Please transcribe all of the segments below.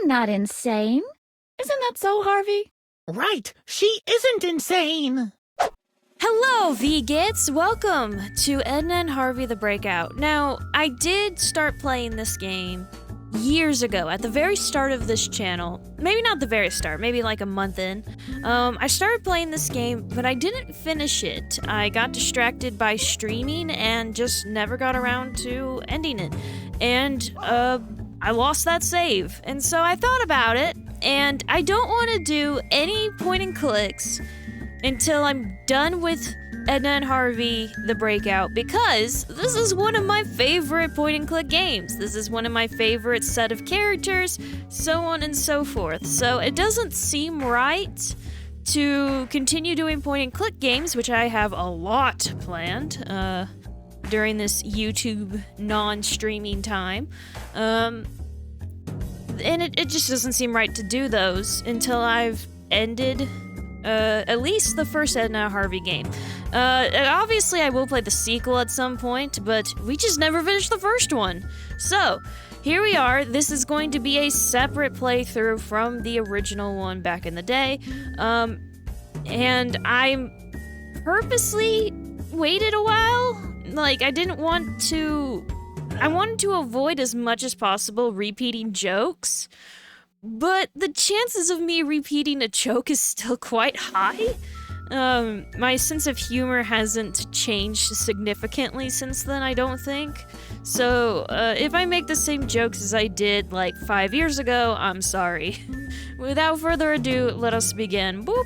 I'm not insane. Isn't that so, Harvey? Right, she isn't insane! Hello, Vegets! Welcome to Edna and Harvey the Breakout. Now, I did start playing this game years ago, at the very start of this channel. Maybe not the very start, maybe like a month in. I started playing this game, but I didn't finish it. I got distracted by streaming and just never got around to ending it. And, I lost that save. And so I thought about it, and I don't want to do any point and clicks until I'm done with Edna and Harvey the Breakout, because this is one of my favorite point and click games. This is one of my favorite set of characters, so on and so forth. So it doesn't seem right to continue doing point and click games, which I have a lot planned during this YouTube non-streaming time. And it just doesn't seem right to do those until I've ended at least the first Edna and Harvey game. Obviously I will play the sequel at some point, but we just never finished the first one. So, here we are. This is going to be a separate playthrough from the original one back in the day. And I purposely waited a while. Like, I wanted to avoid as much as possible repeating jokes. But the chances of me repeating a joke is still quite high. My sense of humor hasn't changed significantly since then, I don't think. So, if I make the same jokes as I did, like, 5 years ago, I'm sorry. Without further ado, let us begin. Boop!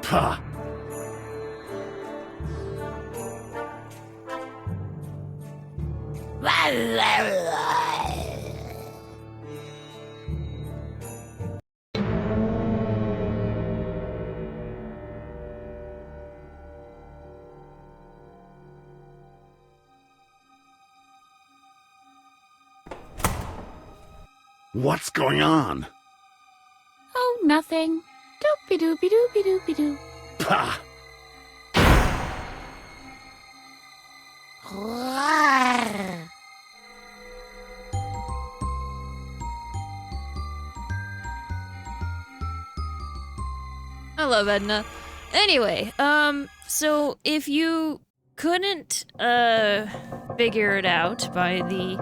Pah! What's going on? Oh, nothing. Doopy-doopy-doopy-doopy-doo. Pah! I love Edna. Anyway, so if you couldn't, figure it out by the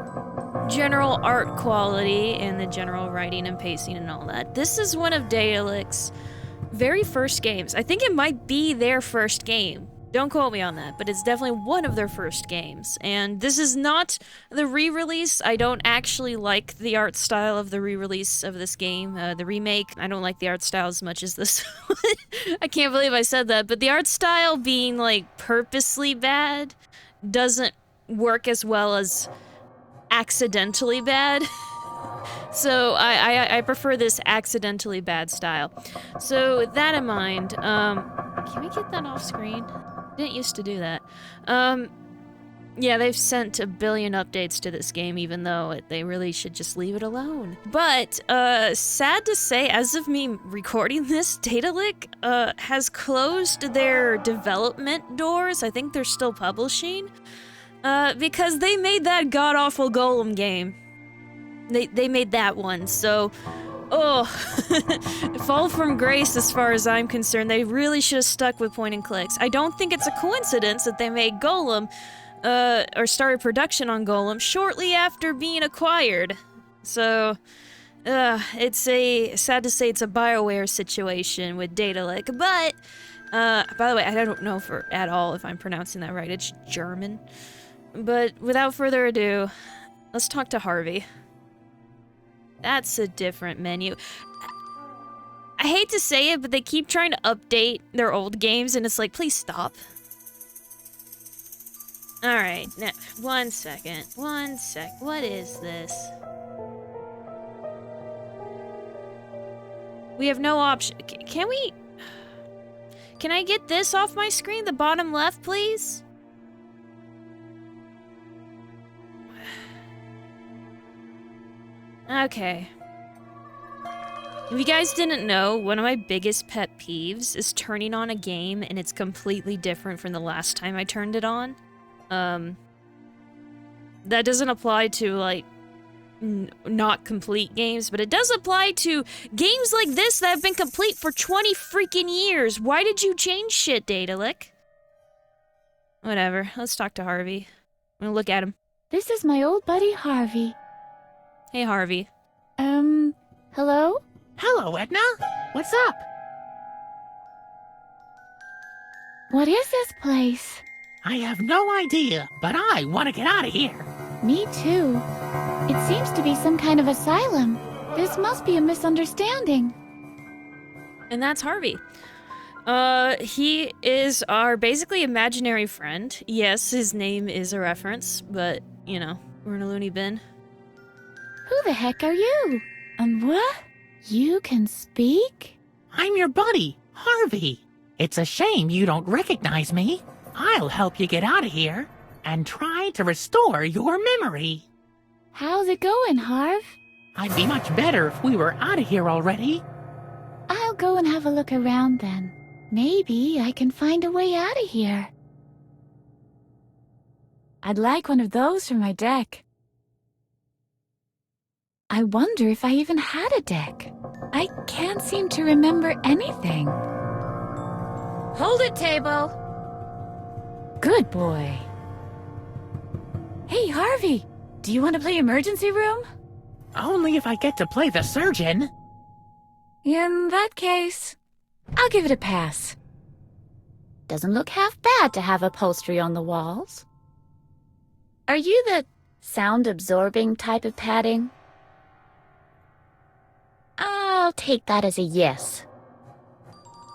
general art quality and the general writing and pacing and all that, this is one of Daedalic's very first games. I think it might be their first game. Don't quote me on that, but it's definitely one of their first games. And this is not the re-release. I don't actually like the art style of the re-release of this game. The remake, I don't like the art style as much as this one. I can't believe I said that, but the art style being, like, purposely bad doesn't work as well as accidentally bad. So I prefer this accidentally bad style. So with that in mind, can we get that off screen? Didn't used to do that. Yeah, they've sent a billion updates to this game, even though they really should just leave it alone. But, sad to say, as of me recording this, Daedalic, has closed their development doors. I think they're still publishing, because they made that god-awful Golem game. They made that one, so, oh, fall from grace as far as I'm concerned. They really should have stuck with point and clicks. I don't think it's a coincidence that they made Golem, or started production on Golem shortly after being acquired. So, it's sad to say it's a BioWare situation with Daedalic, but, by the way, I don't know at all if I'm pronouncing that right. It's German. But without further ado, let's talk to Harvey. That's a different menu. I hate to say it, but they keep trying to update their old games, and it's like, please stop. Alright, now, one second. What is this? We have no option. Can we... Can I get this off my screen? The bottom left, please? Okay. If you guys didn't know, one of my biggest pet peeves is turning on a game and it's completely different from the last time I turned it on. That doesn't apply to, like, not complete games, but it does apply to games like this that have been complete for 20 freaking years. Why did you change shit, Daedalic? Whatever, let's talk to Harvey. I'm gonna look at him. This is my old buddy Harvey. Hey, Harvey. Hello? Hello, Edna. What's up? What is this place? I have no idea, but I want to get out of here. Me too. It seems to be some kind of asylum. This must be a misunderstanding. And that's Harvey. He is our basically imaginary friend. Yes, his name is a reference, but, you know, we're in a loony bin. Who the heck are you? And what? You can speak? I'm your buddy, Harvey. It's a shame you don't recognize me. I'll help you get out of here and try to restore your memory. How's it going, Harv? I'd be much better if we were out of here already. I'll go and have a look around then. Maybe I can find a way out of here. I'd like one of those for my deck. I wonder if I even had a deck. I can't seem to remember anything. Hold it, table. Good boy. Hey, Harvey. Do you want to play emergency room? Only if I get to play the surgeon. In that case, I'll give it a pass. Doesn't look half bad to have upholstery on the walls. Are you the sound-absorbing type of padding? I'll take that as a yes.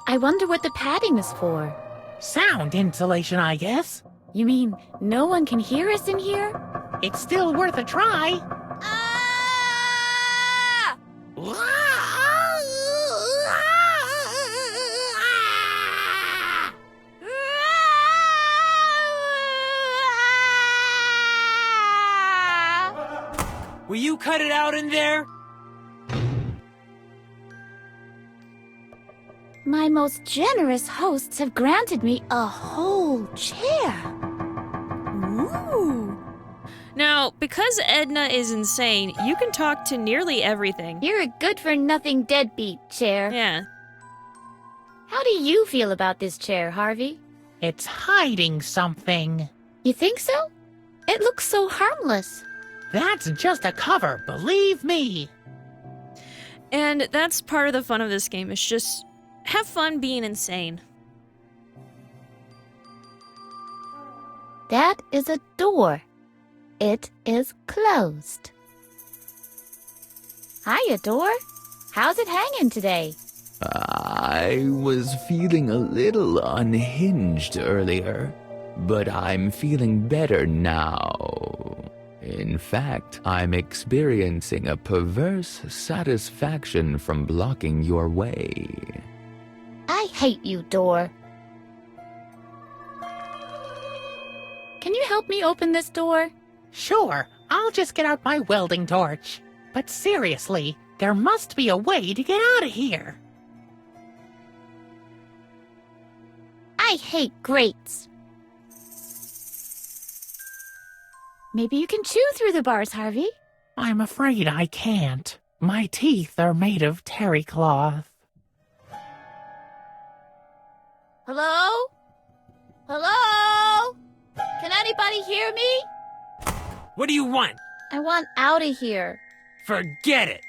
I wonder what the padding is for. Sound insulation, I guess. You mean no one can hear us in here? It's still worth a try. Ah! Will you cut it out in there? My most generous hosts have granted me a whole chair. Ooh. Now, because Edna is insane, you can talk to nearly everything. You're a good-for-nothing deadbeat chair. Yeah. How do you feel about this chair, Harvey? It's hiding something. You think so? It looks so harmless. That's just a cover, believe me. And that's part of the fun of this game, is just have fun being insane. That is a door. It is closed. Hiya, door. How's it hanging today? I was feeling a little unhinged earlier, but I'm feeling better now. In fact, I'm experiencing a perverse satisfaction from blocking your way. I hate you, door. Can you help me open this door? Sure, I'll just get out my welding torch. But seriously, there must be a way to get out of here. I hate grates. Maybe you can chew through the bars, Harvey. I'm afraid I can't. My teeth are made of terry cloth. Hello? Hello? Can anybody hear me? What do you want? I want out of here. Forget it.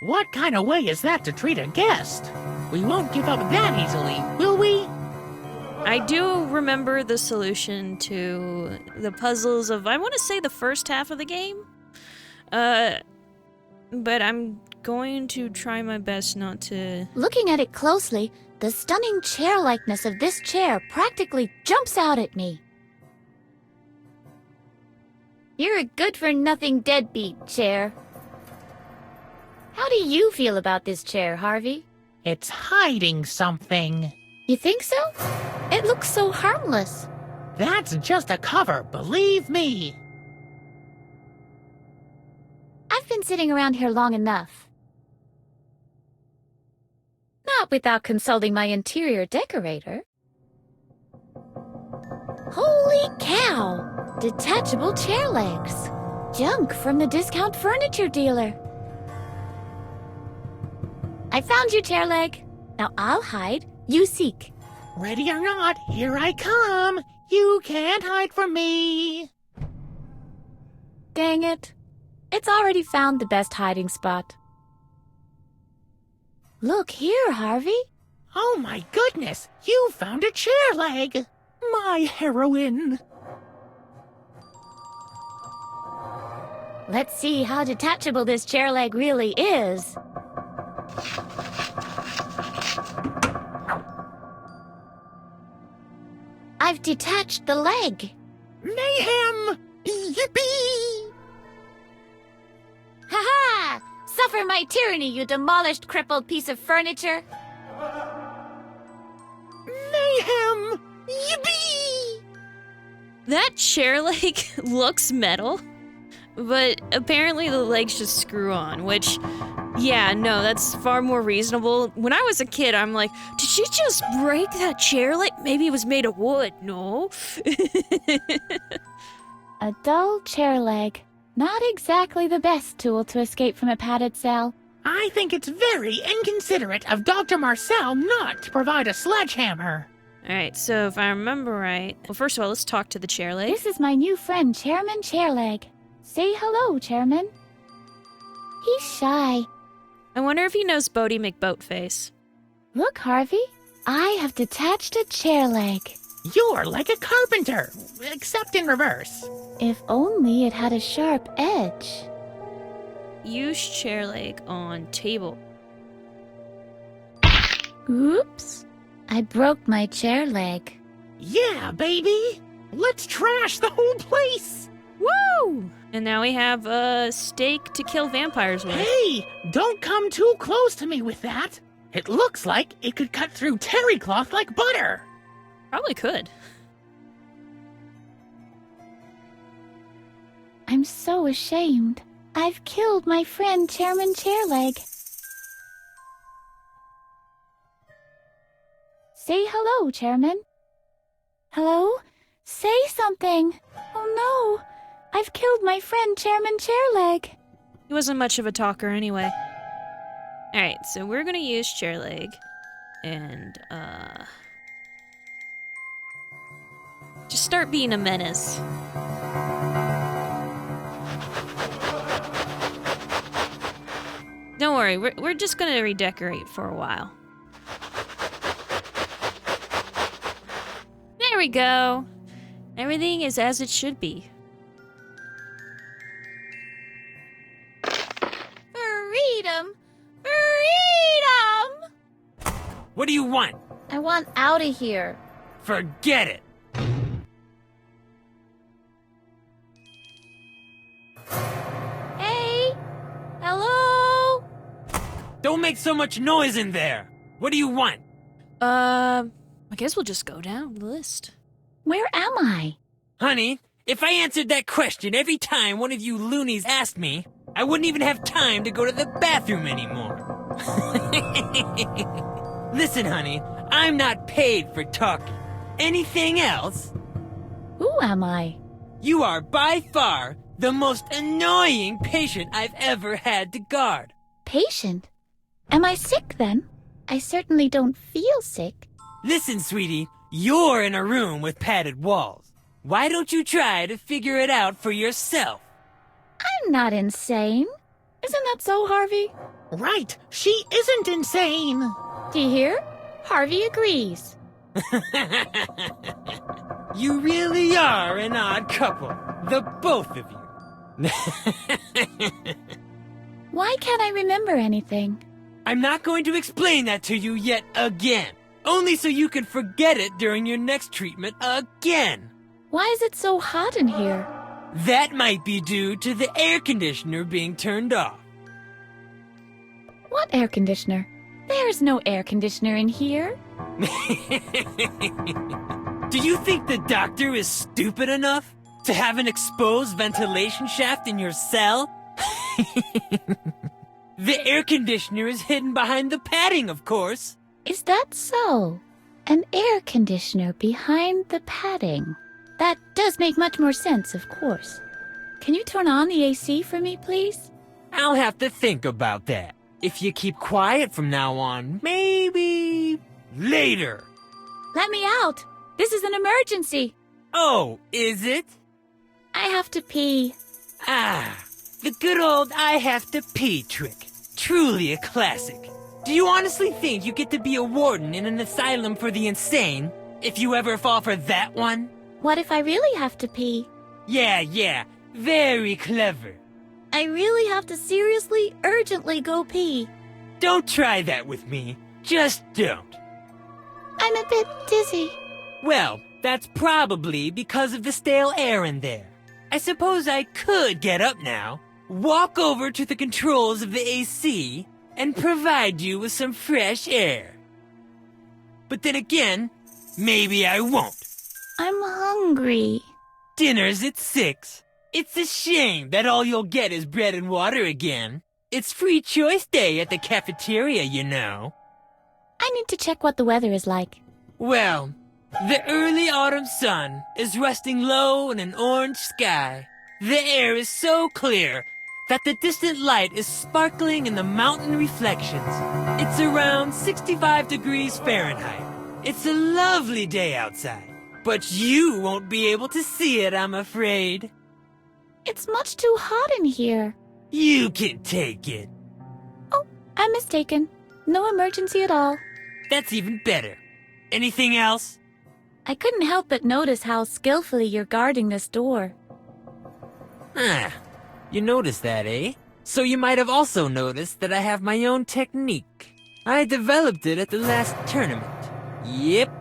What kind of way is that to treat a guest? We won't give up that easily, will we? I do remember the solution to the puzzles of, I want to say, the first half of the game. But I'm going to try my best not to... Looking at it closely, the stunning chair-likeness of this chair practically jumps out at me. You're a good-for-nothing deadbeat, chair. How do you feel about this chair, Harvey? It's hiding something. You think so? It looks so harmless. That's just a cover, believe me. I've been sitting around here long enough. Not without consulting my interior decorator. Holy cow! Detachable chair legs. Junk from the discount furniture dealer. I found you, chair leg. Now I'll hide, you seek. Ready or not, here I come. You can't hide from me. Dang it. It's already found the best hiding spot. Look here, Harvey. Oh my goodness, you found a chair leg. My heroine. Let's see how detachable this chair leg really is. I've detached the leg. Mayhem! Yippee! Ha-ha! Suffer my tyranny, you demolished, crippled piece of furniture. Mayhem! Yippee! That chair leg looks metal, but apparently the legs just screw on, which, yeah, no, that's far more reasonable. When I was a kid, I'm like, did she just break that chair leg? Maybe it was made of wood. No. A dull chair leg. Not exactly the best tool to escape from a padded cell. I think it's very inconsiderate of Dr. Marcel not to provide a sledgehammer. Alright, so if I remember right, well, first of all, let's talk to the chair leg. This is my new friend, Chairman Chairleg. Say hello, Chairman. He's shy. I wonder if he knows Bodie McBoatface. Look, Harvey. I have detached a chair leg. You're like a carpenter, except in reverse. If only it had a sharp edge. Use chair leg on table. Oops. I broke my chair leg. Yeah, baby. Let's trash the whole place. Woo! And now we have a stake to kill vampires with. Hey, don't come too close to me with that. It looks like it could cut through terry cloth like butter. Probably could. I'm so ashamed. I've killed my friend Chairman Chairleg. Say hello, Chairman. Hello? Say something. Oh no, I've killed my friend Chairman Chairleg. He wasn't much of a talker anyway. Alright, so we're gonna use chair leg. And, just start being a menace. Don't worry, we're just gonna redecorate for a while. There we go. Everything is as it should be. Freedom! Freedom! What do you want? I want out of here. Forget it. Hey! Hello? Don't make so much noise in there. What do you want? I guess we'll just go down the list. Where am I? Honey, if I answered that question every time one of you loonies asked me, I wouldn't even have time to go to the bathroom anymore. Listen, honey, I'm not paid for talking. Anything else? Who am I? You are by far the most annoying patient I've ever had to guard. Patient? Am I sick then? I certainly don't feel sick. Listen, sweetie, you're in a room with padded walls. Why don't you try to figure it out for yourself? I'm not insane. Isn't that so, Harvey? Right, she isn't insane. Do you hear? Harvey agrees. You really are an odd couple, the both of you. Why can't I remember anything? I'm not going to explain that to you yet again. Only so you can forget it during your next treatment again. Why is it so hot in here? That might be due to the air conditioner being turned off. What air conditioner? There's no air conditioner in here. Do you think the doctor is stupid enough to have an exposed ventilation shaft in your cell? The air conditioner is hidden behind the padding, of course. Is that so? An air conditioner behind the padding. That does make much more sense, of course. Can you turn on the AC for me, please? I'll have to think about that. If you keep quiet from now on, maybe later. Let me out! This is an emergency! Oh, is it? I have to pee. Ah, the good old I have to pee trick. Truly a classic. Do you honestly think you get to be a warden in an asylum for the insane if you ever fall for that one? What if I really have to pee? Yeah, very clever. I really have to seriously, urgently go pee. Don't try that with me. Just don't. I'm a bit dizzy. Well, that's probably because of the stale air in there. I suppose I could get up now, walk over to the controls of the AC, and provide you with some fresh air. But then again, maybe I won't. I'm hungry. Dinner's at 6. It's a shame that all you'll get is bread and water again. It's free choice day at the cafeteria, you know. I need to check what the weather is like. Well, the early autumn sun is resting low in an orange sky. The air is so clear that the distant light is sparkling in the mountain reflections. It's around 65 degrees Fahrenheit. It's a lovely day outside, but you won't be able to see it, I'm afraid. It's much too hot in here. You can take it. Oh, I'm mistaken. No emergency at all. That's even better. Anything else? I couldn't help but notice how skillfully you're guarding this door. Ah, you noticed that, eh? So you might have also noticed that I have my own technique. I developed it at the last tournament. Yep.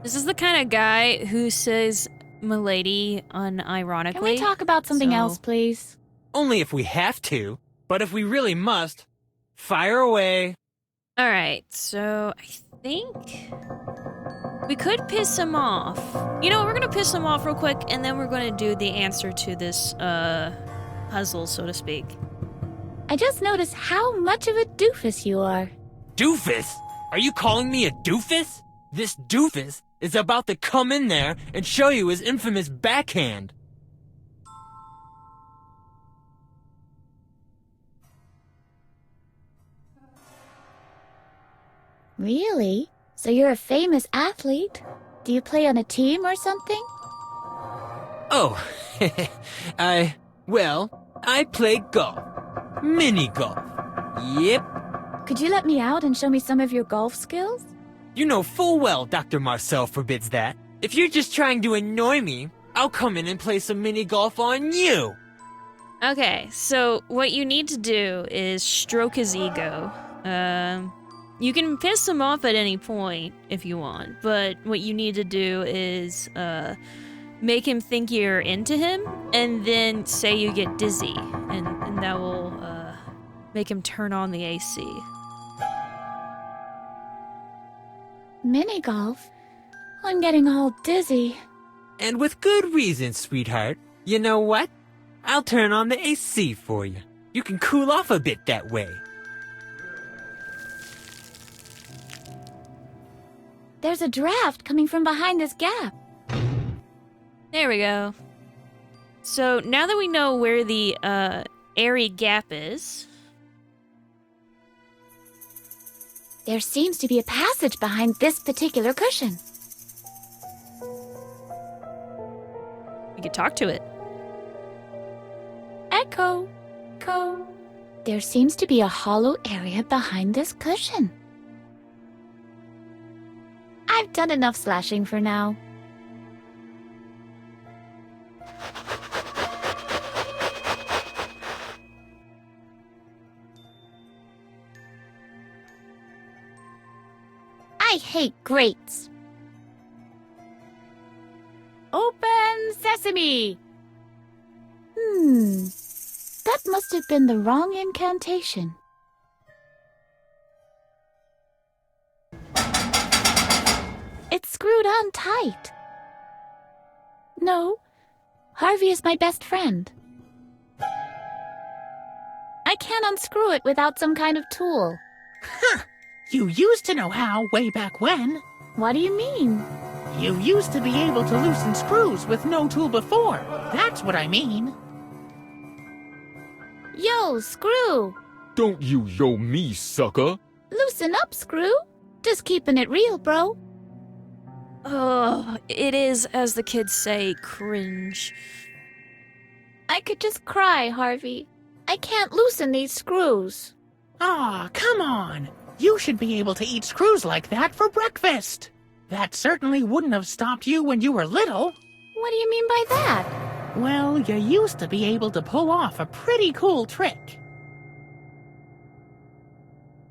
This is the kind of guy who says "milady" unironically. Can we talk about something else, please? Only if we have to. But if we really must, fire away. Alright, so I think we could piss him off. You know, we're gonna piss him off real quick, and then we're gonna do the answer to this, puzzle, so to speak. I just noticed how much of a doofus you are. Doofus? Are you calling me a doofus? This doofus is about to come in there and show you his infamous backhand. Really? So you're a famous athlete? Do you play on a team or something? Oh, I play golf. Mini golf. Yep. Could you let me out and show me some of your golf skills? You know full well Dr. Marcel forbids that. If you're just trying to annoy me, I'll come in and play some mini golf on you. Okay, so what you need to do is stroke his ego. You can piss him off at any point if you want, but what you need to do is make him think you're into him, and then say you get dizzy, and that will make him turn on the AC. Mini golf? I'm getting all dizzy. And with good reason, sweetheart. You know what? I'll turn on the AC for you. You can cool off a bit that way. There's a draft coming from behind this gap. There we go. So now that we know where the airy gap is, There seems to be a passage behind this particular cushion. we could talk to it. Echo. Echo. There seems to be a hollow area behind this cushion. I've done enough slashing for now. I hate grates. Open sesame! That must have been the wrong incantation. It's screwed on tight. No, Harvey is my best friend. I can't unscrew it without some kind of tool. Huh! You used to know how way back when. What do you mean? You used to be able to loosen screws with no tool before. That's what I mean. Yo, Screw! Don't you yo me, sucker. Loosen up, Screw. Just keeping it real, bro. Oh, it is, as the kids say, cringe. I could just cry, Harvey. I can't loosen these screws. Aw, come on. You should be able to eat screws like that for breakfast. That certainly wouldn't have stopped you when you were little. What do you mean by that? Well, you used to be able to pull off a pretty cool trick.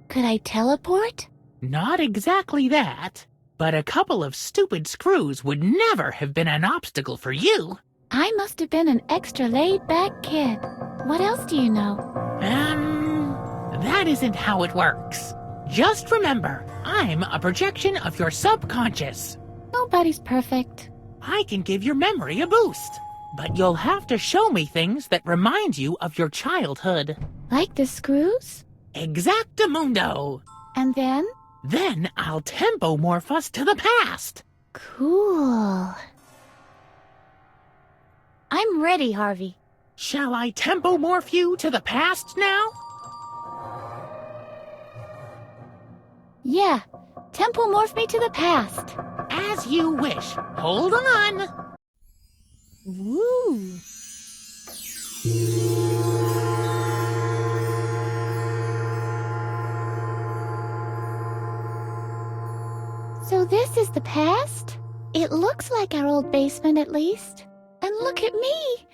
Could I teleport? Not exactly that, but a couple of stupid screws would never have been an obstacle for you. I must have been an extra laid-back kid. What else do you know? That isn't how it works. Just remember, I'm a projection of your subconscious. Nobody's perfect. I can give your memory a boost, but you'll have to show me things that remind you of your childhood. Like the screws? Exactamundo. And then? Then I'll tempomorph us to the past. Cool. I'm ready, Harvey. Shall I tempomorph you to the past now? Yeah, Tempomorph me to the past. As you wish. Hold on. Woo! So this is the past? It looks like our old basement at least. And look at me.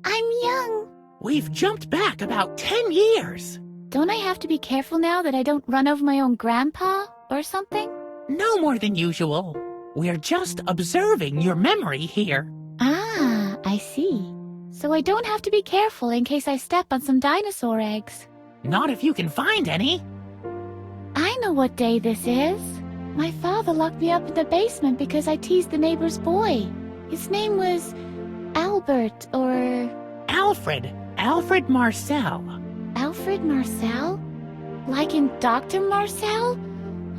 I'm young. We've jumped back about 10 years. Don't I have to be careful now that I don't run over my own grandpa or something? No more than usual. We're just observing your memory here. Ah, I see. So I don't have to be careful in case I step on some dinosaur eggs. Not if you can find any. I know what day this is. My father locked me up in the basement because I teased the neighbor's boy. His name was Albert or... Alfred Marcel. Alfred Marcel? Like in Dr. Marcel?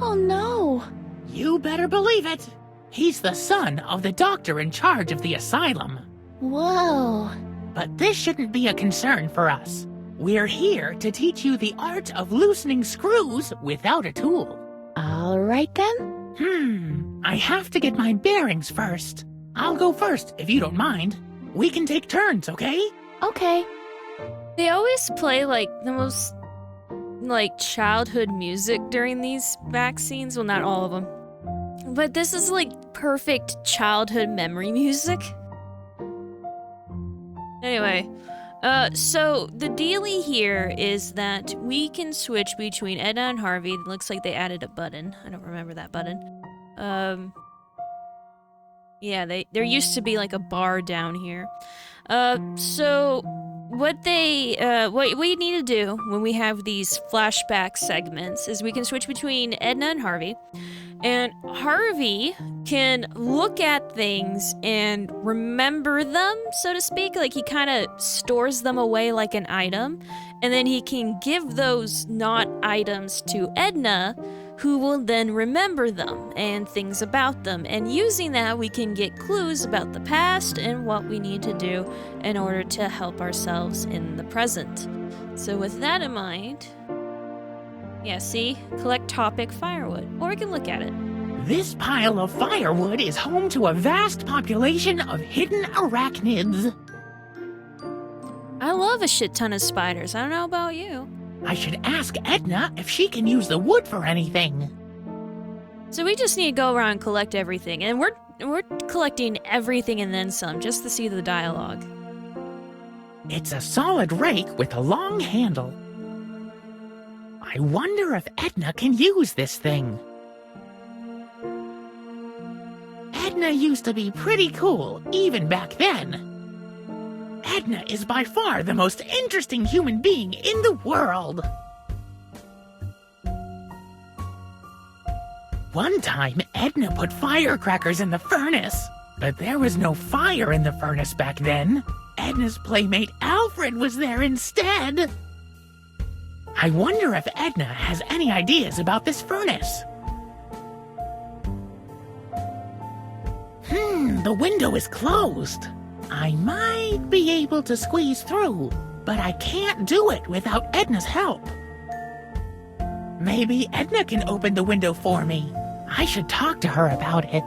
Oh no! You better believe it. He's the son of the doctor in charge of the asylum. Whoa! But this shouldn't be a concern for us. We're here to teach you the art of loosening screws without a tool. All right then. I have to get my bearings first. I'll go first, if you don't mind. We can take turns, okay? Okay. They always play, like, the most, like, childhood music during these back scenes. Well, not all of them. But this is, like, perfect childhood memory music. Anyway, so the dealie here is that we can switch between Edna and Harvey. It looks like they added a button. I don't remember that button. Yeah, there used to be, like, a bar down here. So... what we need to do when we have these flashback segments is we can switch between Edna and Harvey, and Harvey can look at things and remember them, so to speak. Like, he kind of stores them away like an item, and then he can give those not items to Edna, who will then remember them and things about them. And using that, we can get clues about the past and what we need to do in order to help ourselves in the present. So with that in mind, yeah, see? Collect topic firewood. Or we can look at it. This pile of firewood is home to a vast population of hidden arachnids. I love a shit ton of spiders. I don't know about you. I should ask Edna if she can use the wood for anything. So we just need to go around and collect everything, and we're collecting everything and then some, just to see the dialogue. It's a solid rake with a long handle. I wonder if Edna can use this thing. Edna used to be pretty cool, even back then. Edna is by far the most interesting human being in the world. One time, Edna put firecrackers in the furnace, but there was no fire in the furnace back then. Edna's playmate Alfred was there instead. I wonder if Edna has any ideas about this furnace. The window is closed. I might be able to squeeze through, but I can't do it without Edna's help. Maybe Edna can open the window for me. I should talk to her about it.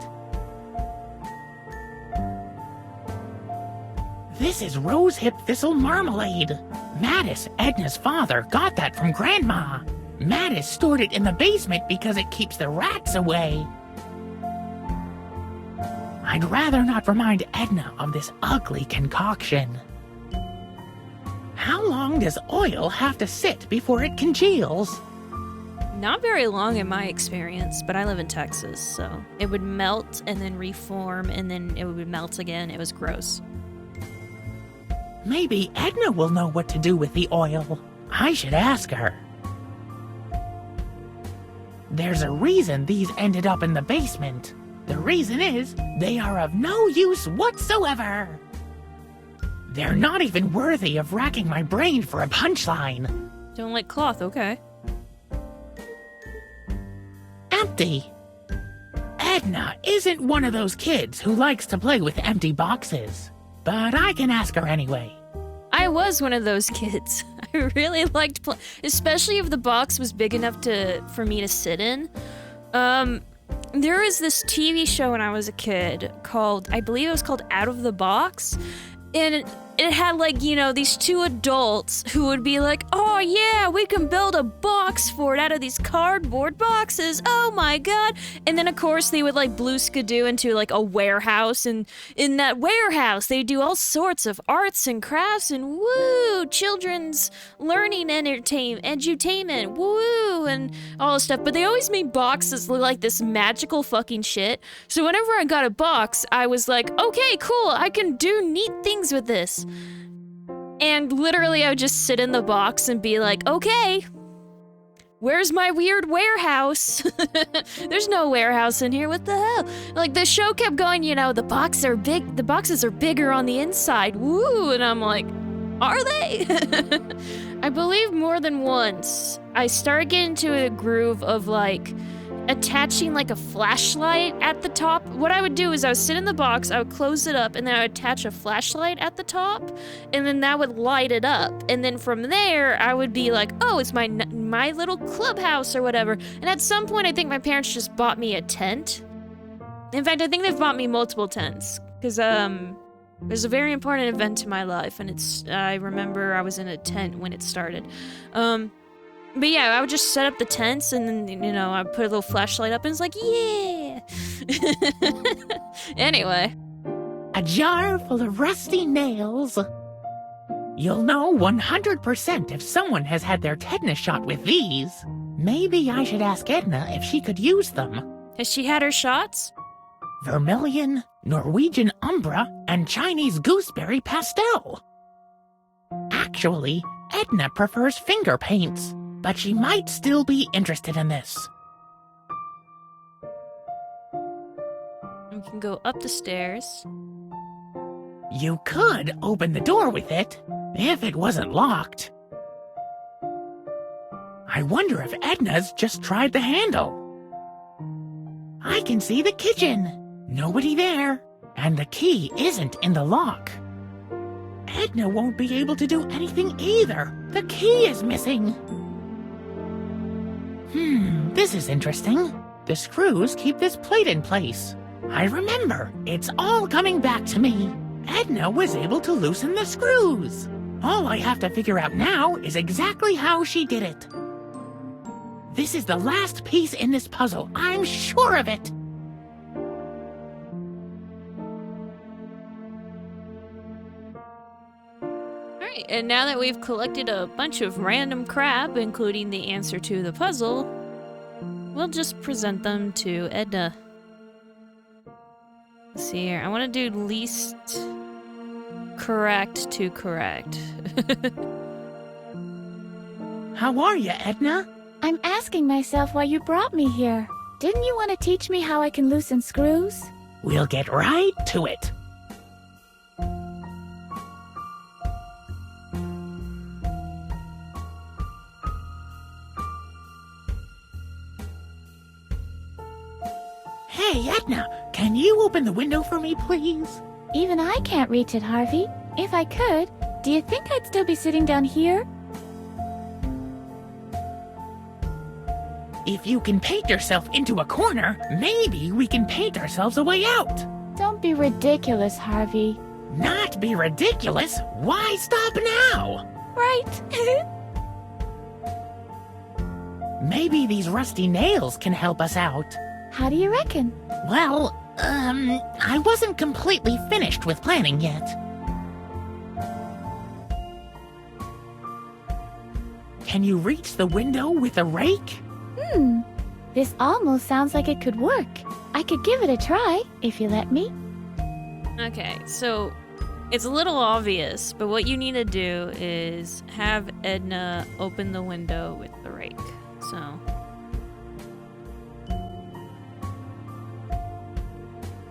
This is rosehip thistle marmalade. Mattis, Edna's father, got that from Grandma. Mattis stored it in the basement because it keeps the rats away. I'd rather not remind Edna of this ugly concoction. How long does oil have to sit before it congeals? Not very long in my experience, but I live in Texas, so it would melt and then reform and then it would melt again. It was gross. Maybe Edna will know what to do with the oil. I should ask her. There's a reason these ended up in the basement. The reason is they are of no use whatsoever. They're not even worthy of racking my brain for a punchline. Don't like cloth, okay. Empty. Edna isn't one of those kids who likes to play with empty boxes, but I can ask her anyway. I was one of those kids. I really liked play, especially if the box was big enough for me to sit in. There was this TV show when I was a kid called, I believe it was called Out of the Box, and it had, like, you know, these two adults who would be like, oh yeah, we can build a box for it out of these cardboard boxes, oh my god. And then of course they would like blue skidoo into like a warehouse, and in that warehouse they do all sorts of arts and crafts and woo, children's learning edutainment, woo, and all this stuff. But they always made boxes look like this magical fucking shit. So whenever I got a box, I was like, okay, cool, I can do neat things with this. And literally I would just sit in the box and be like, okay, where's my weird warehouse? There's no warehouse in here, what the hell? Like, the show kept going, you know, the boxes are bigger on the inside, woo, and I'm like, are they? I believe more than once I started getting into a groove of like attaching like a flashlight at the top. What I would do is I would sit in the box, I would close it up, and then I would attach a flashlight at the top, and then that would light it up. And then from there, I would be like, oh, it's my little clubhouse or whatever. And at some point, I think my parents just bought me a tent. In fact, I think they've bought me multiple tents, because there's a very important event in my life, and I remember I was in a tent when it started. But yeah, I would just set up the tents, and then, you know, I'd put a little flashlight up, and it's like, yeah! Anyway. A jar full of rusty nails. You'll know 100% if someone has had their tetanus shot with these. Maybe I should ask Edna if she could use them. Has she had her shots? Vermilion, Norwegian Umbra, and Chinese Gooseberry Pastel. Actually, Edna prefers finger paints, but she might still be interested in this. We can go up the stairs. You could open the door with it, if it wasn't locked. I wonder if Edna's just tried the handle. I can see the kitchen. Nobody there, and the key isn't in the lock. Edna won't be able to do anything either. The key is missing. This is interesting. The screws keep this plate in place. I remember. It's all coming back to me. Edna was able to loosen the screws. All I have to figure out now is exactly how she did it. This is the last piece in this puzzle. I'm sure of it. Alright, and now that we've collected a bunch of random crap, including the answer to the puzzle, we'll just present them to Edna. Let's see here. I want to do least correct to correct. How are you, Edna? I'm asking myself why you brought me here. Didn't you want to teach me how I can loosen screws? We'll get right to it. Hey, Edna, can you open the window for me, please? Even I can't reach it, Harvey. If I could, do you think I'd still be sitting down here? If you can paint yourself into a corner, maybe we can paint ourselves a way out. Don't be ridiculous, Harvey. Not be ridiculous? Why stop now? Right? Maybe these rusty nails can help us out. How do you reckon? Well, I wasn't completely finished with planning yet. Can you reach the window with a rake? This almost sounds like it could work. I could give it a try, if you let me. Okay, so it's a little obvious, but what you need to do is have Edna open the window with the rake. So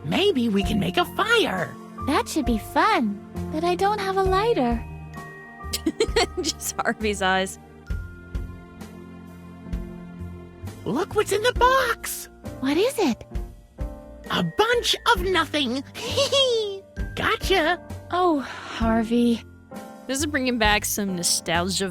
maybe we can make a fire. That should be fun, but I don't have a lighter. just Harvey's eyes. Look what's in the box. What is it? A bunch of nothing. Gotcha. Oh, Harvey. This is bringing back some nostalgia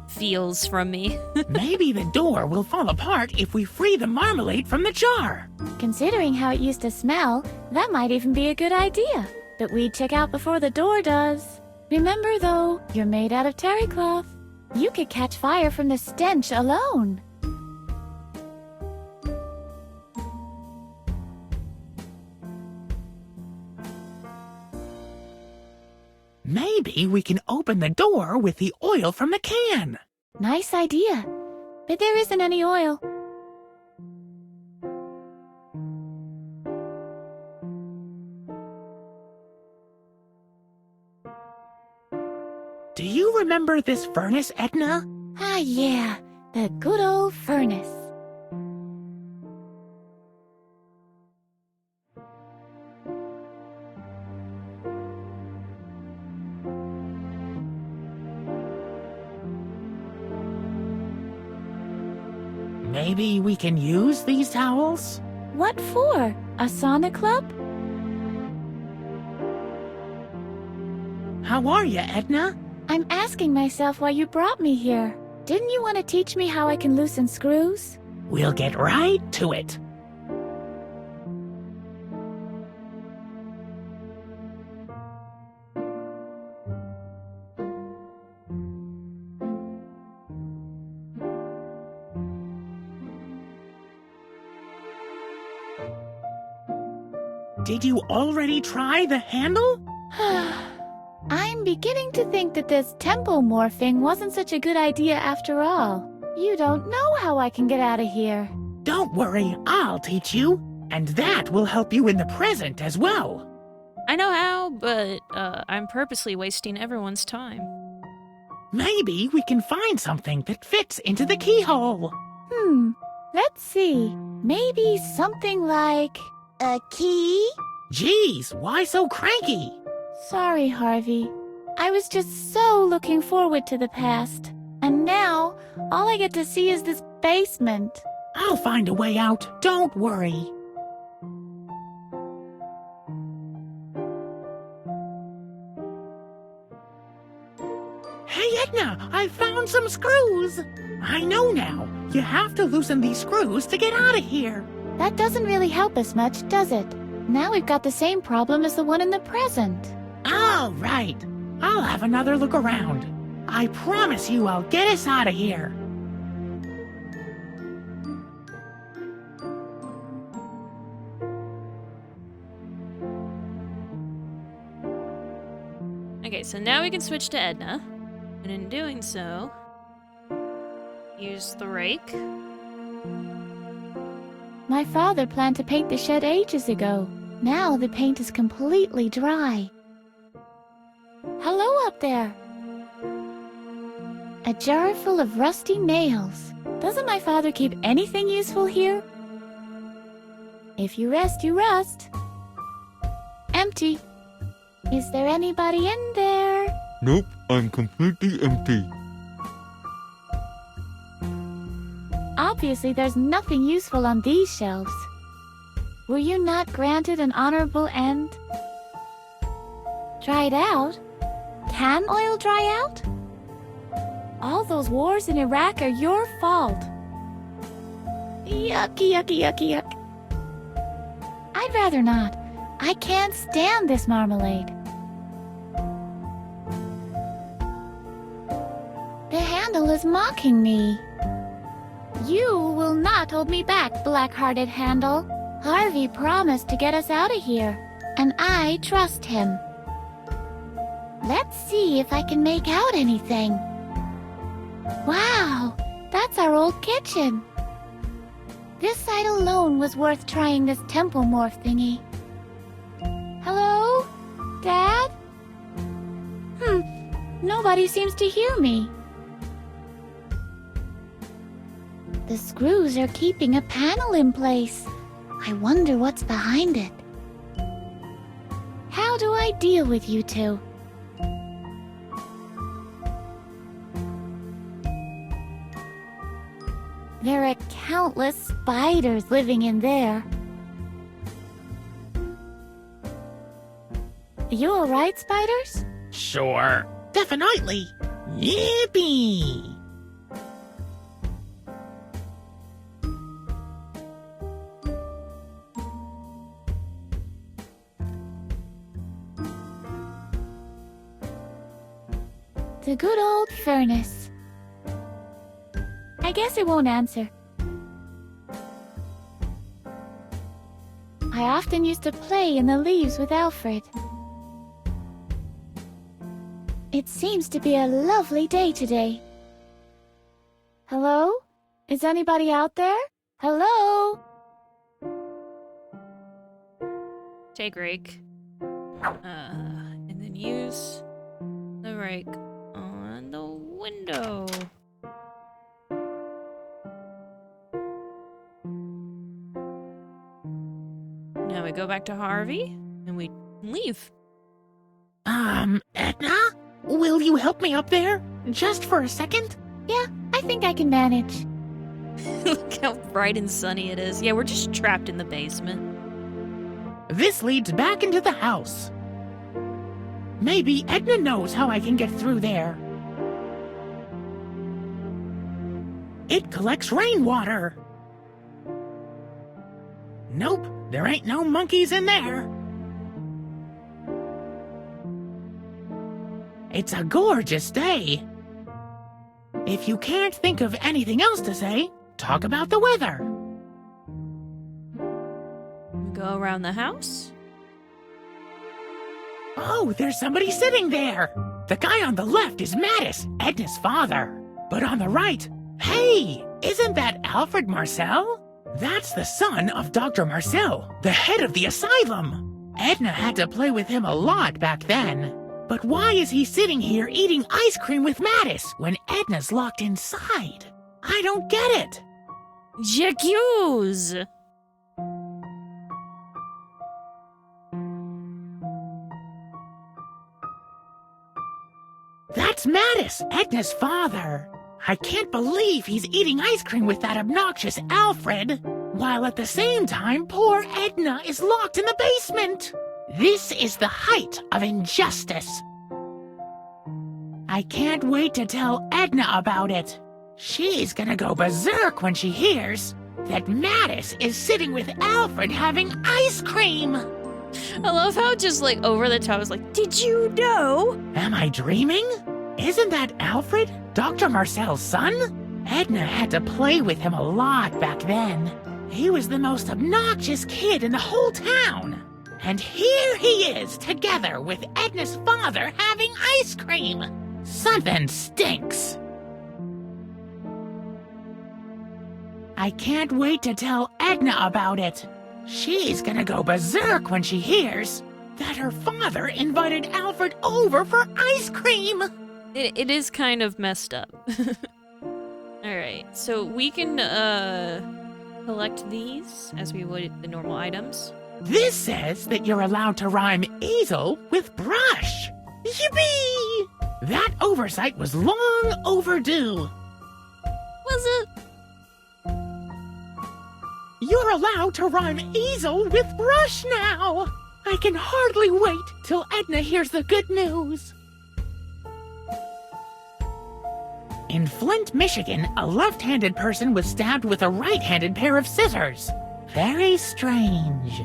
feels from me. Maybe the door will fall apart if we free the marmalade from the jar. Considering how it used to smell, that might even be a good idea. But we'd check out before the door does. Remember, though, you're made out of terry cloth. You could catch fire from the stench alone. Maybe we can open the door with the oil from the can. Nice idea. But there isn't any oil. Do you remember this furnace, Edna? Ah, yeah. The good old furnace. Maybe we can use these towels? What for? A sauna club? How are you, Edna? I'm asking myself why you brought me here. Didn't you want to teach me how I can loosen screws? We'll get right to it. Did you already try the handle? I'm beginning to think that this Tempomorphing wasn't such a good idea after all. You don't know how I can get out of here. Don't worry, I'll teach you. And that will help you in the present as well. I know how, but I'm purposely wasting everyone's time. Maybe we can find something that fits into the keyhole. Let's see. Maybe something like a key? Geez, why so cranky? Sorry, Harvey. I was just so looking forward to the past. And now, all I get to see is this basement. I'll find a way out, don't worry. Hey, Edna, I found some screws. I know now. You have to loosen these screws to get out of here. That doesn't really help us much, does it? Now we've got the same problem as the one in the present. All right. I'll have another look around. I promise you I'll get us out of here. so now we can switch to Edna. And in doing so, use the rake. My father planned to paint the shed ages ago. Now the paint is completely dry. Hello up there. A jar full of rusty nails. Doesn't my father keep anything useful here? If you rest, you rust. Empty. Is there anybody in there? Nope, I'm completely empty. Obviously, there's nothing useful on these shelves. Were you not granted an honorable end? Dried out? Can oil dry out? All those wars in Iraq are your fault. Yucky, yucky, yucky, yuck. I'd rather not. I can't stand this marmalade. The handle is mocking me. You will not hold me back, black-hearted handle. Harvey promised to get us out of here, and I trust him. Let's see if I can make out anything. Wow, that's our old kitchen. This side alone was worth trying this Tempomorph thingy. Hello? Dad? Nobody seems to hear me. The screws are keeping a panel in place. I wonder what's behind it. How do I deal with you two? There are countless spiders living in there. Are you alright, spiders? Sure. Definitely. Yippee! The good old furnace. I guess it won't answer. I often used to play in the leaves with Alfred. It seems to be a lovely day today. Hello? Is anybody out there? Hello? Take rake. And then use the rake on the window. Now we go back to Harvey, and we leave. Edna? Will you help me up there? Just for a second? Yeah, I think I can manage. Look how bright and sunny it is. Yeah, we're just trapped in the basement. This leads back into the house. Maybe Edna knows how I can get through there. It collects rainwater. Nope, there ain't no monkeys in there. It's a gorgeous day. If you can't think of anything else to say, talk about the weather. Go around the house. Oh, there's somebody sitting there. The guy on the left is Mattis, Edna's father. But on the right, hey, isn't that Alfred Marcel? That's the son of Dr. Marcel, the head of the asylum. Edna had to play with him a lot back then. But why is he sitting here eating ice cream with Mattis when Edna's locked inside? I don't get it. J'accuse! That's Mattis, Edna's father. I can't believe he's eating ice cream with that obnoxious Alfred, while at the same time poor Edna is locked in the basement. This is the height of injustice. I can't wait to tell Edna about it. She's gonna go berserk when she hears that Mattis is sitting with Alfred having ice cream. I love how just like over the top is like, did you know? Am I dreaming? Isn't that Alfred, Dr. Marcel's son? Edna had to play with him a lot back then. He was the most obnoxious kid in the whole town. And here he is, together with Edna's father having ice cream. Something stinks. I can't wait to tell Edna about it. She's gonna go berserk when she hears that her father invited Alfred over for ice cream. It is kind of messed up. Alright, so we can collect these as we would the normal items. This says that you're allowed to rhyme easel with brush. Yippee! That oversight was long overdue. Was it? You're allowed to rhyme easel with brush now. I can hardly wait till Edna hears the good news. In Flint, Michigan, a left-handed person was stabbed with a right-handed pair of scissors. Very strange.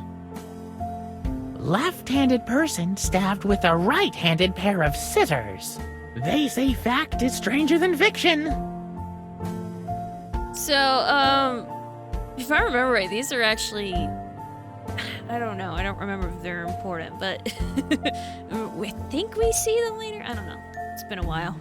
Left-handed person stabbed with a right-handed pair of scissors. They say fact is stranger than fiction. So, if I remember right, these are actually... I don't know. I don't remember if they're important, but I think we see them later. I don't know. It's been a while.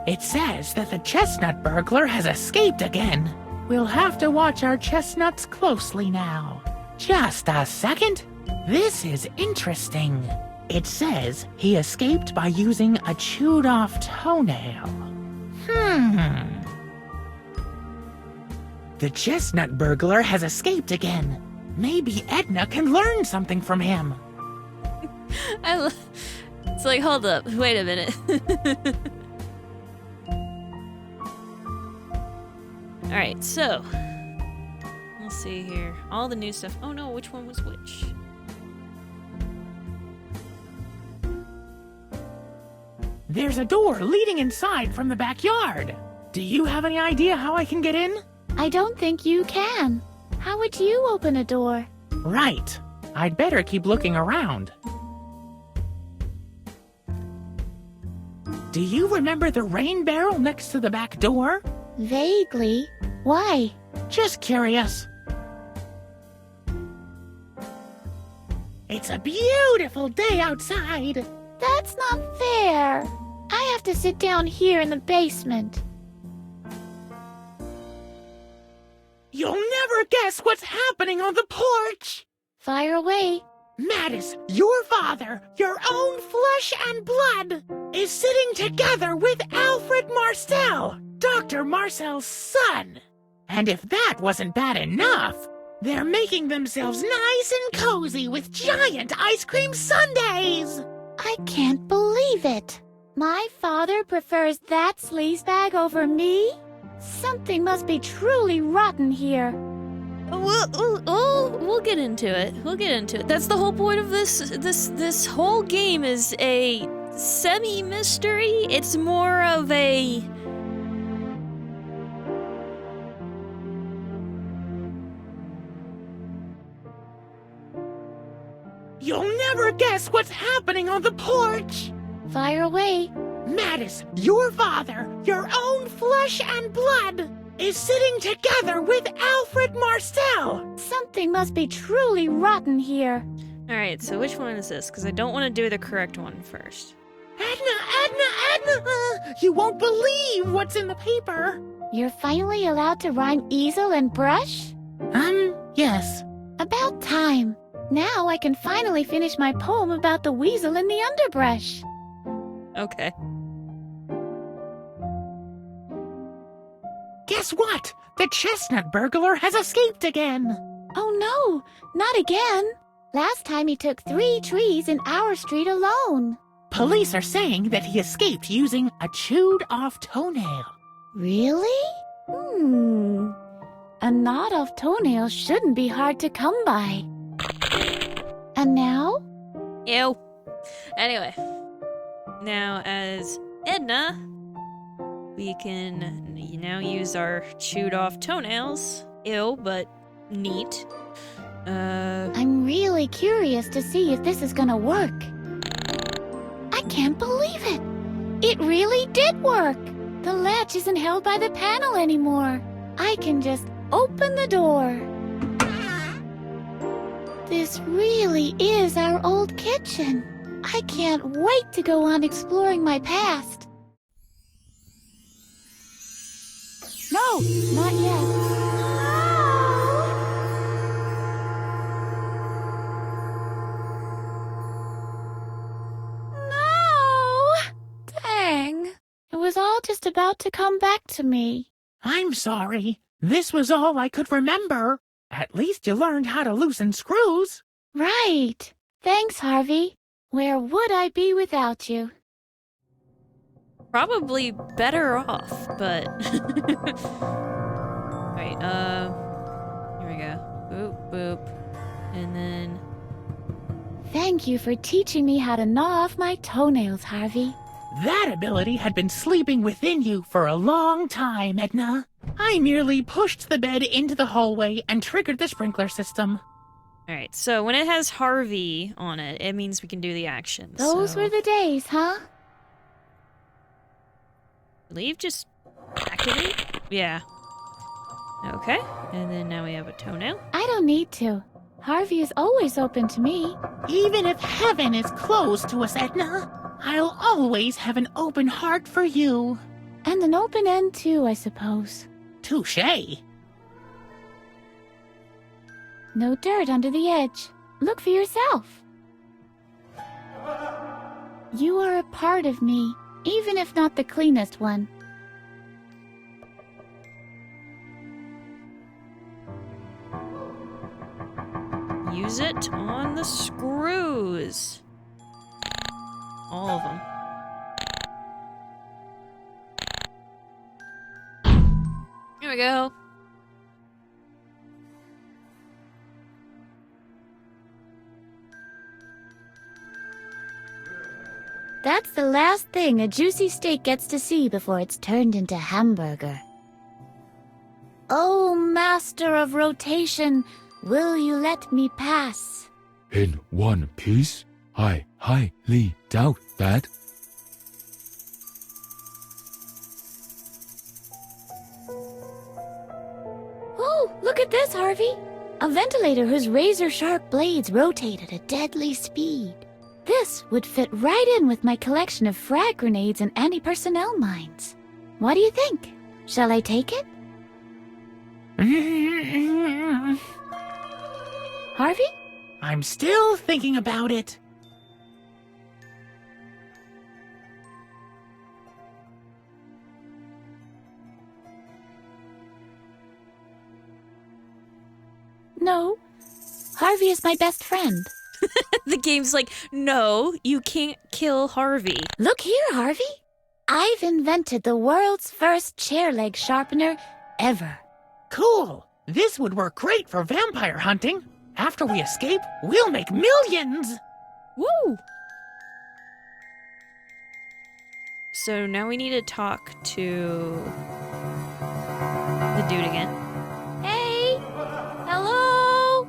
It says that the chestnut burglar has escaped again. We'll have to watch our chestnuts closely now. Just a second. This is interesting. It says he escaped by using a chewed-off toenail. The chestnut burglar has escaped again. Maybe Edna can learn something from him. It's like, hold up. Wait a minute. Alright, so let's see here. All the new stuff. Oh no, which one was which? There's a door leading inside from the backyard. Do you have any idea how I can get in? I don't think you can. How would you open a door? Right. I'd better keep looking around. Do you remember the rain barrel next to the back door? Vaguely. Why? Just curious. It's a beautiful day outside. That's not fair. I have to sit down here in the basement. You'll never guess what's happening on the porch. Fire away. Mattis, your father, your own flesh and blood, is sitting together with Alfred Marcel, Dr. Marcel's son. And if that wasn't bad enough, they're making themselves nice and cozy with giant ice cream sundaes. I can't believe it. My father prefers that sleazebag over me? Something must be truly rotten here. We'll get into it. We'll get into it. That's the whole point of this whole game is a semi-mystery. It's more of a... You'll never guess what's happening on the porch. Fire away. Mattis, your father, your own flesh and blood, is sitting together with Alfred Marcel. Something must be truly rotten here. Alright, so which one is this? Because I don't want to do the correct one first. Edna! You won't believe what's in the paper. You're finally allowed to rhyme easel and brush? Yes. About time. Now I can finally finish my poem about the weasel in the underbrush. Okay. Guess what? The chestnut burglar has escaped again. Oh no, not again. Last time he took 3 trees in our street alone. Police are saying that he escaped using a chewed-off toenail. Really? A gnawed-off toenail shouldn't be hard to come by. And now? Ew. Anyway. Now, as Edna, we can now use our chewed-off toenails. Ew, but neat. I'm really curious to see if this is gonna work. I can't believe it! It really did work! The latch isn't held by the panel anymore. I can just open the door. This This really is our old kitchen. I can't wait to go on exploring my past. No, not yet. It was all just about to come back to me. I'm sorry. This was all I could remember. At least you learned how to loosen screws. Right. Thanks, Harvey. Where would I be without you? Probably better off, but... Wait, here we go. Boop, boop. And then... Thank you for teaching me how to gnaw off my toenails, Harvey. That ability had been sleeping within you for a long time, Edna. I merely pushed the bed into the hallway and triggered the sprinkler system. Alright, so when it has Harvey on it, it means we can do the actions. Those were the days, huh? Leave, just activate? Yeah. Okay, and then now we have a toenail. I don't need to. Harvey is always open to me. Even if heaven is closed to us, Edna, I'll always have an open heart for you. And an open end, too, I suppose. Touché. No dirt under the edge. Look for yourself. You are a part of me, even if not the cleanest one. Use it on the screws. All of them. Here we go. That's the last thing a juicy steak gets to see before it's turned into hamburger. Oh, master of rotation, will you let me pass? In one piece? I highly doubt that. Oh, look at this, Harvey. A ventilator whose razor-sharp blades rotate at a deadly speed. This would fit right in with my collection of frag grenades and anti-personnel mines. What do you think? Shall I take it? Harvey? I'm still thinking about it. No. Harvey is my best friend. The game's like, no, you can't kill Harvey. Look here, Harvey. I've invented the world's first chair leg sharpener ever. Cool. This would work great for vampire hunting. After we escape, we'll make millions. Woo! So now we need to talk to the dude again. Hey! Hello?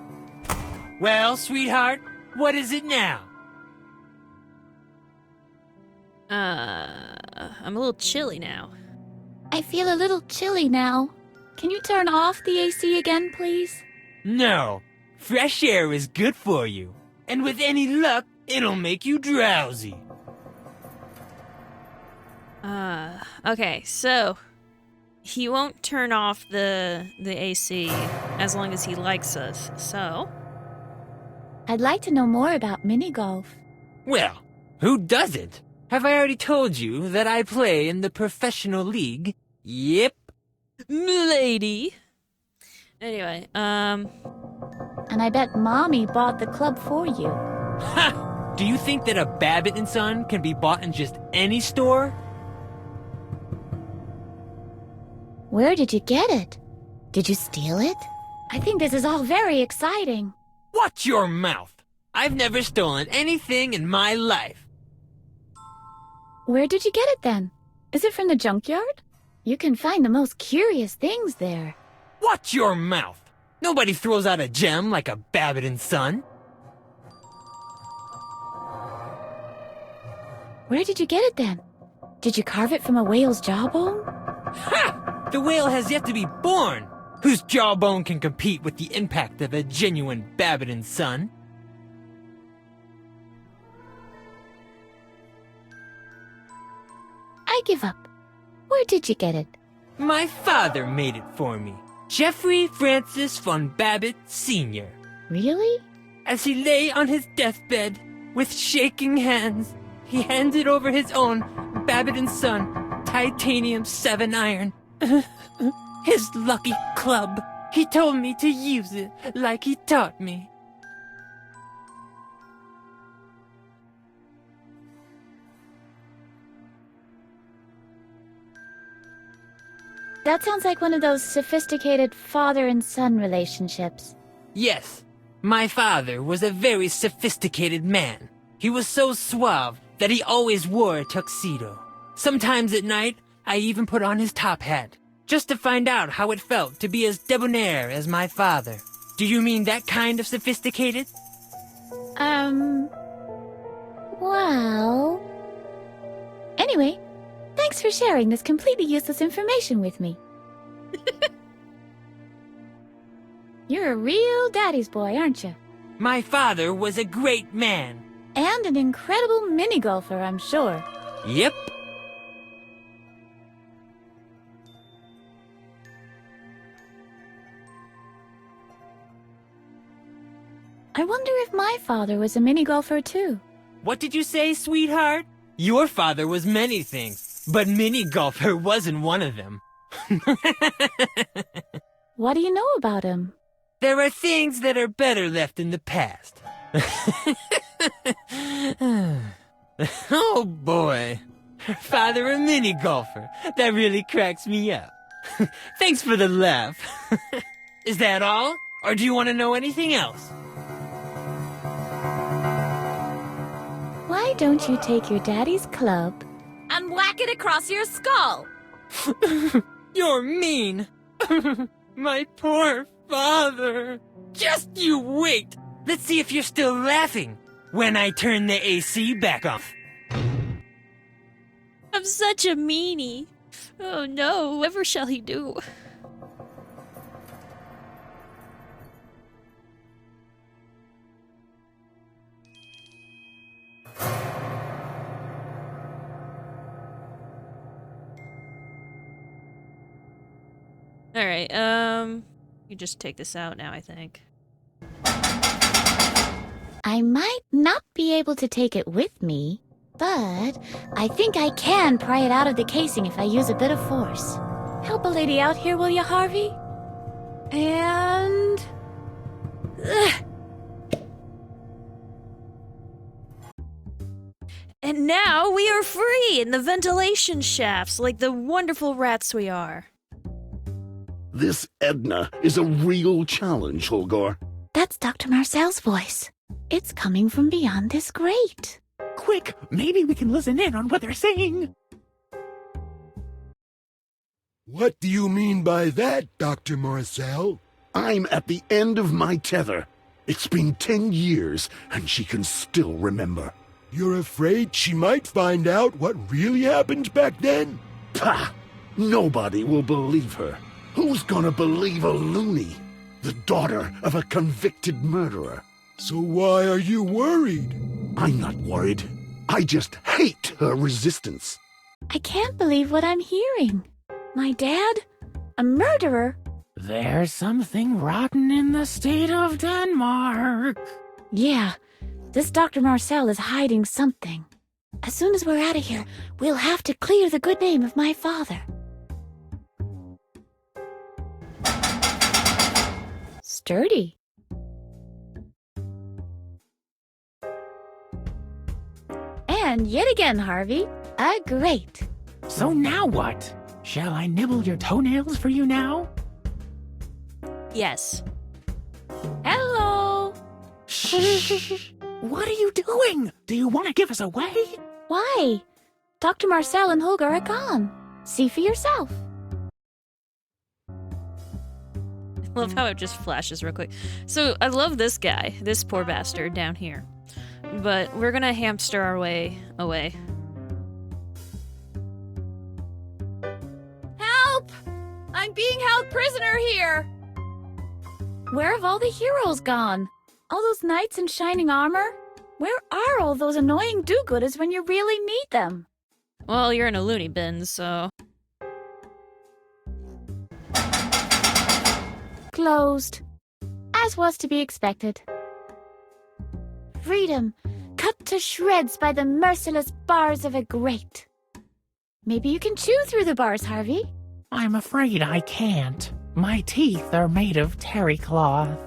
Well, sweetheart, what is it now? I'm a little chilly now. I feel a little chilly now. Can you turn off the AC again, please? No. Fresh air is good for you. And with any luck, it'll make you drowsy. Okay, so he won't turn off the AC as long as he likes us, so... I'd like to know more about mini-golf. Well, who doesn't? Have I already told you that I play in the professional league? Yep. Milady. Anyway, And I bet Mommy bought the club for you. Ha! Do you think that a Babbitt & Son can be bought in just any store? Where did you get it? Did you steal it? I think this is all very exciting. Watch your mouth! I've never stolen anything in my life. Where did you get it then? Is it from the junkyard? You can find the most curious things there. Watch your mouth! Nobody throws out a gem like a Babbitt & Son. Where did you get it then? Did you carve it from a whale's jawbone? Ha! The whale has yet to be born! Whose jawbone can compete with the impact of a genuine Babbitt & Son? I give up. Where did you get it? My father made it for me. Jeffrey Francis von Babbitt Sr. Really? As he lay on his deathbed, with shaking hands, he handed over his own Babbitt & Son titanium 7 iron. His lucky club. He told me to use it like he taught me. That sounds like one of those sophisticated father and son relationships. Yes, my father was a very sophisticated man. He was so suave that he always wore a tuxedo. Sometimes at night, I even put on his top hat, just to find out how it felt to be as debonair as my father. Do you mean that kind of sophisticated? Well... Anyway, thanks for sharing this completely useless information with me. You're a real daddy's boy, aren't you? My father was a great man. And an incredible mini-golfer, I'm sure. Yep. I wonder if my father was a mini-golfer too. What did you say, sweetheart? Your father was many things, but mini-golfer wasn't one of them. What do you know about him? There are things that are better left in the past. Oh boy. Father a mini-golfer. That really cracks me up. Thanks for the laugh. Is that all? Or do you want to know anything else? Why don't you take your daddy's club And whack it across your skull! You're mean. My poor father. Just you wait. Let's see if you're still laughing when I turn the AC back off. I'm such a meanie. Oh no, whatever shall he do? Alright, you just take this out now, I think. I might not be able to take it with me, but I think I can pry it out of the casing if I use a bit of force. Help a lady out here, will you, Harvey? And... And now we are free in the ventilation shafts like the wonderful rats we are. This Edna is a real challenge, Holgar. That's Dr. Marcel's voice. It's coming from beyond this grate. Quick, maybe we can listen in on what they're saying. What do you mean by that, Dr. Marcel? I'm at the end of my tether. It's been 10 years, and she can still remember. You're afraid she might find out what really happened back then? Pah! Nobody will believe her. Who's gonna believe a loony? The daughter of a convicted murderer. So why are you worried? I'm not worried. I just hate her resistance. I can't believe what I'm hearing. My dad? A murderer? There's something rotten in the state of Denmark. Yeah, this Dr. Marcel is hiding something. As soon as we're out of here, we'll have to clear the good name of my father. Sturdy. And yet again, Harvey, a grate. So now what? Shall I nibble your toenails for you now? Yes. Hello. Shh! What are you doing? Do you want to give us away? Why? Dr. Marcel and Holger are gone. See for yourself. I love how it just flashes real quick. So, I love this guy, this poor bastard down here. But we're gonna hamster our way away. Help! I'm being held prisoner here! Where have all the heroes gone? All those knights in shining armor? Where are all those annoying do-gooders when you really need them? Well, you're in a loony bin, so... Closed. As was to be expected. Freedom, cut to shreds by the merciless bars of a grate. Maybe you can chew through the bars, Harvey. I'm afraid I can't. My teeth are made of terry cloth.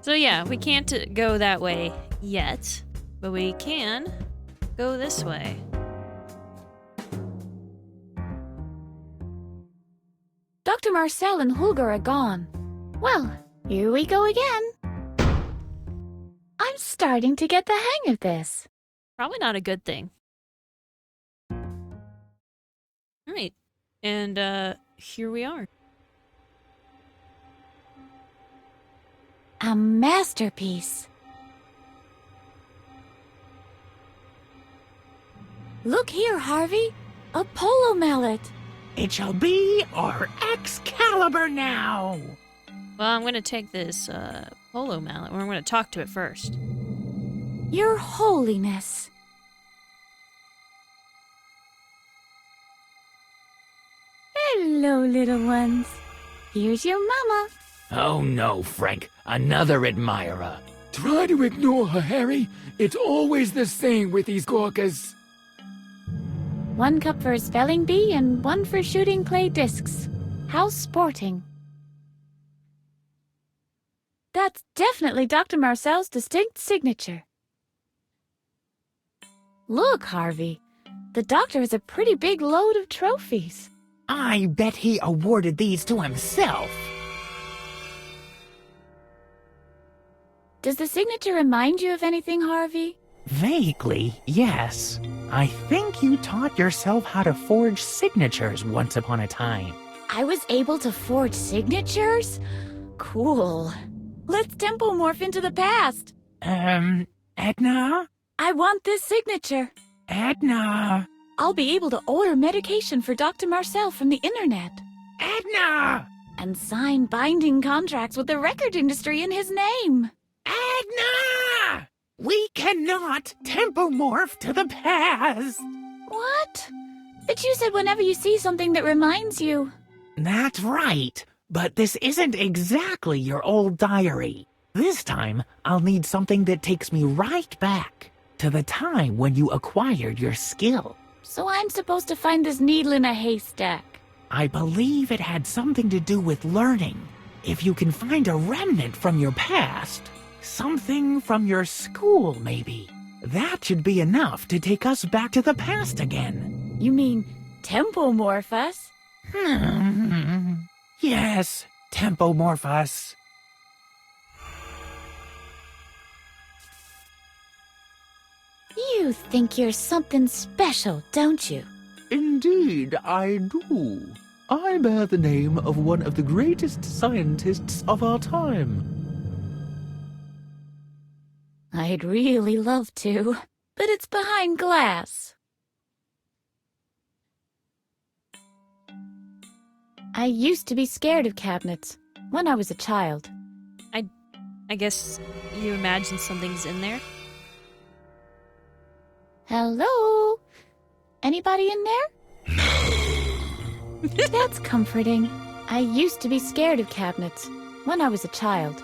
So yeah, we can't go that way yet, but we can go this way. Dr. Marcel and Holger are gone. Well, here we go again. I'm starting to get the hang of this. Probably not a good thing. Alright, and here we are. A masterpiece. Look here, Harvey. A polo mallet. It shall be our Excalibur now! Well, I'm gonna take this polo mallet, or I'm gonna talk to it first. Your Holiness. Hello, little ones. Here's your mama. Oh no, Frank. Another admirer. Try to ignore her, Harry. It's always the same with these Gorkas. 1 cup for a spelling bee and 1 for shooting clay discs. How sporting. That's definitely Dr. Marcel's distinct signature. Look, Harvey. The doctor has a pretty big load of trophies. I bet he awarded these to himself. Does the signature remind you of anything, Harvey? Vaguely, yes. I think you taught yourself how to forge signatures once upon a time. I was able to forge signatures? Cool. Let's tempomorph into the past. Edna? I want this signature. Edna? I'll be able to order medication for Dr. Marcel from the internet. Edna! And sign binding contracts with the record industry in his name. Edna! We cannot tempomorph to the past! What? But you said whenever you see something that reminds you. That's right, but this isn't exactly your old diary. This time, I'll need something that takes me right back to the time when you acquired your skill. So I'm supposed to find this needle in a haystack. I believe it had something to do with learning. If you can find a remnant from your past, something from your school maybe, that should be enough to take us back to the past again. You mean tempomorph us? Yes, tempomorph us. You think you're something special, don't you? Indeed, I do. I bear the name of one of the greatest scientists of our time. I'd really love to, but it's behind glass. I used to be scared of cabinets when I was a child. I guess you imagine something's in there? Hello? Anybody in there? No. That's comforting. I used to be scared of cabinets when I was a child.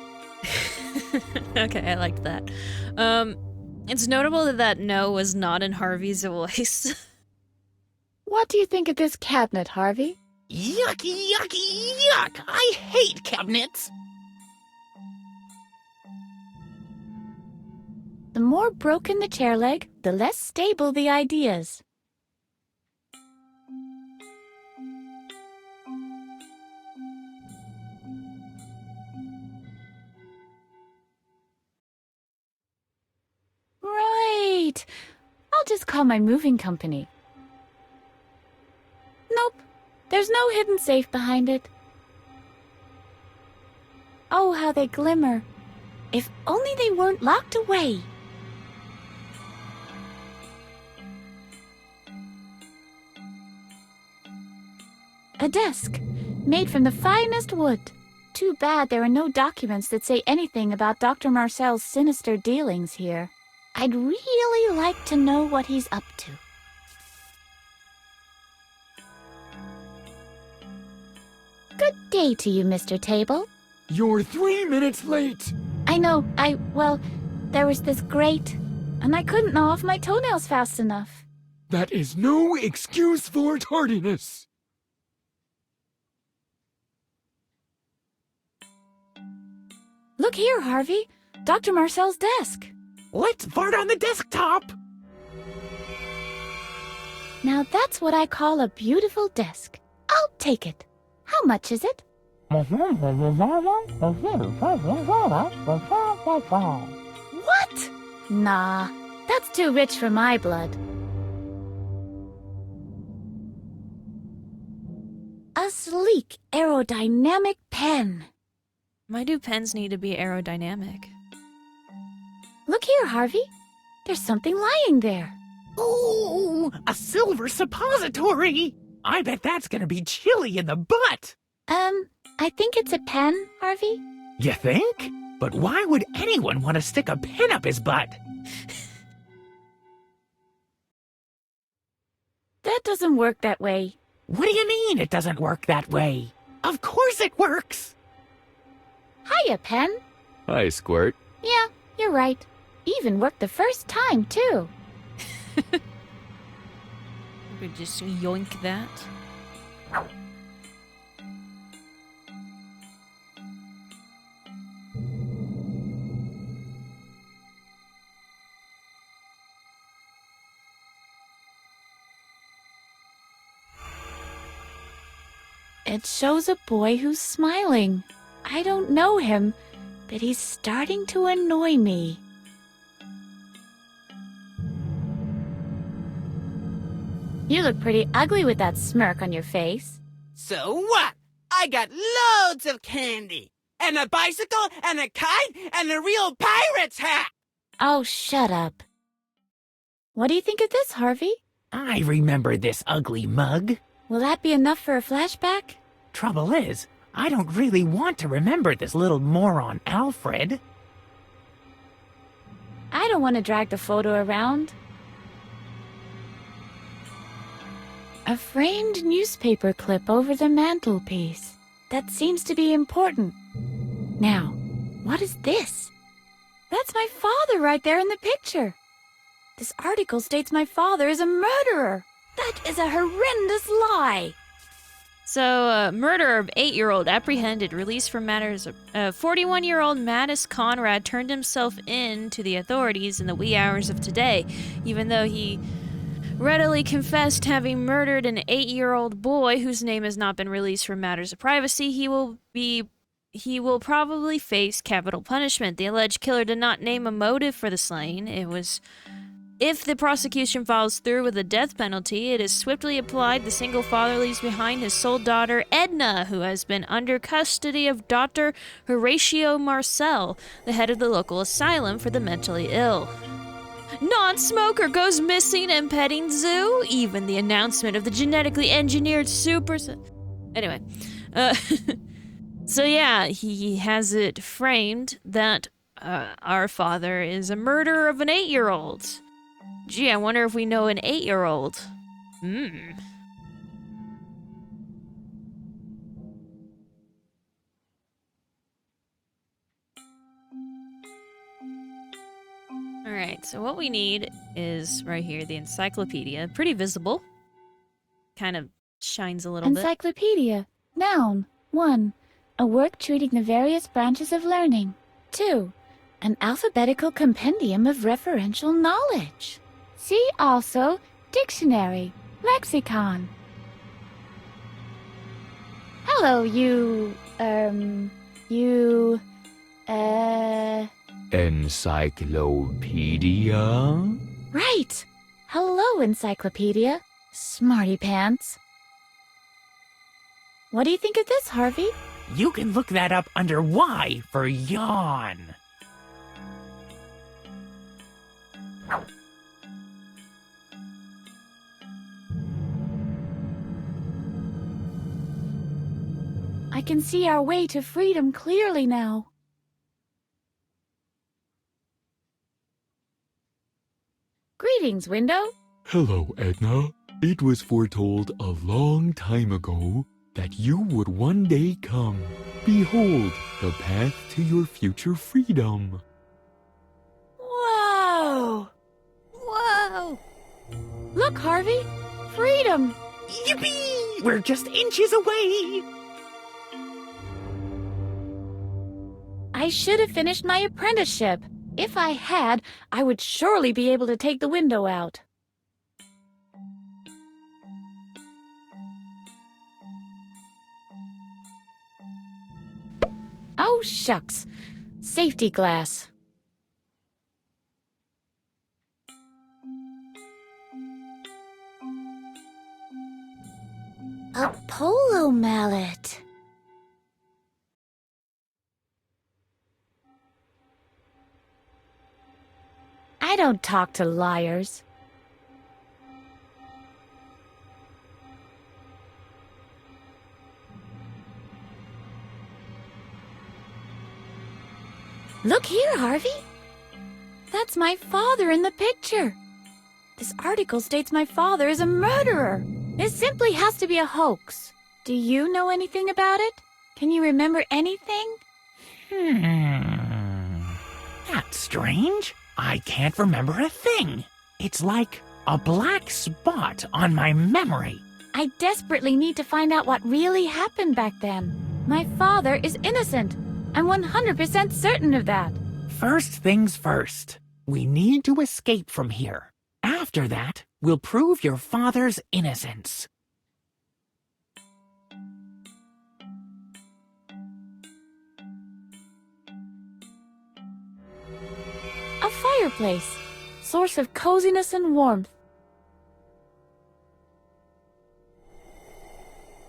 Okay, I like that. It's notable that no was not in Harvey's voice. What do you think of this cabinet, Harvey? Yucky, yucky, yuck! I hate cabinets! The more broken the chair leg, the less stable the ideas. Right. I'll just call my moving company. Nope. There's no hidden safe behind it. Oh, how they glimmer. If only they weren't locked away. A desk, made from the finest wood. Too bad there are no documents that say anything about Dr. Marcel's sinister dealings here. I'd really like to know what he's up to. Good day to you, Mr. Table. You're 3 minutes late. I know, well, there was this grate, and I couldn't gnaw off my toenails fast enough. That is no excuse for tardiness. Look here, Harvey. Dr. Marcel's desk. Let's fart on the desktop! Now that's what I call a beautiful desk. I'll take it. How much is it? What? Nah, that's too rich for my blood. A sleek, aerodynamic pen. Why do pens need to be aerodynamic? Look here, Harvey. There's something lying there. Ooh, a silver suppository! I bet that's gonna be chilly in the butt! I think it's a pen, Harvey. You think? But why would anyone want to stick a pen up his butt? That doesn't work that way. What do you mean it doesn't work that way? Of course it works! Hiya, pen. Hi, Squirt. Yeah, you're right. Even worked the first time, too. We could just yoink that. It shows a boy who's smiling. I don't know him, but he's starting to annoy me. You look pretty ugly with that smirk on your face. So what? I got loads of candy, and a bicycle, and a kite, and a real pirate's hat! Oh, shut up. What do you think of this, Harvey? I remember this ugly mug. Will that be enough for a flashback? Trouble is, I don't really want to remember this little moron Alfred. I don't want to drag the photo around. A framed newspaper clip over the mantelpiece. That seems to be important. Now, what is this? That's my father right there in the picture. This article states my father is a murderer. That is a horrendous lie. So, murderer of 8-year-old apprehended, released from matters. 41-year-old Mattis Conrad turned himself in to the authorities in the wee hours of today, even though he readily confessed having murdered an 8-year-old boy whose name has not been released for matters of privacy. He will probably face capital punishment. The alleged killer did not name a motive for the slaying. If the prosecution follows through with the death penalty, it is swiftly applied. The single father leaves behind his sole daughter, Edna, who has been under custody of Dr. Horatio Marcel, the head of the local asylum for the mentally ill. Non-smoker goes missing in petting zoo. Even the announcement of the genetically engineered super... Anyway. So yeah, he has it framed that our father is a murderer of an 8-year-old. Gee, I wonder if we know an 8-year-old. Alright, so what we need is right here, the encyclopedia. Pretty visible. Kind of shines a little bit. Encyclopedia. Noun. 1. A work treating the various branches of learning. 2. An alphabetical compendium of referential knowledge. See also dictionary, lexicon. Hello, Encyclopedia? Right. Hello, encyclopedia. Smarty pants. What do you think of this, Harvey? You can look that up under Y for yawn. I can see our way to freedom clearly now. Greetings, window. Hello, Edna. It was foretold a long time ago that you would one day come. Behold, the path to your future freedom. Whoa! Whoa! Look, Harvey. Freedom. Yippee! We're just inches away! I should have finished my apprenticeship. If I had, I would surely be able to take the window out. Oh, shucks. Safety glass. A polo mallet. I don't talk to liars. Look here, Harvey. That's my father in the picture. This article states my father is a murderer. This simply has to be a hoax. Do you know anything about it? Can you remember anything? That's strange. I can't remember a thing. It's like a black spot on my memory. I desperately need to find out what really happened back then. My father is innocent. I'm 100% certain of that. First things first. We need to escape from here. After that, we'll prove your father's innocence. A fireplace. Source of coziness and warmth.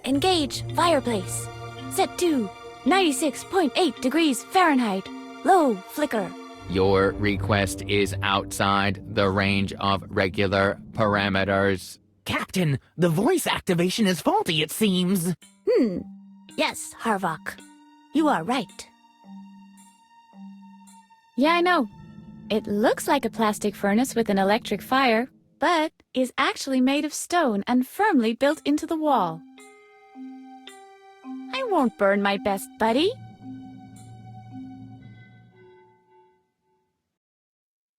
Engage fireplace. Set to 96.8 degrees Fahrenheit. Low flicker. Your request is outside the range of regular parameters. Captain, the voice activation is faulty, it seems. Yes, Harvok. You are right. Yeah, I know. It looks like a plastic furnace with an electric fire, but is actually made of stone and firmly built into the wall. I won't burn my best buddy.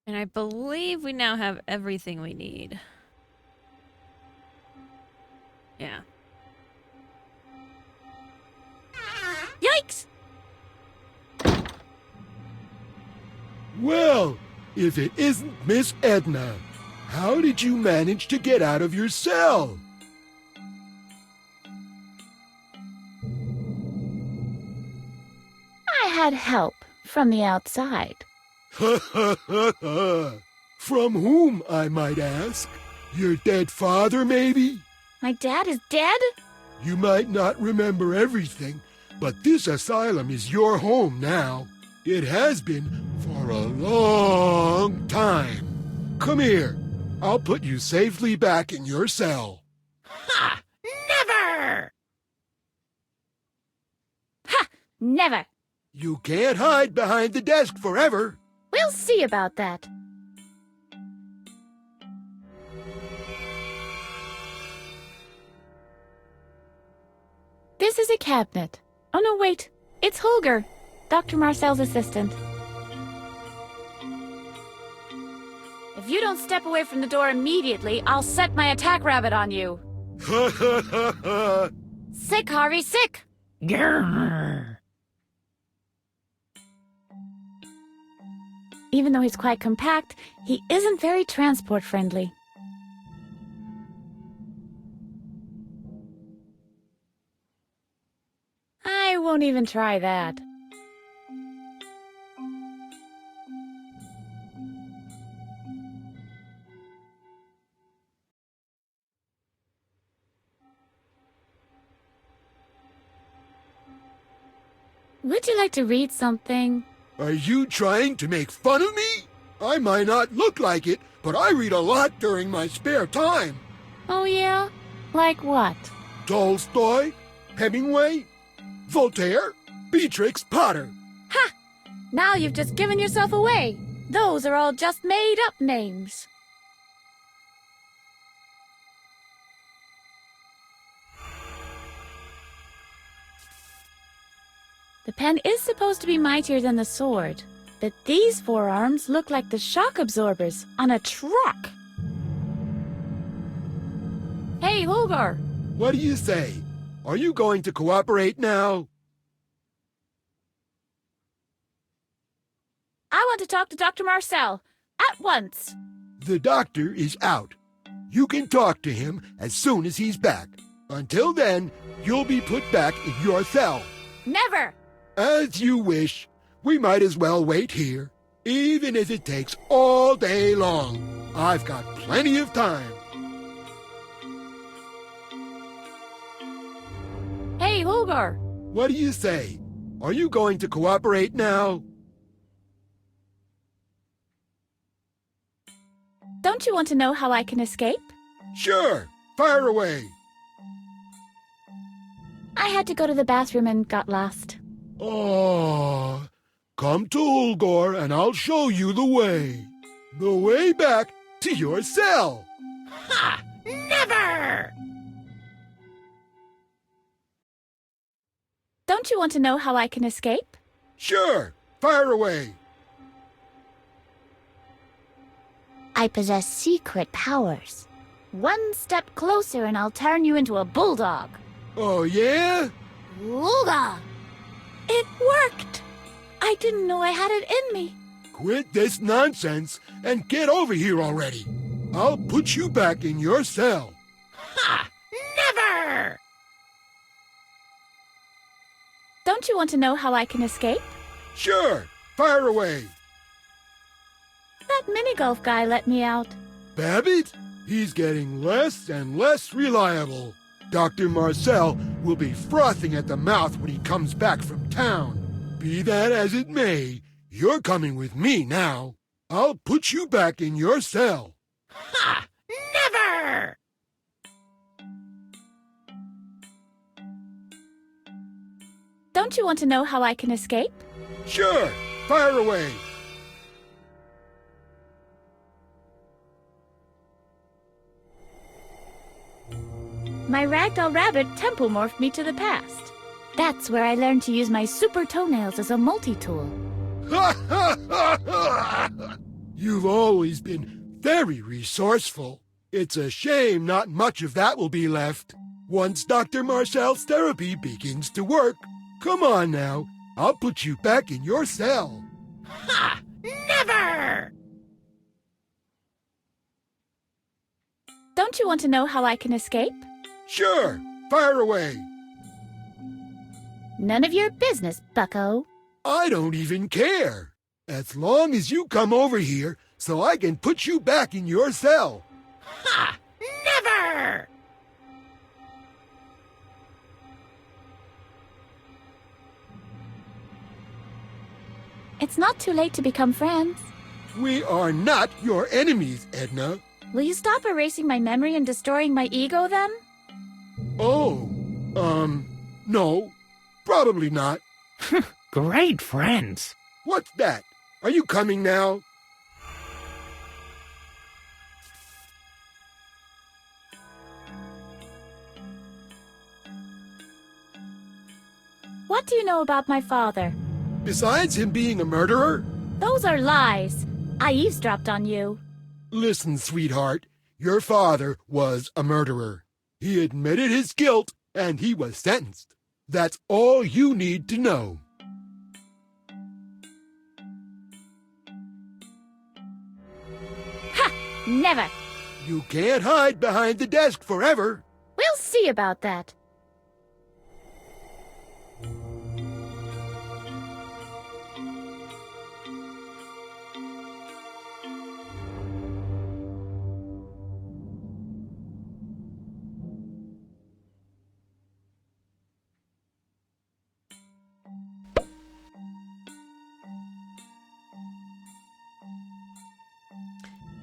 And I believe we now have everything we need. Yeah. Yikes! Well, if it isn't Miss Edna, how did you manage to get out of your cell? I had help from the outside. Ha ha ha ha! From whom, I might ask? Your dead father, maybe? My dad is dead? You might not remember everything, but this asylum is your home now. It has been for a long time. Come here. I'll put you safely back in your cell. Ha! Never! Ha! Never! You can't hide behind the desk forever. We'll see about that. This is a cabinet. Oh no, wait. It's Holger, Dr. Marcel's assistant. If you don't step away from the door immediately, I'll set my attack rabbit on you. Ha ha ha ha! Sick, Harvey, sick! Grrr. Even though he's quite compact, he isn't very transport-friendly. I won't even try that. Would you like to read something? Are you trying to make fun of me? I might not look like it, but I read a lot during my spare time. Oh, yeah? Like what? Tolstoy, Hemingway, Voltaire, Beatrix Potter. Ha! Now you've just given yourself away. Those are all just made-up names. The pen is supposed to be mightier than the sword, but these forearms look like the shock absorbers on a truck. Hey, Holgar! What do you say? Are you going to cooperate now? I want to talk to Dr. Marcel. At once. The doctor is out. You can talk to him as soon as he's back. Until then, you'll be put back in your cell. Never! As you wish. We might as well wait here, even if it takes all day long. I've got plenty of time. Hey, Holgar! What do you say? Are you going to cooperate now? Don't you want to know how I can escape? Sure. Fire away. I had to go to the bathroom and got lost. Oh, come to Ulgor and I'll show you the way. The way back to your cell. Ha! Never! Don't you want to know how I can escape? Sure. Fire away. I possess secret powers. One step closer and I'll turn you into a bulldog. Oh, yeah? Ooga! It worked! I didn't know I had it in me. Quit this nonsense and get over here already. I'll put you back in your cell. Ha! Never! Don't you want to know how I can escape? Sure. Fire away. That mini-golf guy let me out. Babbitt? He's getting less and less reliable. Dr. Marcel will be frothing at the mouth when he comes back from town. Be that as it may, you're coming with me now. I'll put you back in your cell. Ha! Never! Don't you want to know how I can escape? Sure. Fire away. My ragdoll rabbit tempomorphed me to the past. That's where I learned to use my super toenails as a multi-tool. You've always been very resourceful. It's a shame not much of that will be left once Dr. Marcel's therapy begins to work. Come on now. I'll put you back in your cell. Ha! Never! Don't you want to know how I can escape? Sure. Fire away. None of your business, bucko. I don't even care. As long as you come over here so I can put you back in your cell. Ha! Never! It's not too late to become friends. We are not your enemies, Edna. Will you stop erasing my memory and destroying my ego, then? Oh, no. Probably not. Great friends. What's that? Are you coming now? What do you know about my father? Besides him being a murderer? Those are lies. I eavesdropped on you. Listen, sweetheart. Your father was a murderer. He admitted his guilt, and he was sentenced. That's all you need to know. Ha! Never! You can't hide behind the desk forever. We'll see about that.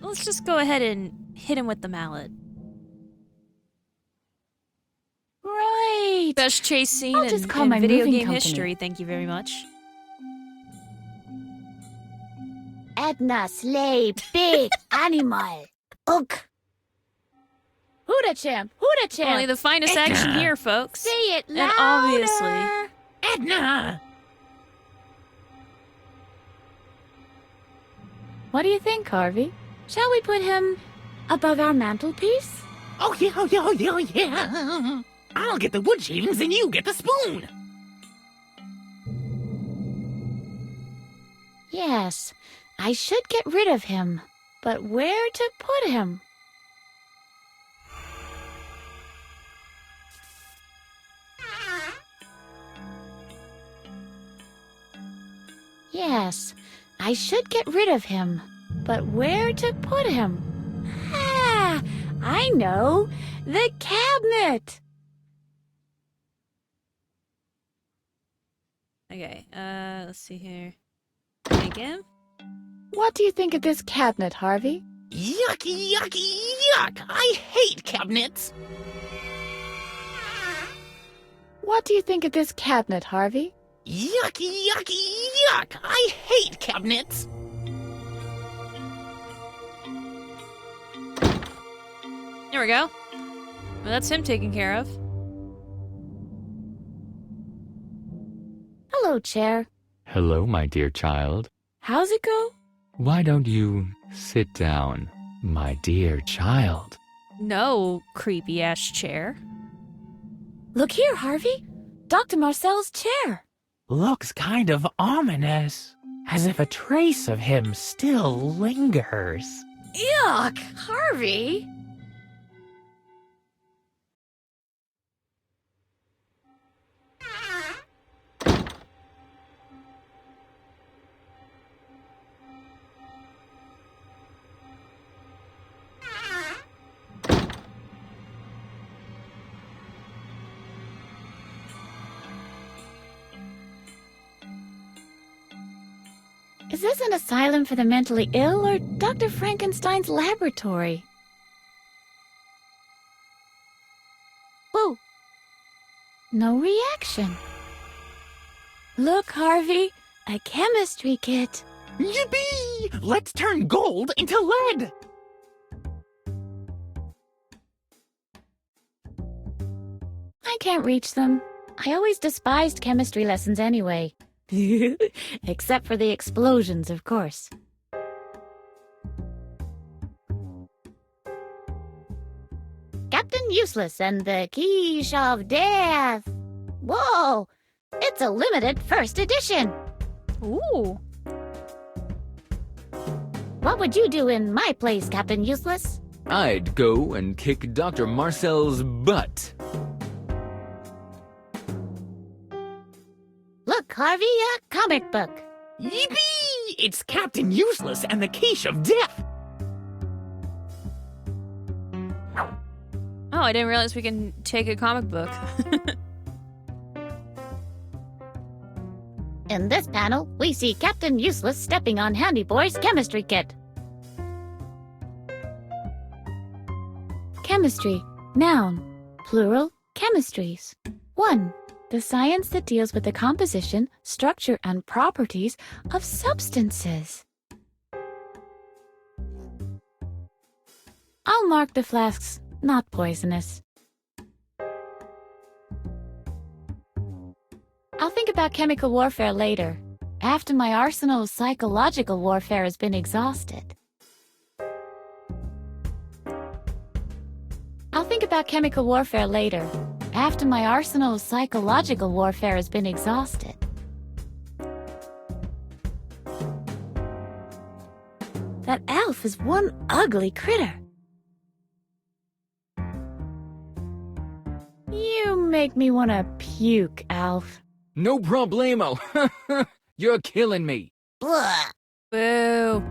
Let's just go ahead and hit him with the mallet. Right. Best chase scene I'll just call in my video moving game company. history. Thank you very much. Edna slay big animal. Ugh. Huda champ, Huda champ. Only the finest action here, folks. Say it louder. And obviously, Edna! What do you think, Harvey? Shall we put him above our mantelpiece? Oh, yeah, oh, yeah, oh, yeah, oh, yeah. I'll get the wood shavings and you get the spoon. Yes, I should get rid of him. But where to put him? Yes, I should get rid of him. But where to put him? Ah, I know! The cabinet! Okay, let's see here. Again? What do you think of this cabinet, Harvey? Yucky, yucky, yuck! I hate cabinets! What do you think of this cabinet, Harvey? Yucky, yucky, yuck! I hate cabinets! There we go. Well, that's him taken care of. Hello, chair. Hello, my dear child. How's it go? Why don't you sit down, my dear child? No, creepy-ass chair. Look here, Harvey. Dr. Marcel's chair. Looks kind of ominous, as if a trace of him still lingers. Yuck, Harvey. Is this an asylum for the mentally ill or Dr. Frankenstein's laboratory? Whoa! No reaction. Look, Harvey, a chemistry kit. Yippee! Let's turn gold into lead! I can't reach them. I always despised chemistry lessons anyway. Except for the explosions, of course. Captain Useless and the Quiche of Death. Whoa! It's a limited first edition. Ooh. What would you do in my place, Captain Useless? I'd go and kick Dr. Marcel's butt. Look, Harvey, a comic book. Yippee! It's Captain Useless and the Quiche of Death! Oh, I didn't realize we can take a comic book. In this panel, we see Captain Useless stepping on Handy Boy's chemistry kit. Chemistry, noun, plural, chemistries. 1. The science that deals with the composition, structure, and properties of substances. I'll mark the flasks not poisonous. I'll think about chemical warfare later, after my arsenal of psychological warfare has been exhausted. I'll think about chemical warfare later, after my arsenal of psychological warfare has been exhausted. That elf is one ugly critter. You make me want to puke, Alf. No problemo. You're killing me. Blah. Boo.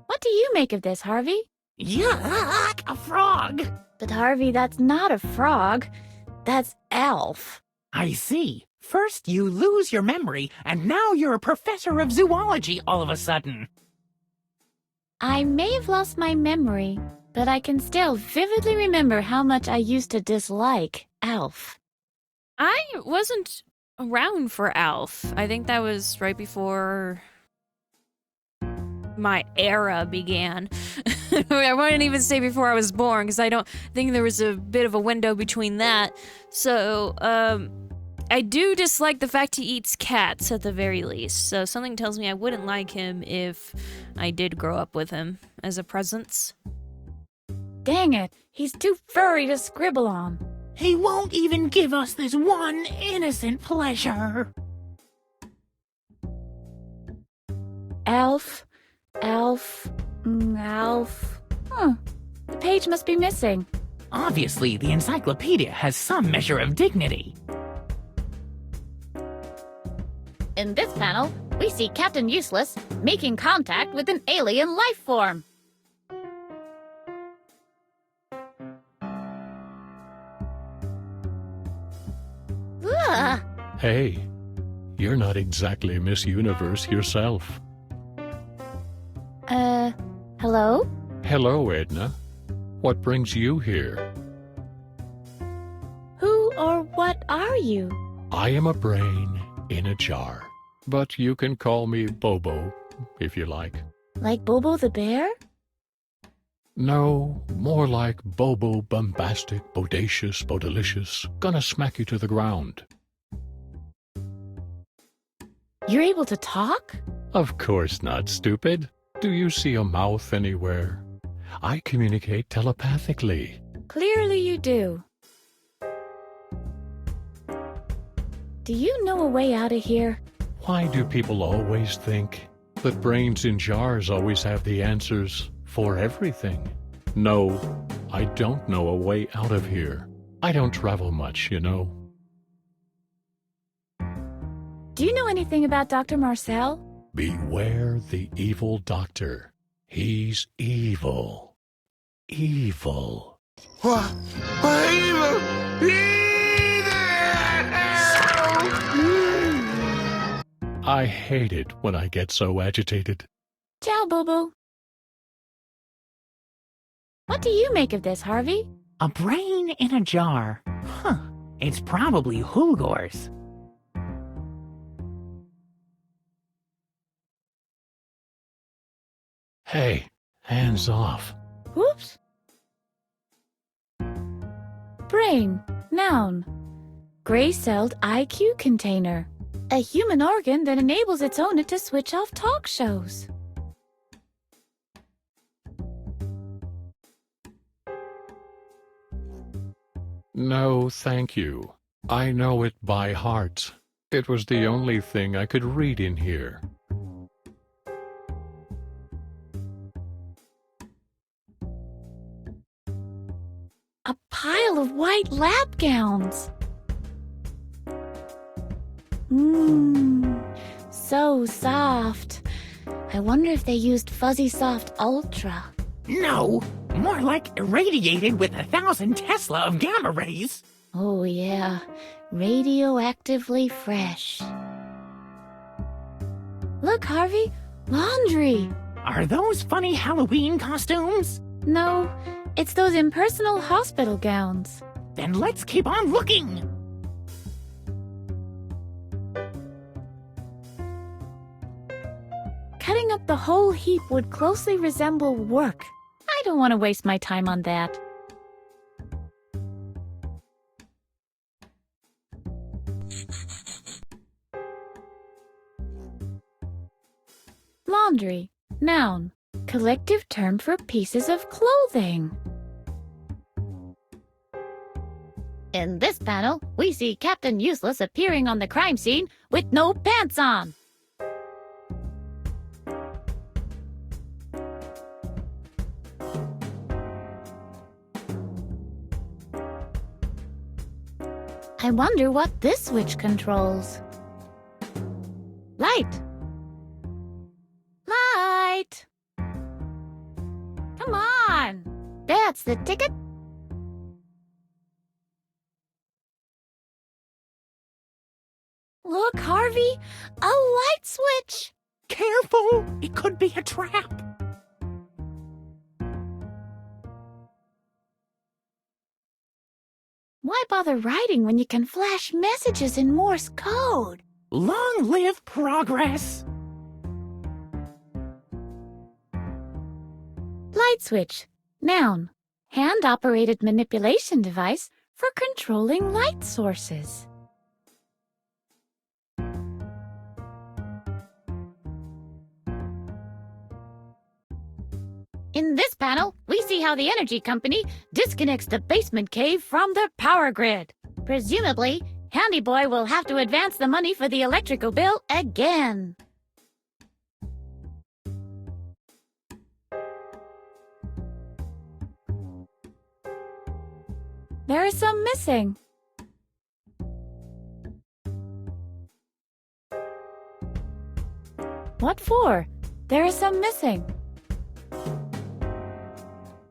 What do you make of this, Harvey? Yuck! A frog! But Harvey, that's not a frog. That's Elf. I see. First you lose your memory, and now you're a professor of zoology all of a sudden. I may have lost my memory, but I can still vividly remember how much I used to dislike Elf. I wasn't around for Alf. I think that was right before my era began. I wouldn't even say before I was born, because I don't think there was a bit of a window between that. So, I do dislike the fact he eats cats at the very least, so something tells me I wouldn't like him if I did grow up with him as a presence. Dang it, he's too furry to scribble on. He won't even give us this one innocent pleasure. Alf. The page must be missing. Obviously, the encyclopedia has some measure of dignity. In this panel, we see Captain Useless making contact with an alien life form. Ugh. Hey, you're not exactly Miss Universe yourself. Hello? Hello, Edna. What brings you here? Who or what are you? I am a brain in a jar, but you can call me Bobo, if you like. Like Bobo the bear? No, more like Bobo bombastic, bodacious, bodilicious, gonna smack you to the ground. You're able to talk? Of course not, stupid. Do you see a mouth anywhere? I communicate telepathically. Clearly you do. Do you know a way out of here? Why do people always think that brains in jars always have the answers for everything? No, I don't know a way out of here. I don't travel much, you know. Do you know anything about Dr. Marcel? Beware the evil doctor. He's evil. Evil. I hate it when I get so agitated. Ciao, Bobo. What do you make of this, Harvey? A brain in a jar. Huh. It's probably Hulgor's. Hey, hands off. Whoops. Brain, noun. Gray-celled IQ container. A human organ that enables its owner to switch off talk shows. No, thank you. I know it by heart. It was the only thing I could read in here. A pile of white lab gowns. So soft. I wonder if they used Fuzzy Soft Ultra. No, more like irradiated with 1,000 Tesla of gamma rays. Oh yeah, radioactively fresh. Look, Harvey, laundry. Are those funny Halloween costumes? No, it's those impersonal hospital gowns. Then let's keep on looking. Cutting up the whole heap would closely resemble work. I don't want to waste my time on that. Laundry, noun, collective term for pieces of clothing. In this panel, we see Captain Useless appearing on the crime scene with no pants on. I wonder what this switch controls. Light. Light. Come on. That's the ticket. Look, Harvey, a light switch. Careful, it could be a trap. Why bother writing when you can flash messages in Morse code? Long live progress. Light switch, noun, hand-operated manipulation device for controlling light sources. In this panel, we see how the energy company disconnects the basement cave from the power grid. Presumably, Handy Boy will have to advance the money for the electrical bill again. There is some missing. What for? There is some missing.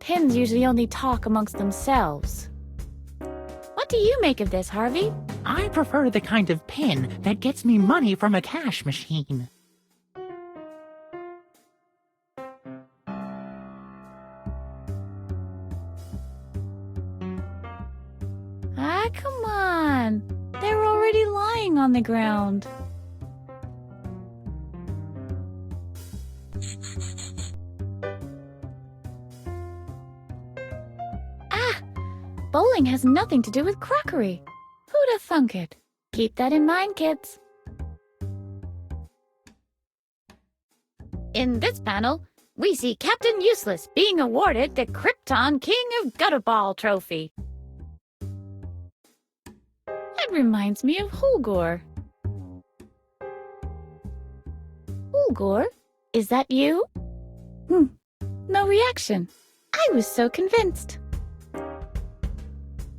Pins usually only talk amongst themselves. What do you make of this, Harvey? I prefer the kind of pin that gets me money from a cash machine. Ah, come on. They're already lying on the ground. Bowling has nothing to do with crockery. Who'd have thunk it? Keep that in mind, kids. In this panel, we see Captain Useless being awarded the Krypton King of Gutterball trophy. That reminds me of Holgor. Holgor? Is that you? No reaction. I was so convinced.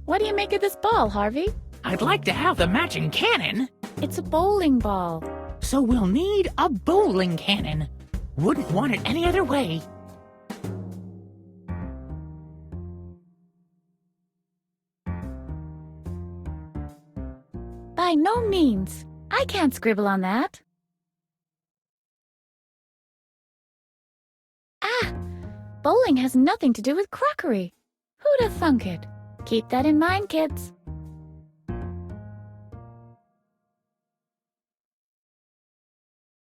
What do you make of this ball, Harvey? I'd like to have the matching cannon. It's a bowling ball. So we'll need a bowling cannon. Wouldn't want it any other way. By no means. I can't scribble on that. Bowling has nothing to do with crockery. Who'd have thunk it? Keep that in mind, kids.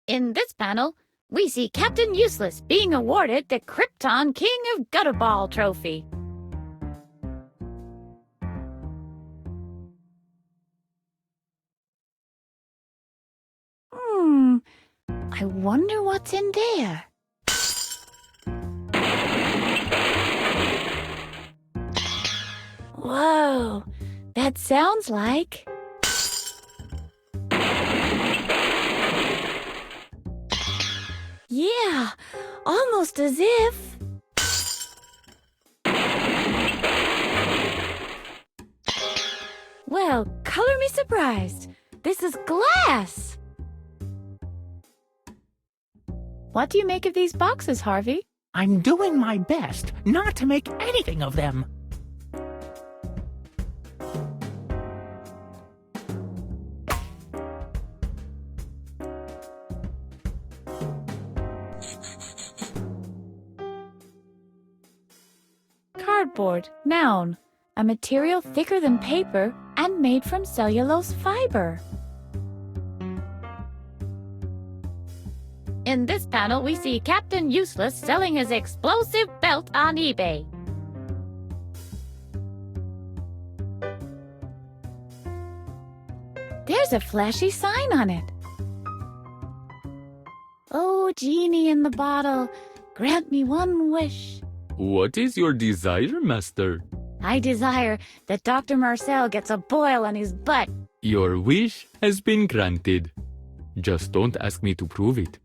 In this panel, we see Captain Useless being awarded the Krypton King of Gutterball trophy. I wonder what's in there. Whoa, that sounds like... Yeah, almost as if... Well, color me surprised. This is glass. What do you make of these boxes, Harvey? I'm doing my best not to make anything of them. Cardboard, noun. A material thicker than paper and made from cellulose fiber. In this panel, we see Captain Useless selling his explosive belt on eBay. There's a flashy sign on it. Oh, genie in the bottle, grant me one wish. What is your desire, master? I desire that Dr. Marcel gets a boil on his butt. Your wish has been granted. Just don't ask me to prove it.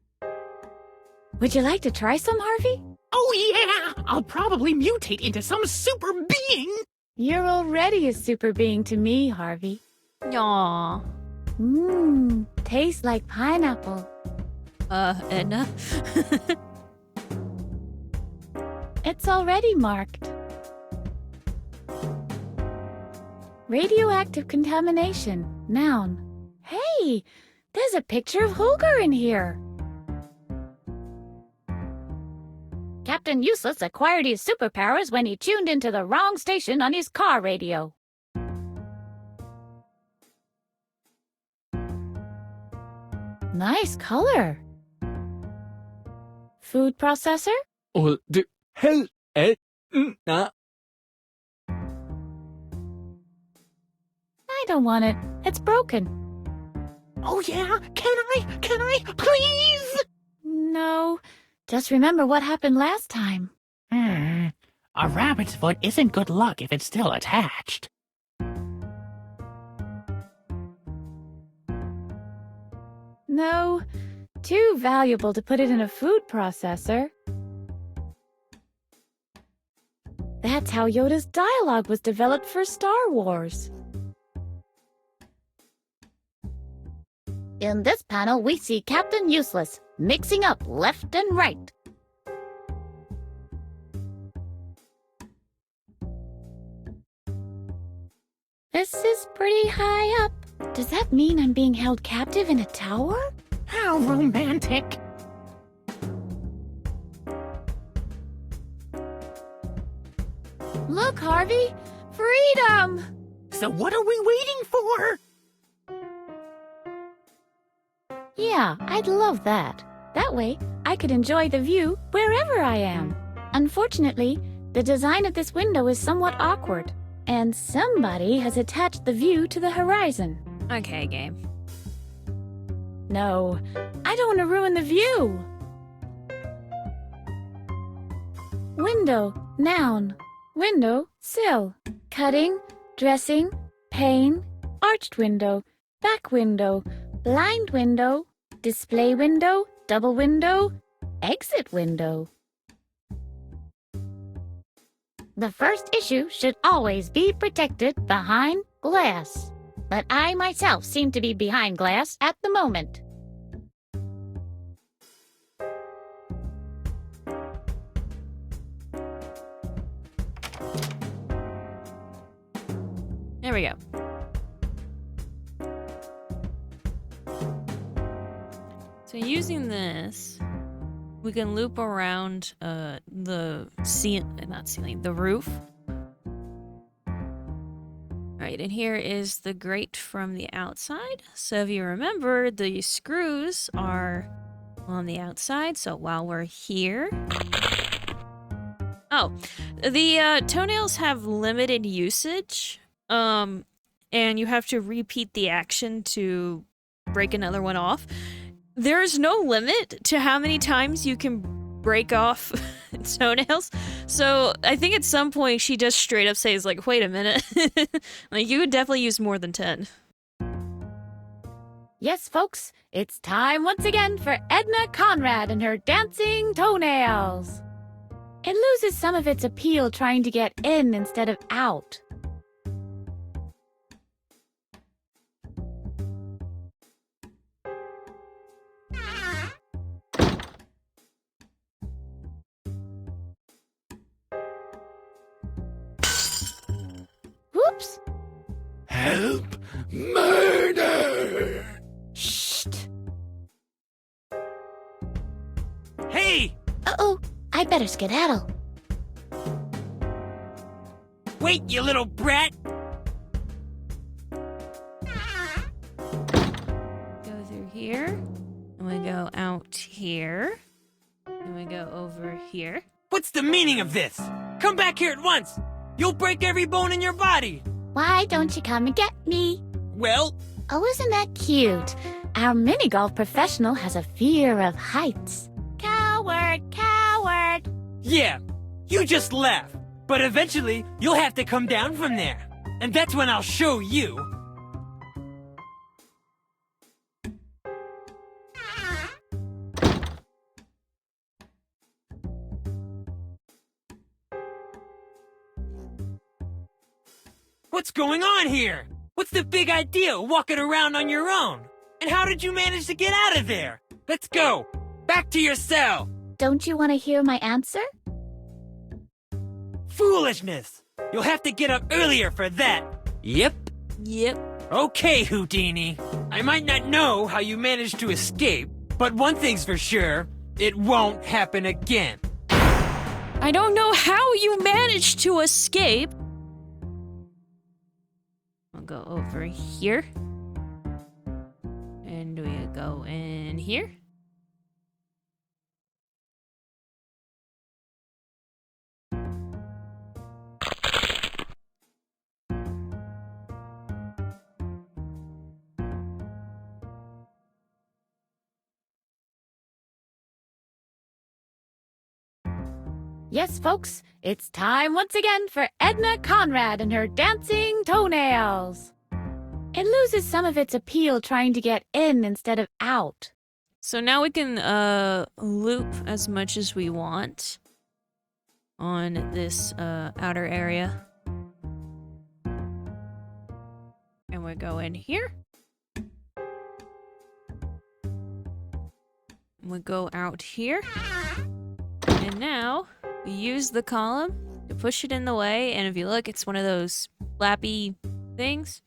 Would you like to try some, Harvey? Oh yeah! I'll probably mutate into some super being! You're already a super being to me, Harvey. Aww. Tastes like pineapple. Edna? It's already marked. Radioactive contamination, noun. Hey, there's a picture of Holger in here. Captain Useless acquired his superpowers when he tuned into the wrong station on his car radio. Nice color. Food processor? Oh, the hell, Edna. I don't want it. It's broken. Oh yeah? Can I? Please? No. Just remember what happened last time. A rabbit's foot isn't good luck if it's still attached. No, too valuable to put it in a food processor. That's how Yoda's dialogue was developed for Star Wars. In this panel, we see Captain Useless mixing up left and right. This is pretty high up. Does that mean I'm being held captive in a tower? How romantic. Look, Harvey! Freedom! So what are we waiting for? Yeah, I'd love that. That way, I could enjoy the view wherever I am. Unfortunately, the design of this window is somewhat awkward, and somebody has attached the view to the horizon. Okay, game. No, I don't want to ruin the view. Window, noun. Window, sill. Cutting, dressing, pane, arched window, back window, blind window, display window, double window, exit window. The first issue should always be protected behind glass. But I myself seem to be behind glass at the moment. There we go. So using this, we can loop around the roof. Alright, and here is the grate from the outside. So if you remember, the screws are on the outside, so while we're here... Oh, the toenails have limited usage, and you have to repeat the action to break another one off. There's no limit to how many times you can break off toenails, so I think at some point she just straight up says, like, wait a minute. Like, you would definitely use more than 10. Yes, folks, it's time once again for Edna Conrad and her dancing toenails. It loses some of its appeal trying to get in instead of out. Whoops! Help! Murder! Shh! Hey! Uh-oh, I better skedaddle. Wait, you little brat! Go through here, and we go out here, and we go over here. What's the meaning of this? Come back here at once! You'll break every bone in your body! Why don't you come and get me? Well... Oh, isn't that cute? Our mini-golf professional has a fear of heights. Coward, coward! Yeah, you just laugh. But eventually, you'll have to come down from there. And that's when I'll show you. What's going on here? What's the big idea walking around on your own? And how did you manage to get out of there? Let's go. Back to your cell. Don't you want to hear my answer? Foolishness. You'll have to get up earlier for that. Yep. Okay, Houdini. I might not know how you managed to escape, but one thing's for sure, it won't happen again. I don't know how you managed to escape. I'll go over here. And we go in here. Yes, folks, it's time once again for Edna Conrad and her dancing toenails. It loses some of its appeal trying to get in instead of out. So now we can loop as much as we want on this outer area. And we go in here. We go out here. And now we use the column to push it in the way. And if you look, it's one of those flappy things.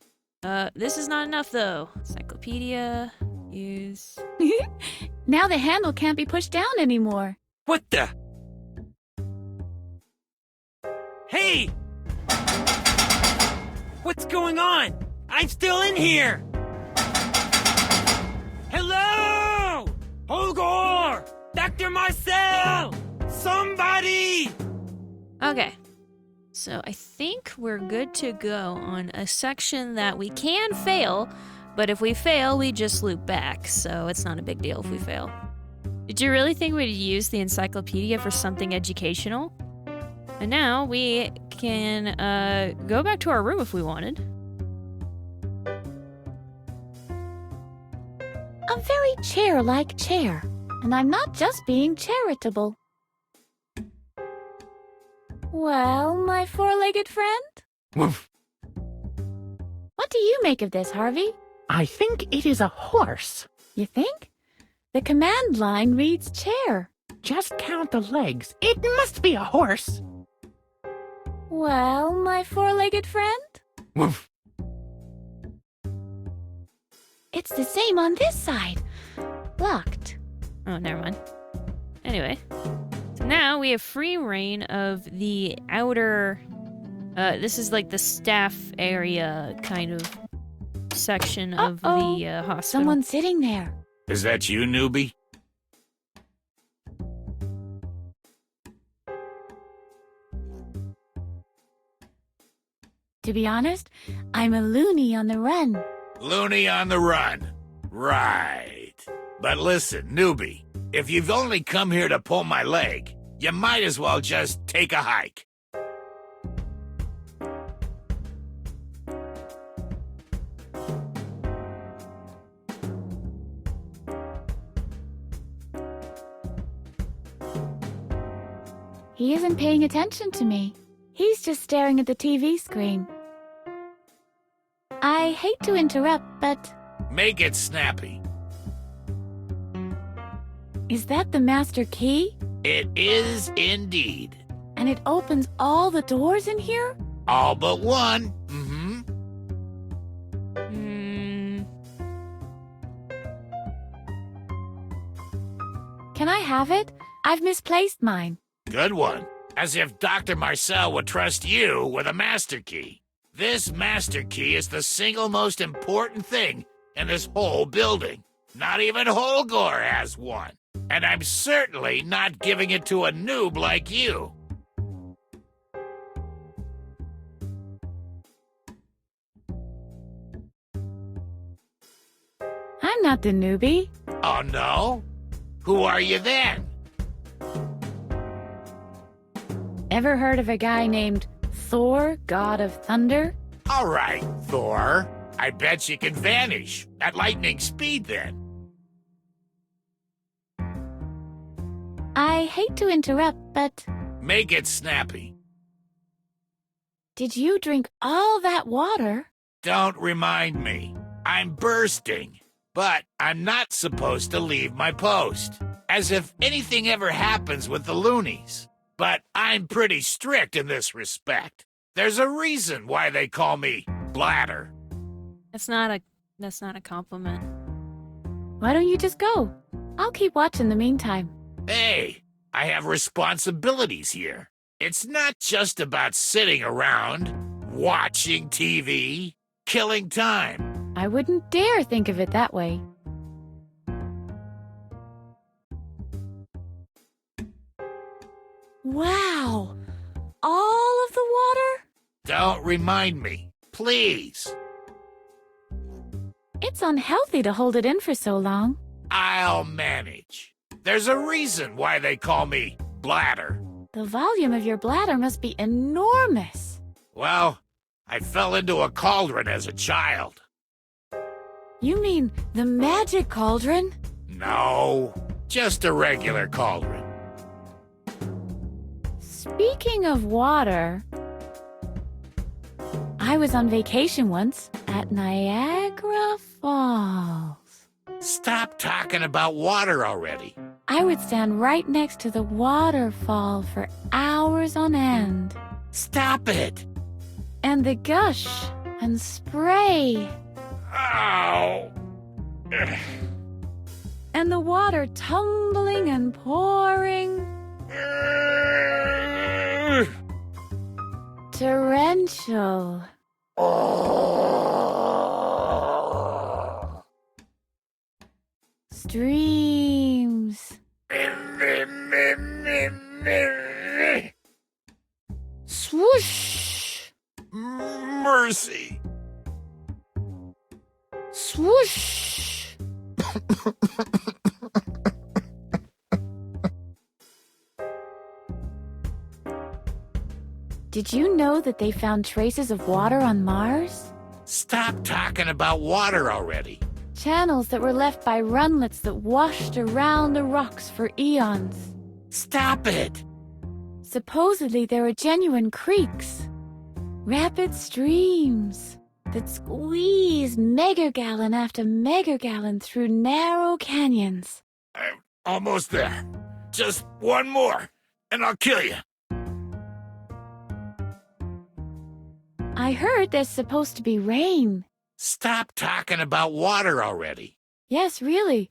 This is not enough though. Encyclopedia, use. Now the handle can't be pushed down anymore. What the? Hey! What's going on? I'm still in here! Hello! Holgor! Dr. Marcel! Somebody! Okay. So I think we're good to go on a section that we can fail, but if we fail, we just loop back, so it's not a big deal if we fail. Did you really think we'd use the encyclopedia for something educational? And now we can go back to our room if we wanted. A very chair-like chair, and I'm not just being charitable. Well, my four-legged friend? Woof. What do you make of this, Harvey? I think it is a horse. You think? The command line reads chair. Just count the legs. It must be a horse. Well, my four-legged friend? Woof. It's the same on this side. Locked. Oh, never mind. Anyway. So now we have free reign of the outer... this is like the staff area kind of section of the hospital. Someone's sitting there. Is that you, newbie? To be honest, I'm a loony on the run. Looney on the run. Right. But listen, newbie, if you've only come here to pull my leg, you might as well just take a hike. He isn't paying attention to me. He's just staring at the TV screen. I hate to interrupt, but... Make it snappy. Is that the master key? It is indeed. And it opens all the doors in here? All but one. Mm-hmm. Can I have it? I've misplaced mine. Good one. As if Dr. Marcel would trust you with a master key. This master key is the single most important thing in this whole building. Not even Holgor has one. And I'm certainly not giving it to a noob like you. I'm not the newbie. Oh, no? Who are you then? Ever heard of a guy named Thor, God of Thunder? All right, Thor. I bet you can vanish at lightning speed then. I hate to interrupt, but... Make it snappy. Did you drink all that water? Don't remind me. I'm bursting. But I'm not supposed to leave my post. As if anything ever happens with the Loonies. But I'm pretty strict in this respect. There's a reason why they call me Bladder. That's not a compliment. Why don't you just go? I'll keep watching the meantime. Hey, I have responsibilities here. It's not just about sitting around, watching TV, killing time. I wouldn't dare think of it that way. Wow! All of the water? Don't remind me, please. It's unhealthy to hold it in for so long. I'll manage. There's a reason why they call me Bladder. The volume of your bladder must be enormous. Well, I fell into a cauldron as a child. You mean the magic cauldron? No, just a regular cauldron. Speaking of water, I was on vacation once at Niagara Falls. Stop talking about water already. I would stand right next to the waterfall for hours on end. Stop it! And the gush and spray. Ow! And the water tumbling and pouring. Torrential. Streams. Swoosh. Mercy. Swoosh. Did you know that they found traces of water on Mars? Stop talking about water already. Channels that were left by runlets that washed around the rocks for eons. Stop it! Supposedly there are genuine creeks. Rapid streams that squeeze megagallon after megagallon through narrow canyons. I'm almost there. Just one more, and I'll kill you. I heard there's supposed to be rain. Stop talking about water already. Yes, really.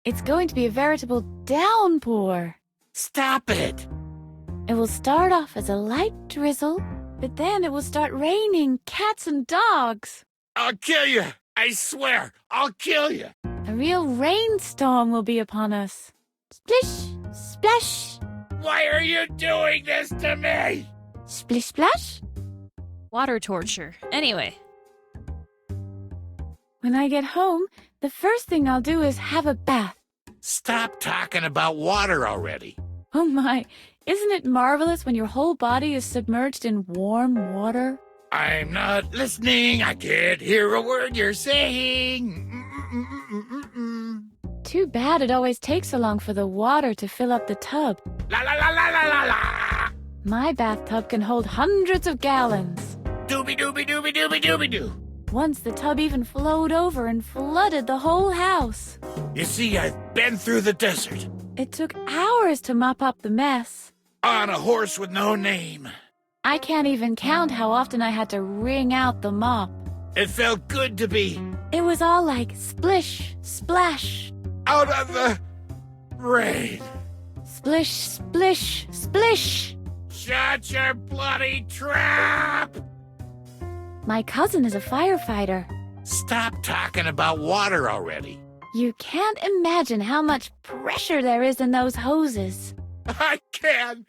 It's going to be a veritable downpour. Stop it! It will start off as a light drizzle, but then it will start raining cats and dogs. I'll kill you! I swear, I'll kill you! A real rainstorm will be upon us. Splish, splash. Why are you doing this to me? Splish, splash. Water torture. Anyway. When I get home, the first thing I'll do is have a bath. Stop talking about water already. Oh my, isn't it marvelous when your whole body is submerged in warm water? I'm not listening. I can't hear a word you're saying. Too bad it always takes so long for the water to fill up the tub. La la la la la la la. My bathtub can hold hundreds of gallons. Dooby dooby dooby dooby dooby doo. Once the tub even flowed over and flooded the whole house. You see, I've been through the desert. It took hours to mop up the mess. On a horse with no name. I can't even count how often I had to wring out the mop. It felt good to be It was all like splish, splash. out of the rain. Splish, splish, splish. Shut your bloody trap! My cousin is a firefighter. Stop talking about water already. You can't imagine how much pressure there is in those hoses. I can!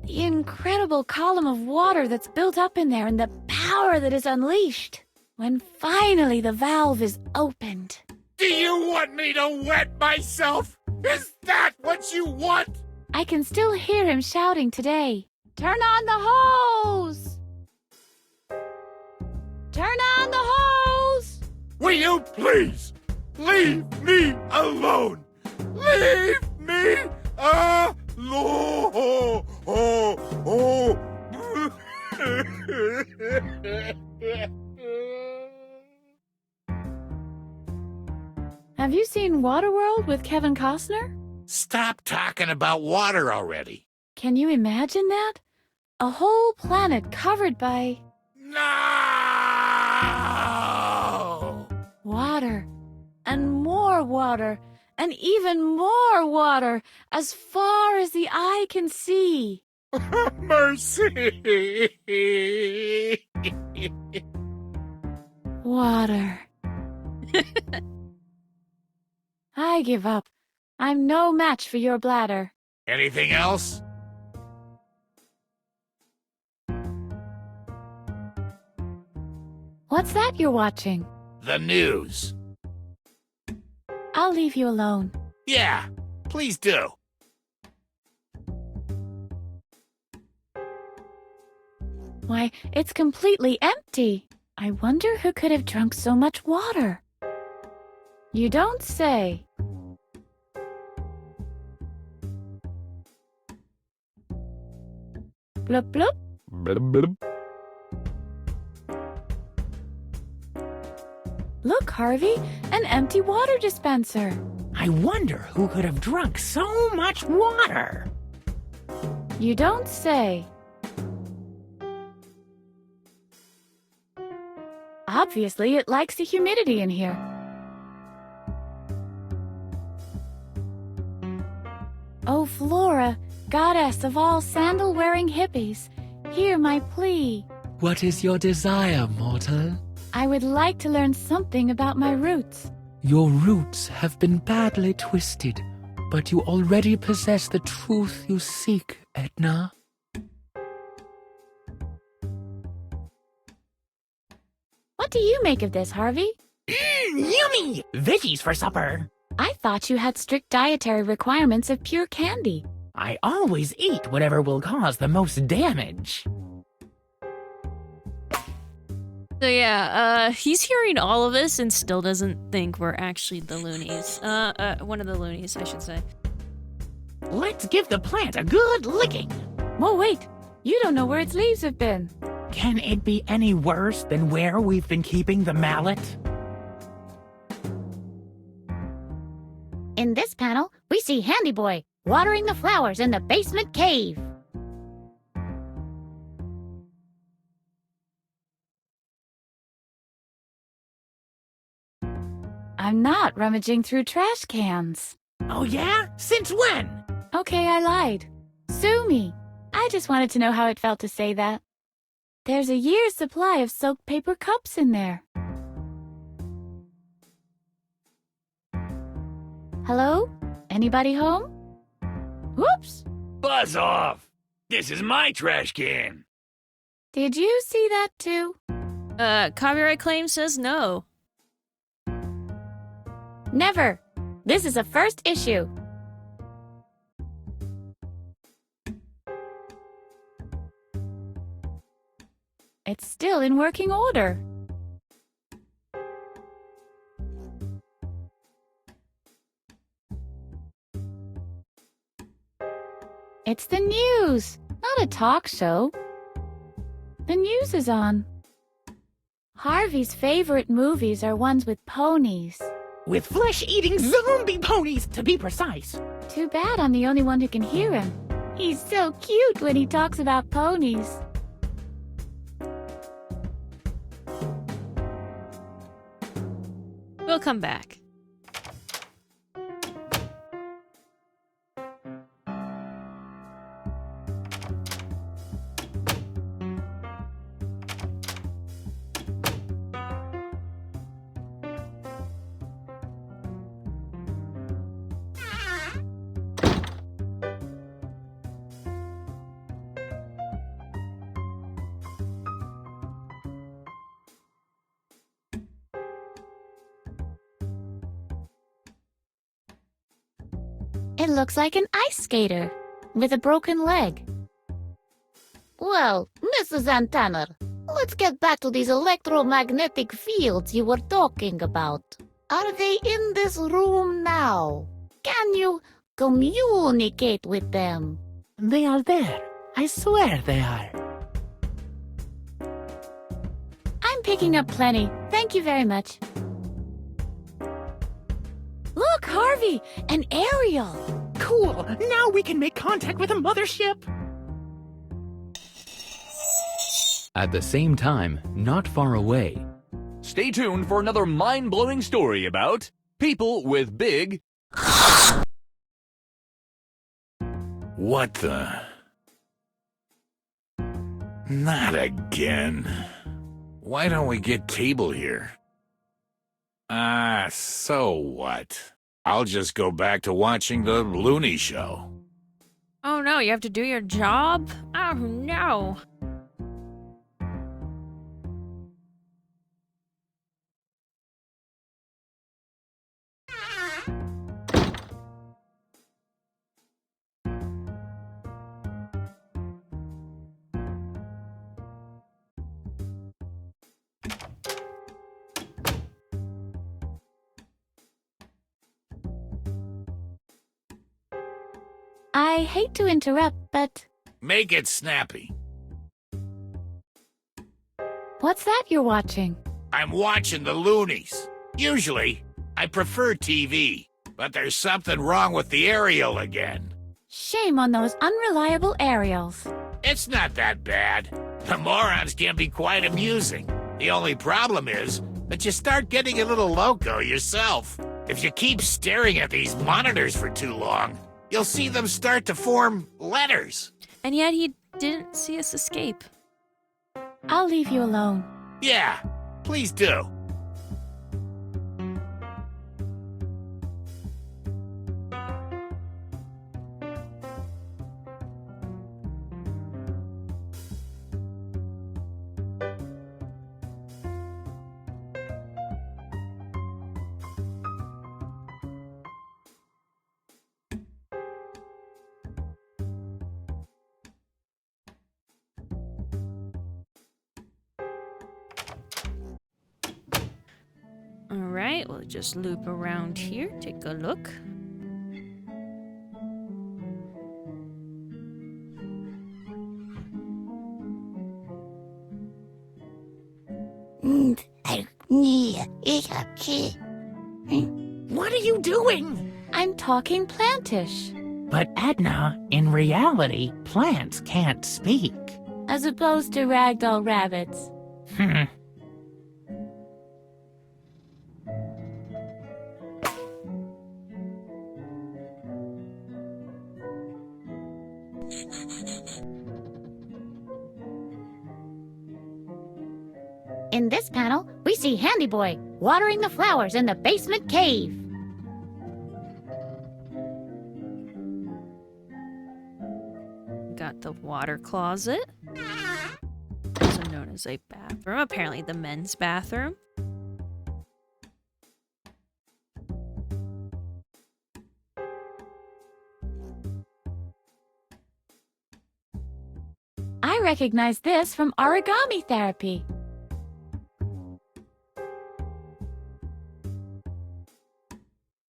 The incredible column of water that's built up in there and the power that is unleashed when finally the valve is opened. Do you want me to wet myself? Is that what you want? I can still hear him shouting today. Turn on the hose! Turn on the hose! Will you please leave me alone? Leave me alone! Have you seen Waterworld with Kevin Costner? Stop talking about water already. Can you imagine that? A whole planet covered by No! water, and more water, and even more water, as far as the eye can see. Mercy! Water. I give up. I'm no match for your bladder. Anything else? What's that you're watching? The news. I'll leave you alone. Yeah, please do. Why, it's completely empty. I wonder who could have drunk so much water. You don't say. Bloop bloop. Blub, blub. Look, Harvey, an empty water dispenser. I wonder who could have drunk so much water. You don't say. Obviously, it likes the humidity in here. Oh, Flora, goddess of all sandal-wearing hippies, hear my plea. What is your desire, mortal? I would like to learn something about my roots. Your roots have been badly twisted, but you already possess the truth you seek, Edna. What do you make of this, Harvey? Yummy! Veggies for supper. I thought you had strict dietary requirements of pure candy. I always eat whatever will cause the most damage. So yeah, he's hearing all of this and still doesn't think we're actually the Loonies. One of the Loonies, I should say. Let's give the plant a good licking. Whoa, wait. You don't know where its leaves have been. Can it be any worse than where we've been keeping the mallet? In this panel, we see Handy Boy watering the flowers in the basement cave. I'm not rummaging through trash cans. Oh yeah? Since when? Okay, I lied. Sue me. I just wanted to know how it felt to say that. There's a year's supply of soaked paper cups in there. Hello? Anybody home? Whoops! Buzz off! This is my trash can. Did you see that too? Copyright claim says no. Never. This is a first issue. It's still in working order. It's the news, not a talk show. The news is on. Harvey's favorite movies are ones with ponies. With flesh-eating zombie ponies, to be precise. Too bad I'm the only one who can hear him. He's so cute when he talks about ponies. We'll come back. It looks like an ice skater with a broken leg. Well, Mrs. Antenna, let's get back to these electromagnetic fields you were talking about. Are they in this room now? Can you communicate with them? They are there. I swear they are. I'm picking up plenty. Thank you very much. Look, Harvey! An aerial! Cool! Now we can make contact with a mothership! At the same time, not far away, Stay tuned for another mind-blowing story about people with big... What the? Not again. Why don't we get cable here? So what? I'll just go back to watching the Looney show. Oh no, you have to do your job? Oh no. I hate to interrupt, but Make it snappy. what's that you're watching? I'm watching the Loonies. Usually, I prefer TV, but there's something wrong with the aerial again. Shame on those unreliable aerials. It's not that bad. The morons can be quite amusing. The only problem is that you start getting a little loco yourself. If you keep staring at these monitors for too long, you'll see them start to form letters. And yet he didn't see us escape. I'll leave you alone. Yeah, please do. Alright, we'll just loop around here, take a look. What are you doing? I'm talking plantish, But Edna, in reality, plants can't speak. as opposed to ragdoll rabbits. In this panel, we see Handy Boy watering the flowers in the basement cave. Got the water closet, also known as a bathroom, apparently the men's bathroom. I recognize this from origami therapy.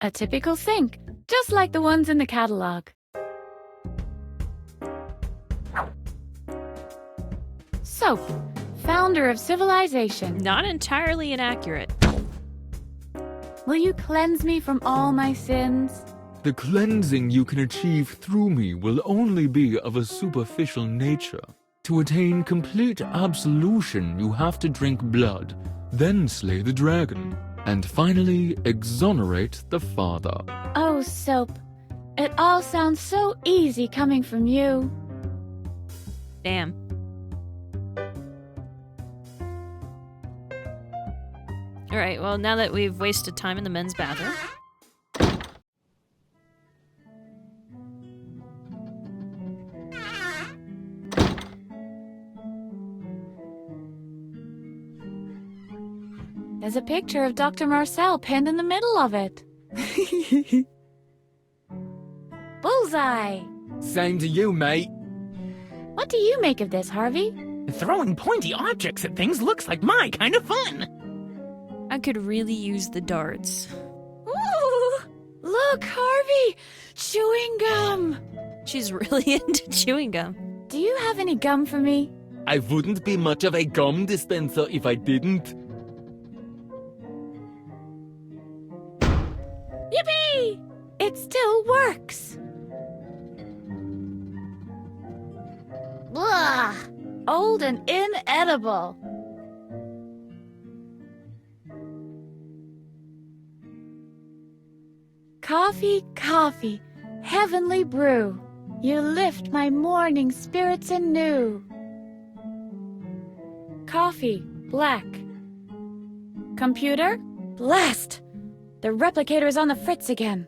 A typical sink, just like the ones in the catalog. Soap, founder of civilization. Not entirely inaccurate. Will you cleanse me from all my sins? The cleansing you can achieve through me will only be of a superficial nature. To attain complete absolution, you have to drink blood, then slay the dragon, and finally exonerate the father. Oh, Soap. It all sounds so easy coming from you. Damn. Alright, well, now that we've wasted time in the men's bathroom. There's a picture of Dr. Marcel pinned in the middle of it. Bullseye! Same to you, mate. What do you make of this, Harvey? Throwing pointy objects at things looks like my kind of fun. I could really use the darts. Ooh! Look, Harvey! Chewing gum! She's really into chewing gum. Do you have any gum for me? I wouldn't be much of a gum dispenser if I didn't. Yippee! It still works! Blah! Old and inedible. Coffee, coffee, heavenly brew. You lift my morning spirits anew. Coffee, black. Computer, blast! The replicator is on the fritz again.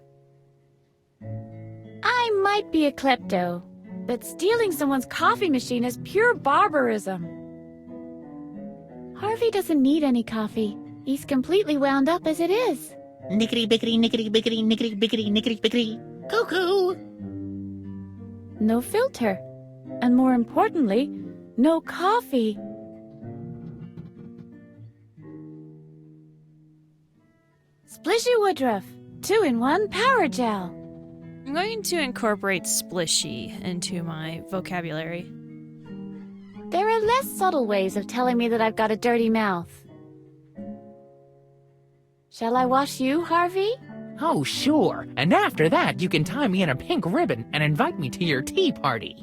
I might be a klepto, but stealing someone's coffee machine is pure barbarism. Harvey doesn't need any coffee. He's completely wound up as it is. Nickety bickety, nickety bickety, nickety bickety, nickety bickety. Cuckoo! No filter. And more importantly, no coffee. Splishy Woodruff, 2-in-1 power gel. I'm going to incorporate splishy into my vocabulary. There are less subtle ways of telling me that I've got a dirty mouth. Shall I wash you, Harvey? Oh, sure. And after that, you can tie me in a pink ribbon and invite me to your tea party.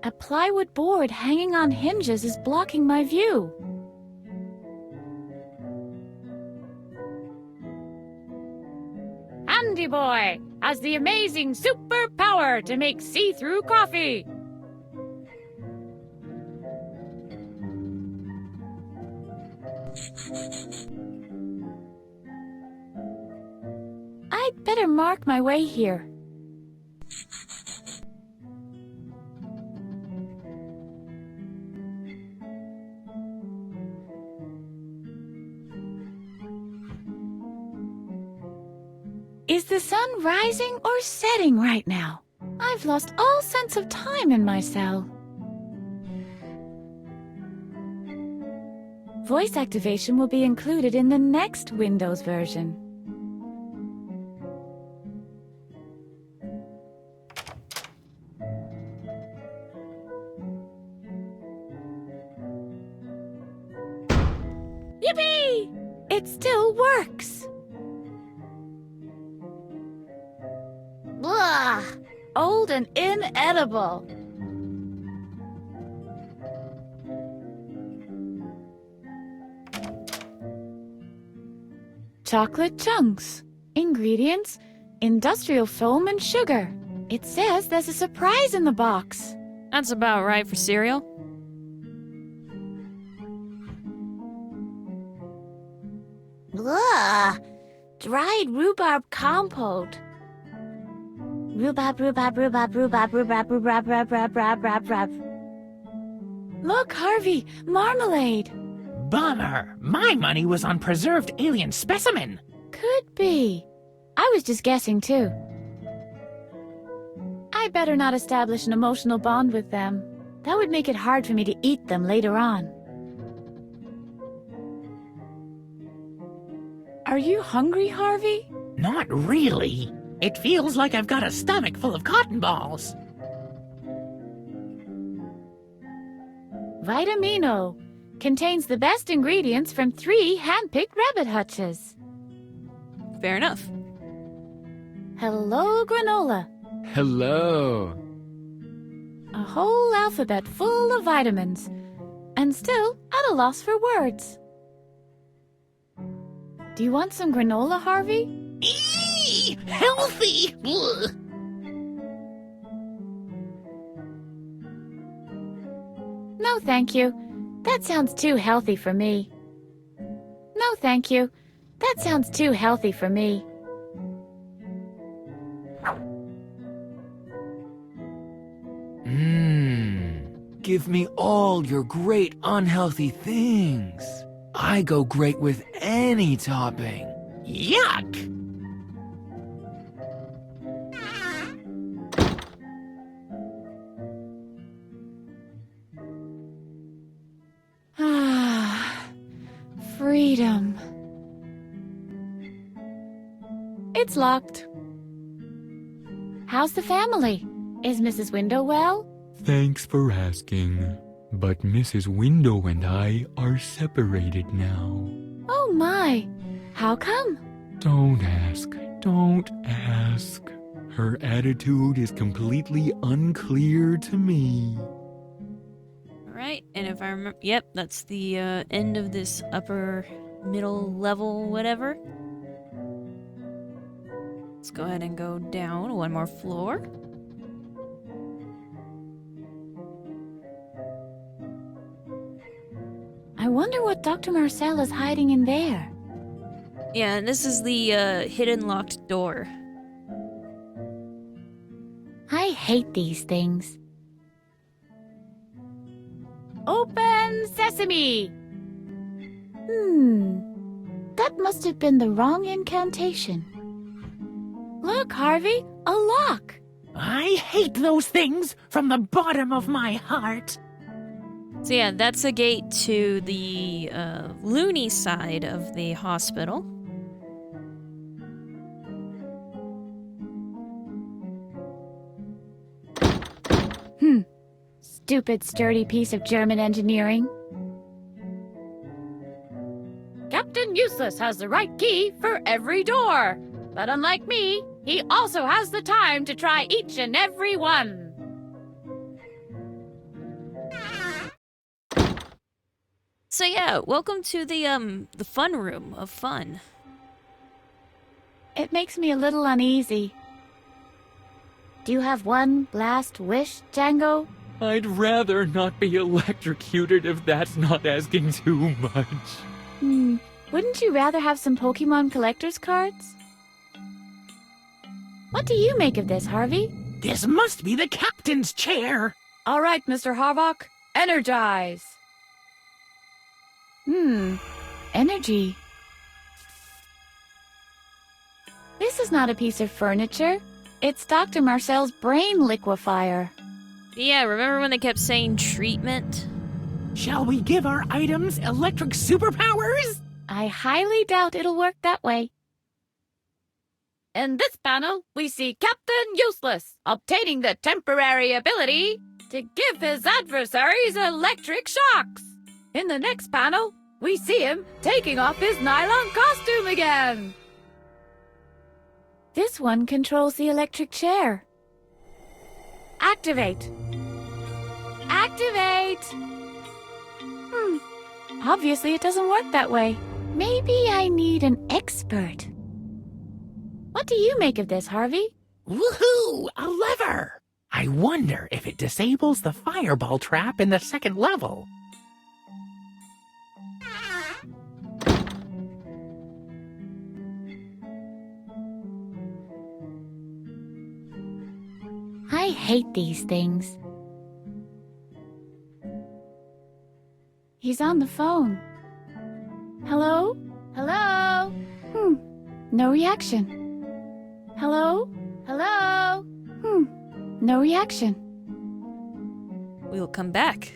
A plywood board hanging on hinges is blocking my view. Andy Boy has the amazing superpower to make see-through coffee. I'd better mark my way here. Is the sun rising or setting right now? I've lost all sense of time in my cell. Voice activation will be included in the next Windows version. Yippee! It still works! Blah! Old and inedible. Chocolate chunks. Ingredients: industrial foam and sugar. It says there's a surprise in the box. That's about right for cereal. Blah! Dried rhubarb compote. Rhubarb. Look, Harvey, marmalade. Bummer. My money was on preserved alien specimen. Could be. I was just guessing, too. I better not establish an emotional bond with them. That would make it hard for me to eat them later on. Are you hungry, Harvey? Not really. It feels like I've got a stomach full of cotton balls. Vitamino. Contains the best ingredients from 3 hand-picked rabbit hutches. Fair enough. Hello, granola. Hello. A whole alphabet full of vitamins. And still at a loss for words. Do you want some granola, Harvey? Eee! Healthy! Ugh. No, thank you. That sounds too healthy for me. No, thank you. That sounds too healthy for me. Give me all your great unhealthy things. I go great with any topping. Yuck! Freedom. It's locked. How's the family? Is Mrs. Window well? Thanks for asking. But Mrs. Window and I are separated now. Oh my! How come? Don't ask. Don't ask. Her attitude is completely unclear to me. Alright, and if I remember, yep, that's the end of this upper middle level whatever. Let's go ahead and go down one more floor. I wonder what Dr. Marcel is hiding in there. Yeah, and this is the hidden locked door. I hate these things. Open sesame! That must have been the wrong incantation. Look, Harvey, a lock! I hate those things from the bottom of my heart. So yeah, that's a gate to the Looney side of the hospital. Stupid, sturdy piece of German engineering. Captain Useless has the right key for every door. But unlike me, he also has the time to try each and every one. So yeah, welcome to the fun room of fun. It makes me a little uneasy. Do you have one last wish, Django? I'd rather not be electrocuted if that's not asking too much. Wouldn't you rather have some Pokemon collector's cards? What do you make of this, Harvey? This must be the captain's chair. All right, Mr. Harvok, energize. Energy. This is not a piece of furniture. It's Dr. Marcel's brain liquefier. Yeah, remember when they kept saying treatment? Shall we give our items electric superpowers? I highly doubt it'll work that way. In this panel, we see Captain Useless obtaining the temporary ability to give his adversaries electric shocks. In the next panel, we see him taking off his nylon costume again. This one controls the electric chair. Activate. Activate! Obviously it doesn't work that way. Maybe I need an expert. What do you make of this, Harvey? Woohoo! A lever! I wonder if it disables the fireball trap in the second level. I hate these things. He's on the phone. Hello? Hello? No reaction. Hello? Hello? No reaction. We will come back.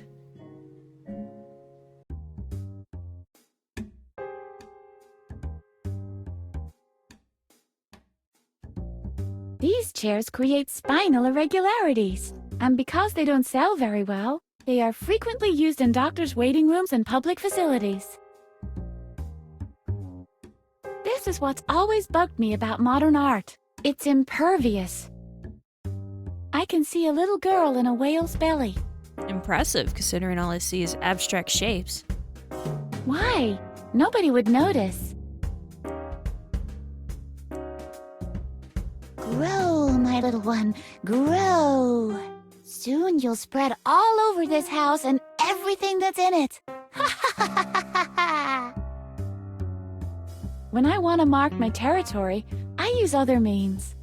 These chairs create spinal irregularities, and because they don't sell very well, they are frequently used in doctors' waiting rooms and public facilities. This is what's always bugged me about modern art. It's impervious. I can see a little girl in a whale's belly. Impressive, considering all I see is abstract shapes. Why? Nobody would notice. Grow, my little one, grow. Soon you'll spread all over this house and everything that's in it. When I want to mark my territory, I use other means.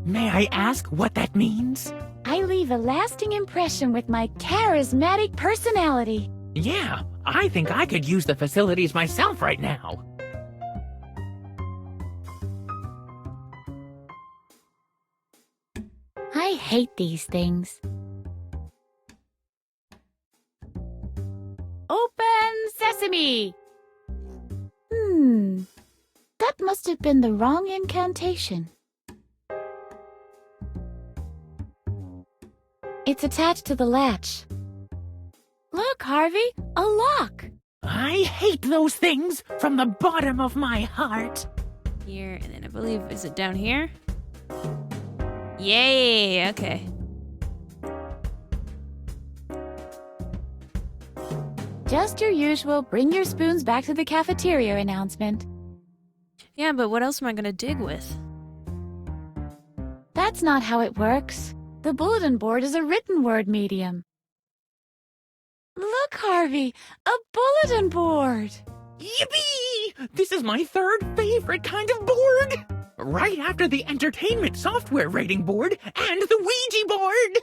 May I ask what that means? I leave a lasting impression with my charismatic personality. Yeah, I think I could use the facilities myself right now. I hate these things. Open sesame! That must have been the wrong incantation. It's attached to the latch. Look, Harvey, a lock. I hate those things from the bottom of my heart. Here, and then I believe, is it down here? Yay, okay. Just your usual bring your spoons back to the cafeteria announcement. Yeah, but what else am I gonna dig with? That's not how it works. The bulletin board is a written word medium. Look, Harvey, a bulletin board. Yippee! This is my third favorite kind of board! Right after the entertainment software rating board and the Ouija board!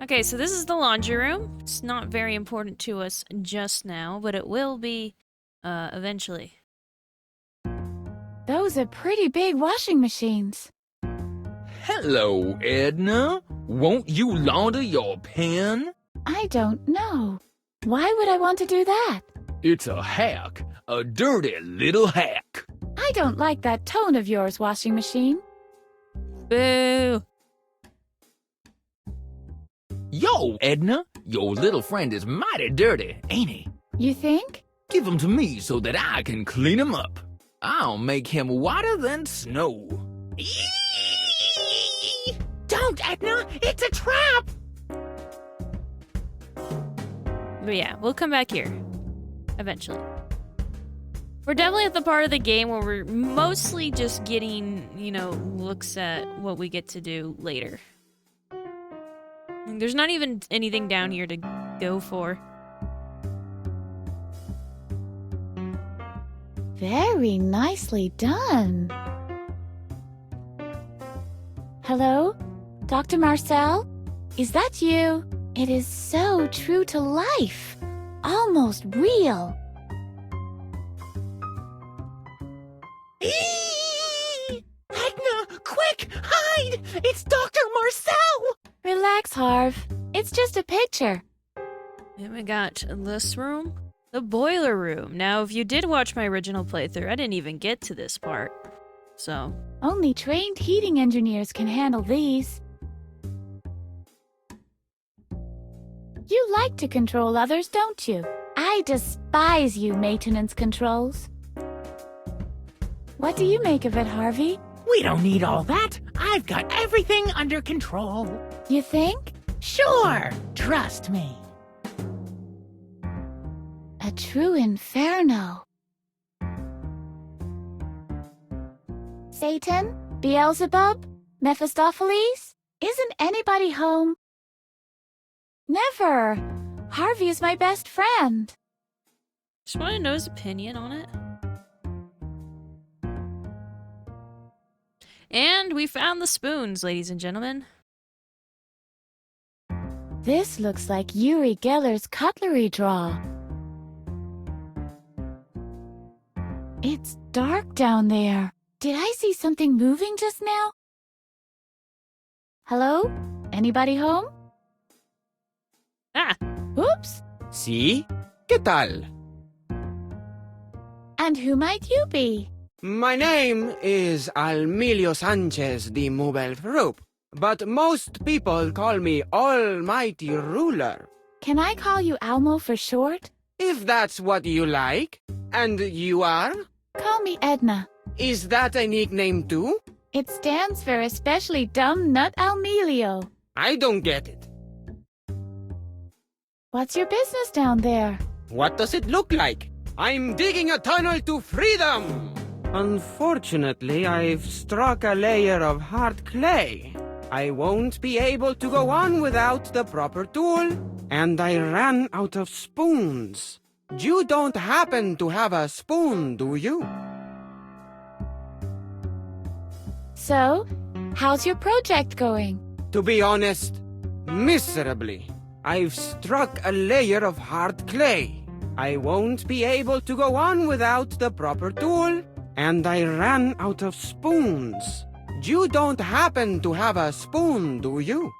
Okay, so this is the laundry room. It's not very important to us just now, but it will be eventually. Those are pretty big washing machines. Hello, Edna. Won't you launder your pen? I don't know. Why would I want to do that? It's a hack. A dirty little hack. I don't like that tone of yours, washing machine. Boo! Yo, Edna, your little friend is mighty dirty, ain't he? You think? Give him to me so that I can clean him up. I'll make him whiter than snow. Don't, Edna! It's a trap! But yeah, we'll come back here. Eventually. We're definitely at the part of the game where we're mostly just getting, looks at what we get to do later. There's not even anything down here to go for. Very nicely done. Hello? Dr. Marcel? Is that you? It is so true to life. Almost real. Edna, quick, hide! It's Dr. Marcel! Relax, Harv. It's just a picture. Then we got this room. The boiler room. Now, if you did watch my original playthrough, I didn't even get to this part. So, Only trained heating engineers can handle these. You like to control others, don't you? I despise you maintenance controls. What do you make of it, Harvey? We don't need all that. I've got everything under control. You think? Sure, trust me. A true inferno. Satan? Beelzebub? Mephistopheles? Isn't anybody home? Never. Harvey is my best friend. just want to know his opinion on it. And we found the spoons, ladies and gentlemen. This looks like Uri Geller's cutlery drawer. It's dark down there. Did I see something moving just now? Hello? Anybody home? Ah! Oops! ¿Sí? ¿Qué tal? And who might you be? My name is Almilio Sanchez de Mubelthrup, but most people call me Almighty Ruler. Can I call you Almo for short? If that's what you like. And you are? Call me Edna. Is that a nickname too? It stands for Especially Dumb Nut Almilio. I don't get it. What's your business down there? What does it look like? I'm digging a tunnel to freedom! Unfortunately, I've struck a layer of hard clay. I won't be able to go on without the proper tool, and I ran out of spoons. You don't happen to have a spoon, do you? So, how's your project going? To be honest, miserably. I've struck a layer of hard clay. I won't be able to go on without the proper tool, and I ran out of spoons. You don't happen to have a spoon, do you?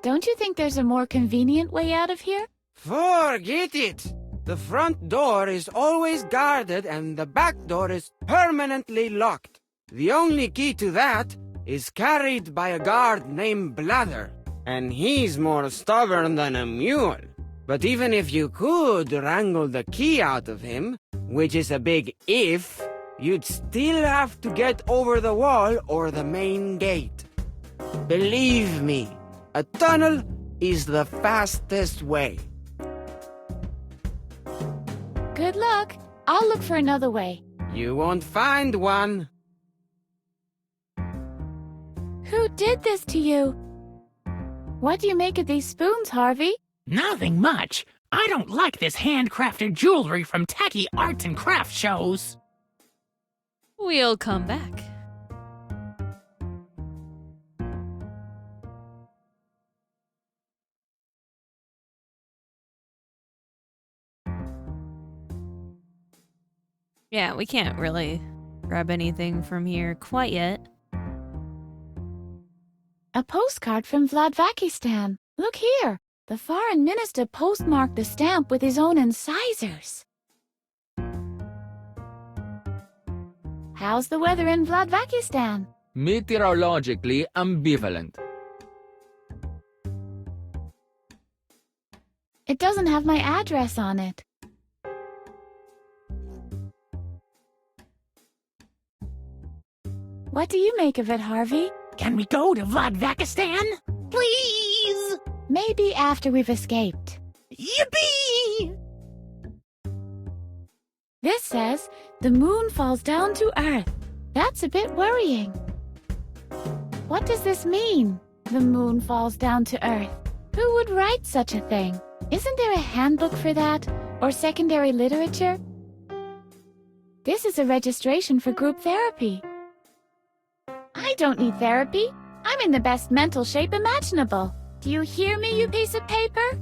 Don't you think there's a more convenient way out of here? Forget it! The front door is always guarded and the back door is permanently locked. The only key to that is carried by a guard named Blather, and he's more stubborn than a mule. But even if you could wrangle the key out of him, which is a big if, you'd still have to get over the wall or the main gate. Believe me, a tunnel is the fastest way. Good luck. I'll look for another way. You won't find one. Who did this to you? What do you make of these spoons, Harvey? Nothing much. I don't like this handcrafted jewelry from tacky arts and craft shows. We'll come back. Yeah, we can't really grab anything from here quite yet. A postcard from Vladvakistan. Look here. The foreign minister postmarked the stamp with his own incisors. How's the weather in Vladvakistan? Meteorologically ambivalent. It doesn't have my address on it. What do you make of it, Harvey? Can we go to Vladvakistan? Please! Maybe after we've escaped. Yippee! This says, the moon falls down to Earth. That's a bit worrying. What does this mean? The moon falls down to Earth. Who would write such a thing? Isn't there a handbook for that? Or secondary literature? This is a registration for group therapy. I don't need therapy. I'm in the best mental shape imaginable. Do you hear me, you piece of paper?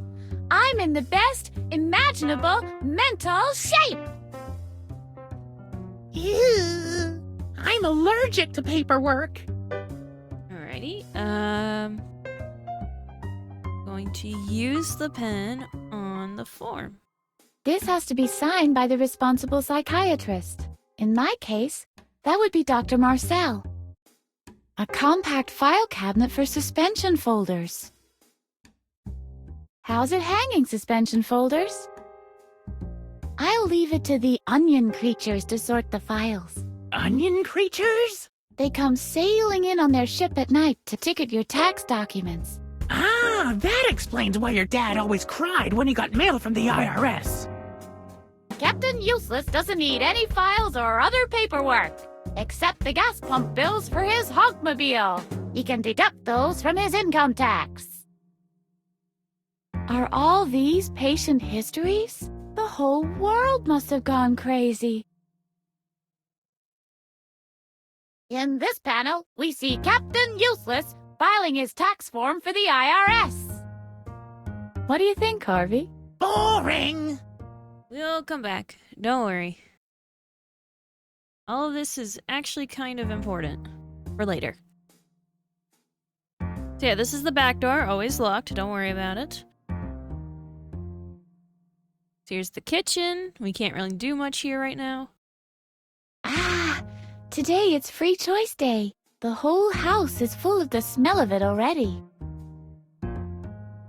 I'm in the best imaginable mental shape! Ew. I'm allergic to paperwork. Alrighty. Going to use the pen on the form. This has to be signed by the responsible psychiatrist. In my case, that would be Dr. Marcel. A compact file cabinet for suspension folders. How's it hanging, suspension folders? I'll leave it to the onion creatures to sort the files. Onion creatures? They come sailing in on their ship at night to ticket your tax documents. Ah, that explains why your dad always cried when he got mail from the IRS. Captain Useless doesn't need any files or other paperwork, except the gas pump bills for his honkmobile. He can deduct those from his income tax. Are all these patient histories? The whole world must have gone crazy. In this panel, we see Captain Useless filing his tax form for the IRS. What do you think, Harvey? Boring! We'll come back. Don't worry. All of this is actually kind of important for later. So yeah, this is the back door, always locked. Don't worry about it. So here's the kitchen. We can't really do much here right now. Ah, today it's free choice day. The whole house is full of the smell of it already.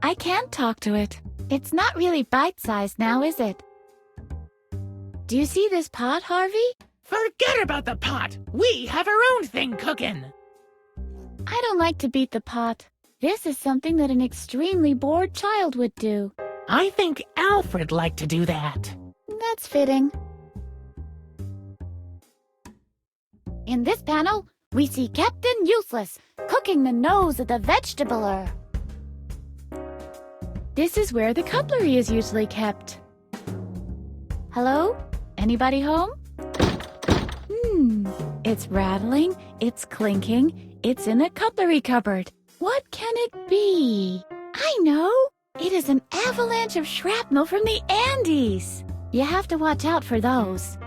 I can't talk to it. It's not really bite-sized now, is it? Do you see this pot, Harvey? Forget about the pot. We have our own thing cooking. I don't like to beat the pot. This is something that an extremely bored child would do. I think Alfred liked to do that. That's fitting. In this panel, we see Captain Useless cooking the nose of the vegetableur. This is where the cutlery is usually kept. Hello? Anybody home? It's rattling, it's clinking, it's in a cutlery cupboard. What can it be? I know! It is an avalanche of shrapnel from the Andes. You have to watch out for those.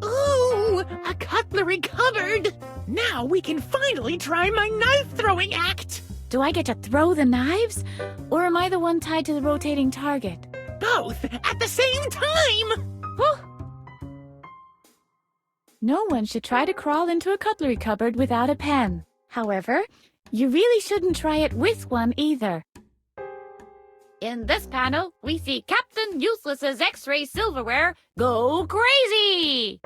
Ooh, a cutlery cupboard! Now we can finally try my knife-throwing act! Do I get to throw the knives? Or am I the one tied to the rotating target? Both at the same time! Whew. No one should try to crawl into a cutlery cupboard without a pen. However, you really shouldn't try it with one either. In this panel, we see Captain Useless's X-ray silverware go crazy!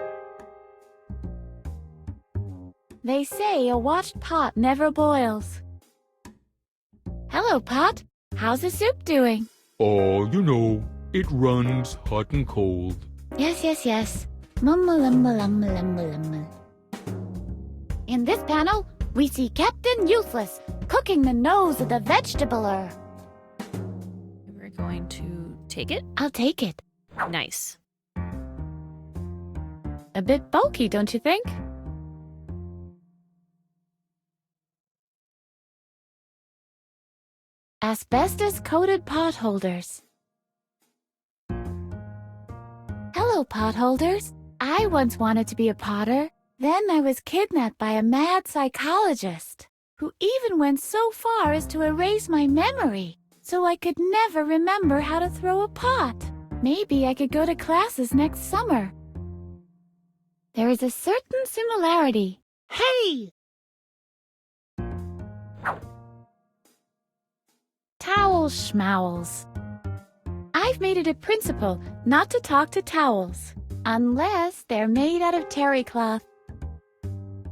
They say a watched pot never boils. Hello, Pot. How's the soup doing? Oh, you know, it runs hot and cold. Yes. Mumble. In this panel, we see Captain Useless cooking the nose of the vegetableur. We're going to take it. I'll take it. Nice. A bit bulky, don't you think? Asbestos-coated pot holders. Hello, Hello, potholders. I once wanted to be a potter. Then I was kidnapped by a mad psychologist who even went so far as to erase my memory so I could never remember how to throw a pot. Maybe I could go to classes next summer. There is a certain similarity. Hey! Towel schmowels. I've made it a principle not to talk to towels, unless they're made out of terry cloth.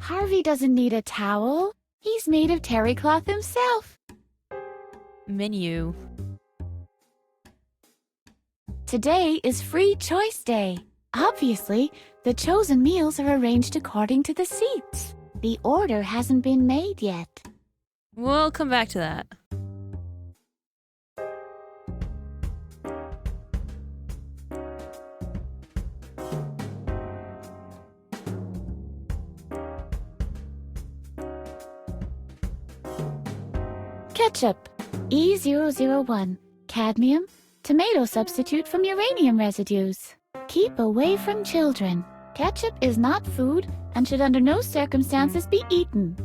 Harvey doesn't need a towel. He's made of terry cloth himself. Menu. Today is free choice day. Obviously, the chosen meals are arranged according to the seats. The order hasn't been made yet. We'll come back to that. Ketchup, E001, cadmium, tomato substitute from uranium residues. Keep away from children. Ketchup is not food and should under no circumstances be eaten.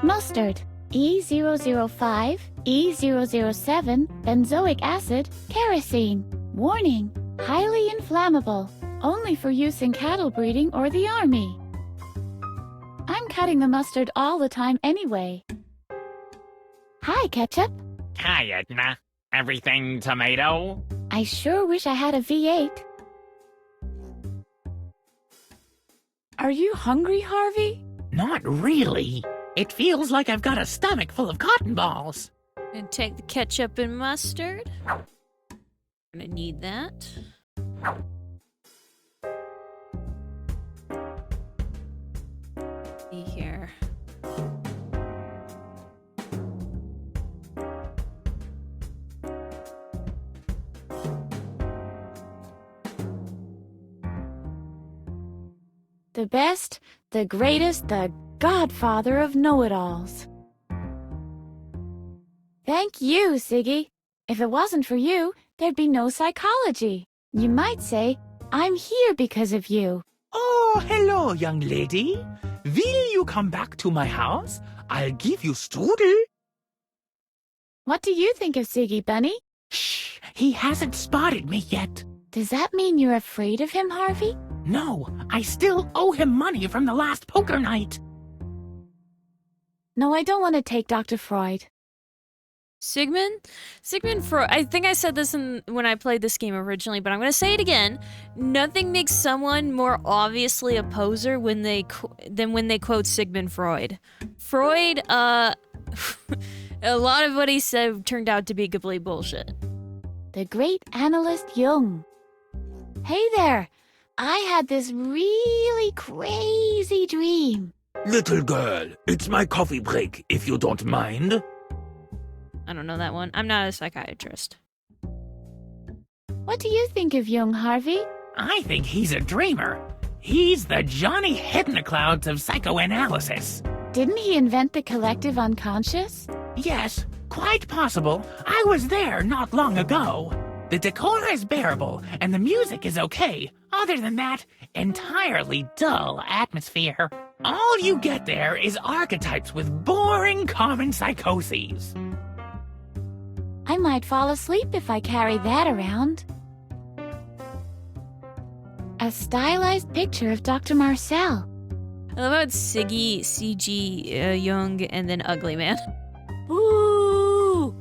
Mustard, E005, E007, benzoic acid, kerosene. Warning, highly inflammable, only for use in cattle breeding or the army. I'm cutting the mustard all the time anyway. Hi, Ketchup. Hi, Edna. Everything tomato? I sure wish I had a V8. Are you hungry, Harvey? Not really. It feels like I've got a stomach full of cotton balls. And take the ketchup and mustard. Gonna need that. See here. The best, the greatest, the godfather of know-it-alls. Thank you, Siggy. If it wasn't for you, there'd be no psychology. You might say, I'm here because of you. Oh, hello, young lady. Will you come back to my house? I'll give you strudel. What do you think of Siggy, Bunny? Shh, he hasn't spotted me yet. Does that mean you're afraid of him, Harvey? No, I still owe him money from the last poker night. No, I don't want to take Dr. Freud. Sigmund Freud. I think I said this when I played this game originally, but I'm going to say it again. Nothing makes someone more obviously a poser than when they quote Sigmund Freud. Freud, a lot of what he said turned out to be complete bullshit. The great analyst Jung. Hey there. I had this really crazy dream. Little girl, it's my coffee break, if you don't mind. I don't know that one. I'm not a psychiatrist. What do you think of Jung, Harvey? I think he's a dreamer. He's the Johnny Hidden-a-Clouds of psychoanalysis. Didn't he invent the collective unconscious? Yes, quite possible. I was there not long ago. The decor is bearable, and the music is okay. Other than that, entirely dull atmosphere. All you get there is archetypes with boring common psychoses. I might fall asleep if I carry that around. A stylized picture of Dr. Marcel. I love how it's Siggy, CG, Jung, and then Ugly Man. Ooh!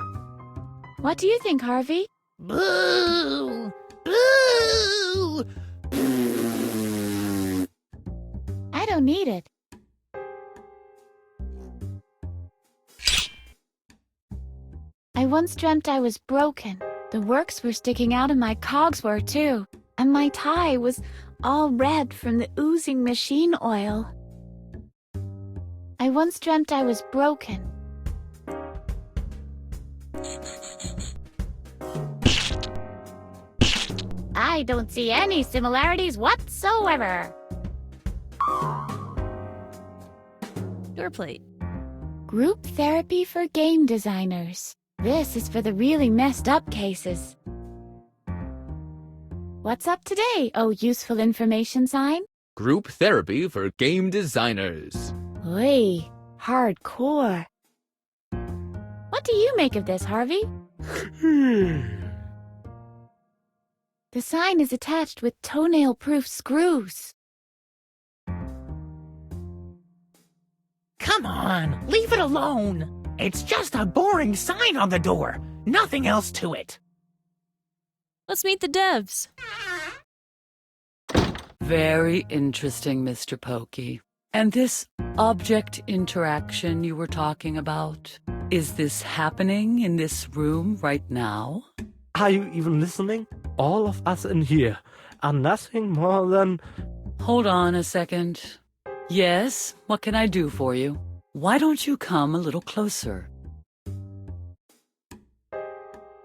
What do you think, Harvey? Boo! Boo! I don't need it. I once dreamt I was broken. The works were sticking out and my cogs were too. And my tie was all red from the oozing machine oil. I once dreamt I was broken. I don't see any similarities whatsoever. Door plate. Group therapy for game designers. This is for the really messed up cases. What's up today, oh useful information sign? Group therapy for game designers. Oy, hardcore. What do you make of this, Harvey? The sign is attached with toenail-proof screws. Come on, leave it alone. It's just a boring sign on the door. Nothing else to it. Let's meet the devs. Very interesting, Mr. Pokey. And this object interaction you were talking about, is this happening in this room right now? Are you even listening? All of us in here are nothing more than... Hold on a second. Yes, what can I do for you? Why don't you come a little closer?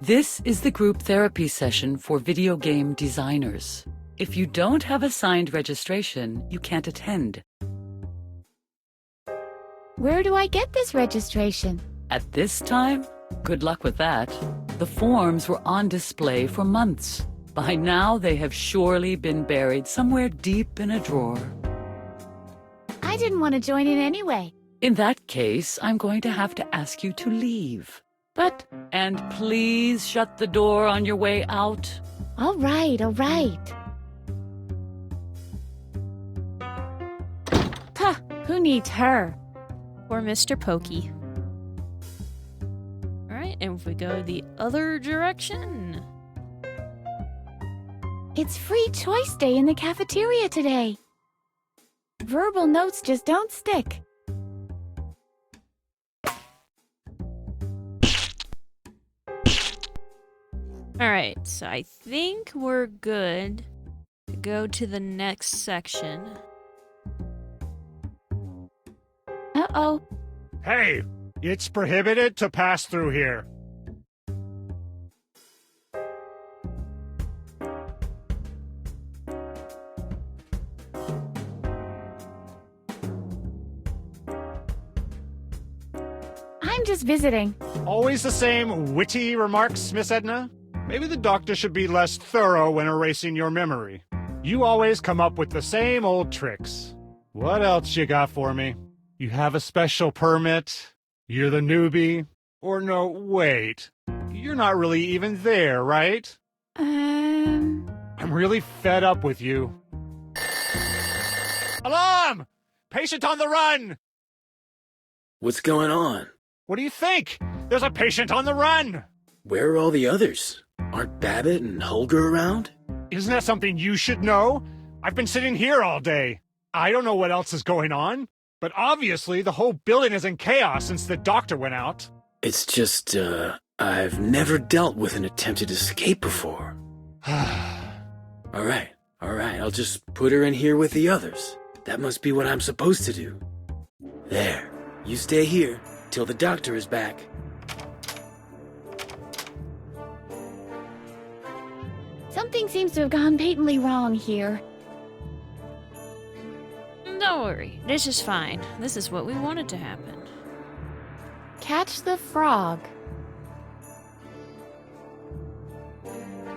This is the group therapy session for video game designers. If you don't have a signed registration, you can't attend. Where do I get this registration? At this time, good luck with that. The forms were on display for months. By now, they have surely been buried somewhere deep in a drawer. I didn't want to join in anyway. In that case, I'm going to have to ask you to leave. And please shut the door on your way out. All right, all right. Puh, who needs her? Or Mr. Pokey. Alright, and if we go the other direction. It's free choice day in the cafeteria today. Verbal notes just don't stick. Alright, so I think we're good to go to the next section. Uh-oh. Hey, it's prohibited to pass through here. I'm just visiting. Always the same witty remarks, Miss Edna? Maybe the doctor should be less thorough when erasing your memory. You always come up with the same old tricks. What else you got for me? You have a special permit? You're the newbie? Or no, wait. You're not really even there, right? I'm really fed up with you. Alarm! Patient on the run! What's going on? What do you think? There's a patient on the run! Where are all the others? Aren't Babbitt and Holger around? Isn't that something you should know? I've been sitting here all day. I don't know what else is going on. But obviously, the whole building is in chaos since the doctor went out. It's just, I've never dealt with an attempted escape before. All right, I'll just put her in here with the others. That must be what I'm supposed to do. There, you stay here till the doctor is back. Something seems to have gone patently wrong here. Don't worry, this is fine. This is what we wanted to happen. Catch the frog.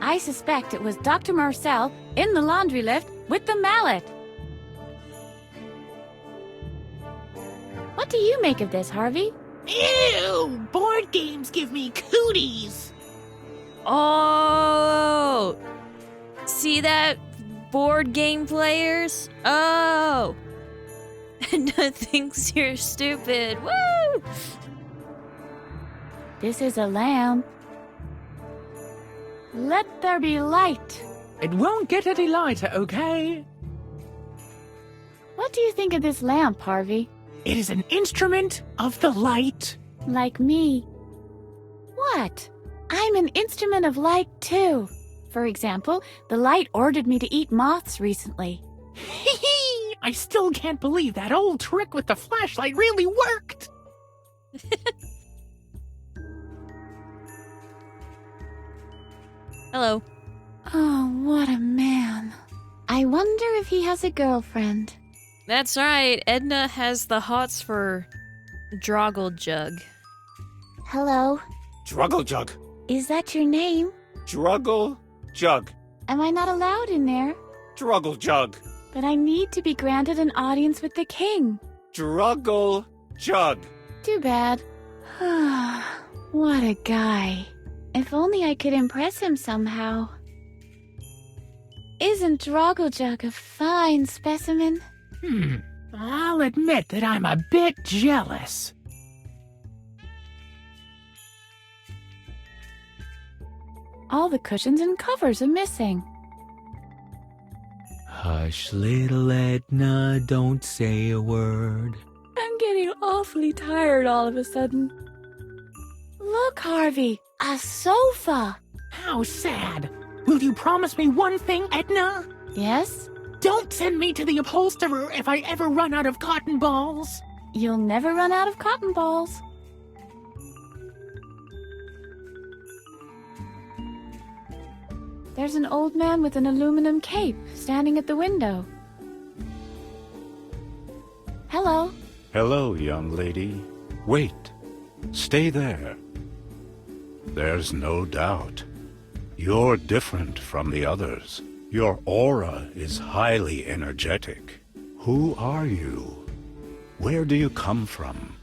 I suspect it was Dr. Marcel in the laundry lift with the mallet. What do you make of this, Harvey? Ew! Board games give me cooties! Oh! See that? Board game players? Oh! Edna thinks you're stupid. Woo! This is a lamp. Let there be light. It won't get any lighter, okay? What do you think of this lamp, Harvey? It is an instrument of the light. Like me. What? I'm an instrument of light, too. For example, the light ordered me to eat moths recently. I still can't believe that old trick with the flashlight really worked. Hello. Oh, what a man. I wonder if he has a girlfriend. That's right. Edna has the hots for Droggle Jug. Hello. Druggle Jug. Is that your name? Druggle Jug. Am I not allowed in there? Druggle Jug. But I need to be granted an audience with the king. Druggle Jug. Too bad. What a guy. If only I could impress him somehow. Isn't Drogglejug a fine specimen? I'll admit that I'm a bit jealous. All the cushions and covers are missing. Hush, little Edna, don't say a word. I'm getting awfully tired all of a sudden. Look, Harvey, a sofa. How sad. Will you promise me one thing, Edna? Yes? Don't send me to the upholsterer if I ever run out of cotton balls. You'll never run out of cotton balls. There's an old man with an aluminum cape standing at the window. Hello. Hello, young lady. Wait. Stay there. There's no doubt. You're different from the others. Your aura is highly energetic. Who are you? Where do you come from?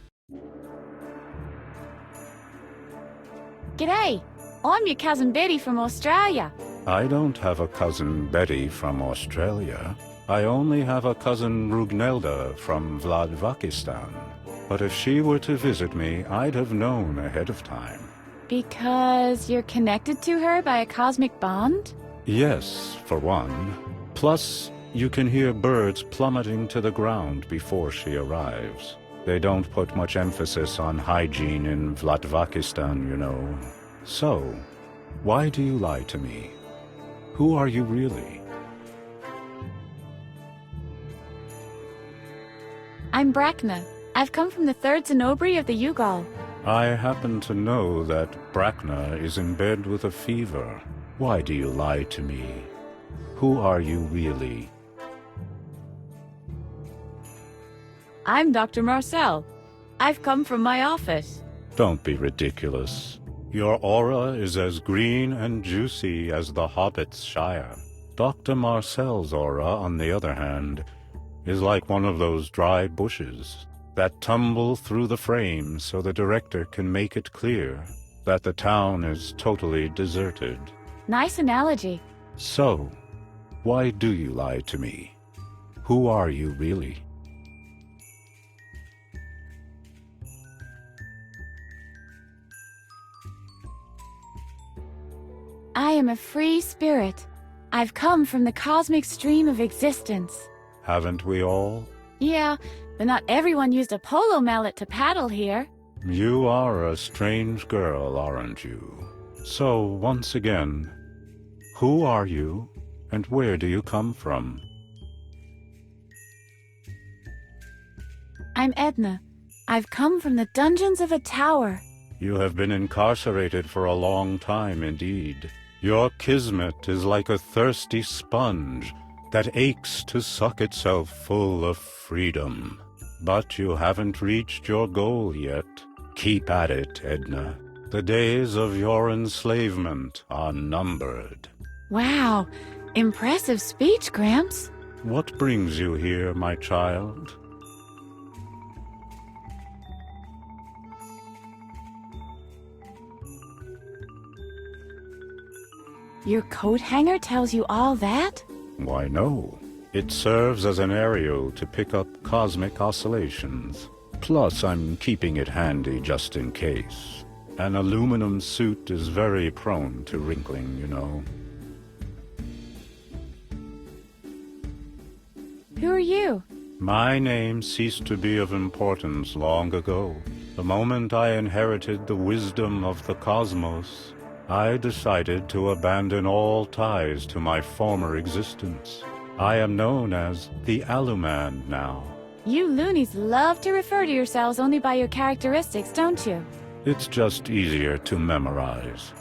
G'day. I'm your cousin Betty from Australia. I don't have a cousin Betty from Australia. I only have a cousin Rugnelda from Vladivostok. But if she were to visit me, I'd have known ahead of time. Because you're connected to her by a cosmic bond? Yes, for one. Plus, you can hear birds plummeting to the ground before she arrives. They don't put much emphasis on hygiene in Vladivostok, you know. So, why do you lie to me? Who are you really? I'm Brackna. I've come from the third Zenobri of the Ugal. I happen to know that Brackna is in bed with a fever. Why do you lie to me? Who are you really? I'm Dr. Marcel. I've come from my office. Don't be ridiculous. Your aura is as green and juicy as the Hobbit's Shire. Dr. Marcel's aura, on the other hand, is like one of those dry bushes that tumble through the frame so the director can make it clear that the town is totally deserted. Nice analogy. So, why do you lie to me? Who are you really? I am a free spirit. I've come from the cosmic stream of existence. Haven't we all? Yeah, but not everyone used a polo mallet to paddle here. You are a strange girl, aren't you? So, once again, who are you, and where do you come from? I'm Edna. I've come from the dungeons of a tower. You have been incarcerated for a long time indeed. Your kismet is like a thirsty sponge that aches to suck itself full of freedom. But you haven't reached your goal yet. Keep at it, Edna. The days of your enslavement are numbered. Wow, impressive speech, Gramps. What brings you here, my child? Your coat hanger tells you all that? Why, no. It serves as an aerial to pick up cosmic oscillations. Plus, I'm keeping it handy just in case. An aluminum suit is very prone to wrinkling, you know. Who are you? My name ceased to be of importance long ago. The moment I inherited the wisdom of the cosmos, I decided to abandon all ties to my former existence. I am known as the Aluman now. You Loonies love to refer to yourselves only by your characteristics, don't you? It's just easier to memorize.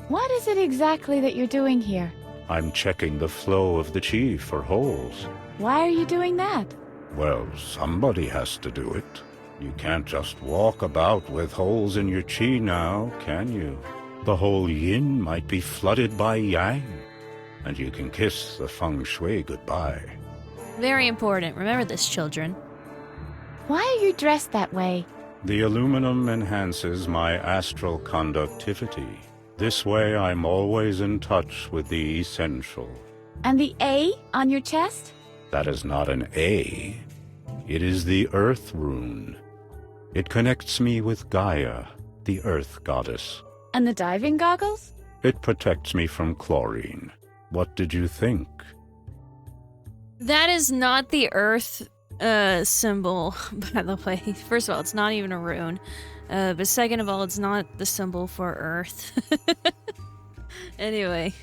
What is it exactly that you're doing here? I'm checking the flow of the chi for holes. Why are you doing that? Well, somebody has to do it. You can't just walk about with holes in your chi now, can you? The whole yin might be flooded by yang, and you can kiss the feng shui goodbye. Very important. Remember this, children. Why are you dressed that way? The aluminum enhances my astral conductivity. This way I'm always in touch with the essential. And the A on your chest? That is not an A. It is the Earth Rune. It connects me with Gaia, the Earth Goddess. And the diving goggles? It protects me from chlorine. What did you think? That is not the Earth symbol, by the way. First of all, it's not even a rune. But second of all, it's not the symbol for Earth. Anyway.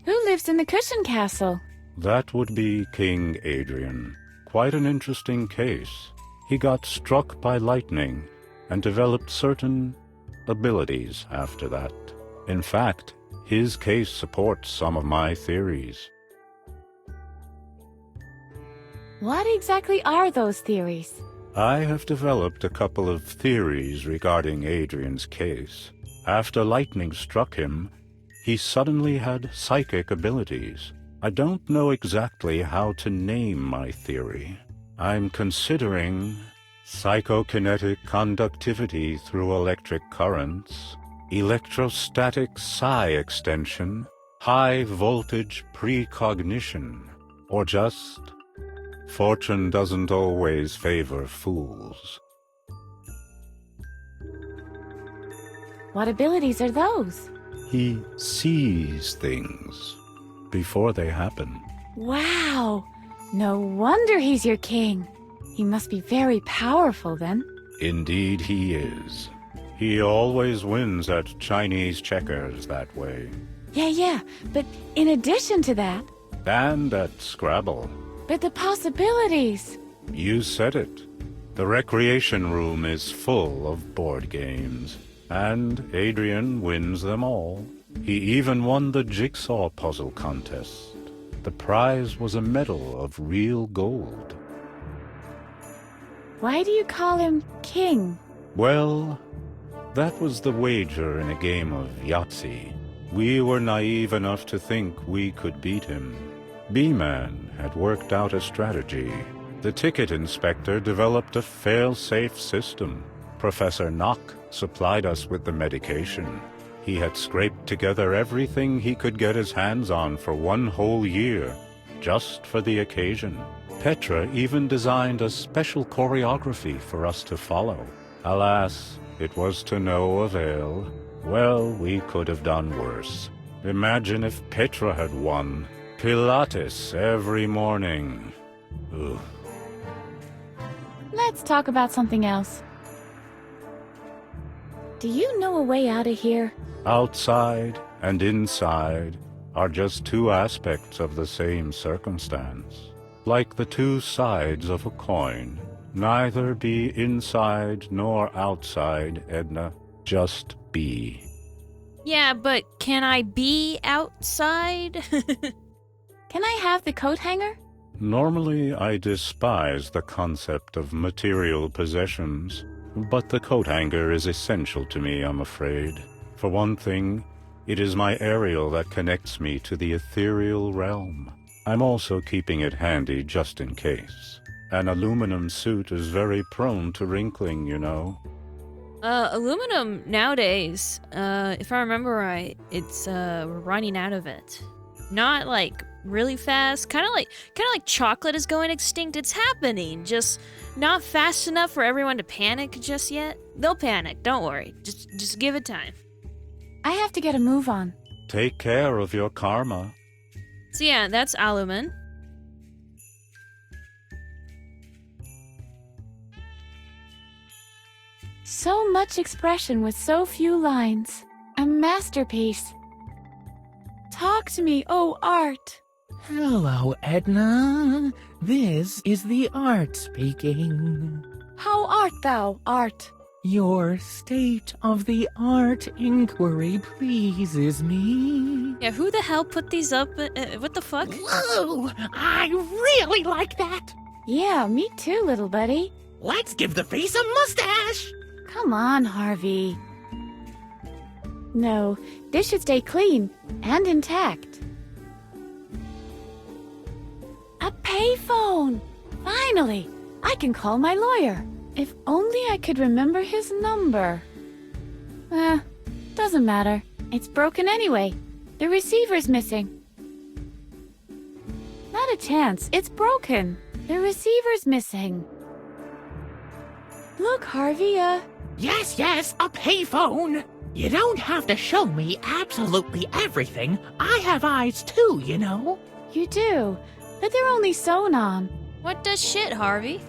Who lives in the cushion castle? That would be King Adrian. Quite an interesting case. He got struck by lightning and developed certain abilities after that. In fact, his case supports some of my theories. What exactly are those theories? I have developed a couple of theories regarding Adrian's case. After lightning struck him, he suddenly had psychic abilities. I don't know exactly how to name my theory. I'm considering psychokinetic conductivity through electric currents, electrostatic psi extension, high voltage precognition, or just fortune doesn't always favor fools. What abilities are those? He sees things before they happen. Wow! No wonder he's your king. He must be very powerful then. Indeed he is. He always wins at Chinese checkers that way. Yeah, but in addition to that... And at Scrabble. But the possibilities! You said it. The recreation room is full of board games. And Adrian wins them all. He even won the jigsaw puzzle contest. The prize was a medal of real gold. Why do you call him king? Well, that was the wager in a game of Yahtzee. We were naive enough to think we could beat him. B-Man had worked out a strategy. The ticket inspector developed a fail-safe system. Professor Knock supplied us with the medication. He had scraped together everything he could get his hands on for 1 whole year, just for the occasion. Petra even designed a special choreography for us to follow. Alas, it was to no avail. Well, we could have done worse. Imagine if Petra had won. Pilates every morning. Ugh. Let's talk about something else. Do you know a way out of here? Outside and inside are just 2 aspects of the same circumstance. Like the 2 sides of a coin. Neither be inside nor outside, Edna. Just be. Yeah, but can I be outside? Can I have the coat hanger? Normally, I despise the concept of material possessions, but the coat hanger is essential to me, I'm afraid. For one thing, it is my aerial that connects me to the ethereal realm. I'm also keeping it handy just in case. An aluminum suit is very prone to wrinkling, you know. Aluminum nowadays, if I remember right, it's, we're running out of it. Not, like, really fast. Kind of like chocolate is going extinct. It's happening, just not fast enough for everyone to panic just yet. They'll panic, don't worry. Just give it time. I have to get a move on. Take care of your karma. So yeah, that's Alumin. So much expression with so few lines. A masterpiece. Talk to me, oh art. Hello, Edna. This is the art speaking. How art thou, art? Your state-of-the-art inquiry pleases me. Yeah, who the hell put these up? What the fuck? Whoa! I really like that! Yeah, me too, little buddy. Let's give the face a mustache! Come on, Harvey. No, this should stay clean and intact. A payphone! Finally! I can call my lawyer. If only I could remember his number. Doesn't matter. It's broken anyway. The receiver's missing. Not a chance. It's broken. The receiver's missing. Look, Harvey, Yes, a payphone! You don't have to show me absolutely everything. I have eyes too, you know. You do, but they're only sewn on. What does shit, Harvey?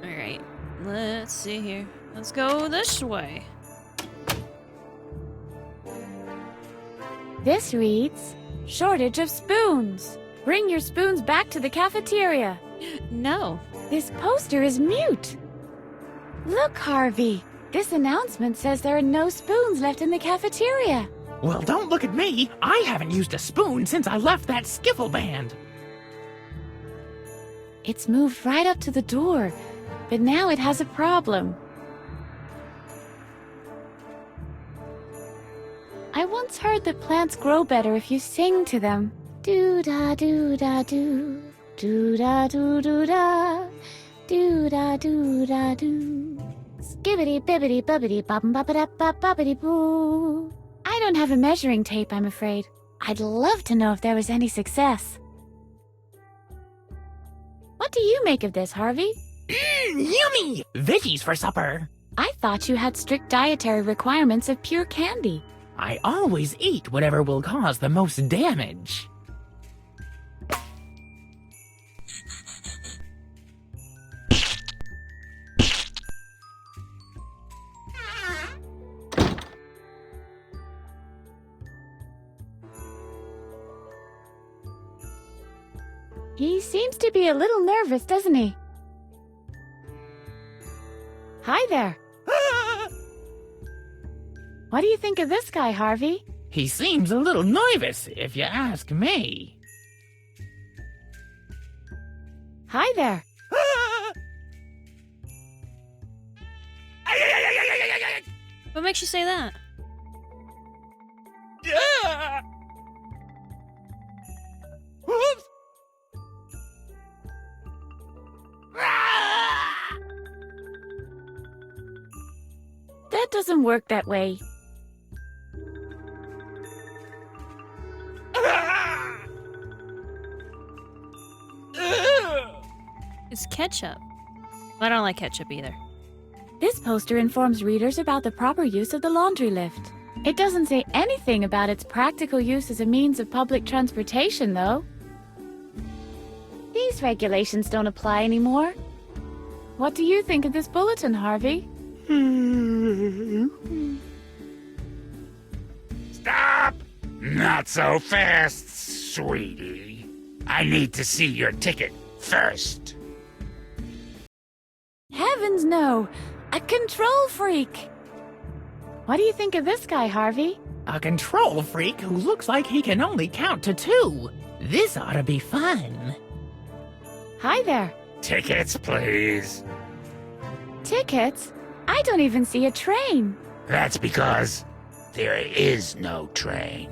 Alright, let's see here. Let's go this way. This reads, shortage of spoons. Bring your spoons back to the cafeteria. No. This poster is mute. Look, Harvey. This announcement says there are no spoons left in the cafeteria. Well, don't look at me. I haven't used a spoon since I left that skiffle band. It's moved right up to the door, but now it has a problem. I once heard that plants grow better if you sing to them. Do-da-do-da-do, do-da-do-do-da, do-da-do-da-do. Skibbity-bibbity-bobbity-bop-bop-bop-bop-bop-bop-bop-bop-bop-boo. I don't have a measuring tape, I'm afraid. I'd love to know if there was any success. What do you make of this, Harvey? Yummy! Veggies for supper. I thought you had strict dietary requirements of pure candy. I always eat whatever will cause the most damage. He seems to be a little nervous, doesn't he? Hi there. What do you think of this guy, Harvey? He seems a little nervous, if you ask me. Hi there. What makes you say that? Oops. That doesn't work that way. It's ketchup. I don't like ketchup either. This poster informs readers about the proper use of the laundry lift. It doesn't say anything about its practical use as a means of public transportation, though. These regulations don't apply anymore. What do you think of this bulletin, Harvey? Stop! Not so fast, sweetie. I need to see your ticket first. Heavens no! A control freak! What do you think of this guy, Harvey? A control freak who looks like he can only count to 2. This ought to be fun. Hi there. Tickets, please. Tickets? I don't even see a train. That's because there is no train.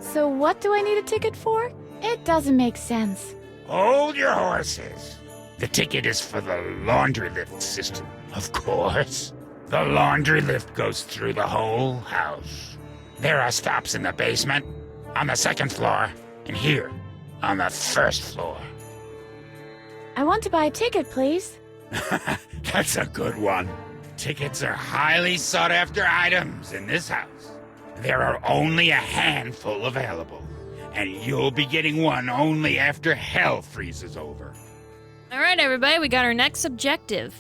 So what do I need a ticket for? It doesn't make sense. Hold your horses. The ticket is for the laundry lift system, of course. The laundry lift goes through the whole house. There are stops in the basement, on the 2nd floor, and here, on the 1st floor. I want to buy a ticket, please. That's a good one. Tickets are highly sought-after items in this house. There are only a handful available, and you'll be getting one only after hell freezes over. All right, everybody, we got our next objective.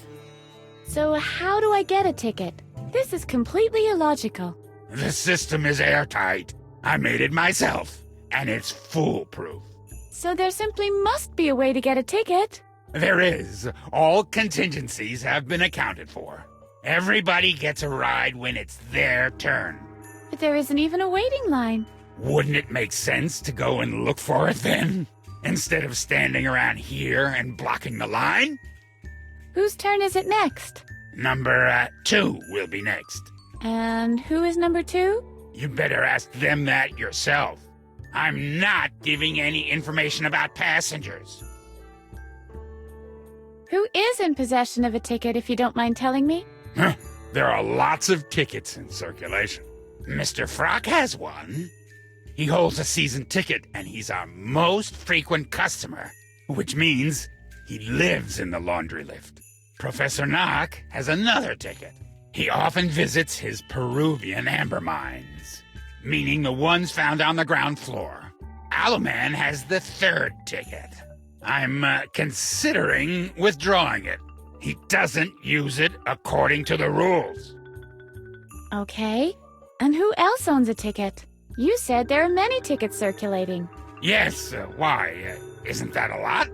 So how do I get a ticket? This is completely illogical. The system is airtight. I made it myself, and it's foolproof. So there simply must be a way to get a ticket. There is. All contingencies have been accounted for. Everybody gets a ride when it's their turn. But there isn't even a waiting line. Wouldn't it make sense to go and look for it then? Instead of standing around here and blocking the line? Whose turn is it next? Number 2 will be next. And who is number 2? You better ask them that yourself. I'm not giving any information about passengers. Who is in possession of a ticket, if you don't mind telling me? There are lots of tickets in circulation. Mr. Frock has one. He holds a season ticket, and he's our most frequent customer, which means he lives in the laundry lift. Professor Knock has another ticket. He often visits his Peruvian amber mines, meaning the ones found on the ground floor. Aloman has the 3rd ticket. I'm considering withdrawing it. He doesn't use it according to the rules. Okay. And who else owns a ticket? You said there are many tickets circulating. Yes, why? Isn't that a lot?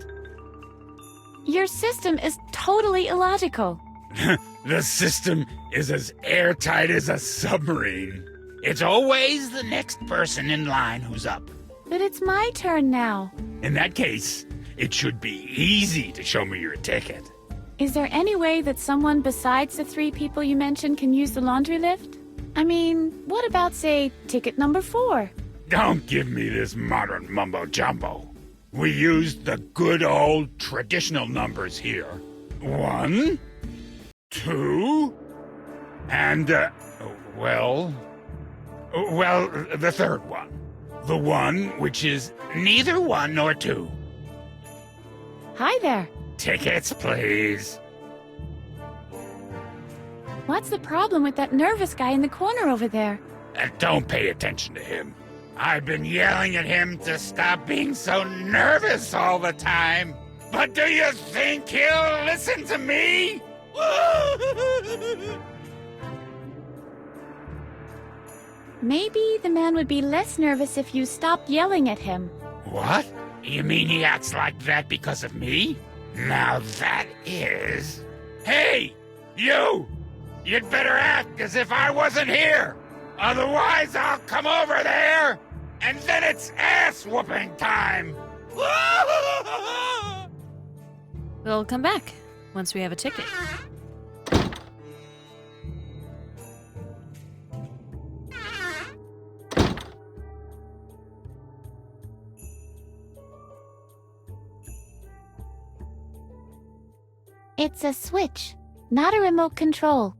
Your system is totally illogical. The system is as airtight as a submarine. It's always the next person in line who's up. But it's my turn now. In that case, it should be easy to show me your ticket. Is there any way that someone besides the 3 people you mentioned can use the laundry lift? I mean, what about, say, ticket number 4? Don't give me this modern mumbo-jumbo. We used the good old traditional numbers here. 1, 2, and, the 3rd one. The one which is neither 1 nor 2. Hi there. Tickets, please. What's the problem with that nervous guy in the corner over there? Don't pay attention to him. I've been yelling at him to stop being so nervous all the time. But do you think he'll listen to me? Maybe the man would be less nervous if you stopped yelling at him. What? You mean he acts like that because of me? Now that is... Hey, you! You'd better act as if I wasn't here! Otherwise I'll come over there, and then it's ass-whooping time! We'll come back once we have a ticket. It's a switch, not a remote control.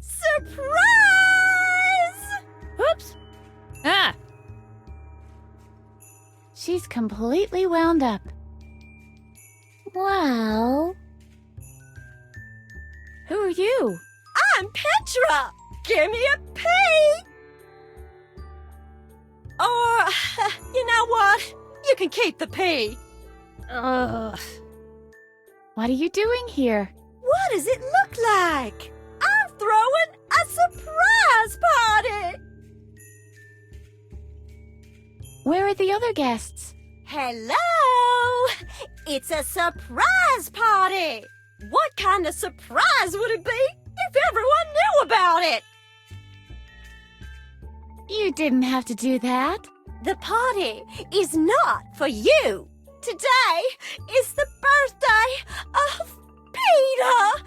Surprise! Oops! Ah! She's completely wound up. Wow. Who are you? I'm Petra! Give me a P! Or, you know what? You can keep the P. Ugh. What are you doing here? What does it look like? I'm throwing a surprise party! Where are the other guests? Hello! It's a surprise party! What kind of surprise would it be if everyone knew about it? You didn't have to do that. The party is not for you. Today is the birthday of Peter.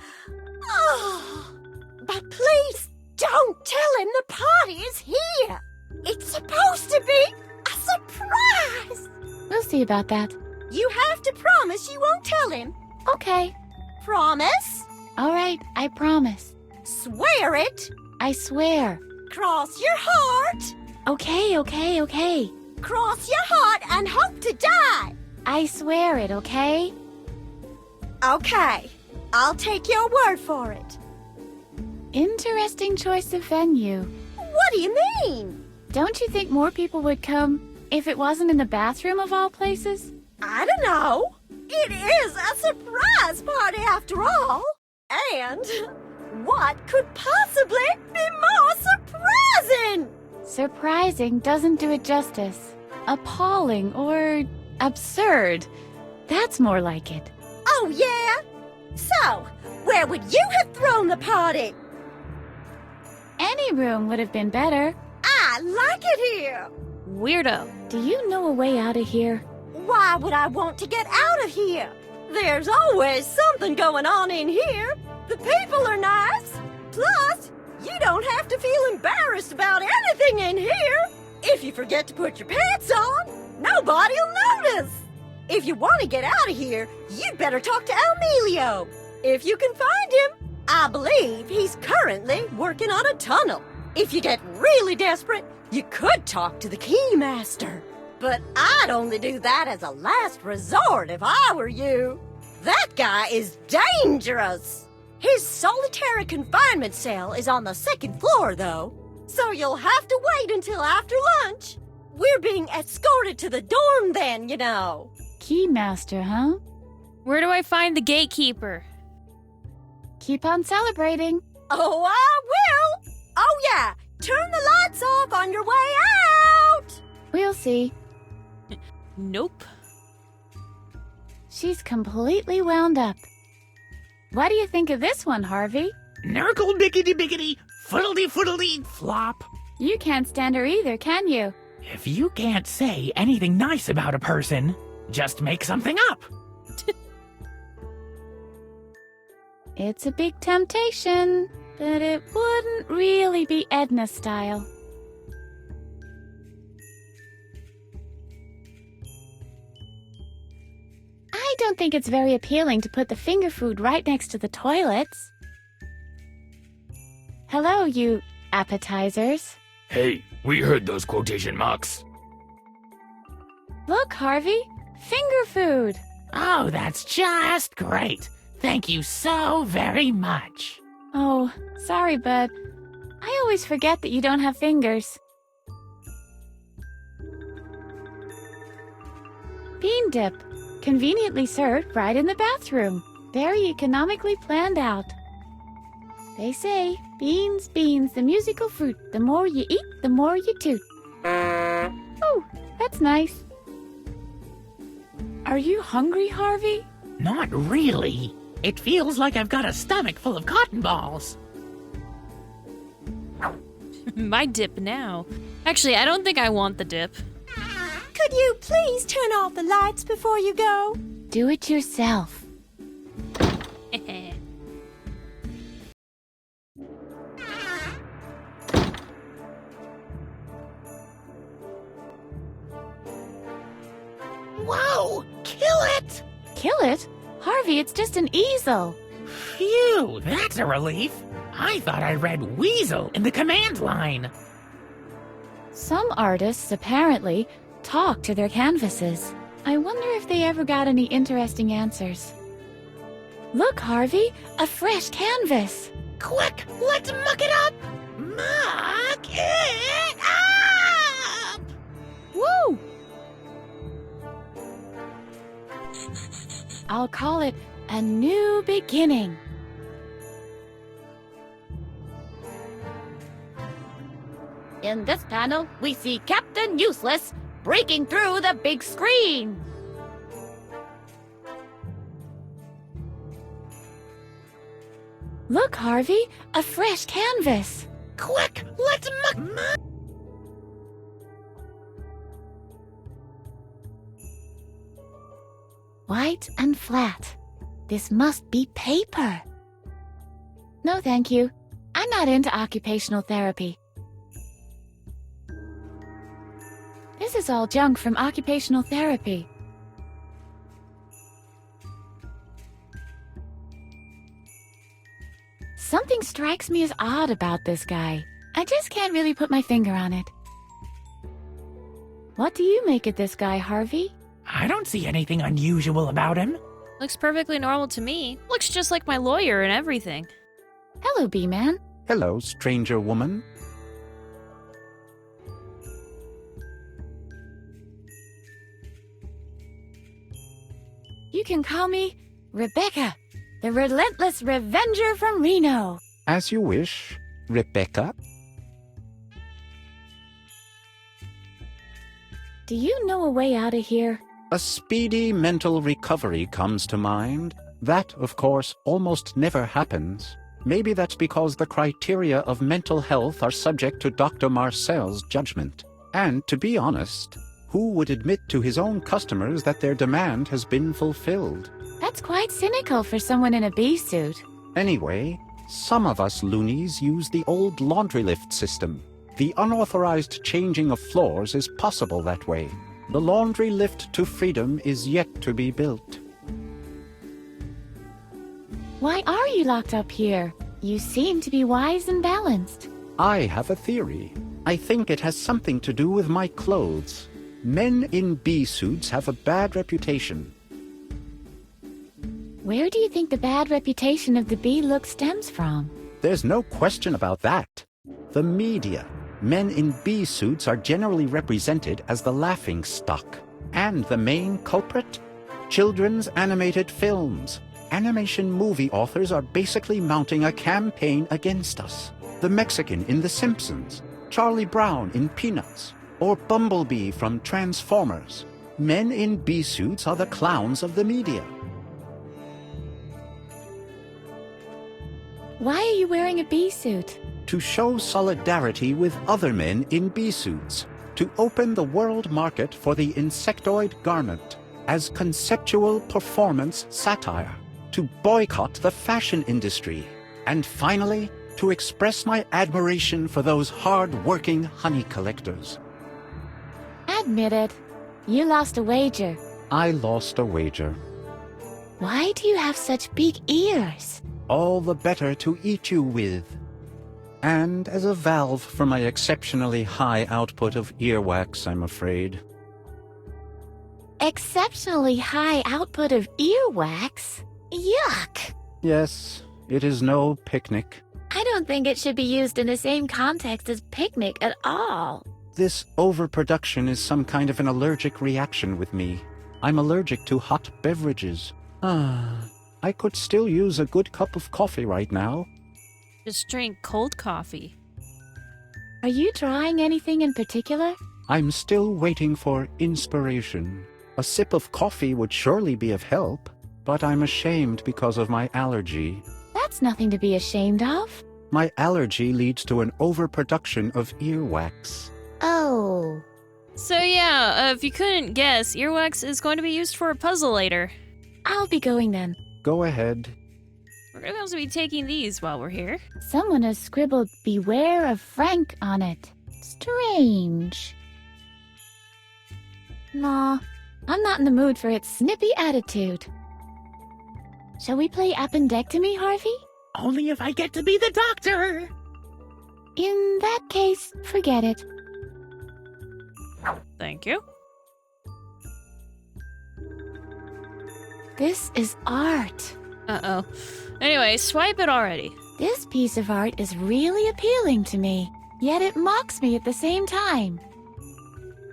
Oh, but please don't tell him the party is here. It's supposed to be a surprise. We'll see about that. You have to promise you won't tell him. Okay. Promise? All right, I promise. Swear it. I swear. Cross your heart. Okay. Cross your heart and hope to die. I swear it, okay? Okay, I'll take your word for it. Interesting choice of venue. What do you mean? Don't you think more people would come if it wasn't in the bathroom of all places? I don't know. It is a surprise party after all. And what could possibly be more surprising? Surprising doesn't do it justice. Appalling or absurd. That's more like it. Oh, yeah? So, where would you have thrown the party? Any room would have been better. I like it here. Weirdo. Do you know a way out of here? Why would I want to get out of here? There's always something going on in here. The people are nice. Plus, you don't have to feel embarrassed about anything in here. If you forget to put your pants on, nobody'll notice. If you want to get out of here, you'd better talk to Emilio. If you can find him, I believe he's currently working on a tunnel. If you get really desperate, you could talk to the Keymaster. But I'd only do that as a last resort if I were you. That guy is dangerous. His solitary confinement cell is on the 2nd floor, though. So you'll have to wait until after lunch. We're being escorted to the dorm then, you know. Keymaster, huh? Where do I find the gatekeeper? Keep on celebrating. Oh, I will. Oh, yeah. Turn the lights off on your way out. We'll see. Nope. She's completely wound up. What do you think of this one, Harvey? Nurgle diggity biggity, fuddledy fuddledy flop. You can't stand her either, can you? If you can't say anything nice about a person, just make something up. It's a big temptation, but it wouldn't really be Edna style. I don't think it's very appealing to put the finger food right next to the toilets. Hello, you appetizers. Hey, we heard those quotation marks. Look, Harvey, finger food. Oh, that's just great. Thank you so very much. Oh, sorry, bud. I always forget that you don't have fingers. Bean dip. Conveniently served right in the bathroom. Very economically planned out. They say, beans, beans, the musical fruit. The more you eat, the more you toot. Oh, that's nice. Are you hungry, Harvey? Not really. It feels like I've got a stomach full of cotton balls. My dip now. Actually, I don't think I want the dip. Could you please turn off the lights before you go? Do it yourself. Whoa! Kill it! Kill it? Harvey, it's just an easel. Phew, that's a relief. I thought I read weasel in the command line. Some artists, apparently, talk to their canvases. I wonder if they ever got any interesting answers. Look, Harvey, a fresh canvas. Quick, let's muck it up! Muck it up! Woo! I'll call it a new beginning. In this panel, we see Captain Useless breaking through the big screen. Look, Harvey, a fresh canvas. Quick, let's muck. White and flat. This must be paper. No, thank you. I'm not into occupational therapy. This is all junk from occupational therapy. Something strikes me as odd about this guy. I just can't really put my finger on it. What do you make of this guy, Harvey? I don't see anything unusual about him. Looks perfectly normal to me. Looks just like my lawyer and everything. Hello, B-Man. Hello, stranger woman. You can call me Rebecca, the relentless revenger from Reno. As you wish, Rebecca. Do you know a way out of here? A speedy mental recovery comes to mind. That, of course, almost never happens. Maybe that's because the criteria of mental health are subject to Dr. Marcel's judgment. And, to be honest, who would admit to his own customers that their demand has been fulfilled? That That's quite cynical for someone in a bee suit. Anyway, some of us loonies use the old laundry lift system. The unauthorized changing of floors is possible that way. The laundry lift to freedom is yet to be built. Why are you locked up here? You seem to be wise and balanced. I have a theory. I think it has something to do with my clothes. Men in bee suits have a bad reputation. Where do you think the bad reputation of the bee look stems from? There's no question about that. The media. Men in bee suits are generally represented as the laughing stock. And the main culprit? Children's animated films. Animation movie authors are basically mounting a campaign against us. The Mexican in The Simpsons, Charlie Brown in Peanuts, or Bumblebee from Transformers. Men in bee suits are the clowns of the media. Why are you wearing a bee suit? To show solidarity with other men in bee suits. To open the world market for the insectoid garment as conceptual performance satire. To boycott the fashion industry. And finally, to express my admiration for those hard-working honey collectors. Admit it. You lost a wager. I lost a wager. Why do you have such big ears? All the better to eat you with. And as a valve for my exceptionally high output of earwax, I'm afraid. Exceptionally high output of earwax? Yuck! Yes, it is no picnic. I don't think it should be used in the same context as picnic at all. This overproduction is some kind of an allergic reaction with me. I'm allergic to hot beverages. I could still use a good cup of coffee right now. Just drink cold coffee. Are you trying anything in particular? I'm still waiting for inspiration. A sip of coffee would surely be of help, but I'm ashamed because of my allergy. That's nothing to be ashamed of. My allergy leads to an overproduction of earwax. Oh. So yeah, if you couldn't guess, earwax is going to be used for a puzzle later. I'll be going then. Go ahead. We're going to also be taking these while we're here. Someone has scribbled "Beware of Frank" on it. Strange. Nah, I'm not in the mood for its snippy attitude. Shall we play appendectomy, Harvey? Only if I get to be the doctor. In that case, forget it. Thank you. This is art. Uh-oh. Anyway, swipe it already. This piece of art is really appealing to me, yet it mocks me at the same time.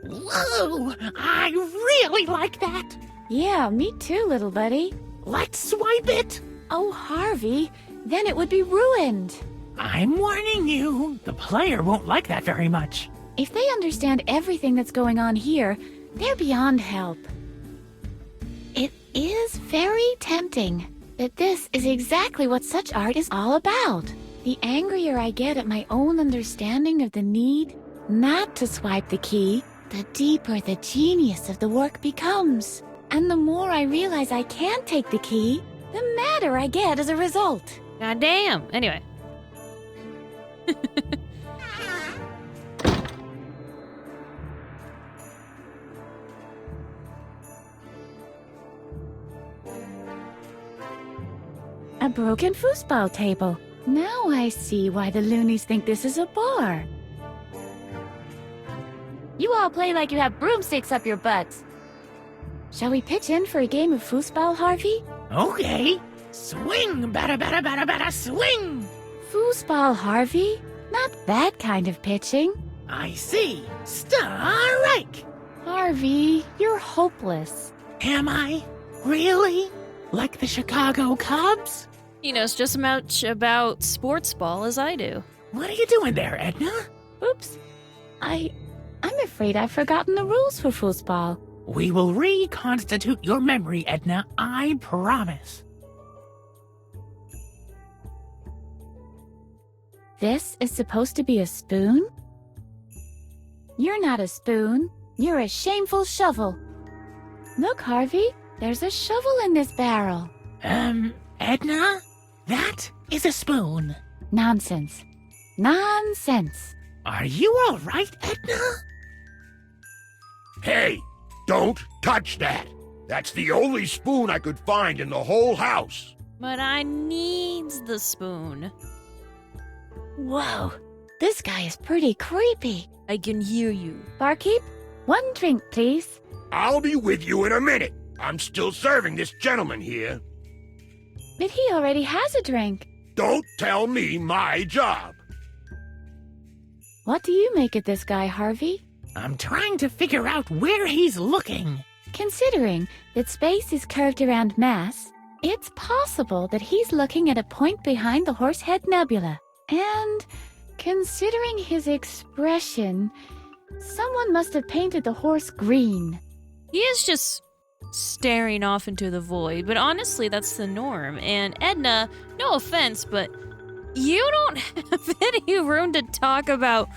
Whoa! I really like that. Yeah, me too, little buddy. Let's swipe it. Oh, Harvey, then it would be ruined. I'm warning you. The player won't like that very much. If they understand everything that's going on here, they're beyond help. It is very tempting that this is exactly what such art is all about. The angrier I get at my own understanding of the need not to swipe the key, the deeper the genius of the work becomes. And the more I realize I can't take the key, the madder I get as a result. God damn. Anyway. A broken foosball table. Now I see why the Loonies think this is a bar. You all play like you have broomsticks up your butts. Shall we pitch in for a game of foosball, Harvey? Okay. Swing, bada bada bada bada, swing! Foosball, Harvey? Not that kind of pitching. I see. Strike! Harvey, you're hopeless. Am I? Really? Like the Chicago Cubs? He knows just as much about sports ball as I do. What are you doing there, Edna? Oops. I'm afraid I've forgotten the rules for foosball. We will reconstitute your memory, Edna. I promise. This is supposed to be a spoon? You're not a spoon. You're a shameful shovel. Look, Harvey. There's a shovel in this barrel. Edna? That is a spoon. Nonsense. Nonsense. Are you all right, Edna? Hey, don't touch that. That's the only spoon I could find in the whole house. But I needs the spoon. Whoa, this guy is pretty creepy. I can hear you. Barkeep, 1 drink, please. I'll be with you in a minute. I'm still serving this gentleman here. But he already has a drink. Don't tell me my job. What do you make of this guy, Harvey? I'm trying to figure out where he's looking. Considering that space is curved around mass, it's possible that he's looking at a point behind the Horsehead Nebula. And considering his expression, someone must have painted the horse green. He is just staring off into the void, but honestly, that's the norm. And Edna, no offense, but you don't have any room to talk about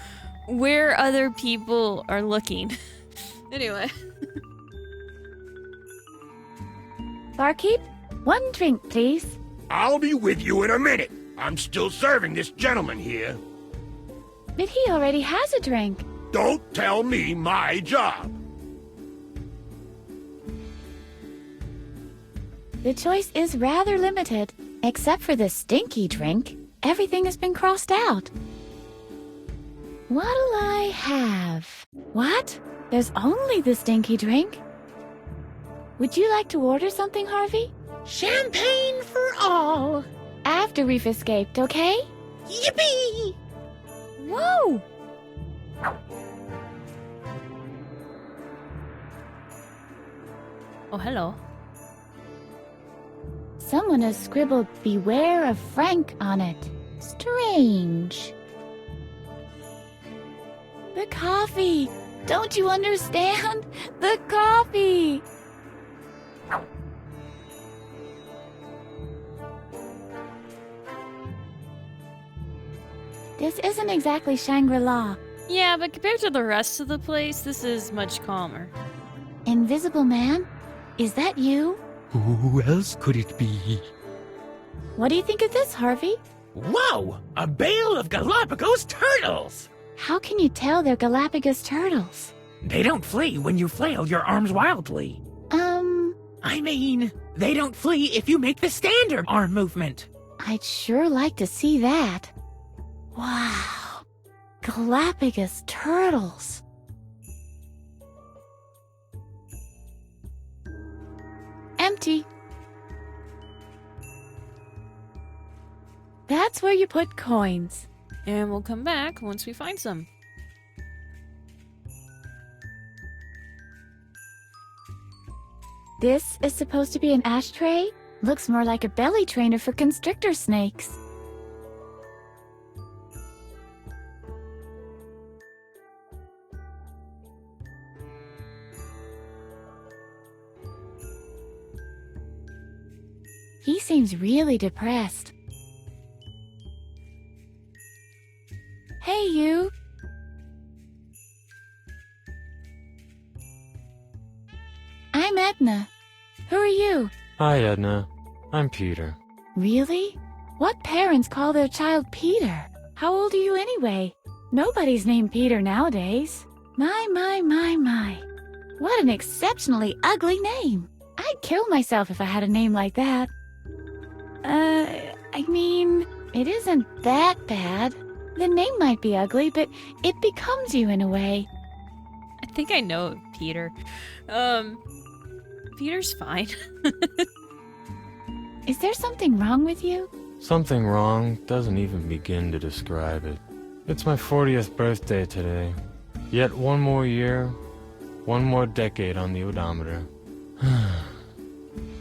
where other people are looking. Anyway. Barkeep, 1 drink, please. I'll be with you in a minute. I'm still serving this gentleman here. But he already has a drink. Don't tell me my job. The choice is rather limited. Except for the stinky drink, everything has been crossed out. What'll I have? What? There's only the stinky drink? Would you like to order something, Harvey? Champagne for all. After we've escaped, okay? Yippee! Whoa! Oh, hello. Someone has scribbled "Beware of Frank" on it. Strange. The coffee! Don't you understand? The coffee! This isn't exactly Shangri-La. Yeah, but compared to the rest of the place, this is much calmer. Invisible Man? Is that you? Who else could it be? What do you think of this, Harvey? Whoa! A bale of Galapagos turtles! How can you tell they're Galapagos turtles? They don't flee when you flail your arms wildly. I mean, they don't flee if you make the standard arm movement. I'd sure like to see that. Wow. Galapagos turtles. Empty. That's where you put coins. And we'll come back once we find some. This is supposed to be an ashtray? Looks more like a belly trainer for constrictor snakes. He seems really depressed. Hey, you! I'm Edna. Who are you? Hi, Edna. I'm Peter. Really? What parents call their child Peter? How old are you anyway? Nobody's named Peter nowadays. My. What an exceptionally ugly name. I'd kill myself if I had a name like that. I mean, it isn't that bad. The name might be ugly, but it becomes you in a way. I think I know Peter. Peter's fine. Is there something wrong with you? Something wrong doesn't even begin to describe it. It's my 40th birthday today. Yet one more year, one more decade on the odometer.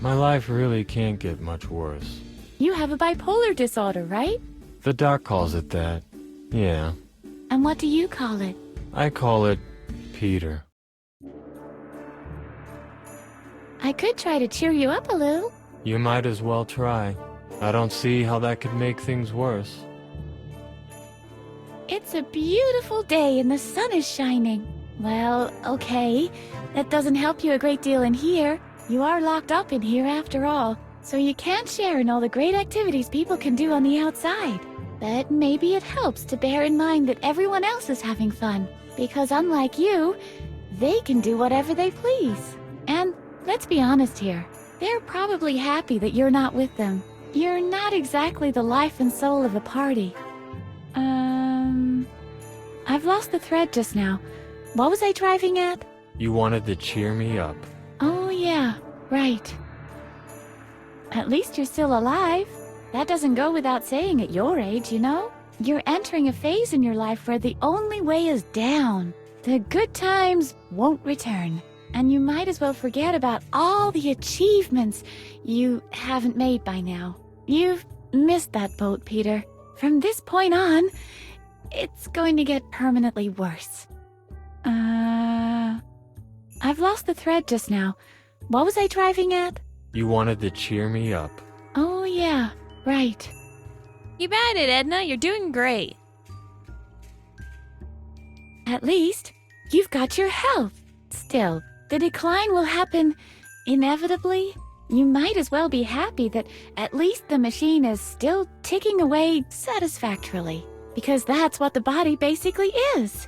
My life really can't get much worse. You have a bipolar disorder, right? The doc calls it that. Yeah. And what do you call it? I call it Peter. I could try to cheer you up a little. You might as well try. I don't see how that could make things worse. It's a beautiful day and the sun is shining. Well, okay. That doesn't help you a great deal in here. You are locked up in here after all, so you can't share in all the great activities people can do on the outside. But maybe it helps to bear in mind that everyone else is having fun, because unlike you, they can do whatever they please. And let's be honest here, they're probably happy that you're not with them. You're not exactly the life and soul of a party. I've lost the thread just now. What was I driving at? You wanted to cheer me up. Oh yeah, right. At least you're still alive. That doesn't go without saying at your age, you know? You're entering a phase in your life where the only way is down. The good times won't return. And you might as well forget about all the achievements you haven't made by now. You've missed that boat, Peter. From this point on, it's going to get permanently worse. I've lost the thread just now. What was I driving at? You wanted to cheer me up. Oh yeah, right. Keep at it, Edna. You're doing great. At least, you've got your health. Still, the decline will happen inevitably. You might as well be happy that at least the machine is still ticking away satisfactorily, because that's what the body basically is.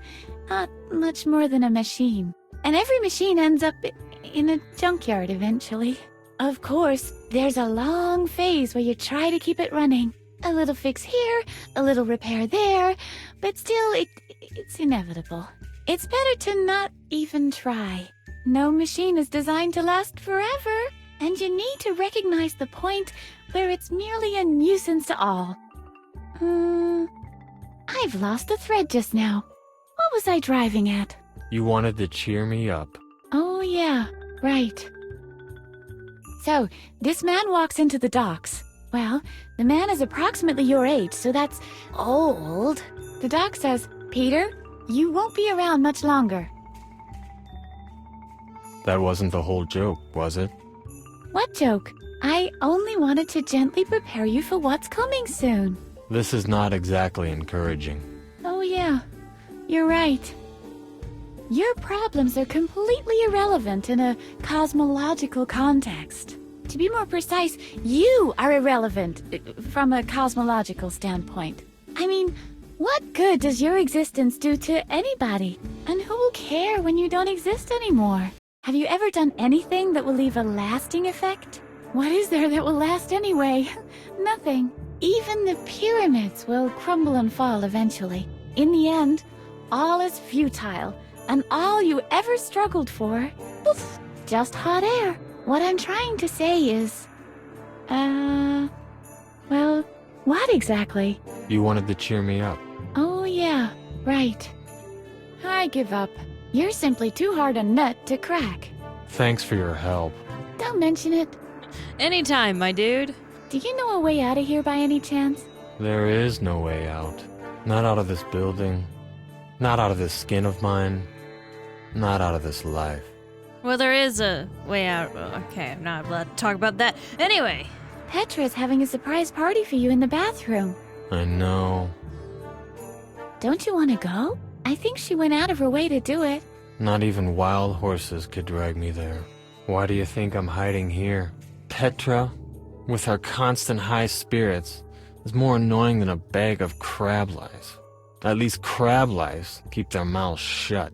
Not much more than a machine. And every machine ends up in a junkyard eventually. Of course, there's a long phase where you try to keep it running. A little fix here, a little repair there, but still, it's inevitable. It's better to not even try. No machine is designed to last forever, and you need to recognize the point where it's merely a nuisance to all. I've lost the thread just now. What was I driving at? You wanted to cheer me up. Oh yeah, right. So, this man walks into the docks. Well, the man is approximately your age, so that's old. The doc says, Peter, you won't be around much longer. That wasn't the whole joke, was it? What joke? I only wanted to gently prepare you for what's coming soon. This is not exactly encouraging. Oh yeah, you're right. Your problems are completely irrelevant in a cosmological context. To be more precise, you are irrelevant from a cosmological standpoint. I mean, what good does your existence do to anybody? And who will care when you don't exist anymore? Have you ever done anything that will leave a lasting effect? What is there that will last anyway? Nothing. Even the pyramids will crumble and fall eventually. In the end, all is futile, and all you ever struggled for, poof, just hot air. What I'm trying to say is, well, what exactly? You wanted to cheer me up. Oh yeah, right. I give up. You're simply too hard a nut to crack. Thanks for your help. Don't mention it. Anytime, my dude. Do you know a way out of here by any chance? There is no way out. Not out of this building. Not out of this skin of mine. Not out of this life. Well, there is a way out. Okay, I'm not allowed to talk about that. Anyway. Petra's having a surprise party for you in the bathroom. I know. Don't you want to go? I think she went out of her way to do it. Not even wild horses could drag me there. Why do you think I'm hiding here? Petra, with her constant high spirits, is more annoying than a bag of crab lice. At least crab lice keep their mouths shut.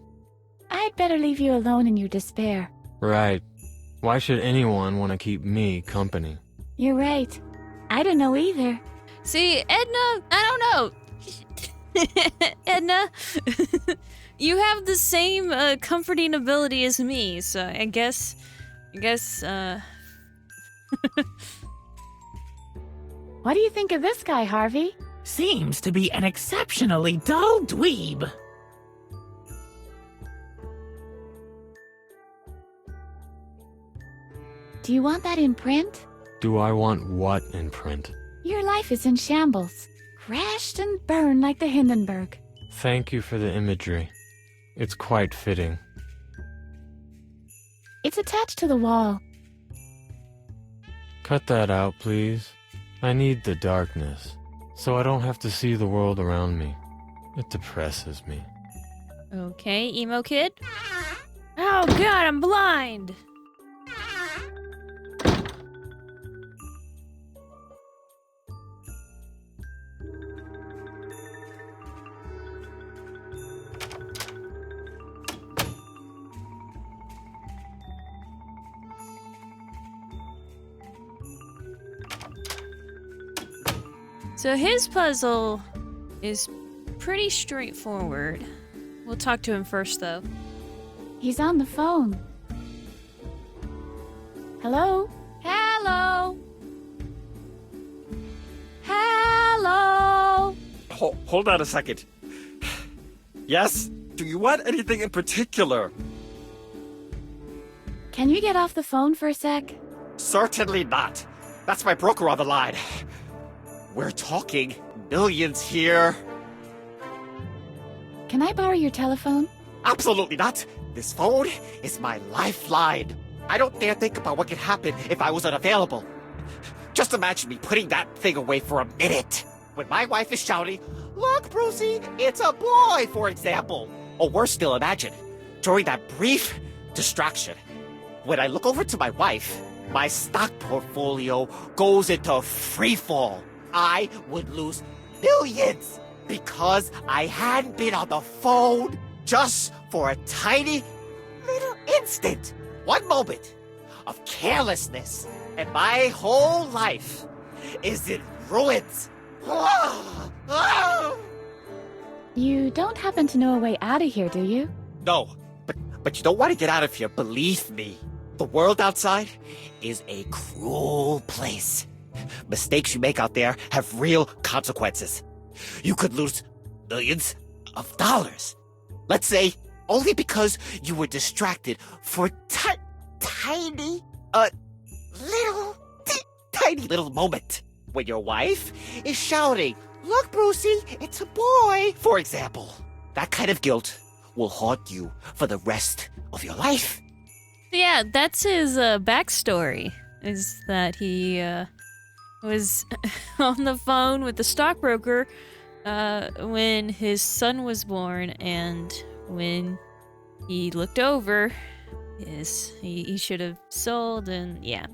I'd better leave you alone in your despair. Right. Why should anyone want to keep me company? You're right. I don't know either. See, Edna, I don't know. Edna, you have the same comforting ability as me, so I guess, What do you think of this guy, Harvey? Seems to be an exceptionally dull dweeb. Do you want that in print? Do I want what in print? Your life is in shambles. Crashed and burned like the Hindenburg. Thank you for the imagery. It's quite fitting. It's attached to the wall. Cut that out, please. I need the darkness, so I don't have to see the world around me. It depresses me. Okay, emo kid. Oh god, I'm blind! So his puzzle is pretty straightforward. We'll talk to him first, though. He's on the phone. Hello? Hello? Hello? Hold on a second. Yes? Do you want anything in particular? Can you get off the phone for a sec? Certainly not. That's my broker on the line. We're talking millions here. Can I borrow your telephone? Absolutely not. This phone is my lifeline. I don't dare think about what could happen if I was unavailable. Just imagine me putting that thing away for a minute. When my wife is shouting, "Look, Brucey, it's a boy," for example. Or worse still, imagine, during that brief distraction, when I look over to my wife, my stock portfolio goes into freefall. I would lose millions because I hadn't been on the phone just for a tiny little instant. One moment of carelessness, and my whole life is in ruins. You don't happen to know a way out of here, do you? No, but you don't want to get out of here, believe me. The world outside is a cruel place. Mistakes you make out there have real consequences. You could lose millions of dollars. Let's say only because you were distracted for tiny little moment. When your wife is shouting, "Look, Brucey, it's a boy," for example. That kind of guilt will haunt you for the rest of your life. Yeah, that's his backstory, is that he was on the phone with the stockbroker when his son was born, and when he looked over, he should have sold, and yeah.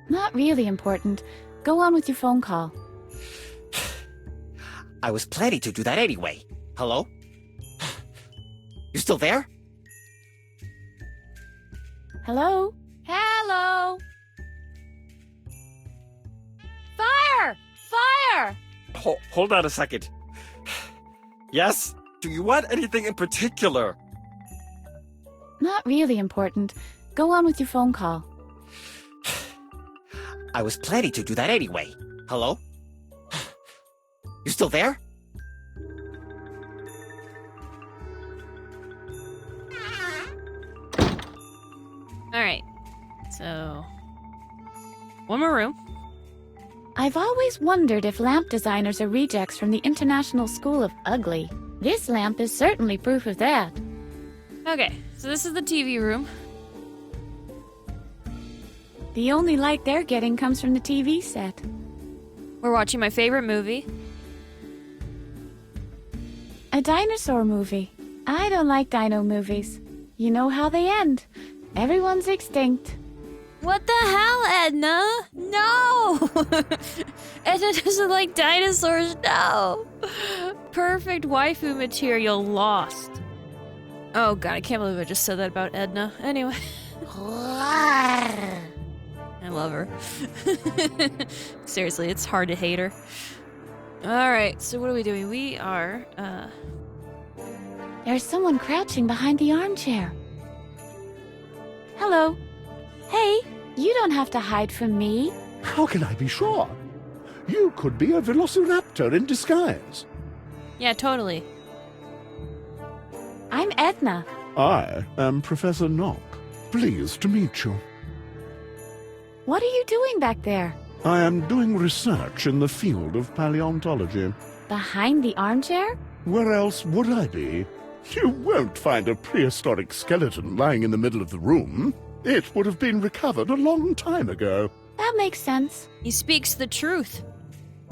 Not really important. Go on with your phone call. I was planning to do that anyway. Hello? You still there? Hello? Hello? Fire! Fire! Hold on a second. Yes? Do you want anything in particular? Not really important. Go on with your phone call. I was planning to do that anyway. Hello? You still there? Alright, so one more room. I've always wondered if lamp designers are rejects from the International School of Ugly. This lamp is certainly proof of that. Okay, so this is the TV room. The only light they're getting comes from the TV set. We're watching my favorite movie. A dinosaur movie. I don't like dino movies. You know how they end. Everyone's extinct. What the hell, Edna? No! Edna doesn't like dinosaurs, no! Perfect waifu material lost. Oh god, I can't believe I just said that about Edna. Anyway. I love her. Seriously, it's hard to hate her. Alright, so what are we doing? We are, There's someone crouching behind the armchair. Hello. Hey, you don't have to hide from me. How can I be sure? You could be a velociraptor in disguise. Yeah, totally. I'm Edna. I am Professor Knock. Pleased to meet you. What are you doing back there? I am doing research in the field of paleontology. Behind the armchair? Where else would I be? You won't find a prehistoric skeleton lying in the middle of the room. It would have been recovered a long time ago. That makes sense. He speaks the truth.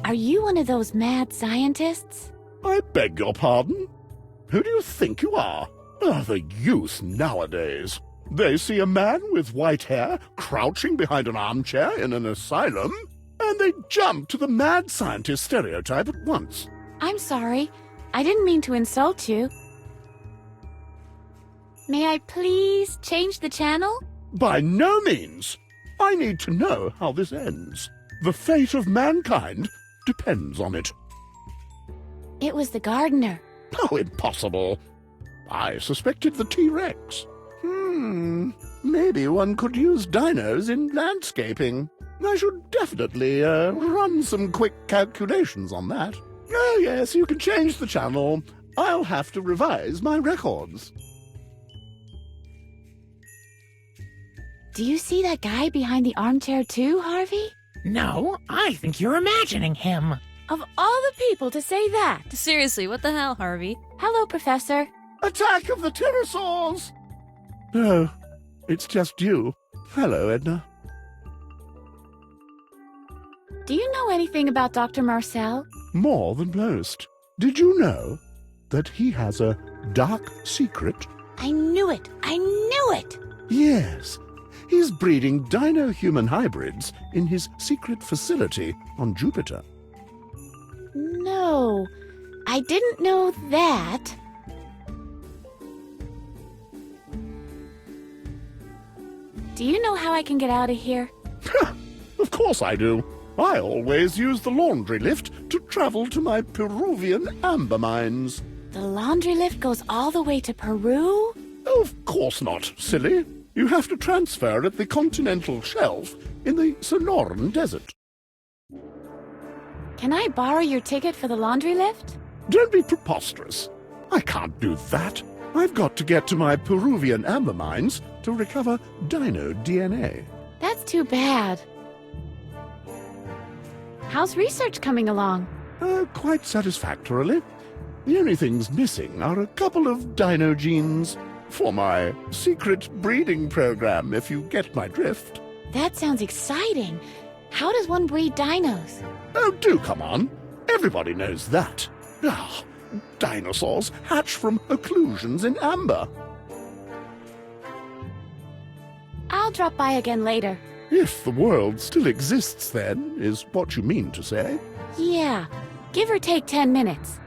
Are you one of those mad scientists? I beg your pardon? Who do you think you are? The youth nowadays. They see a man with white hair crouching behind an armchair in an asylum, and they jump to the mad scientist stereotype at once. I'm sorry. I didn't mean to insult you. May I please change the channel? By no means. I need to know how this ends. The fate of mankind depends on it. It was the gardener. Oh, impossible. I suspected the T-Rex. Maybe one could use dinos in landscaping. I should definitely run some quick calculations on that. Oh, yes, you can change the channel. I'll have to revise my records. Do you see that guy behind the armchair too, Harvey? No, I think you're imagining him. Of all the people to say that. Seriously, what the hell, Harvey? Hello, Professor. Attack of the pterosaurs! Oh, it's just you. Hello, Edna. Do you know anything about Dr. Marcel? More than most. Did you know that he has a dark secret? I knew it! I knew it! Yes. He's breeding dino-human hybrids in his secret facility on Jupiter. No, I didn't know that. Do you know how I can get out of here? Of course I do. I always use the laundry lift to travel to my Peruvian amber mines. The laundry lift goes all the way to Peru? Of course not, silly. You have to transfer at the continental shelf in the Sonoran Desert. Can I borrow your ticket for the laundry lift? Don't be preposterous. I can't do that. I've got to get to my Peruvian amber mines to recover dino DNA. That's too bad. How's research coming along? Quite satisfactorily. The only things missing are a couple of dino genes for my secret breeding program, if you get my drift. That sounds exciting. How does one breed dinos? Oh, do come on. Everybody knows that. Dinosaurs hatch from occlusions in amber. I'll drop by again later. If the world still exists, then, is what you mean to say. Yeah, give or take 10 minutes.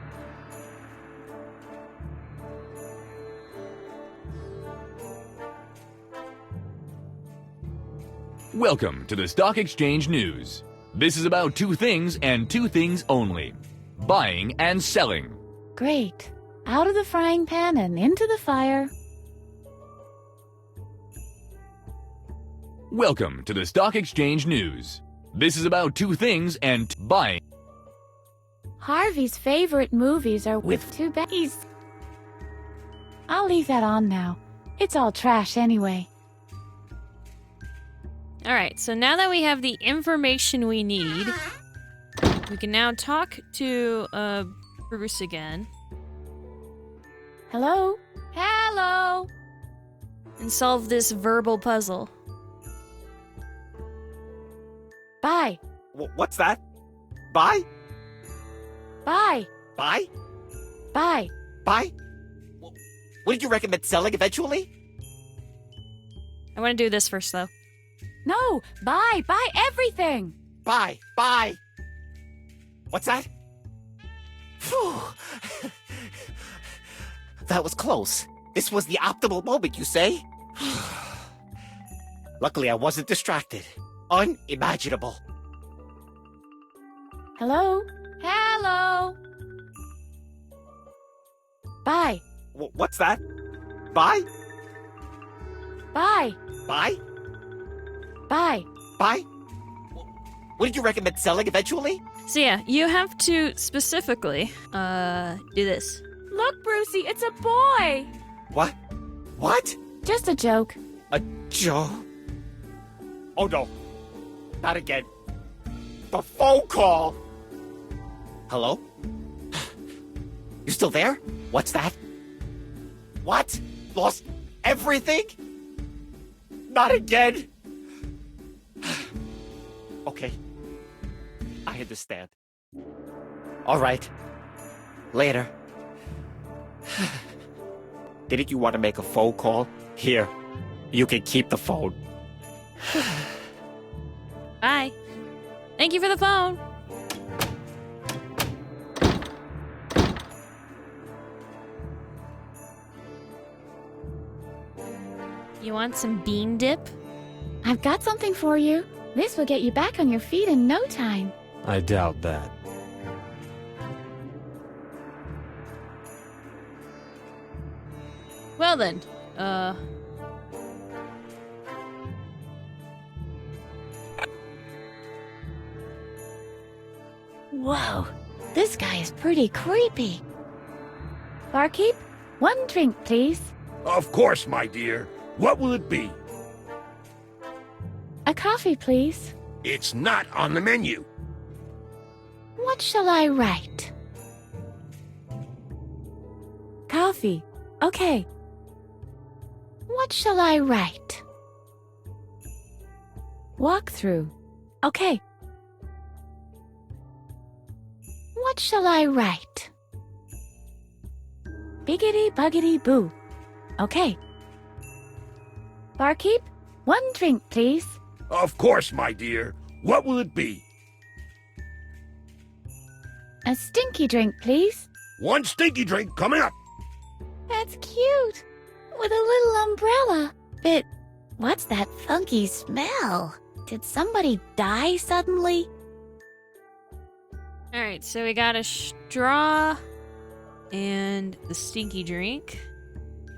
Welcome to the Stock Exchange News. This is about two things and two things only: buying and selling. Great. Out of the frying pan and into the fire. Welcome to the Stock Exchange News. This is about two things and buying. Harvey's favorite movies are with two Beckys. I'll leave that on now. It's all trash anyway. Alright, so now that we have the information we need, we can now talk to Bruce again. Hello? Hello? And solve this verbal puzzle. Bye. What's that? Bye? Bye. Bye? Bye. Bye? Wouldn't you recommend selling eventually? I want to do this first, though. No, buy everything. Buy. What's that? Phew. That was close. This was the optimal moment, you say? Luckily, I wasn't distracted. Unimaginable. Hello? Hello? Bye. What's that? Buy? Bye. Buy? Bye. Buy? Wouldn't you recommend selling eventually? So yeah, you have to specifically, do this. Look, Brucey, it's a boy! What? What? Just a joke. A joke? Oh no. Not again. The phone call! Hello? You still there? What's that? What? Lost everything? Not again! Okay. I understand. Alright. Later. Didn't you want to make a phone call? Here. You can keep the phone. Bye. Thank you for the phone. You want some bean dip? I've got something for you. This will get you back on your feet in no time. I doubt that. Well then, Whoa, this guy is pretty creepy. Barkeep, one drink, please. Of course, my dear. What will it be? A coffee, please. It's not on the menu. What shall I write? Coffee. Okay. What shall I write? Walkthrough. Okay. What shall I write? Biggity buggity boo. Okay. Barkeep, one drink, please. Of course, my dear. What will it be? A stinky drink, please. One stinky drink coming up. That's cute. With a little umbrella. But what's that funky smell? Did somebody die suddenly? alright, so we got a straw and the stinky drink.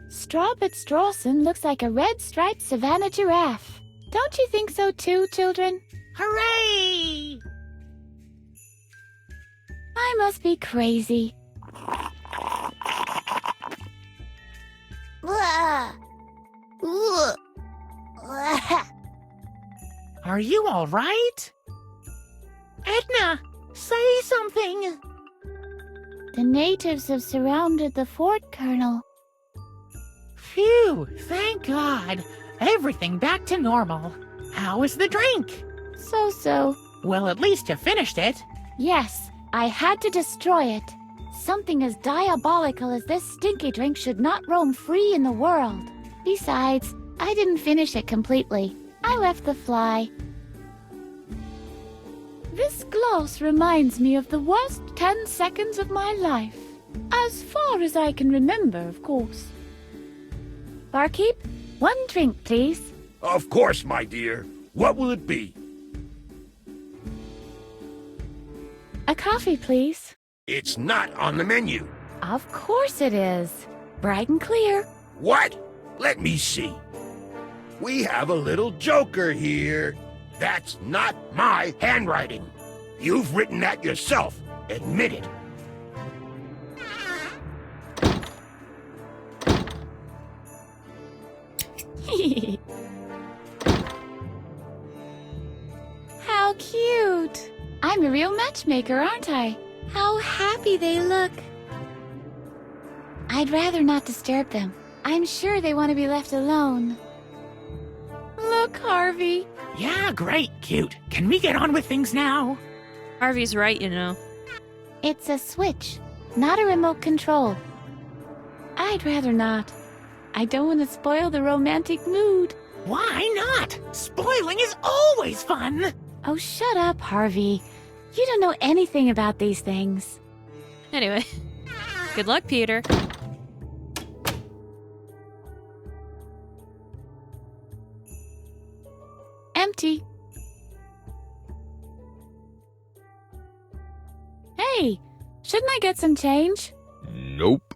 Strawbit Strawson looks like a red-striped savannah giraffe. Don't you think so too, children? Hooray! I must be crazy. Are you all right? Edna, say something. The natives have surrounded the fort, Colonel. Phew, thank God. Everything back to normal. How is the drink? So-so. Well, at least you finished it. Yes, I had to destroy it. Something as diabolical as this stinky drink should not roam free in the world. Besides, I didn't finish it completely. I left the fly. This gloss reminds me of the worst 10 seconds of my life. As far as I can remember, of course. Barkeep, one drink, please. Of course, my dear. What will it be? A coffee, please. It's not on the menu. Of course it is. Bright and clear. What? Let me see. We have a little joker here. That's not my handwriting. You've written that yourself. Admit it. How cute! I'm a real matchmaker, aren't I? How happy they look. I'd rather not disturb them. I'm sure they want to be left alone. Look, Harvey. Yeah, great, cute. Can we get on with things now? Harvey's right, you know. It's a switch, not a remote control. I'd rather not. I don't want to spoil the romantic mood. Why not? Spoiling is always fun. Oh, shut up, Harvey. You don't know anything about these things. Anyway, good luck, Peter. Empty. Hey, shouldn't I get some change? Nope.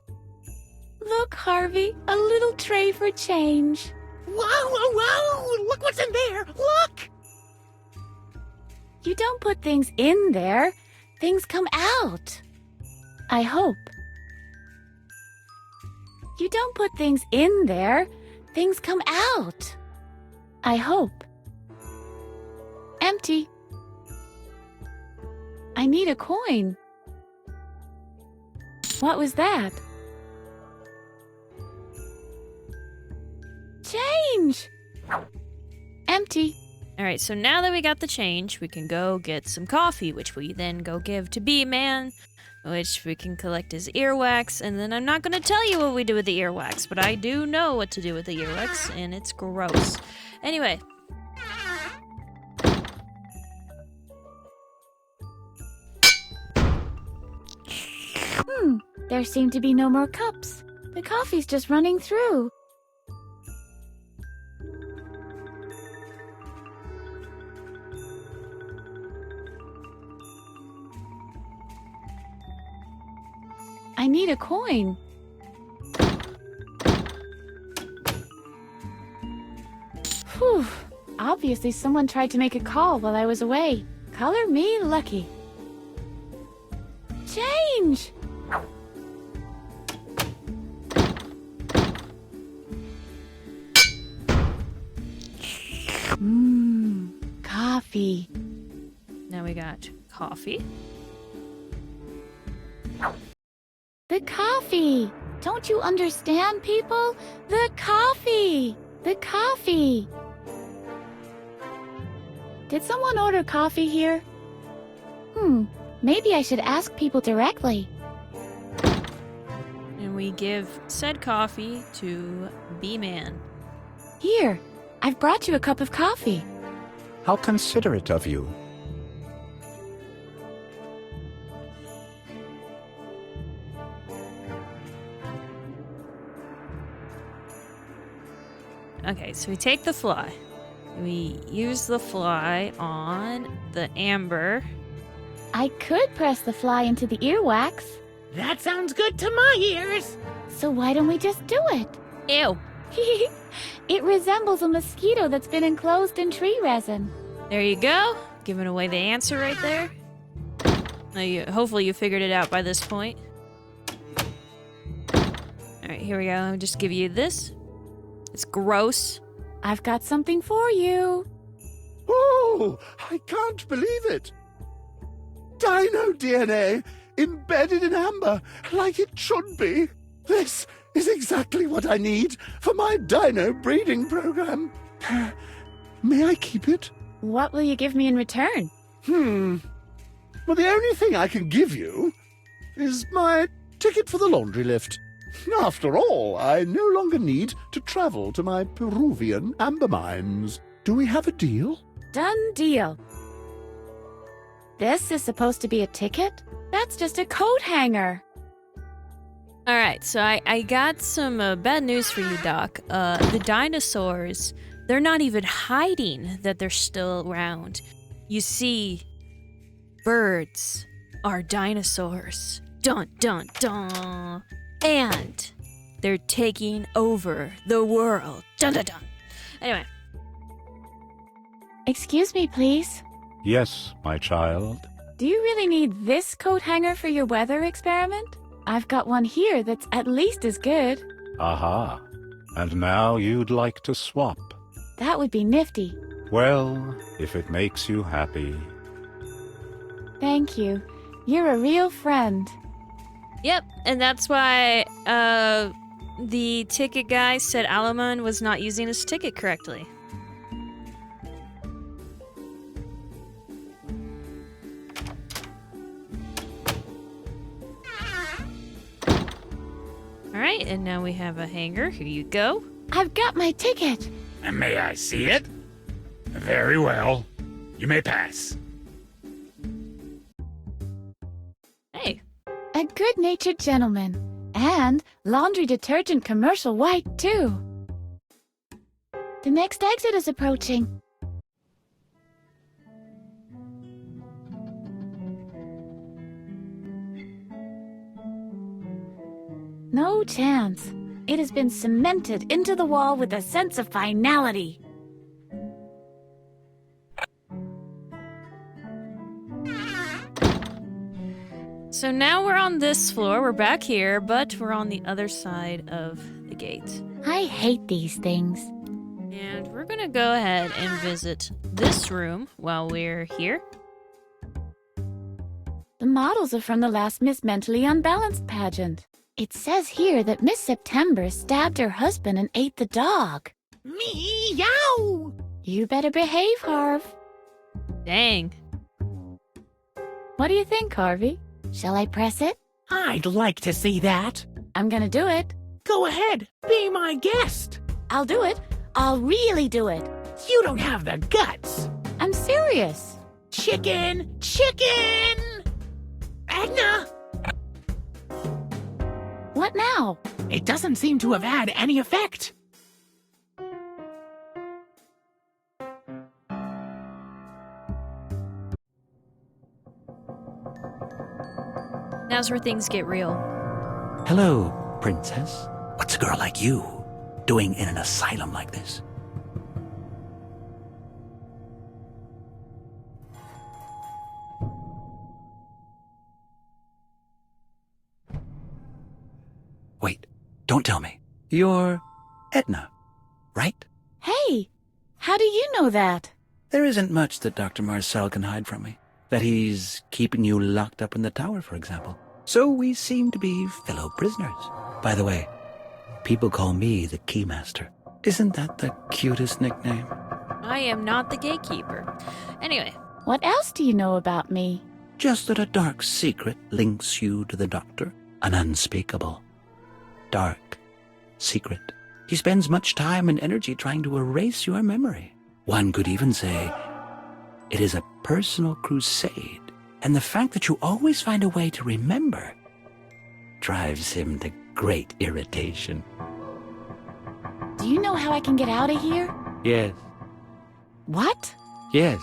Look, Harvey, a little tray for change. Whoa, whoa, whoa! Look what's in there! Look! You don't put things in there. Things come out. I hope. You don't put things in there. Things come out. I hope. Empty. I need a coin. What was that? Change! Empty. Alright, so now that we got the change, we can go get some coffee, which we then go give to B-Man, which we can collect his earwax, and then I'm not going to tell you what we do with the earwax, but I do know what to do with the earwax, and it's gross. Anyway. There seem to be no more cups. The coffee's just running through. I need a coin. Obviously, someone tried to make a call while I was away. Color me lucky. Change! Coffee. Now we got coffee. The coffee! Don't you understand, people? The coffee! The coffee! Did someone order coffee here? Maybe I should ask people directly. And we give said coffee to B-Man. Here, I've brought you a cup of coffee. How considerate of you. Okay, so we take the fly. We use the fly on the amber. I could press the fly into the earwax. That sounds good to my ears. So why don't we just do it? Ew. It resembles a mosquito that's been enclosed in tree resin. There you go. Giving away the answer right there. Hopefully you figured it out by this point. Alright, here we go. I'll just give you this. It's gross. I've got something for you. Oh, I can't believe it. Dino DNA embedded in amber, like it should be. This is exactly what I need for my dino breeding program. May I keep it? What will you give me in return? Well, the only thing I can give you is my ticket for the laundry lift. After all, I no longer need to travel to my Peruvian amber mines. Do we have a deal? Done deal. This is supposed to be a ticket? That's just a coat hanger. Alright, so I got some bad news for you, Doc. The dinosaurs, they're not even hiding that they're still around. You see, birds are dinosaurs. Dun, dun, dun. And they're taking over the world. Dun, dun, dun. Anyway. Excuse me, please. Yes, my child. Do you really need this coat hanger for your weather experiment? I've got one here that's at least as good. Aha. And now you'd like to swap. That would be nifty. Well, if it makes you happy. Thank you. You're a real friend. Yep, and that's why the ticket guy said Alaman was not using his ticket correctly. Alright, and now we have a hanger. Here you go. I've got my ticket. And may I see it? Very well. You may pass. Hey. A good-natured gentleman. And laundry detergent commercial white, too. The next exit is approaching. No chance. It has been cemented into the wall with a sense of finality. So now we're on this floor. We're back here, but we're on the other side of the gate. I hate these things. And we're gonna go ahead and visit this room while we're here. The models are from the last Miss Mentally Unbalanced pageant. It says here that Miss September stabbed her husband and ate the dog. Meow! You better behave, Harv. Dang. What do you think, Harvey? Shall I press it? I'd like to see that. I'm gonna do it. Go ahead, be my guest. I'll do it. I'll really do it. You don't have the guts. I'm serious. Chicken! Chicken! Edna! What now? It doesn't seem to have had any effect. Now's where things get real. Hello, princess. What's a girl like you doing in an asylum like this? Don't tell me. You're Edna, right? Hey, how do you know that? There isn't much that Dr. Marcel can hide from me. That he's keeping you locked up in the tower, for example. So we seem to be fellow prisoners. By the way, people call me the Keymaster. Isn't that the cutest nickname? I am not the gatekeeper. Anyway. What else do you know about me? Just that a dark secret links you to the Doctor. An unspeakable, dark secret. He spends much time and energy trying to erase your memory. One could even say it is a personal crusade, and the fact that you always find a way to remember drives him to great irritation. Do you know how I can get out of here? Yes. What? Yes.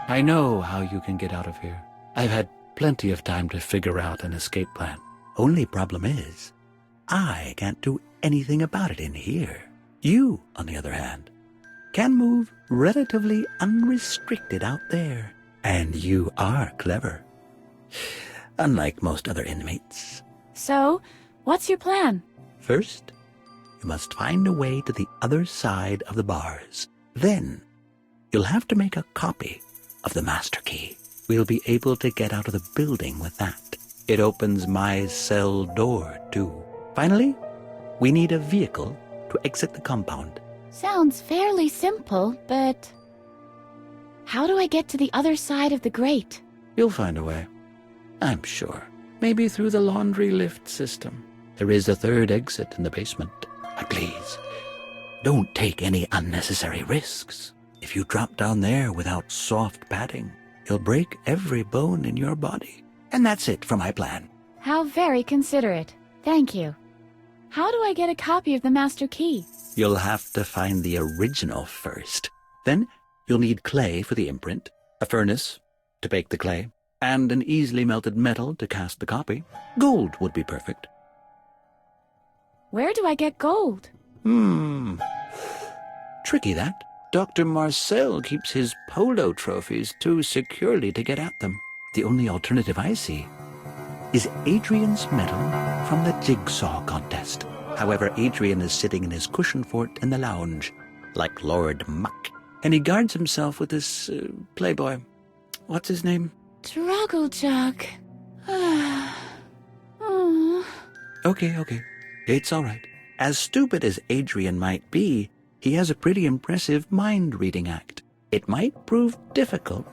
I know how you can get out of here. I've had plenty of time to figure out an escape plan. Only problem is, I can't do anything about it in here. You, on the other hand, can move relatively unrestricted out there. And you are clever. Unlike most other inmates. So, what's your plan? First, you must find a way to the other side of the bars. Then, you'll have to make a copy of the master key. We'll be able to get out of the building with that. It opens my cell door, too. Finally, we need a vehicle to exit the compound. Sounds fairly simple, but how do I get to the other side of the grate? You'll find a way. I'm sure. Maybe through the laundry lift system. There is a third exit in the basement. But please, don't take any unnecessary risks. If you drop down there without soft padding, you'll break every bone in your body. And that's it for my plan. How very considerate. Thank you. How do I get a copy of the master key? You'll have to find the original first. Then you'll need clay for the imprint, a furnace to bake the clay, and an easily melted metal to cast the copy. Gold would be perfect. Where do I get gold? Tricky, that. Dr. Marcel keeps his polo trophies too securely to get at them. The only alternative I see is Adrian's medal from the jigsaw contest. However, Adrian is sitting in his cushion fort in the lounge, like Lord Muck. And he guards himself with this playboy. What's his name? Druggle-jug. Okay. It's all right. As stupid as Adrian might be, he has a pretty impressive mind-reading act. It might prove difficult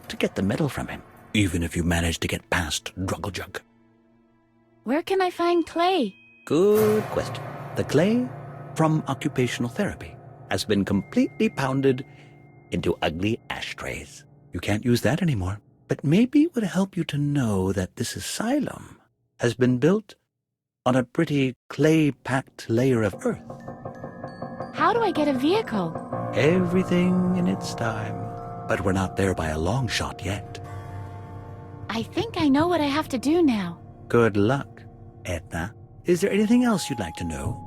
to get the medal from him, even if you manage to get past Druggle-jug. Where can I find clay? Good question. The clay from occupational therapy has been completely pounded into ugly ashtrays. You can't use that anymore. But maybe it would help you to know that this asylum has been built on a pretty clay-packed layer of earth. How do I get a vehicle? Everything in its time. But we're not there by a long shot yet. I think I know what I have to do now. Good luck, Edna. Is there anything else you'd like to know?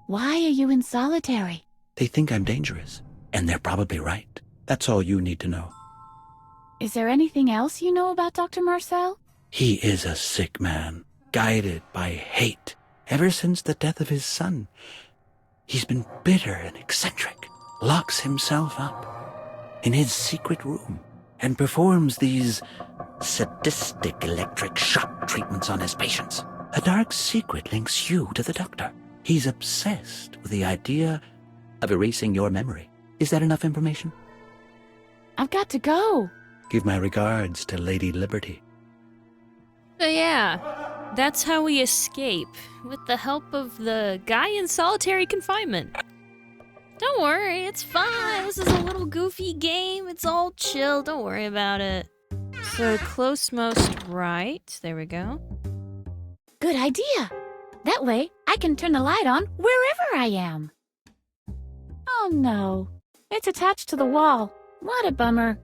Why are you in solitary? They think I'm dangerous, and they're probably right. That's all you need to know. Is there anything else you know about Dr. Marcel? He is a sick man, guided by hate. Ever since the death of his son, he's been bitter and eccentric, locks himself up in his secret room, and performs these sadistic electric shock treatments on his patients. A dark secret links you to the Doctor. He's obsessed with the idea of erasing your memory. Is that enough information? I've got to go. Give my regards to Lady Liberty. So yeah, that's how we escape, with the help of the guy in solitary confinement. Don't worry, it's fine. This is a little goofy game. It's all chill. Don't worry about it. So close most right. There we go. Good idea. That way, I can turn the light on wherever I am. Oh no, it's attached to the wall. What a bummer.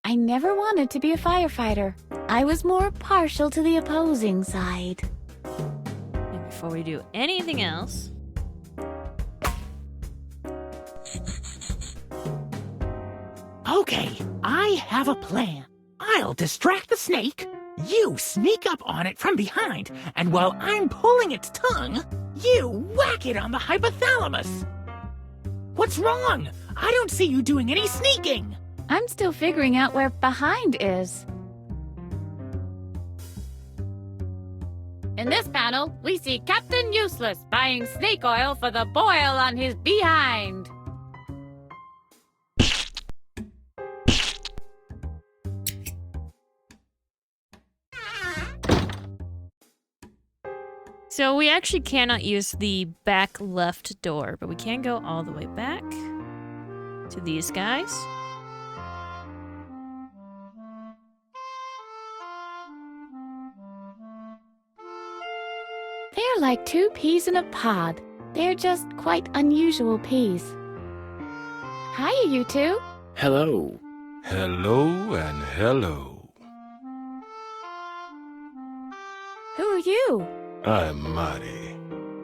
I never wanted to be a firefighter. I was more partial to the opposing side. And before we do anything else... Okay, I have a plan. I'll distract the snake, you sneak up on it from behind, and while I'm pulling its tongue, you whack it on the hypothalamus. What's wrong? I don't see you doing any sneaking. I'm still figuring out where behind is. In this panel, we see Captain Useless buying snake oil for the boil on his behind. So we actually cannot use the back left door, but we can go all the way back to these guys. They're like two peas in a pod. They're just quite unusual peas. Hiya, you two. Hello. Hello and hello. Who are you? I'm Marty,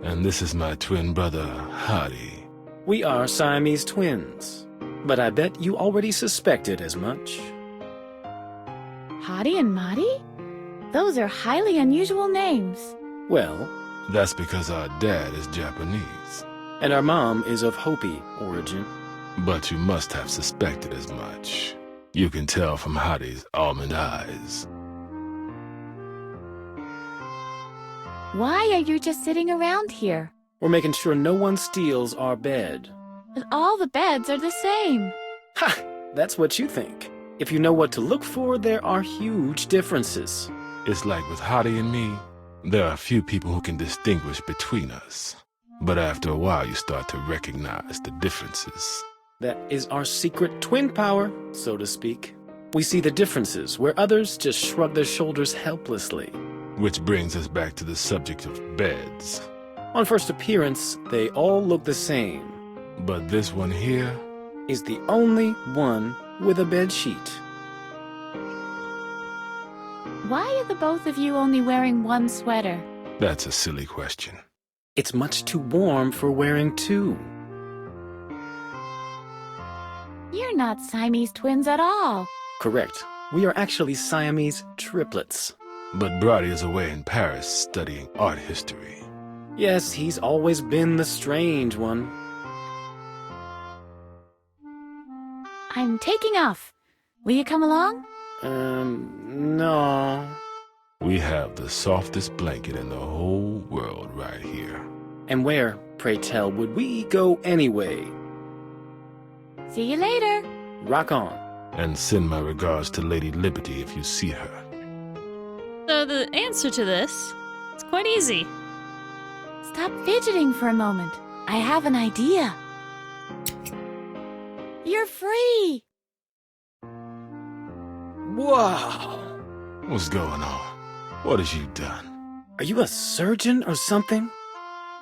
and this is my twin brother, Hardy. We are Siamese twins, but I bet you already suspected as much. Hardy and Marty? Those are highly unusual names. Well, that's because our dad is Japanese. And our mom is of Hopi origin. But you must have suspected as much. You can tell from Hardy's almond eyes. Why are you just sitting around here? We're making sure no one steals our bed. But all the beds are the same. Ha! That's what you think. If you know what to look for, there are huge differences. It's like with Hardy and me. There are few people who can distinguish between us. But after a while, you start to recognize the differences. That is our secret twin power, so to speak. We see the differences where others just shrug their shoulders helplessly. Which brings us back to the subject of beds. On first appearance, they all look the same. But this one here is the only one with a bed sheet. Why are the both of you only wearing one sweater? That's a silly question. It's much too warm for wearing two. You're not Siamese twins at all. Correct. We are actually Siamese triplets. But Brody is away in Paris studying art history. Yes, he's always been the strange one. I'm taking off. Will you come along? No. We have the softest blanket in the whole world right here. And where, pray tell, would we go anyway? See you later. Rock on. And send my regards to Lady Liberty if you see her. So the answer to this is quite easy. Stop fidgeting for a moment. I have an idea. You're free! Wow! What's going on? What have you done? Are you a surgeon or something?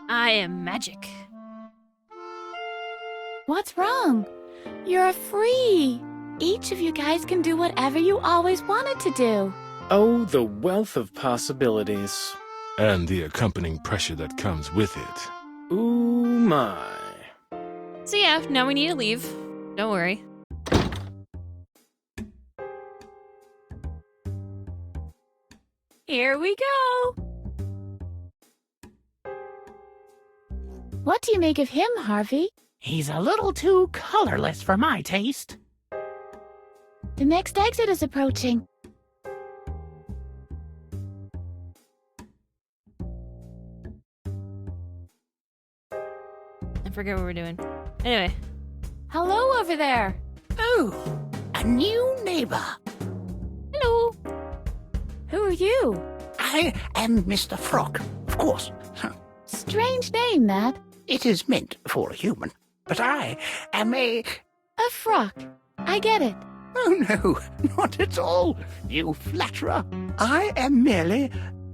I am magic. What's wrong? You're free. Each of you guys can do whatever you always wanted to do. Oh, the wealth of possibilities. And the accompanying pressure that comes with it. Ooh, my. So yeah, now we need to leave. Don't worry. Here we go. What do you make of him, Harvey? He's a little too colorless for my taste. The next exit is approaching. I forget what we're doing. Anyway. Hello over there. Oh, a new neighbor. Hello. Who are you? I am Mr. Frog, of course. Strange name, that. It is meant for a human, but I am a frock. I get it. Oh, no, not at all, you flatterer. I am merely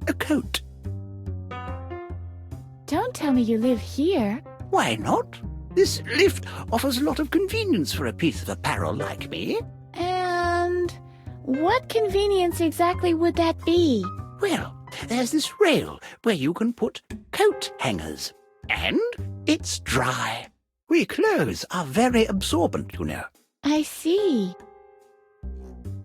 a coat. Don't tell me you live here. Why not? This lift offers a lot of convenience for a piece of apparel like me. And what convenience exactly would that be? Well, there's this rail where you can put coat hangers. And it's dry. We clothes are very absorbent, you know. I see.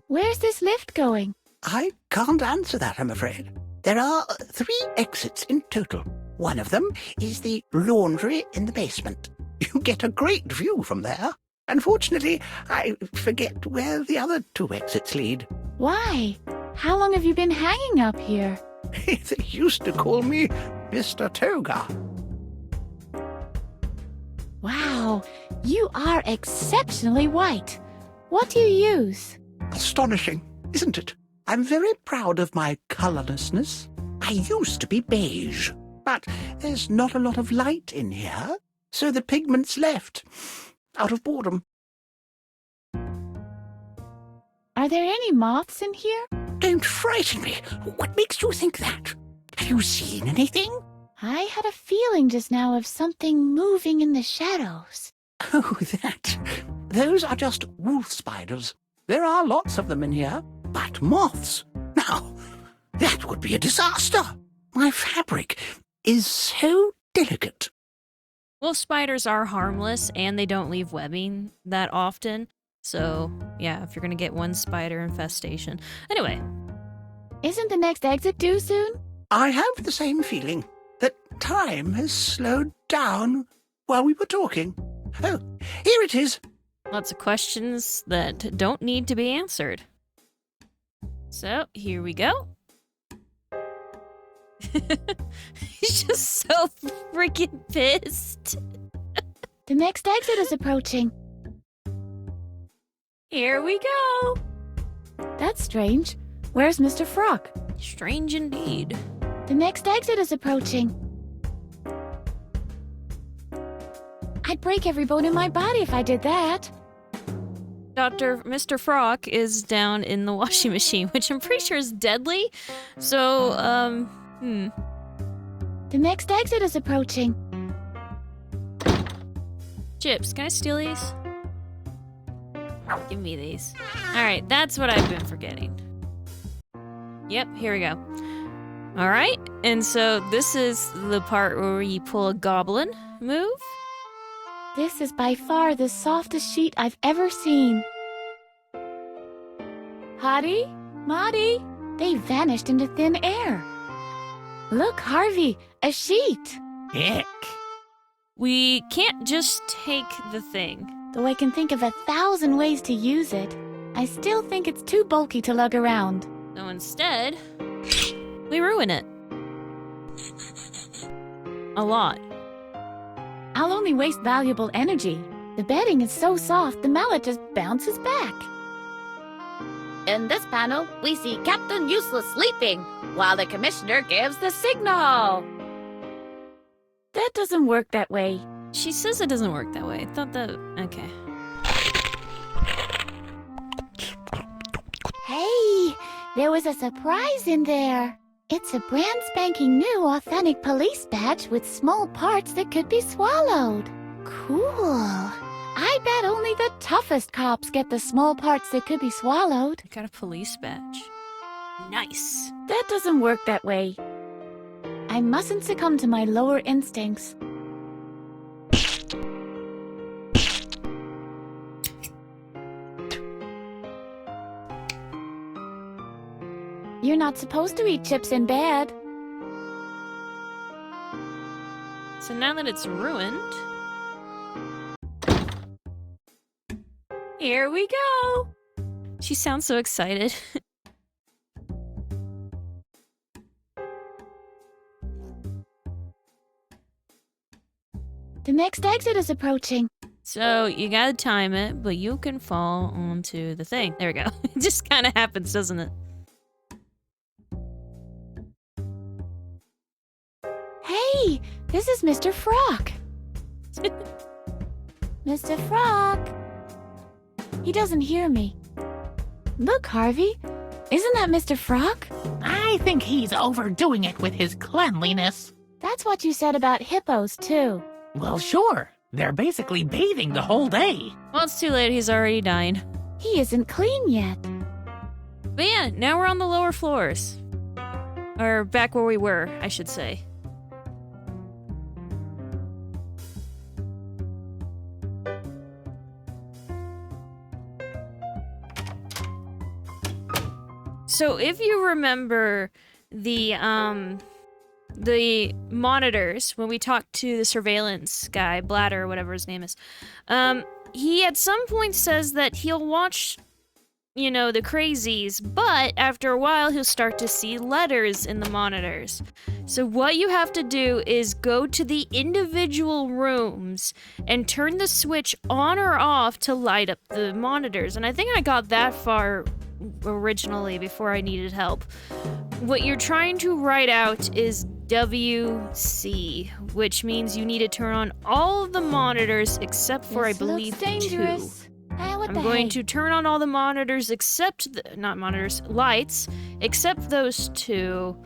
Where's this lift going? I can't answer that, I'm afraid. There are 3 exits in total. One of them is the laundry in the basement. You get a great view from there. Unfortunately, I forget where the other 2 exits lead. Why? How long have you been hanging up here? They used to call me Mr. Toga. Wow, you are exceptionally white. What do you use? Astonishing, isn't it? I'm very proud of my colorlessness. I used to be beige, but there's not a lot of light in here, so the pigment's left, out of boredom. Are there any moths in here? Don't frighten me. What makes you think that? Have you seen anything? I had a feeling just now of something moving in the shadows. Oh, that. Those are just wolf spiders. There are lots of them in here, but moths. Now, that would be a disaster. My fabric is so delicate. Wolf spiders are harmless, and they don't leave webbing that often. So, yeah, if you're gonna get one spider infestation. Anyway. Isn't the next exit due soon? I have the same feeling that time has slowed down while we were talking. Oh, here it is. Lots of questions that don't need to be answered. So, here we go. He's just so freaking pissed. The next exit is approaching. Here we go. That's strange. Where's Mr. Frock? Strange indeed. The next exit is approaching. I'd break every bone in my body if I did that. Mr. Frock is down in the washing machine, which I'm pretty sure is deadly. So, The next exit is approaching. Chips, can I steal these? Give me these. Alright, that's what I've been forgetting. Yep, here we go. Alright, and so this is the part where you pull a goblin move. This is by far the softest sheet I've ever seen. Hottie? Maudie? They vanished into thin air. Look, Harvey, a sheet. Ick. We can't just take the thing. Though I can think of 1,000 ways to use it, I still think it's too bulky to lug around. So instead, we ruin it. A lot. I'll only waste valuable energy. The bedding is so soft, the mallet just bounces back. In this panel, we see Captain Useless sleeping, while the Commissioner gives the signal. That doesn't work that way. She says it doesn't work that way. I thought that... Okay. Hey, there was a surprise in there. It's a brand spanking new authentic police badge with small parts that could be swallowed. Cool. I bet only the toughest cops get the small parts that could be swallowed. I got a police badge. Nice. That doesn't work that way. I mustn't succumb to my lower instincts. You're not supposed to eat chips in bed. So now that it's ruined... Here we go! She sounds so excited. The next exit is approaching. So you gotta time it, but you can fall onto the thing. There we go. It just kind of happens, doesn't it? Hey, this is Mr. Frock. Mr. Frock. He doesn't hear me. Look, Harvey. Isn't that Mr. Frock? I think he's overdoing it with his cleanliness. That's what you said about hippos, too. Well, sure. They're basically bathing the whole day. Well, it's too late. He's already dying. He isn't clean yet. But yeah, now we're on the lower floors. Or back where we were, I should say. So if you remember the monitors, when we talked to the surveillance guy, Bladder, or whatever his name is, he at some point says that he'll watch, you know, the crazies, but after a while he'll start to see letters in the monitors. So what you have to do is go to the individual rooms and turn the switch on or off to light up the monitors. And I think I got that far originally before I needed help. What you're trying to write out is WC, which means you need to turn on all of the monitors except for, I believe, 2. I'm going to turn on all the monitors except lights, except those 2.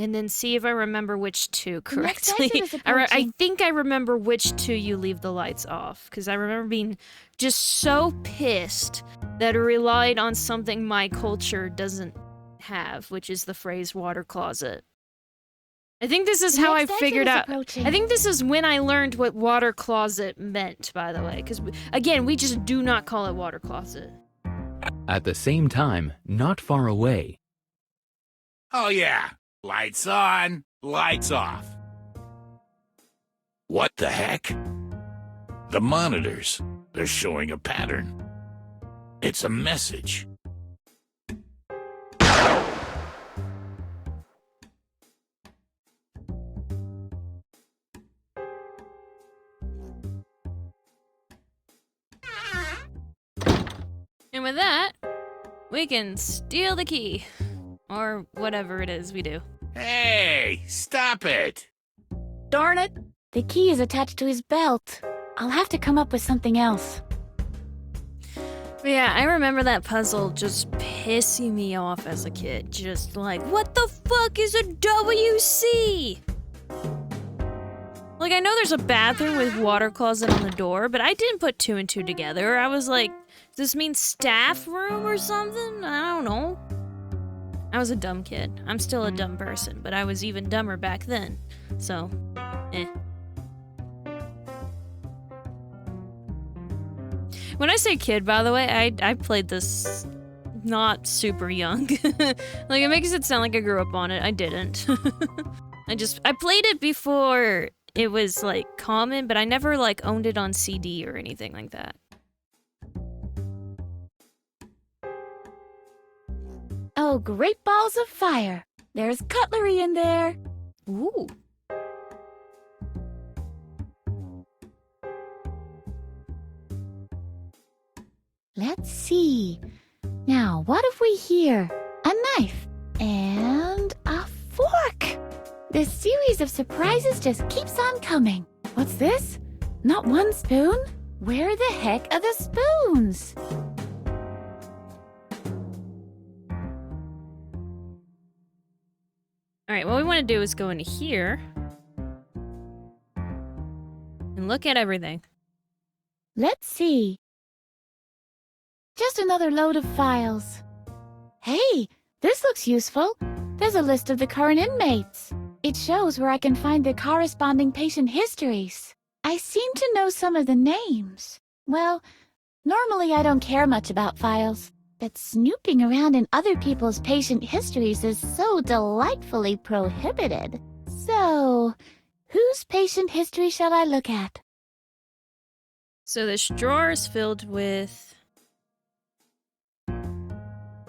And then see if I remember which 2 correctly. I think I remember which 2 you leave the lights off, because I remember being just so pissed that I relied on something my culture doesn't have, which is the phrase water closet. I think this is how I figured out. I think this is when I learned what water closet meant, by the way, because again, we just do not call it water closet. At the same time, not far away. Oh yeah, lights on, lights off. What the heck? The monitors, they're showing a pattern. It's a message. And with that, we can steal the key. Or whatever it is we do. Hey, stop it! Darn it! The key is attached to his belt. I'll have to come up with something else. But yeah, I remember that puzzle just pissing me off as a kid. Just like, what the fuck is a WC? Like, I know there's a bathroom with water closet on the door, but I didn't put 2 and 2 together. I was like, does this mean staff room or something? I don't know. I was a dumb kid. I'm still a dumb person, but I was even dumber back then. So, When I say kid, by the way, I played this not super young. Like, it makes it sound like I grew up on it. I didn't. I played it before it was, like, common, but I never, like, owned it on CD or anything like that. Oh, great balls of fire. There's cutlery in there. Ooh. Let's see. Now, what have we here? A knife and a fork. This series of surprises just keeps on coming. What's this? Not one spoon? Where the heck are the spoons? Alright, what we want to do is go into here and look at everything. Let's see. Just another load of files. Hey, this looks useful. There's a list of the current inmates. It shows where I can find the corresponding patient histories. I seem to know some of the names. Well, normally I don't care much about files, but snooping around in other people's patient histories is so delightfully prohibited. So, whose patient history shall I look at? So this drawer is filled with...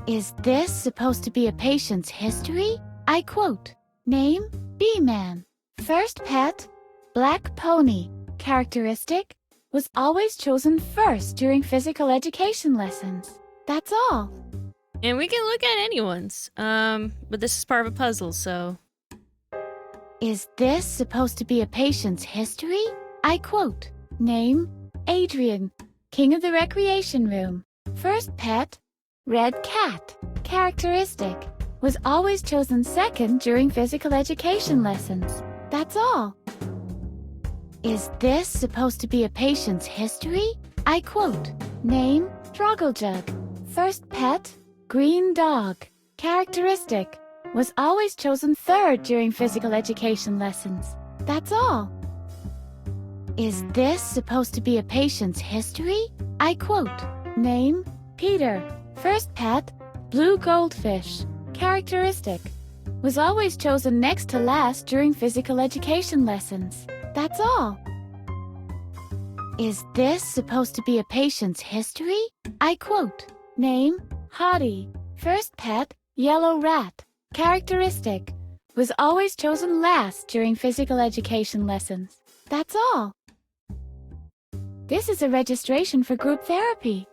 Is this supposed to be a patient's history? I quote, name, B-Man. First pet, black pony. Characteristic, was always chosen first during physical education lessons. That's all. And we can look at anyone's. But this is part of a puzzle, so... Is this supposed to be a patient's history? I quote, name, Adrian, king of the recreation room. First pet, red cat. Characteristic, was always chosen second during physical education lessons. That's all. Is this supposed to be a patient's history? I quote, name, Drogglejug. First pet, green dog. Characteristic, was always chosen third during physical education lessons. That's all. Is this supposed to be a patient's history? I quote, name, Peter. First pet, blue goldfish. Characteristic, was always chosen next to last during physical education lessons. That's all. Is this supposed to be a patient's history? I quote, name, Hottie. First pet, yellow rat. Characteristic, was always chosen last during physical education lessons. That's all. This is a registration for group therapy.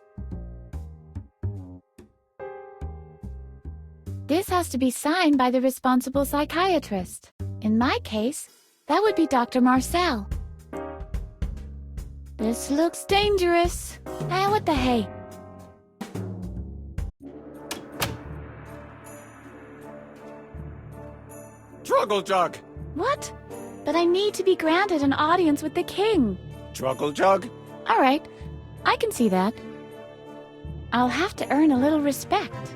This has to be signed by the responsible psychiatrist. In my case, that would be Dr. Marcel. This looks dangerous. What the hey? Druggle Jug! What? But I need to be granted an audience with the king. Druggle Jug? All right, I can see that. I'll have to earn a little respect.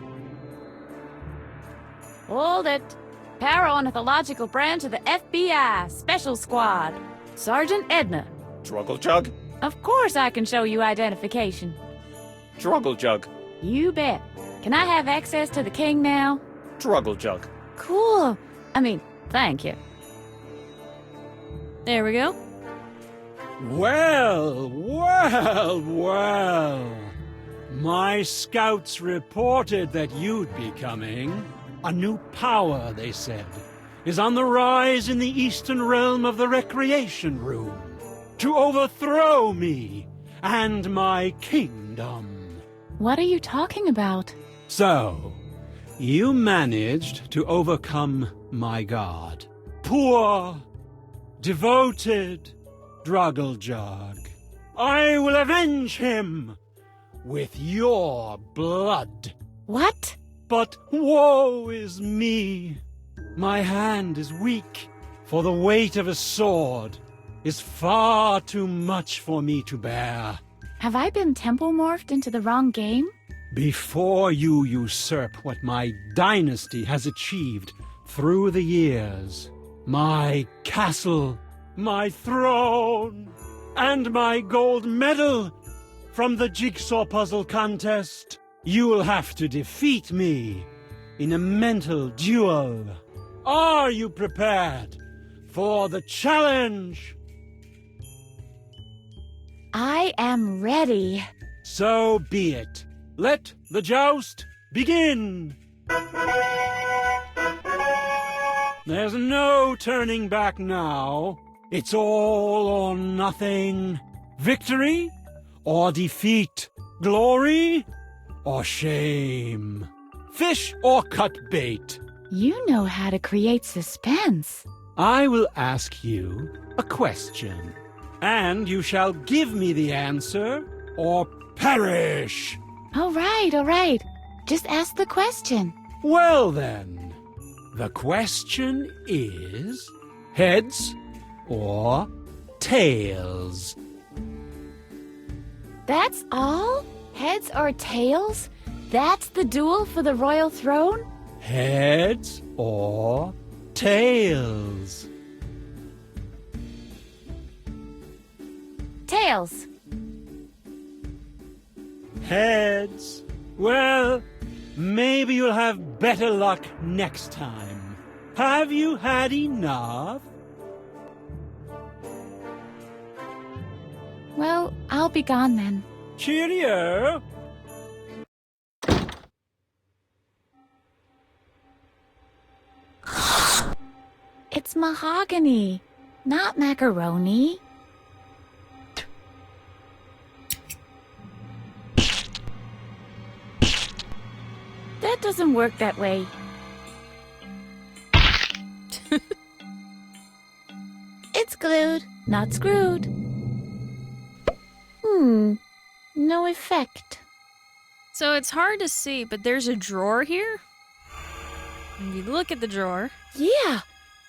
Hold it. Paraornithological branch of the FBI, Special Squad. Sergeant Edna. Druggle Jug? Of course I can show you identification. Druggle Jug. You bet. Can I have access to the king now? Druggle Jug. Cool. Thank you. There we go. Well. My scouts reported that you'd be coming. A new power, they said, is on the rise in the eastern realm of the Recreation Room to overthrow me and my kingdom. What are you talking about? So, you managed to overcome my god. Poor, devoted Druggle Jug. I will avenge him with your blood. What? But woe is me. My hand is weak, for the weight of a sword is far too much for me to bear. Have I been tempomorphed into the wrong game? Before you usurp what my dynasty has achieved through the years, my castle, my throne, and my gold medal from the jigsaw puzzle contest, you'll have to defeat me in a mental duel. Are you prepared for the challenge? I am ready. So be it. Let the joust begin. There's no turning back now. It's all or nothing. Victory or defeat. Glory or shame. Fish or cut bait. You know how to create suspense. I will ask you a question, and you shall give me the answer or perish. All right. Just ask the question. Well then, the question is heads or tails? That's all? Heads or tails? That's the duel for the royal throne? Heads or tails? Tails. Heads. Well, maybe you'll have better luck next time. Have you had enough? Well, I'll be gone then. Cheerio! It's mahogany, not macaroni. That doesn't work that way. It's glued, not screwed. No effect. So it's hard to see, but there's a drawer here? If you look at the drawer... Yeah,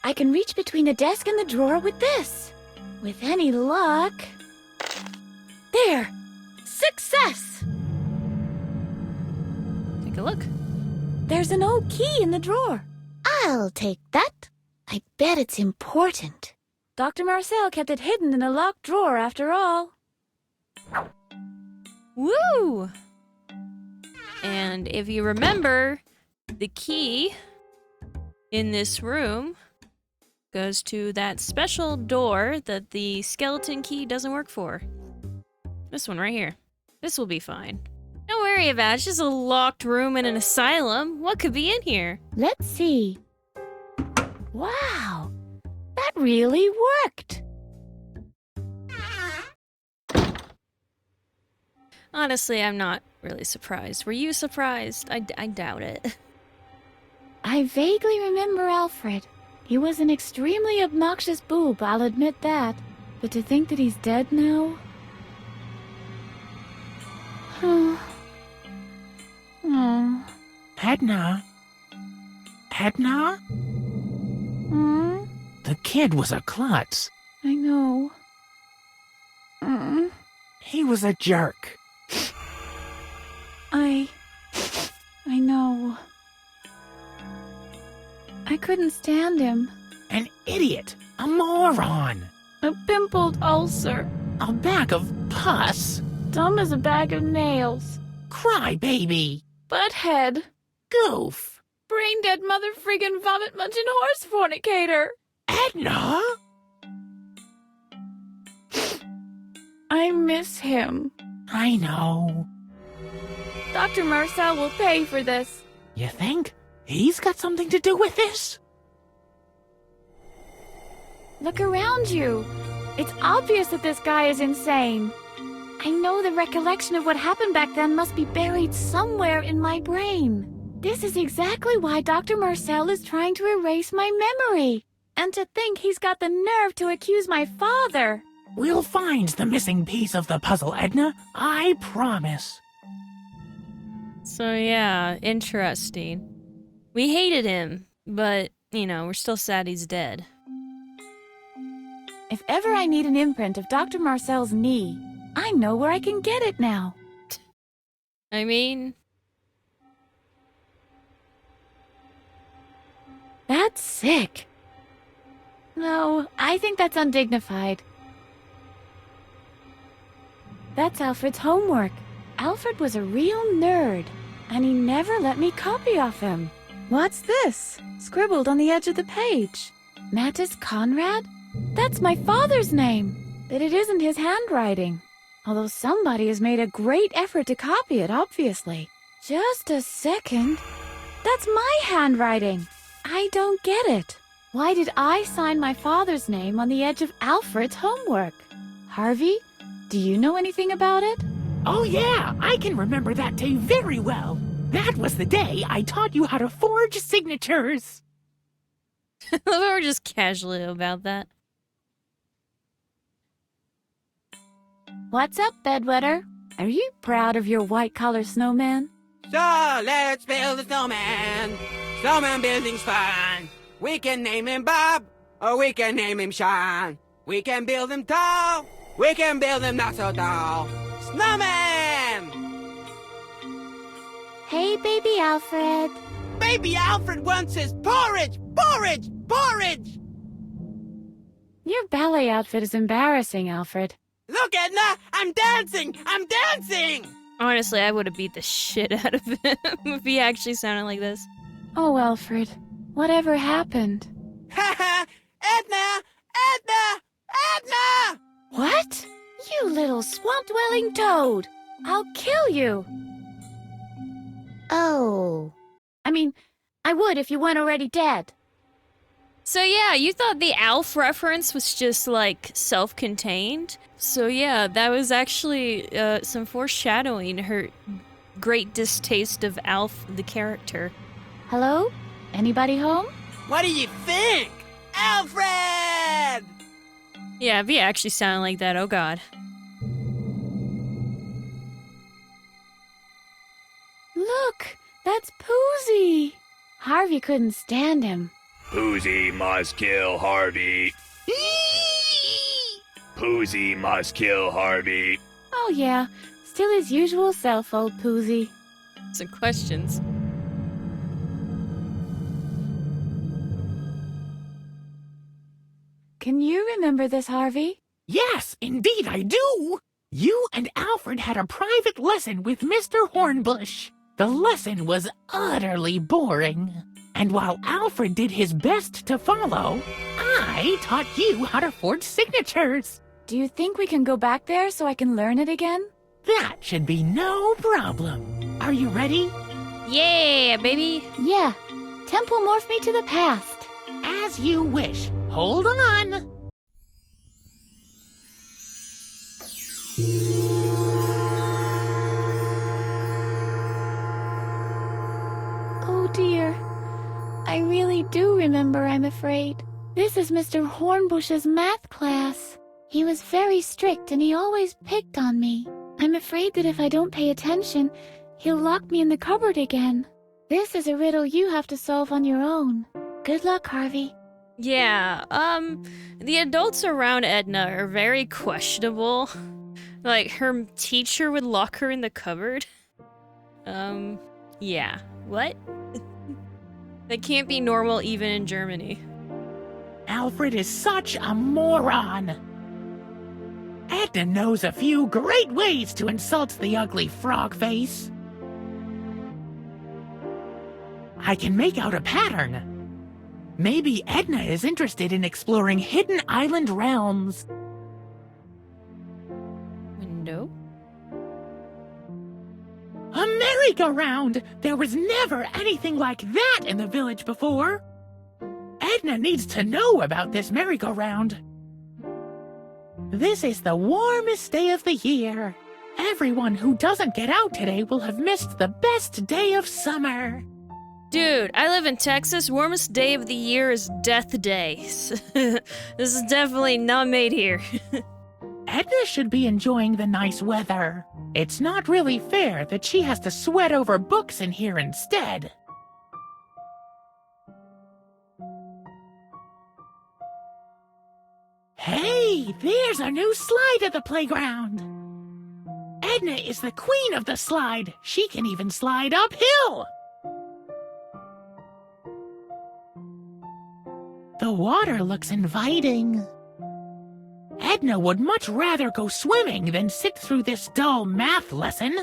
I can reach between the desk and the drawer with this. With any luck... There! Success! Take a look. There's an old key in the drawer. I'll take that. I bet it's important. Dr. Marcel kept it hidden in a locked drawer after all. Woo! And if you remember, the key in this room goes to that special door that the skeleton key doesn't work for. This one right here. This will be fine. Don't worry about it. It's just a locked room in an asylum. What could be in here? Let's see. Wow, that really worked. Honestly, I'm not really surprised. Were you surprised? I doubt it. I vaguely remember Alfred. He was an extremely obnoxious boob, I'll admit that. But to think that he's dead now? Oh. Edna? Edna? Hmm? The kid was a klutz. I know. He was a jerk. I know. I couldn't stand him. An idiot. A moron. A pimpled ulcer. A bag of pus. Dumb as a bag of nails. Cry baby. Butthead. Goof. Brain dead mother friggin' vomit munching horse fornicator. Edna? I miss him. I know. Dr. Marcel will pay for this. You think? He's got something to do with this? Look around you. It's obvious that this guy is insane. I know the recollection of what happened back then must be buried somewhere in my brain. This is exactly why Dr. Marcel is trying to erase my memory. And to think he's got the nerve to accuse my father. We'll find the missing piece of the puzzle, Edna. I promise. So yeah, interesting. We hated him, but, you know, we're still sad he's dead. If ever I need an imprint of Dr. Marcel's knee, I know where I can get it now. I mean... That's sick. No, I think that's undignified. That's Alfred's homework. Alfred was a real nerd, and he never let me copy off him. What's this? Scribbled on the edge of the page. Mattis Conrad? That's my father's name, but it isn't his handwriting. Although somebody has made a great effort to copy it, obviously. Just a second. That's my handwriting. I don't get it. Why did I sign my father's name on the edge of Alfred's homework? Harvey, do you know anything about it? Oh yeah, I can remember that day very well. That was the day I taught you how to forge signatures. We're just casually about that. What's up, bedwetter? Are you proud of your white-collar snowman? So, let's build a snowman. Snowman building's fun. We can name him Bob, or we can name him Sean. We can build him tall, we can build him not so tall. Snowman! Hey, baby Alfred. Baby Alfred wants his porridge, porridge, porridge! Your ballet outfit is embarrassing, Alfred. Look, Edna, I'm dancing, I'm dancing! Honestly, I would have beat the shit out of him if he actually sounded like this. Oh, Alfred, whatever happened? Ha ha! Edna! Edna! Edna! What? You little swamp-dwelling toad! I'll kill you! Oh. I mean, I would if you weren't already dead. So yeah, you thought the Alf reference was just, like, self-contained? So yeah, that was actually some foreshadowing her great distaste of Alf, the character. Hello? Anybody home? What do you think? Alfred! Yeah, if he actually sounded like that, oh god. Look, that's Poozy. Harvey couldn't stand him. Poozy must kill Harvey. Poozy must kill Harvey. Oh yeah, still his usual self, old Poozy. Some questions. Can you remember this, Harvey? Yes, indeed I do. You and Alfred had a private lesson with Mr. Hornbush. The lesson was utterly boring. And while Alfred did his best to follow, I taught you how to forge signatures. Do you think we can go back there so I can learn it again? That should be no problem. Are you ready? Yeah, baby. Yeah. Tempomorph me to the past. As you wish. Hold on. Oh dear. I really do remember, I'm afraid. This is Mr. Hornbush's math class. He was very strict and he always picked on me. I'm afraid that if I don't pay attention, he'll lock me in the cupboard again. This is a riddle you have to solve on your own. Good luck, Harvey. Yeah, the adults around Edna are very questionable. Like, her teacher would lock her in the cupboard. Yeah. What? That can't be normal even in Germany. Alfred is such a moron. Edna knows a few great ways to insult the ugly frog face. I can make out a pattern. Maybe Edna is interested in exploring hidden island realms. Window? A merry-go-round! There was never anything like that in the village before. Edna needs to know about this merry-go-round. This is the warmest day of the year. Everyone who doesn't get out today will have missed the best day of summer. Dude, I live in Texas. Warmest day of the year is Death Day. This is definitely not made here. Edna should be enjoying the nice weather. It's not really fair that she has to sweat over books in here instead. Hey, there's a new slide at the playground. Edna is the queen of the slide. She can even slide uphill. The water looks inviting. Edna would much rather go swimming than sit through this dull math lesson.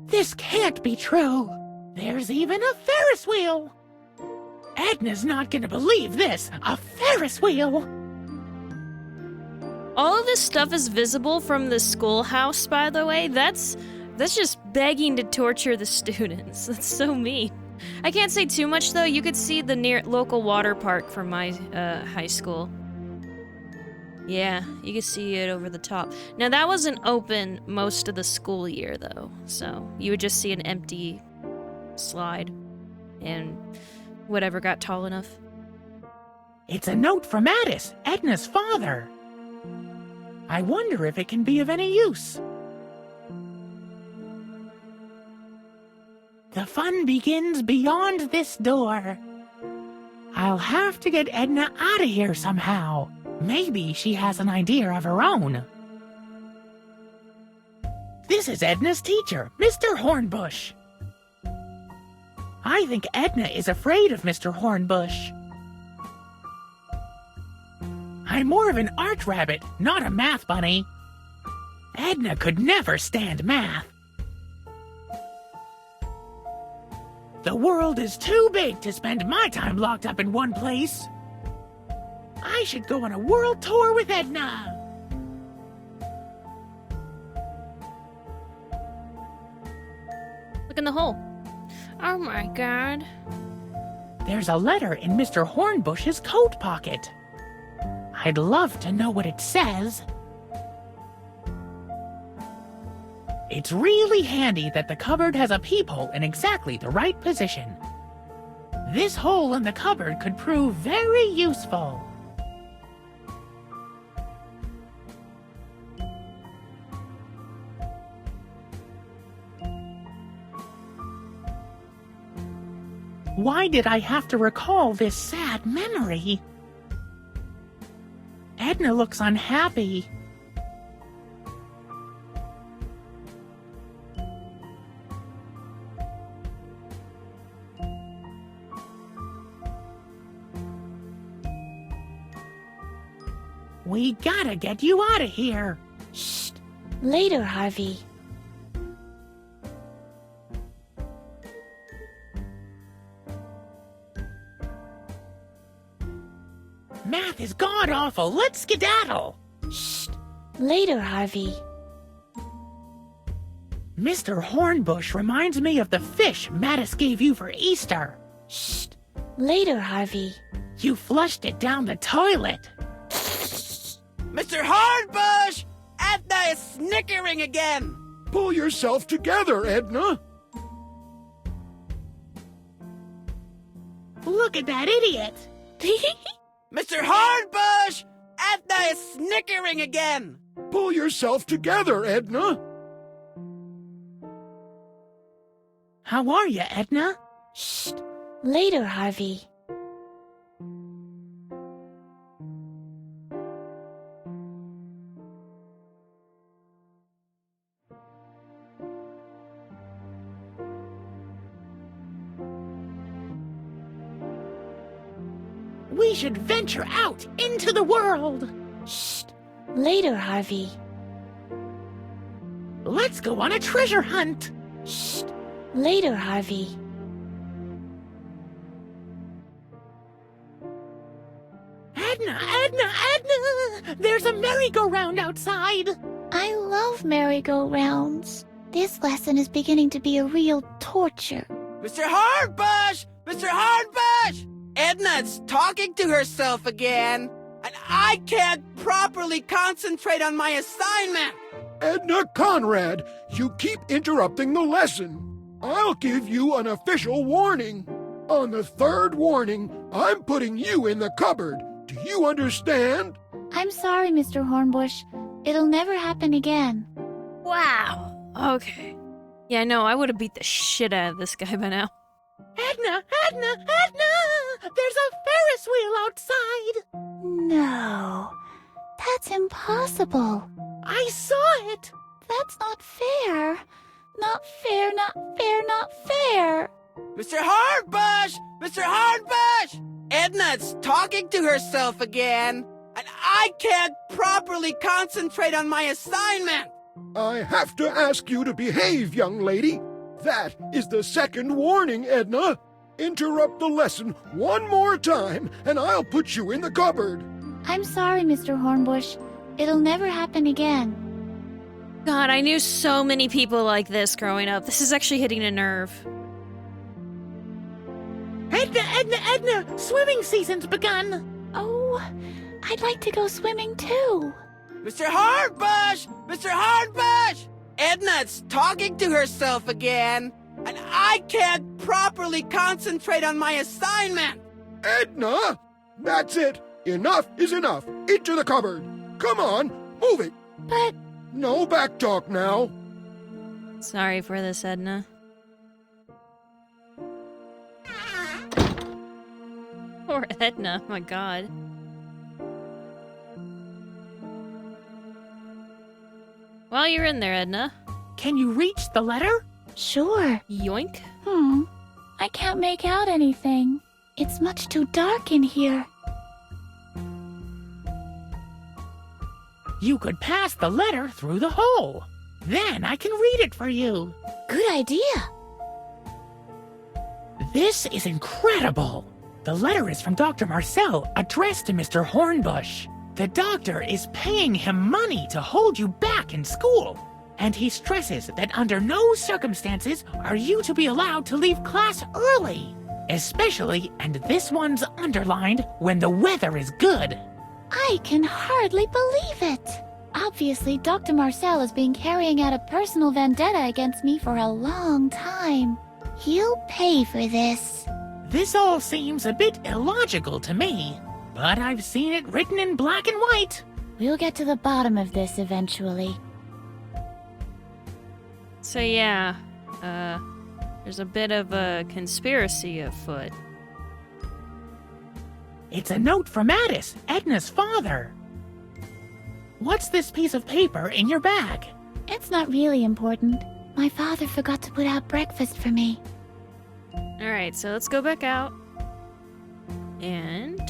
This can't be true. There's even a Ferris wheel. Edna's not gonna believe this. A Ferris wheel. All of this stuff is visible from the schoolhouse, by the way. That's just begging to torture the students. That's so mean. I can't say too much, though. You could see the near local water park from my high school. Yeah, you can see it over the top. Now, that wasn't open most of the school year, though. So you would just see an empty slide and whatever got tall enough. It's a note from Addis, Edna's father. I wonder if it can be of any use. The fun begins beyond this door. I'll have to get Edna out of here somehow. Maybe she has an idea of her own. This is Edna's teacher, Mr. Hornbush. I think Edna is afraid of Mr. Hornbush. I'm more of an art rabbit, not a math bunny. Edna could never stand math. The world is too big to spend my time locked up in one place. I should go on a world tour with Edna. Look in the hole. Oh my god. There's a letter in Mr. Hornbush's coat pocket. I'd love to know what it says. It's really handy that the cupboard has a peephole in exactly the right position. This hole in the cupboard could prove very useful. Why did I have to recall this sad memory? Edna looks unhappy. We gotta get you out of here. Shh. Later, Harvey. Math is god-awful. Let's skedaddle. Shh. Later, Harvey. Mr. Hornbush reminds me of the fish Mattis gave you for Easter. Shh. Later, Harvey. You flushed it down the toilet. Mr. Hornbush! Edna is snickering again! Pull yourself together, Edna. Look at that idiot. Mr. Hornbush! Edna is snickering again! Pull yourself together, Edna. How are you, Edna? Shh. Later, Harvey. We should venture out into the world. Shh. Later, Harvey. Let's go on a treasure hunt. Shh. Later, Harvey. Edna! There's a merry-go-round outside. I love merry-go-rounds. This lesson is beginning to be a real torture. Mr. Hornbush! Mr. Hornbush! Edna's talking to herself again, and I can't properly concentrate on my assignment! Edna Conrad, you keep interrupting the lesson. I'll give you an official warning. On the third warning, I'm putting you in the cupboard. Do you understand? I'm sorry, Mr. Hornbush. It'll never happen again. Wow. Okay. Yeah, no, I would have beat the shit out of this guy by now. Edna! There's a Ferris wheel outside! No. That's impossible. I saw it! That's not fair. Not fair, not fair, not fair. Mr. Hornbush! Mr. Hornbush! Edna's talking to herself again, and I can't properly concentrate on my assignment! I have to ask you to behave, young lady. That is the second warning, Edna. Interrupt the lesson one more time, and I'll put you in the cupboard. I'm sorry, Mr. Hornbush. It'll never happen again. God, I knew so many people like this growing up. This is actually hitting a nerve. Edna! Swimming season's begun! Oh, I'd like to go swimming too. Mr. Hornbush! Mr. Hornbush! Edna's talking to herself again, and I can't properly concentrate on my assignment! Edna! That's it! Enough is enough! Into the cupboard! Come on, move it! But... No back talk now! Sorry for this, Edna. Poor Edna, my god. While you're in there, Edna. Can you reach the letter? Sure. Yoink. I can't make out anything. It's much too dark in here. You could pass the letter through the hole. Then I can read it for you. Good idea. This is incredible. The letter is from Dr. Marcel, addressed to Mr. Hornbush. The doctor is paying him money to hold you back in school. And he stresses that under no circumstances are you to be allowed to leave class early. Especially, and this one's underlined, when the weather is good. I can hardly believe it. Obviously, Dr. Marcel has been carrying out a personal vendetta against me for a long time. He'll pay for this. This all seems a bit illogical to me, but I've seen it written in black and white. We'll get to the bottom of this eventually. So yeah, there's a bit of a conspiracy afoot. It's a note from Addis, Edna's father. What's this piece of paper in your bag? It's not really important. My father forgot to put out breakfast for me. Alright, so let's go back out. And...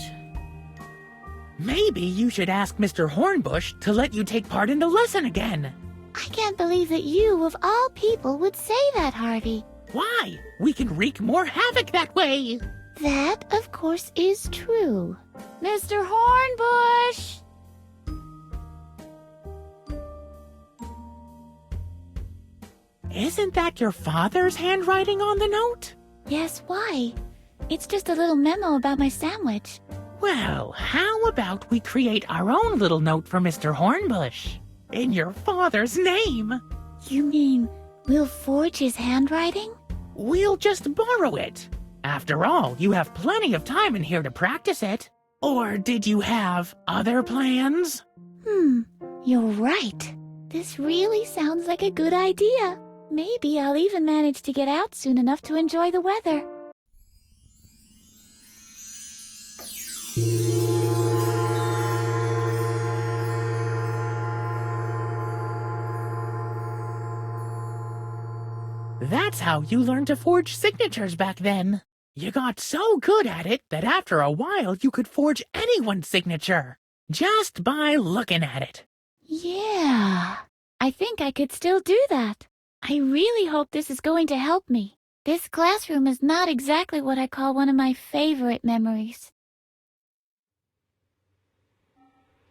maybe you should ask Mr. Hornbush to let you take part in the lesson again. I can't believe that you, of all people, would say that, Harvey. Why? We can wreak more havoc that way. That, of course, is true. Mr. Hornbush! Isn't that your father's handwriting on the note? Yes, why? It's just a little memo about my sandwich. Well, how about we create our own little note for Mr. Hornbush? In your father's name. You mean we'll forge his handwriting? We'll just borrow it. After all, you have plenty of time in here to practice it. Or did you have other plans? You're right. This really sounds like a good idea. Maybe I'll even manage to get out soon enough to enjoy the weather. That's how you learned to forge signatures back then. You got so good at it that after a while you could forge anyone's signature, just by looking at it. Yeah, I think I could still do that. I really hope this is going to help me. This classroom is not exactly what I call one of my favorite memories.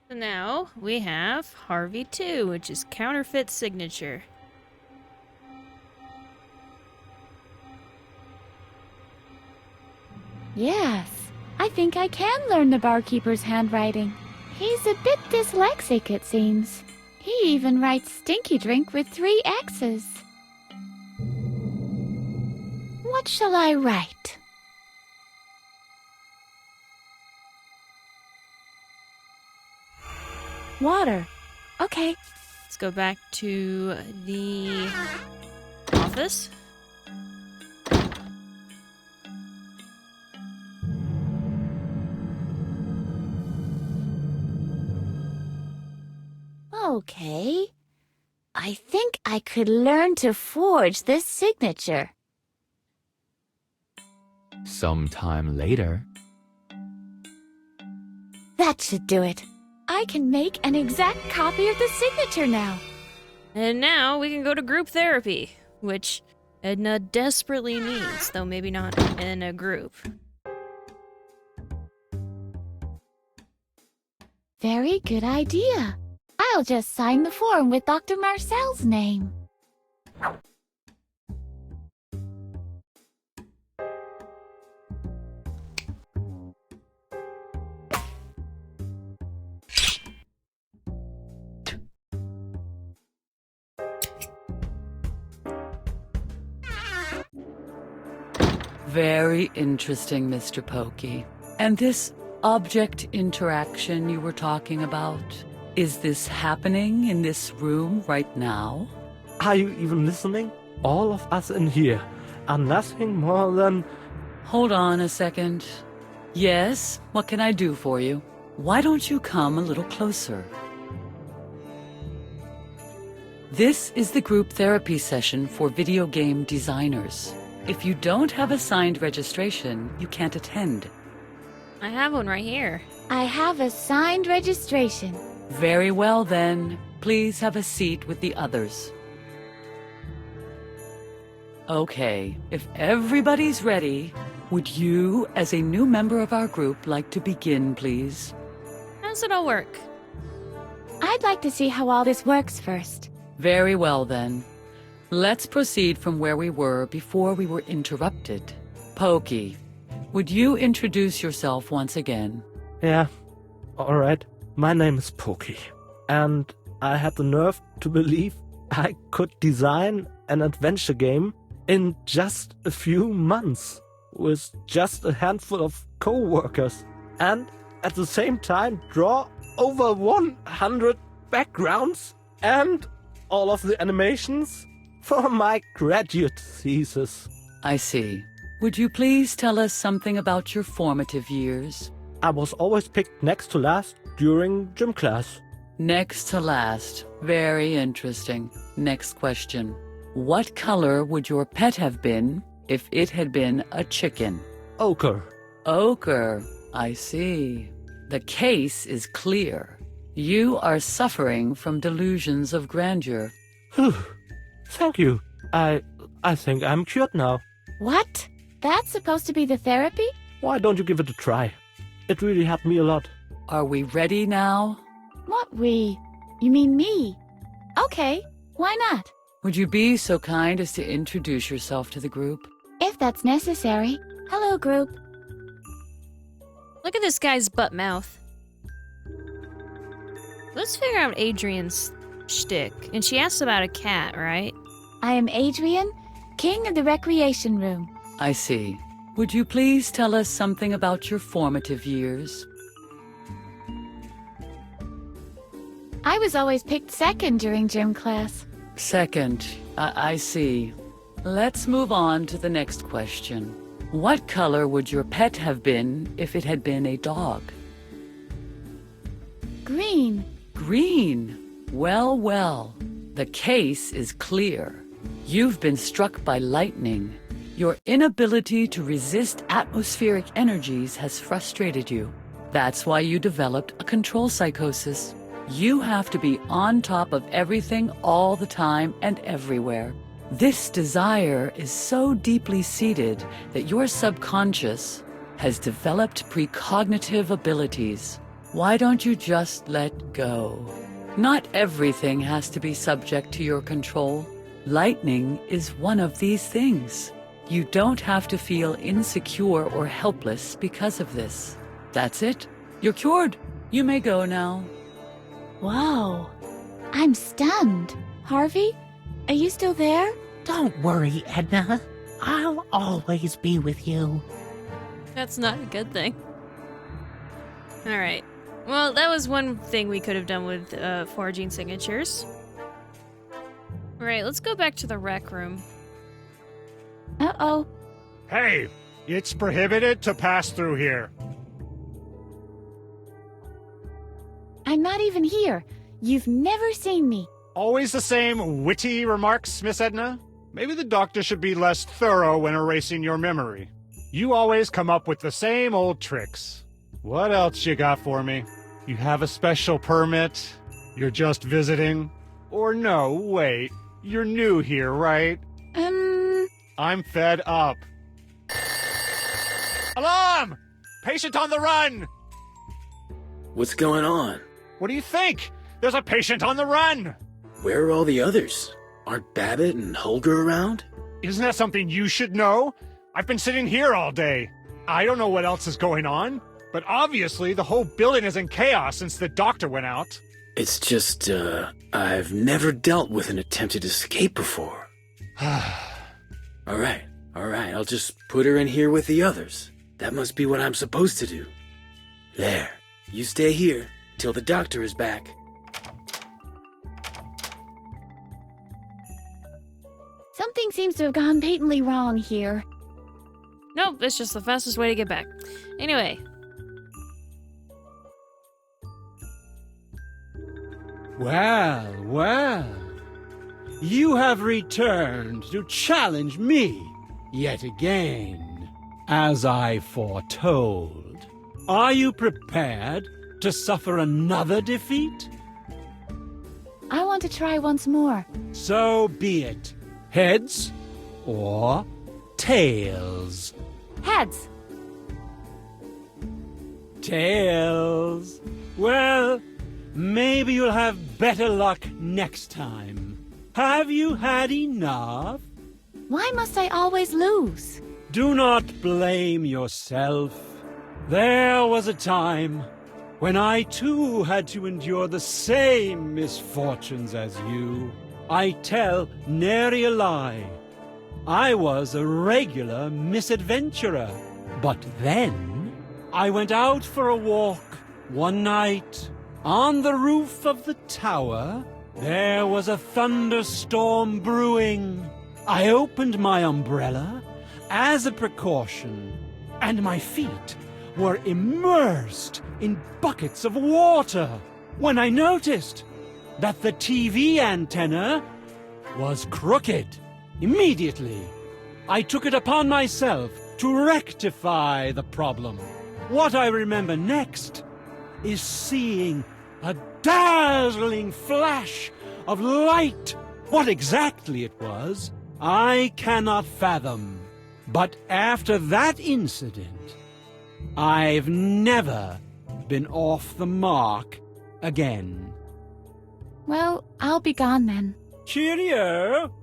So now we have Harvey 2, which is counterfeit signature. Yes, I think I can learn the barkeeper's handwriting. He's a bit dyslexic, it seems. He even writes stinky drink with 3 X's. What shall I write? Water. Okay. Let's go back to the office. Okay. I think I could learn to forge this signature. Sometime later. That should do it. I can make an exact copy of the signature now. And now we can go to group therapy, which Edna desperately needs, though maybe not in a group. Very good idea. I'll just sign the form with Dr. Marcel's name. Very interesting, Mr. Pokey. And this object interaction you were talking about, is this happening in this room right now? Are you even listening? All of us in here are nothing more than... Hold on a second. Yes, what can I do for you? Why don't you come a little closer? This is the group therapy session for video game designers. If you don't have a signed registration, you can't attend. I have one right here. I have a signed registration. Very well then. Please have a seat with the others. Okay, if everybody's ready, would you, as a new member of our group, like to begin, please? How's it all work? I'd like to see how all this works first. Very well then. Let's proceed from where we were before we were interrupted. Pokey, would you introduce yourself once again? Yeah, alright. My name is Pokey, and I had the nerve to believe I could design an adventure game in just a few months, with just a handful of co-workers, and at the same time draw over 100 backgrounds and all of the animations for my graduate thesis. I see. Would you please tell us something about your formative years? I was always picked next to last during gym class. Next to last. Very interesting. Next question. What color would your pet have been if it had been a chicken? Ochre. Ochre. I see. The case is clear. You are suffering from delusions of grandeur. Thank you. I think I'm cured now. What? That's supposed to be the therapy? Why don't you give it a try? It really helped me a lot. Are we ready now? What we? You mean me? Okay, why not? Would you be so kind as to introduce yourself to the group? If that's necessary. Hello, group. Look at this guy's butt mouth. Let's figure out Adrian's shtick. And she asked about a cat, right? I am Adrian, king of the recreation room. I see. Would you please tell us something about your formative years? I was always picked second during gym class. Second, I see. Let's move on to the next question. What color would your pet have been if it had been a dog? Green. Green. Well, well. The case is clear. You've been struck by lightning. Your inability to resist atmospheric energies has frustrated you. That's why you developed a control psychosis. You have to be on top of everything all the time and everywhere. This desire is so deeply seated that your subconscious has developed precognitive abilities. Why don't you just let go? Not everything has to be subject to your control. Lightning is one of these things. You don't have to feel insecure or helpless because of this. That's it. You're cured. You may go now. Wow. I'm stunned. Harvey, are you still there? Don't worry, Edna. I'll always be with you. That's not a good thing. Alright. Well, that was one thing we could have done with forging signatures. Alright, let's go back to the rec room. Uh-oh. Hey! It's prohibited to pass through here. I'm not even here. You've never seen me. Always the same witty remarks, Miss Edna? Maybe the doctor should be less thorough when erasing your memory. You always come up with the same old tricks. What else you got for me? You have a special permit? You're just visiting? Or no, wait. You're new here, right? I'm fed up. Alarm! Patient on the run! What's going on? What do you think? There's a patient on the run! Where are all the others? Aren't Babbitt and Holger around? Isn't that something you should know? I've been sitting here all day. I don't know what else is going on, but obviously the whole building is in chaos since the doctor went out. It's just, I've never dealt with an attempted escape before. All right, I'll just put her in here with the others. That must be what I'm supposed to do. There, you stay here till the doctor is back. Something seems to have gone patently wrong here. Nope, it's just the fastest way to get back. Anyway. Well, well. You have returned to challenge me yet again, as I foretold. Are you prepared to suffer another defeat? I want to try once more. So be it. Heads or tails? Heads. Tails. Well, maybe you'll have better luck next time. Have you had enough? Why must I always lose? Do not blame yourself. There was a time when I too had to endure the same misfortunes as you. I tell nary a lie. I was a regular misadventurer. But then I went out for a walk one night. On the roof of the tower, there was a thunderstorm brewing. I opened my umbrella as a precaution, and my feet were immersed in buckets of water when I noticed that the TV antenna was crooked. Immediately, I took it upon myself to rectify the problem. What I remember next is seeing a dazzling flash of light. What exactly it was, I cannot fathom. But after that incident, I've never been off the mark again. Well, I'll be gone then. Cheerio!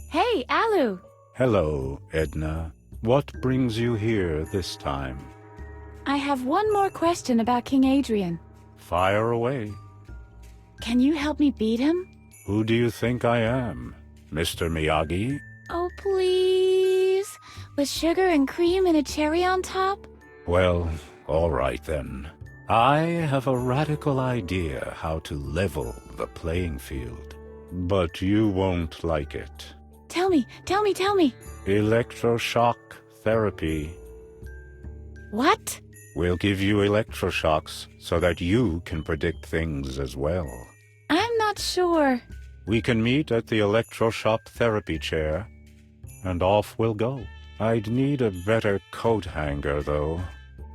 Hey, Alu! Hello, Edna. What brings you here this time? I have one more question about King Adrian. Fire away. Can you help me beat him? Who do you think I am? Mr. Miyagi? Oh, please. With sugar and cream and a cherry on top? Well, all right then. I have a radical idea how to level the playing field. But you won't like it. Tell me. Electroshock therapy. What? We'll give you electroshocks so that you can predict things as well. I'm not sure. We can meet at the electroshock therapy chair, and off we'll go. I'd need a better coat hanger, though.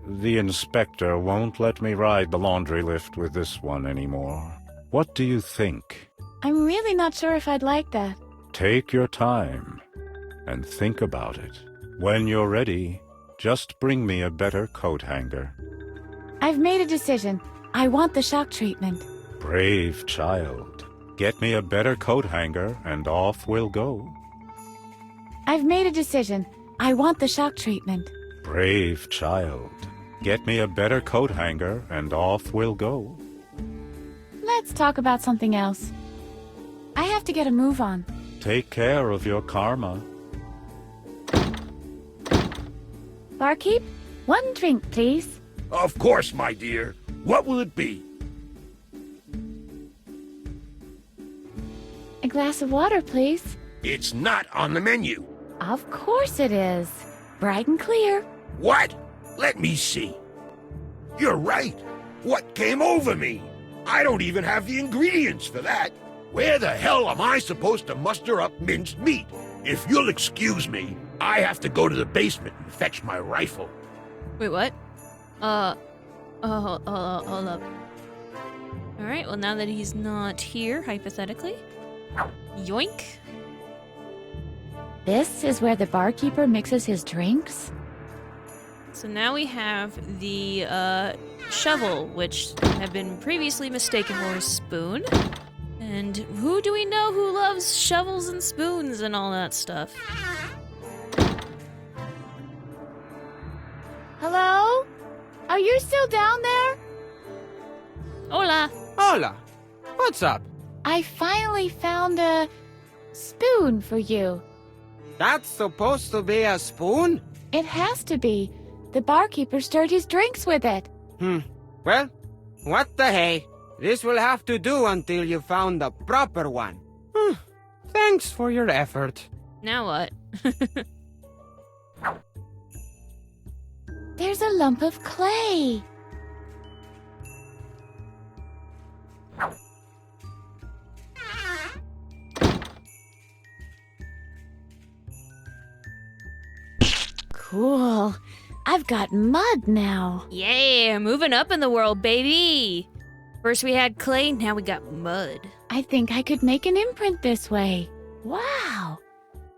The inspector won't let me ride the laundry lift with this one anymore. What do you think? I'm really not sure if I'd like that. Take your time and think about it. When you're ready, just bring me a better coat hanger. I've made a decision. I want the shock treatment. Brave child. Get me a better coat hanger and off we'll go. I've made a decision. I want the shock treatment. Brave child. Get me a better coat hanger and off we'll go. Let's talk about something else. I have to get a move on. Take care of your karma. Barkeep, one drink, please. Of course, my dear. What will it be? A glass of water, please. It's not on the menu. Of course it is. Bright and clear. What? Let me see. You're right. What came over me? I don't even have the ingredients for that. Where the hell am I supposed to muster up minced meat? If you'll excuse me, I have to go to the basement and fetch my rifle. Wait, what? Hold up. Alright, well now that he's not here, hypothetically. Yoink. This is where the barkeeper mixes his drinks? So now we have the shovel, which had been previously mistaken for a spoon. And who do we know who loves shovels and spoons and all that stuff? Hello? Are you still down there? Hola. Hola. What's up? I finally found a spoon for you. That's supposed to be a spoon? It has to be. The barkeeper stirred his drinks with it. Well, what the hey? This will have to do until you found the proper one. Thanks for your effort. Now what? There's a lump of clay. Cool. I've got mud now. Yeah, moving up in the world, baby. First we had clay, now we got mud. I think I could make an imprint this way. Wow,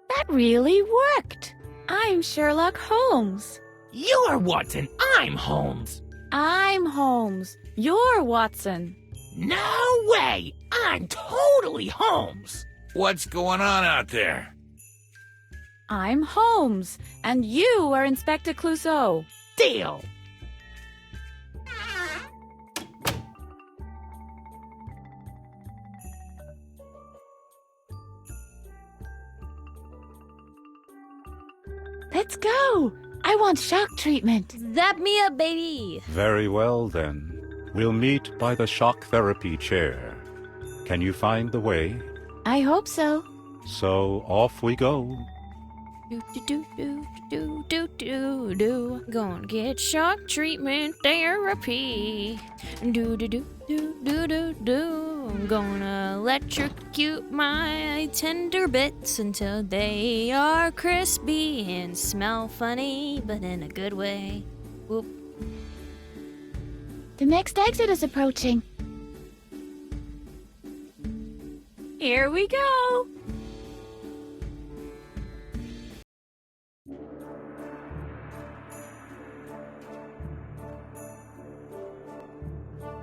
that really worked. I'm Sherlock Holmes. You're Watson. I'm Holmes. I'm Holmes. You're Watson. No way. I'm totally Holmes. What's going on out there? I'm Holmes, and you are Inspector Clouseau. Deal. Let's go. I want shock treatment. Zap me up, baby. Very well, then. We'll meet by the shock therapy chair. Can you find the way? I hope so. So off we go. Do. Gonna get shock treatment therapy. Do. I'm gonna electrocute my tender bits until they are crispy and smell funny, but in a good way. Whoop. The next exit is approaching. Here we go.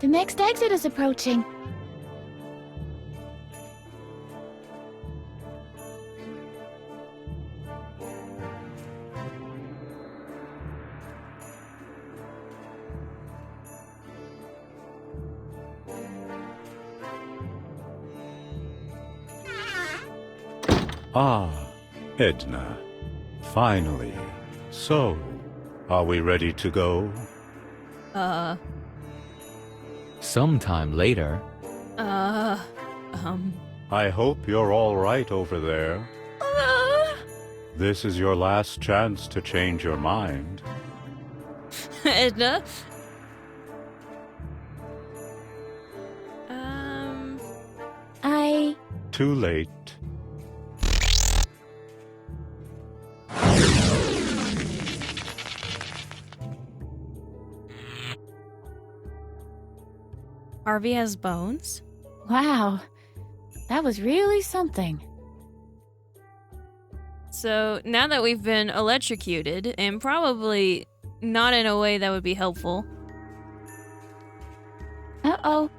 The next exit is approaching. Ah, Edna. Finally. So, are we ready to go? Sometime later. I hope you're all right over there. This is your last chance to change your mind. Edna? Too late. Harvey has bones? Wow, that was really something. So, now that we've been electrocuted, and probably not in a way that would be helpful. Uh-oh.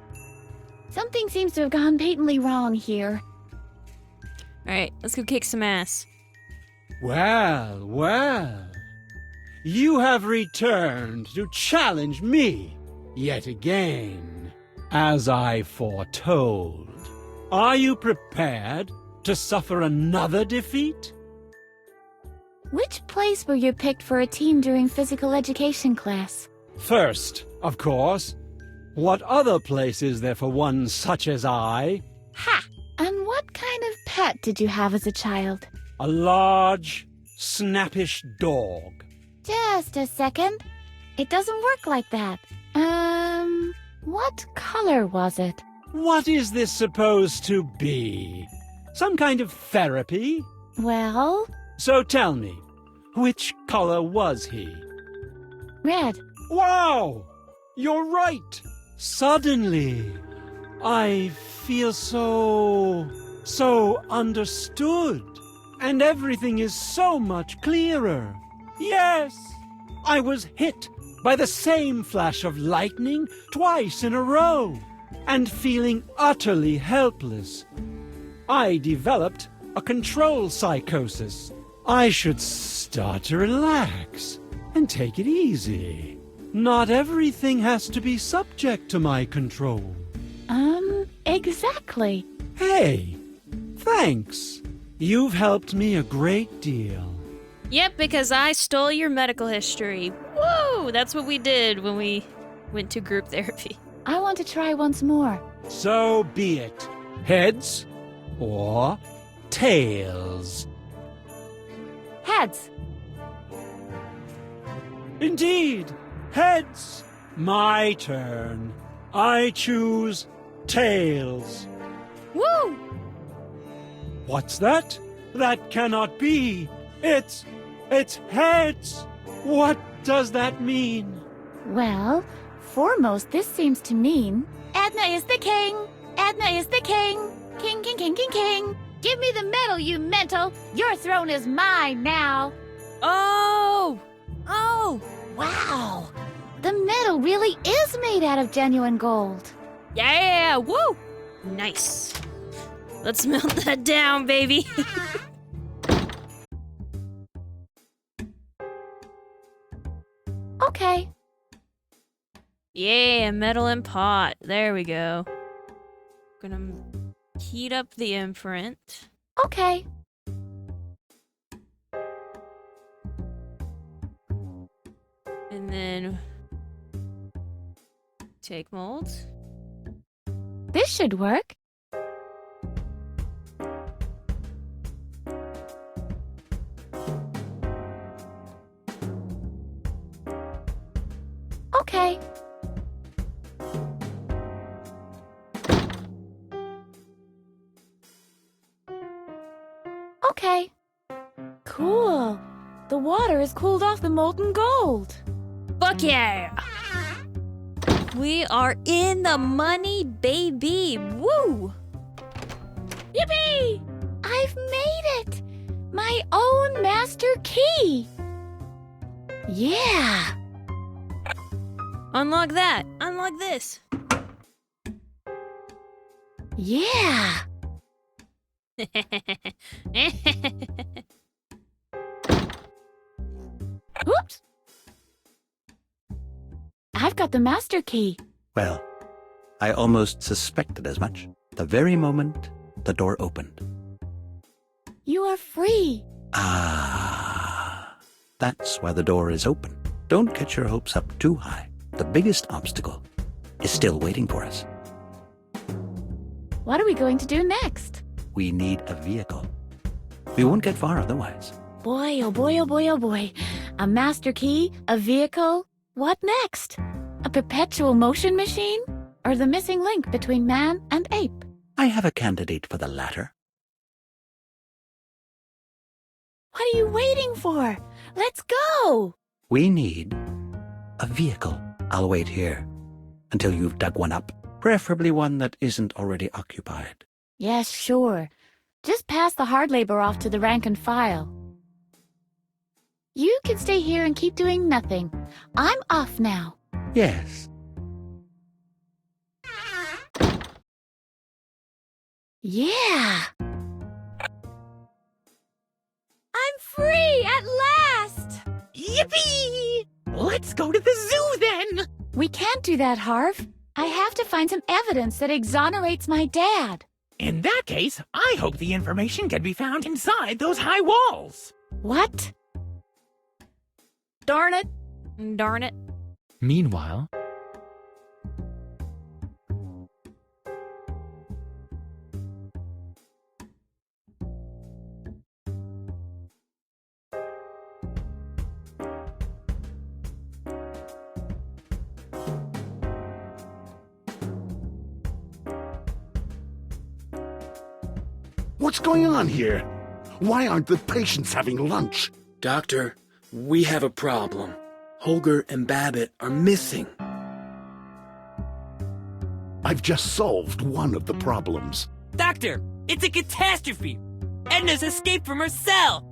Something seems to have gone patently wrong here. Alright, let's go kick some ass. Well, well. You have returned to challenge me yet again, as I foretold. Are you prepared to suffer another defeat? Which place were you picked for a team during physical education class? First, of course. What other place is there for one such as I? Ha! And what kind of pet did you have as a child? A large, snappish dog. Just a second. It doesn't work like that. What color was it? What is this supposed to be? Some kind of therapy? Well? So tell me, which color was he? Red. Wow! You're right! Suddenly, I feel so understood. And everything is so much clearer. Yes, I was hit by the same flash of lightning twice in a row, and feeling utterly helpless. I developed a control psychosis. I should start to relax and take it easy. Not everything has to be subject to my control. Exactly. Hey, thanks. You've helped me a great deal. Yep, because I stole your medical history. Woo! That's what we did when we went to group therapy. I want to try once more. So be it. Heads or tails? Heads. Indeed. Heads. My turn. I choose tails. Woo! What's that? That cannot be. It's heads. What does that mean? Well, foremost, this seems to mean Edna is the king. Edna is the king. King, king, king, king, king. Give me the medal, you mental. Your throne is mine now. Oh! Wow. The medal really is made out of genuine gold. Yeah! Woo! Nice. Let's melt that down, baby. Okay. Yeah, metal and pot. There we go. Gonna heat up the imprint. Okay. And then take molds. This should work. Okay. Okay. Cool. The water has cooled off the molten gold. Fuck yeah! We are in the money, baby! Woo! Yippee! I've made it! My own master key! Yeah! Unlock that! Unlock this! Yeah! Oops! I've got the master key. Well, I almost suspected as much. The very moment the door opened. You are free. Ah, that's why the door is open. Don't get your hopes up too high. The biggest obstacle is still waiting for us. What are we going to do next? We need a vehicle. We won't get far otherwise. Boy, oh boy, oh boy, oh boy. A master key, a vehicle. What next? A perpetual motion machine? Or the missing link between man and ape? I have a candidate for the latter. What are you waiting for? Let's go! We need a vehicle. I'll wait here until you've dug one up, preferably one that isn't already occupied. Yes, sure. Just pass the hard labor off to the rank and file. You can stay here and keep doing nothing. I'm off now. Yes. Yeah! I'm free at last! Yippee! Let's go to the zoo then! We can't do that, Harv. I have to find some evidence that exonerates my dad. In that case, I hope the information can be found inside those high walls. What? Darn it. Darn it. Meanwhile, What's going on here? Why aren't the patients having lunch? Doctor, we have a problem. Holger and Babbitt are missing. I've just solved one of the problems. Doctor, it's a catastrophe! Edna's escaped from her cell!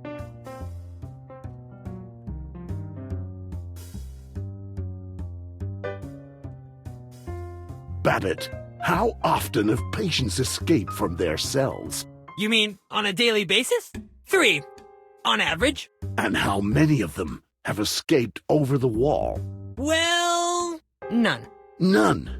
Babbitt, how often have patients escaped from their cells? You mean on a daily basis? 3, on average. And how many of them have escaped over the wall? Well, none. None.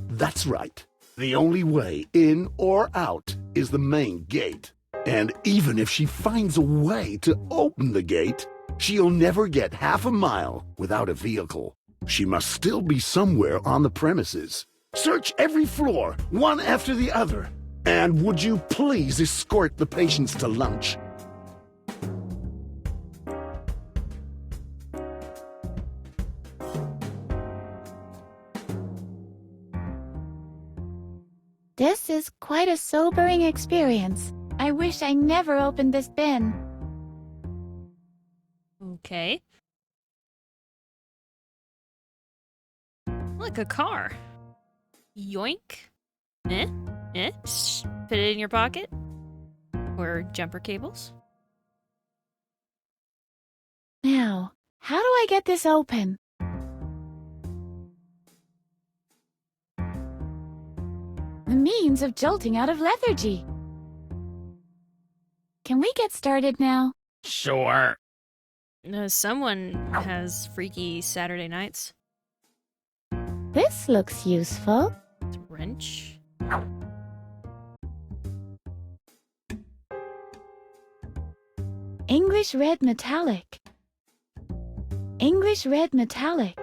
That's right. The only way in or out is the main gate. And even if she finds a way to open the gate, she'll never get half a mile without a vehicle. She must still be somewhere on the premises. Search every floor, one after the other. And would you please escort the patients to lunch? This is quite a sobering experience. I wish I never opened this bin. Okay. Look, a car. Yoink. Shh. Put it in your pocket. Or jumper cables. Now, how do I get this open? The means of jolting out of lethargy. Can we get started now? Sure. Someone has freaky Saturday nights. This looks useful. Wrench. English red metallic. English red metallic.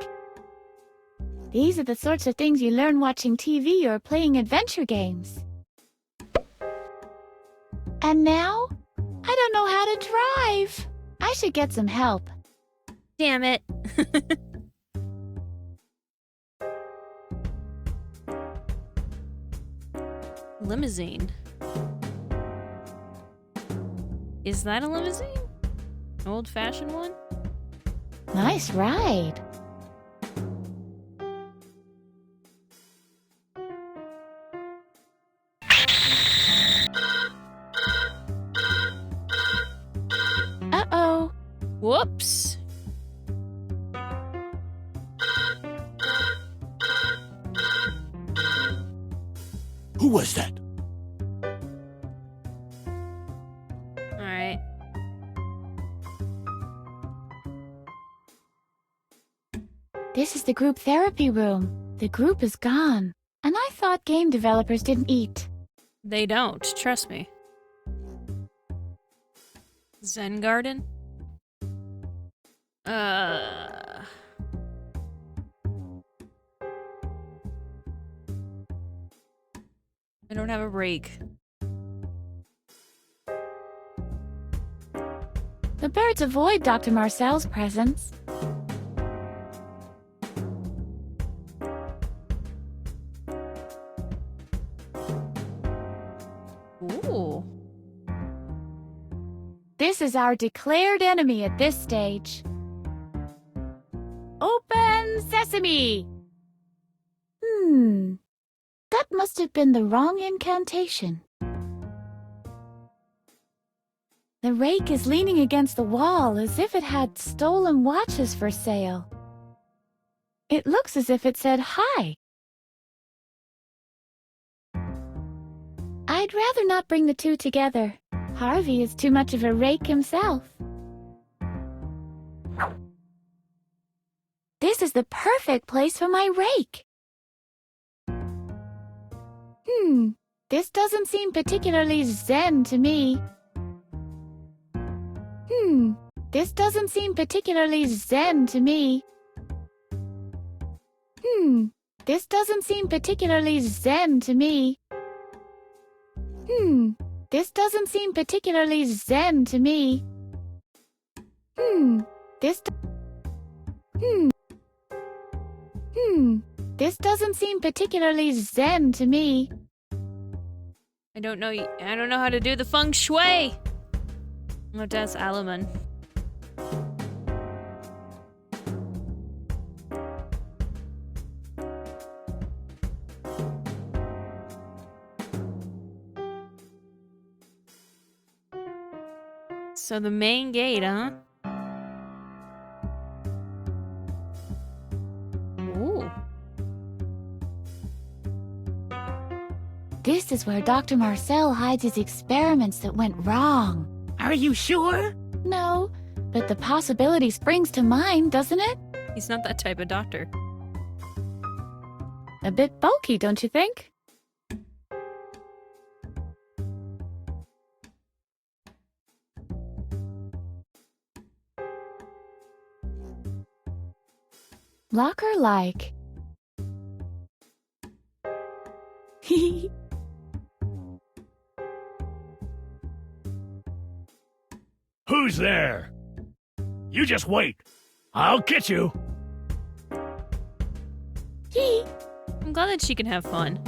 These are the sorts of things you learn watching TV or playing adventure games. And now, I don't know how to drive. I should get some help. Damn it. Limousine. Is that a limousine? An old-fashioned one? Nice ride. Uh-oh. Whoops. Who was that? is the group therapy room. The group is gone. And I thought game developers didn't eat. They don't, trust me. Zen garden? I don't have a rake. The birds avoid Dr. Marcel's presence. Ooh. This is our declared enemy at this stage. Open sesame! That must have been the wrong incantation. The rake is leaning against the wall as if it had stolen watches for sale. It looks as if it said hi. I'd rather not bring the two together. Harvey is too much of a rake himself. This is the perfect place for my rake. This doesn't seem particularly zen to me. This doesn't seem particularly zen to me. This doesn't seem particularly zen to me. This doesn't seem particularly zen to me. This doesn't seem particularly zen to me. I don't know how to do the feng shui. Oh, that's Asylum. So the main gate, huh? Ooh. This is where Dr. Marcel hides his experiments that went wrong. Are you sure? No, but the possibility springs to mind, doesn't it? He's not that type of doctor. A bit bulky, don't you think? Locker-like. Who's there? You just wait. I'll get you. I'm glad that she can have fun.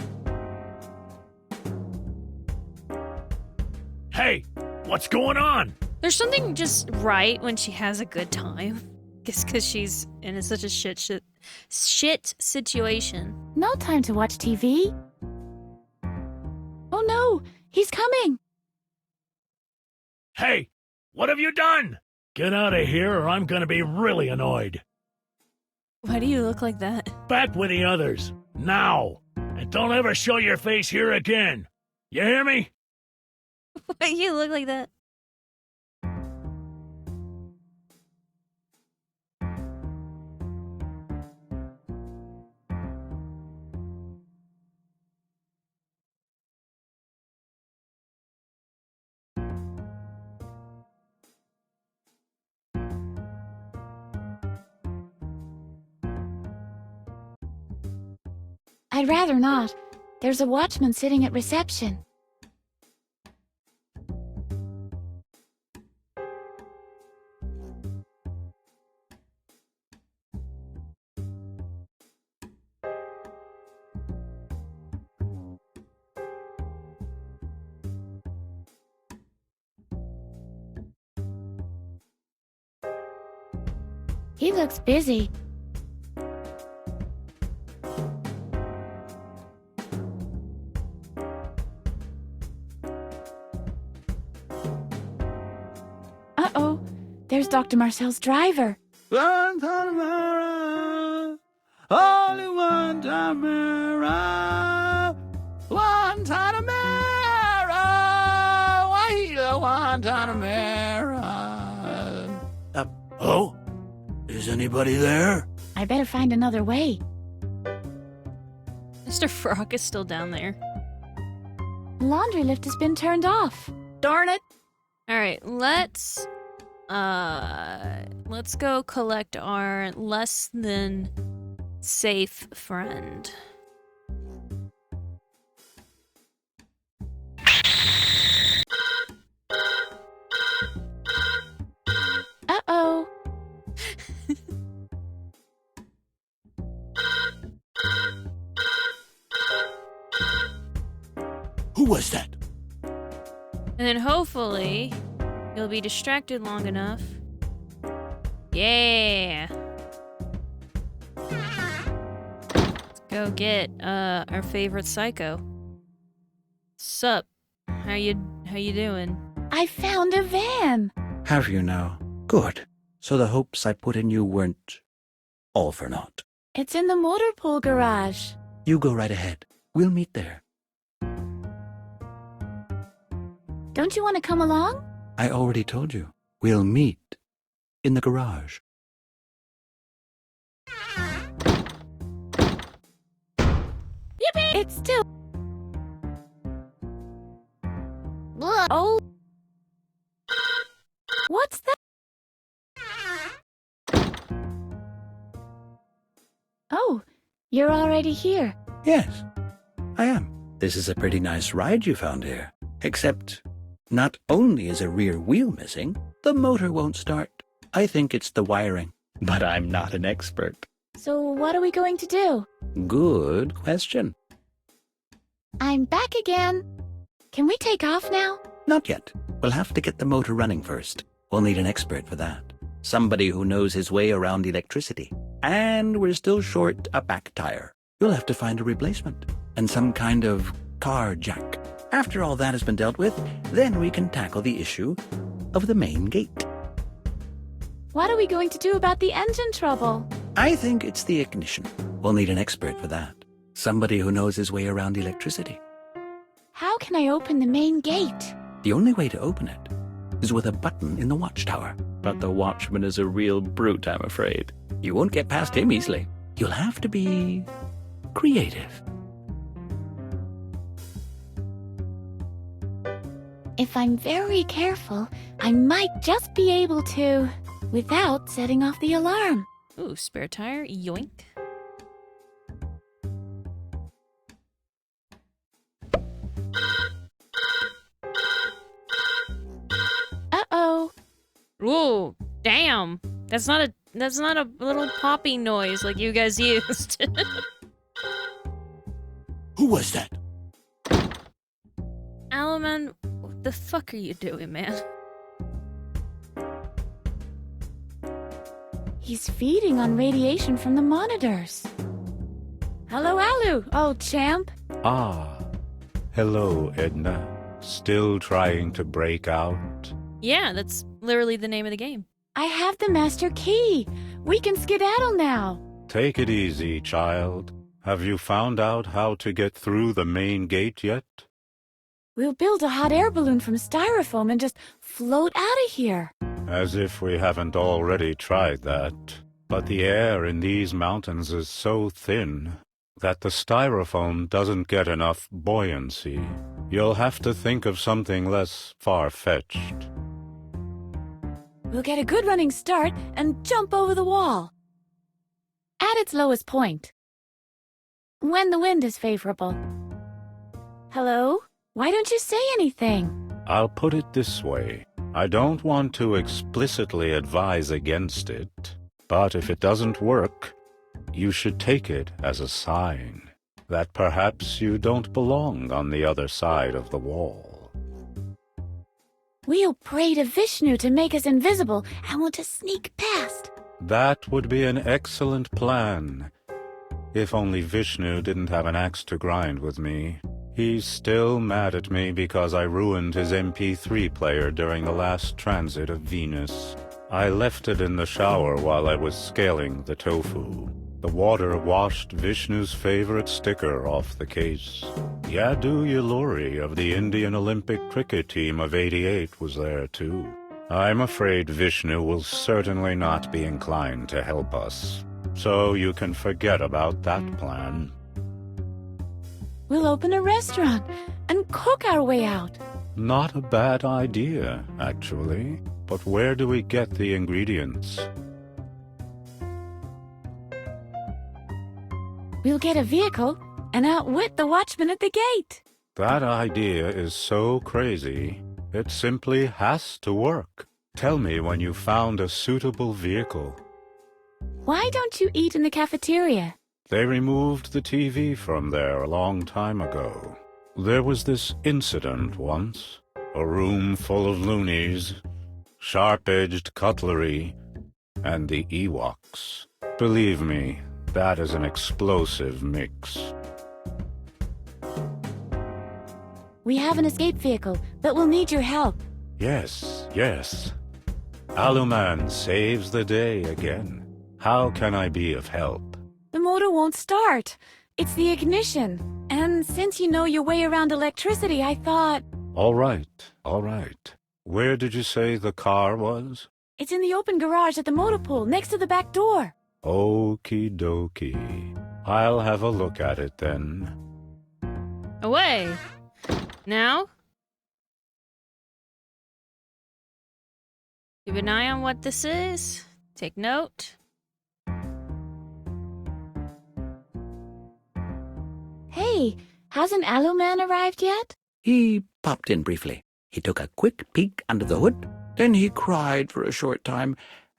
Hey, what's going on? There's something just right when she has a good time. Guess because she's in such a shit situation. No time to watch TV. Oh no, he's coming. Hey, what have you done? Get out of here or I'm gonna be really annoyed. Why do you look like that? Back with the others, now. And don't ever show your face here again. You hear me? Why do you look like that? I'd rather not. There's a watchman sitting at reception. He looks busy. Uh-oh, there's Dr. Marcel's driver. Guantanamera, only Guantanamera, Guantanamera, Wahila, Guantanamera. Oh? Is anybody there? I better find another way. Mr. Frog is still down there. Laundry lift has been turned off. Darn it! Alright, let's go collect our less than safe friend. Uh-oh. Who was that? And then hopefully you'll be distracted long enough. Yeah. Let's go get our favorite psycho. Sup? How you doing? I found a van. Have you now? Good. So the hopes I put in you weren't all for naught. It's in the motor pool garage. You go right ahead. We'll meet there. Don't you want to come along? I already told you. We'll meet in the garage. Yippee! It's still... Oh! What's that? Oh, you're already here. Yes, I am. This is a pretty nice ride you found here. Except, not only is a rear wheel missing, the motor won't start. I think it's the wiring. But I'm not an expert. So what are we going to do? Good question. I'm back again. Can we take off now? Not yet. We'll have to get the motor running first. We'll need an expert for that. Somebody who knows his way around electricity. And we're still short a back tire. You'll have to find a replacement. And some kind of car jack. After all that has been dealt with, then we can tackle the issue of the main gate. What are we going to do about the engine trouble? I think it's the ignition. We'll need an expert for that. Somebody who knows his way around electricity. How can I open the main gate? The only way to open it is with a button in the watchtower. But the watchman is a real brute, I'm afraid. You won't get past him easily. You'll have to be creative. If I'm very careful, I might just be able to, without setting off the alarm. Ooh, spare tire, yoink. Uh-oh. Ooh, damn. That's not a little poppy noise like you guys used. Who was that? Alaman, what the fuck are you doing, man? He's feeding on radiation from the monitors. Hello, Alu, old champ. Ah, hello, Edna. Still trying to break out? Yeah, that's literally the name of the game. I have the master key. We can skedaddle now. Take it easy, child. Have you found out how to get through the main gate yet? We'll build a hot air balloon from styrofoam and just float out of here. As if we haven't already tried that. But the air in these mountains is so thin that the styrofoam doesn't get enough buoyancy. You'll have to think of something less far-fetched. We'll get a good running start and jump over the wall. At its lowest point. When the wind is favorable. Hello? Why don't you say anything? I'll put it this way. I don't want to explicitly advise against it, but if it doesn't work, you should take it as a sign that perhaps you don't belong on the other side of the wall. We'll pray to Vishnu to make us invisible and we'll just sneak past. That would be an excellent plan. If only Vishnu didn't have an axe to grind with me. He's still mad at me because I ruined his MP3 player during the last transit of Venus. I left it in the shower while I was scaling the tofu. The water washed Vishnu's favorite sticker off the case. Yadu Yaluri of the Indian Olympic cricket team of '88 was there too. I'm afraid Vishnu will certainly not be inclined to help us. So you can forget about that plan. We'll open a restaurant and cook our way out. Not a bad idea, actually. But where do we get the ingredients? We'll get a vehicle and outwit the watchman at the gate. That idea is so crazy, it simply has to work. Tell me when you found a suitable vehicle. Why don't you eat in the cafeteria? They removed the TV from there a long time ago. There was this incident once. A room full of loonies, sharp-edged cutlery, and the Ewoks. Believe me, that is an explosive mix. We have an escape vehicle, but we'll need your help. Yes, yes. Aluman saves the day again. How can I be of help? The motor won't start. It's the ignition. And since you know your way around electricity, I thought... All right, all right. Where did you say the car was? It's in the open garage at the motor pool, next to the back door. Okie dokie. I'll have a look at it then. Away! Now? Keep an eye on what this is. Take note. Hey, hasn't Aluman arrived yet? He popped in briefly. He took a quick peek under the hood, then he cried for a short time,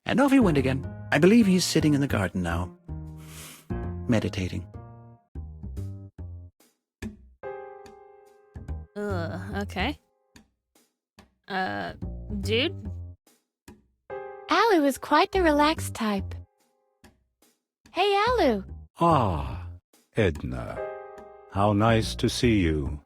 and off he went again. I believe he's sitting in the garden now, meditating. Okay. Dude? Alu is quite the relaxed type. Hey, Alu. Ah, Edna. How nice to see you.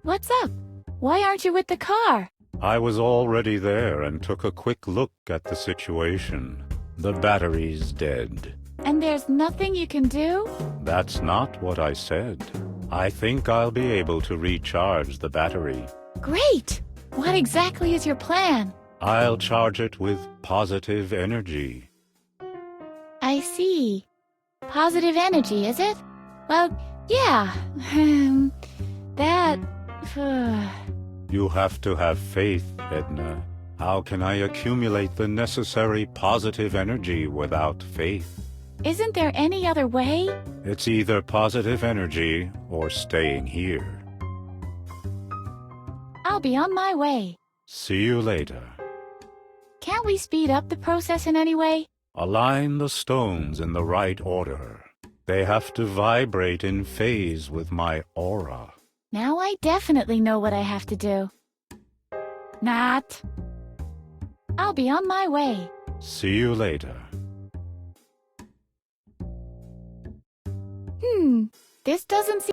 What's up? Why aren't you with the car? I was already there and took a quick look at the situation. The battery's dead. And there's nothing you can do? That's not what I said. I think I'll be able to recharge the battery. Great! What exactly is your plan? I'll charge it with positive energy. I see. Positive energy, is it? Well, yeah. That... You have to have faith, Edna. How can I accumulate the necessary positive energy without faith? Isn't there any other way? It's either positive energy or staying here. I'll be on my way. See you later. Can't we speed up the process in any way? Align the stones in the right order. They have to vibrate in phase with my aura. Now I definitely know what I have to do. Not. I'll be on my way. See you later. This doesn't seem...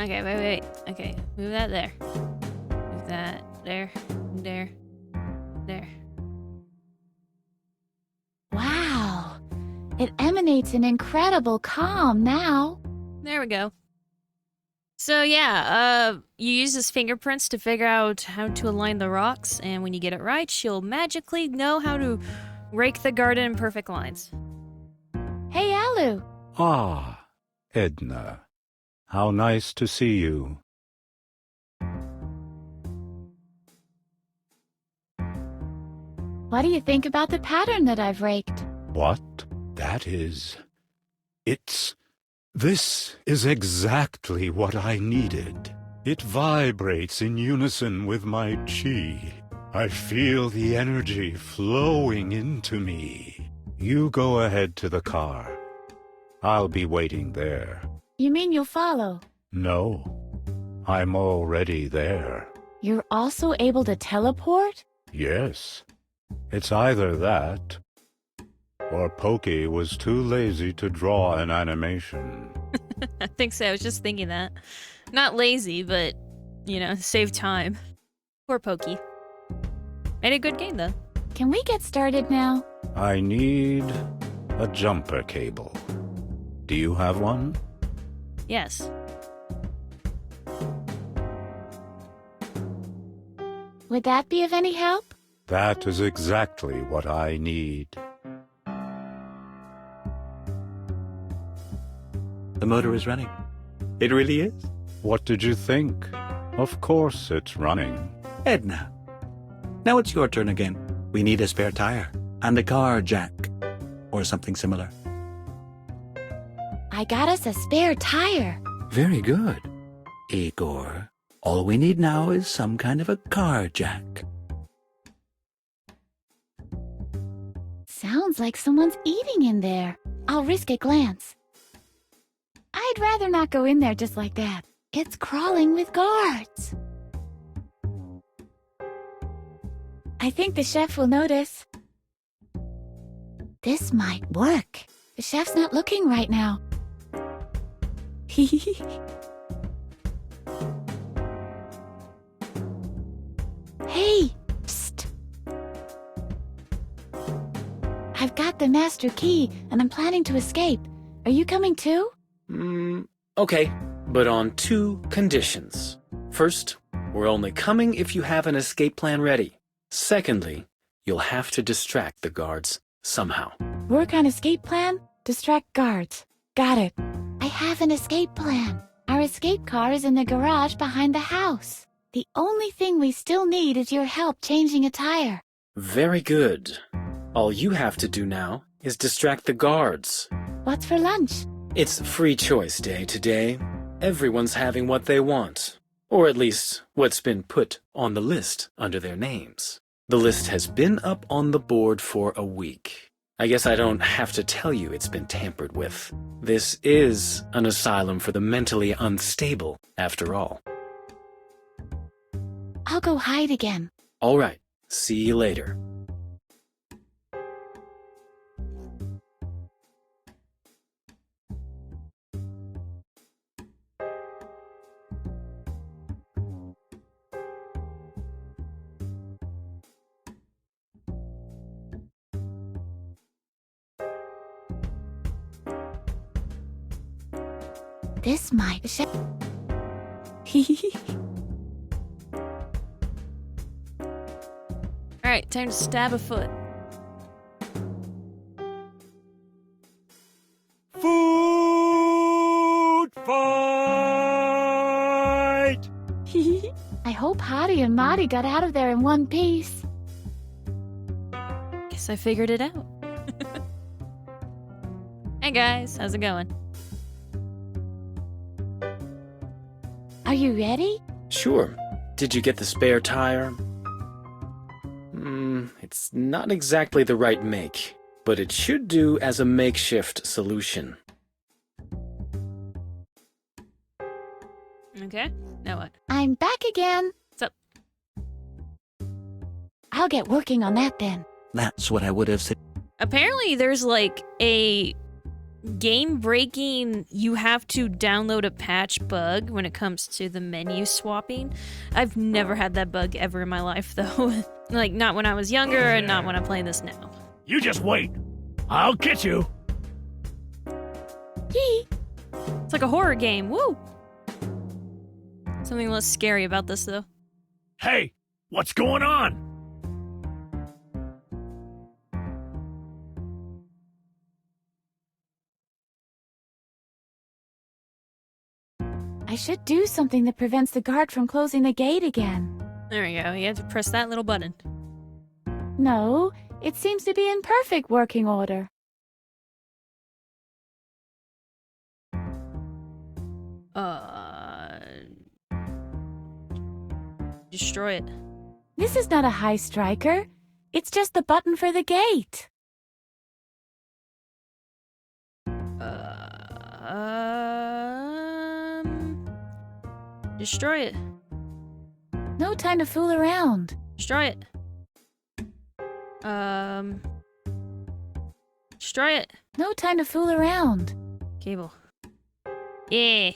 Okay, wait. Okay, move that there. Move that there. Wow. It emanates an incredible calm now. There we go. So yeah, you use his fingerprints to figure out how to align the rocks, and when you get it right, she'll magically know how to rake the garden in perfect lines. Hey, Alu. Ah, Edna. How nice to see you. What do you think about the pattern that I've raked? What? That is... This is exactly what I needed. It vibrates in unison with my chi. I feel the energy flowing into me. You go ahead to the car. I'll be waiting there. You mean you'll follow? No, I'm already there. You're also able to teleport? Yes. It's either that, or Pokey was too lazy to draw an animation. I think so. I was just thinking that. Not lazy, but, you know, save time. Poor Pokey. Made a good game, though. Can we get started now? I need a jumper cable. Do you have one? Yes. Would that be of any help? That is exactly what I need. The motor is running. It really is. What did you think? Of course it's running. Edna, now it's your turn again. We need a spare tire and a car jack or something similar. I got us a spare tire. Very good. Igor, all we need now is some kind of a car jack. Sounds like someone's eating in there. I'll risk a glance. I'd rather not go in there just like that. It's crawling with guards. I think the chef will notice. This might work. The chef's not looking right now. Hey, psst. I've got the master key, and I'm planning to escape. Are you coming too? Okay, but on 2 conditions. First, we're only coming if you have an escape plan ready. Secondly, you'll have to distract the guards somehow. Work on escape plan, distract guards. Got it. I have an escape plan. Our escape car is in the garage behind the house. The only thing we still need is your help changing a tire. Very good. All you have to do now is distract the guards. What's for lunch? It's free choice day today. Everyone's having what they want. Or at least, what's been put on the list under their names. The list has been up on the board for a week. I guess I don't have to tell you it's been tampered with. This is an asylum for the mentally unstable, after all. I'll go hide again. All right, see you later. This might... Alright, time to stab a foot. Food fight! I hope Hottie and Marty got out of there in one piece. Guess I figured it out. Hey guys, how's it going? Are you ready? Sure. Did you get the spare tire? It's not exactly the right make, but it should do as a makeshift solution. Okay, now what? I'm back again. What's up? I'll get working on that then. That's what I would have said. Apparently there's like a game-breaking, you have to download a patch bug when it comes to the menu swapping. I've never had that bug ever in my life, though. Like, not when I was younger and not when I'm playing this now. You just wait. I'll get you. Yee! It's like a horror game, woo! Something less scary about this, though. Hey, what's going on? I should do something that prevents the guard from closing the gate again. There we go, you have to press that little button. No, it seems to be in perfect working order. Destroy it. This is not a high striker. It's just the button for the gate. Destroy it. No time to fool around. Destroy it. Destroy it. No time to fool around. Cable. Yeah.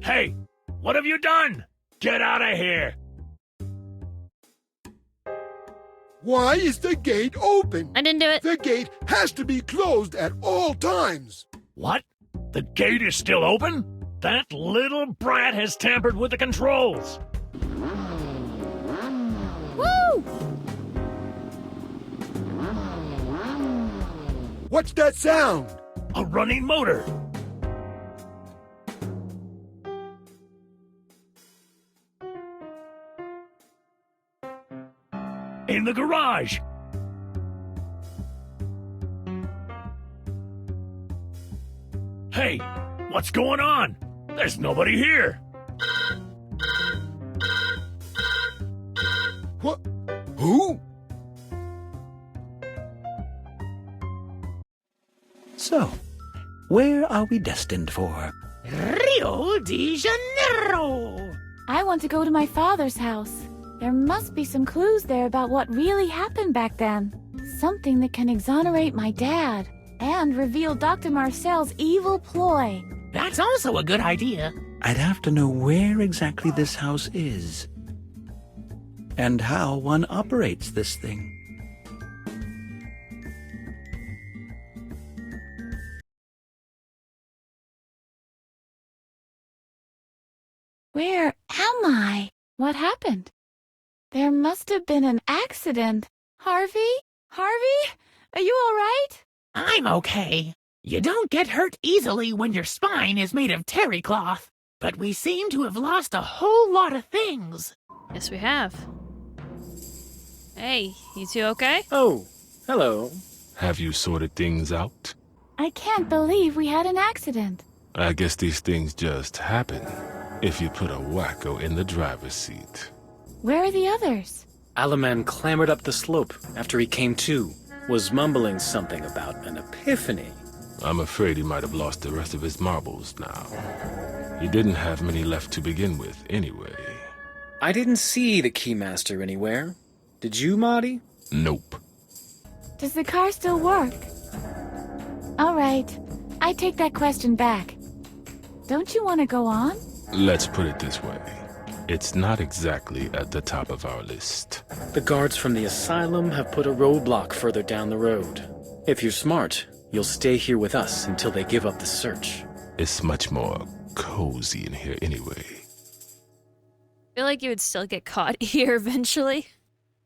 Hey, what have you done? Get out of here. Why is the gate open? I didn't do it. The gate has to be closed at all times. What? The gate is still open? That little brat has tampered with the controls. Woo! What's that sound? A running motor. In the garage. Hey, what's going on? There's nobody here. What? Who? So, where are we destined for? Rio de Janeiro! I want to go to my father's house. There must be some clues there about what really happened back then. Something that can exonerate my dad and reveal Dr. Marcel's evil ploy. That's also a good idea. I'd have to know where exactly this house is. And how one operates this thing. Where am I? What happened? There must have been an accident. Harvey? Harvey? Are you all right? I'm okay. You don't get hurt easily when your spine is made of terry cloth. But we seem to have lost a whole lot of things. Yes, we have. Hey, you two okay? Oh, hello. Have you sorted things out? I can't believe we had an accident. I guess these things just happen if you put a wacko in the driver's seat. Where are the others? Alaman clambered up the slope after he came to, was mumbling something about an epiphany. I'm afraid he might have lost the rest of his marbles now. He didn't have many left to begin with, anyway. I didn't see the Keymaster anywhere. Did you, Marty? Nope. Does the car still work? All right, I take that question back. Don't you want to go on? Let's put it this way. It's not exactly at the top of our list. The guards from the Asylum have put a roadblock further down the road. If you're smart, you'll stay here with us until they give up the search. It's much more cozy in here anyway. I feel like you would still get caught here eventually.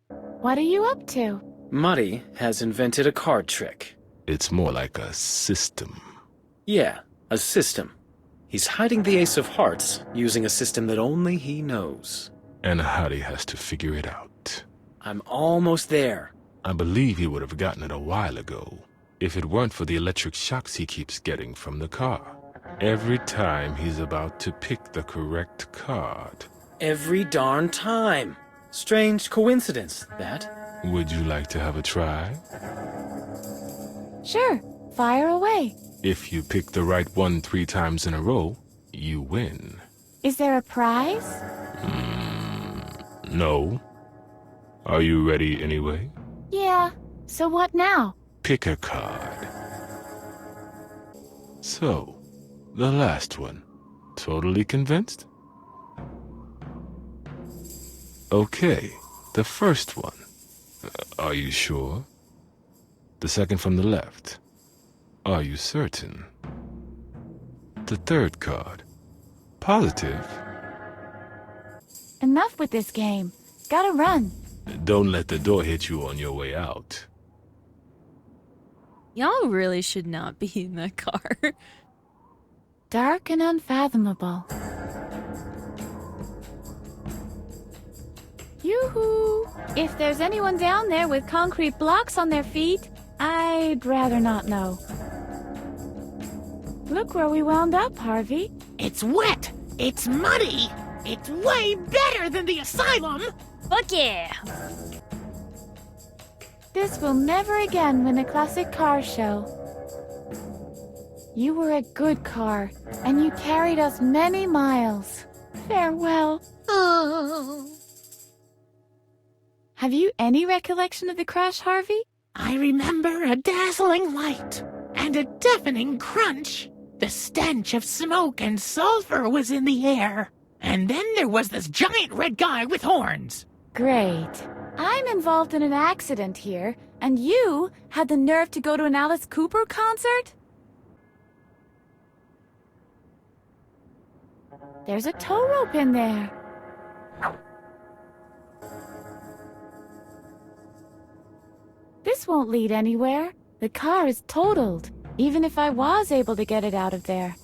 What are you up to? Marty has invented a card trick. It's more like a system. Yeah, a system. He's hiding the Ace of Hearts using a system that only he knows. And Hardy has to figure it out. I'm almost there. I believe he would have gotten it a while ago, if it weren't for the electric shocks he keeps getting from the car. Every time he's about to pick the correct card. Every darn time. Strange coincidence, that. Would you like to have a try? Sure, fire away. If you pick the right one 3 times in a row, you win. Is there a prize? No. Are you ready anyway? Yeah, so what now? Pick a card. So, the last one. Totally convinced? Okay, the first one. Are you sure? The second from the left. Are you certain? The third card. Positive? Enough with this game. Gotta run. Don't let the door hit you on your way out. Y'all really should not be in that car. Dark and unfathomable. Yoo-hoo! If there's anyone down there with concrete blocks on their feet, I'd rather not know. Look where we wound up, Harvey. It's wet. It's muddy. It's way better than the asylum. Fuck yeah! This will never again win a classic car show. You were a good car, and you carried us many miles. Farewell. Have you any recollection of the crash, Harvey? I remember a dazzling light and a deafening crunch. The stench of smoke and sulfur was in the air. And then there was this giant red guy with horns. Great. I'm involved in an accident here, and you had the nerve to go to an Alice Cooper concert? There's a tow rope in there. This won't lead anywhere. The car is totaled, even if I was able to get it out of there.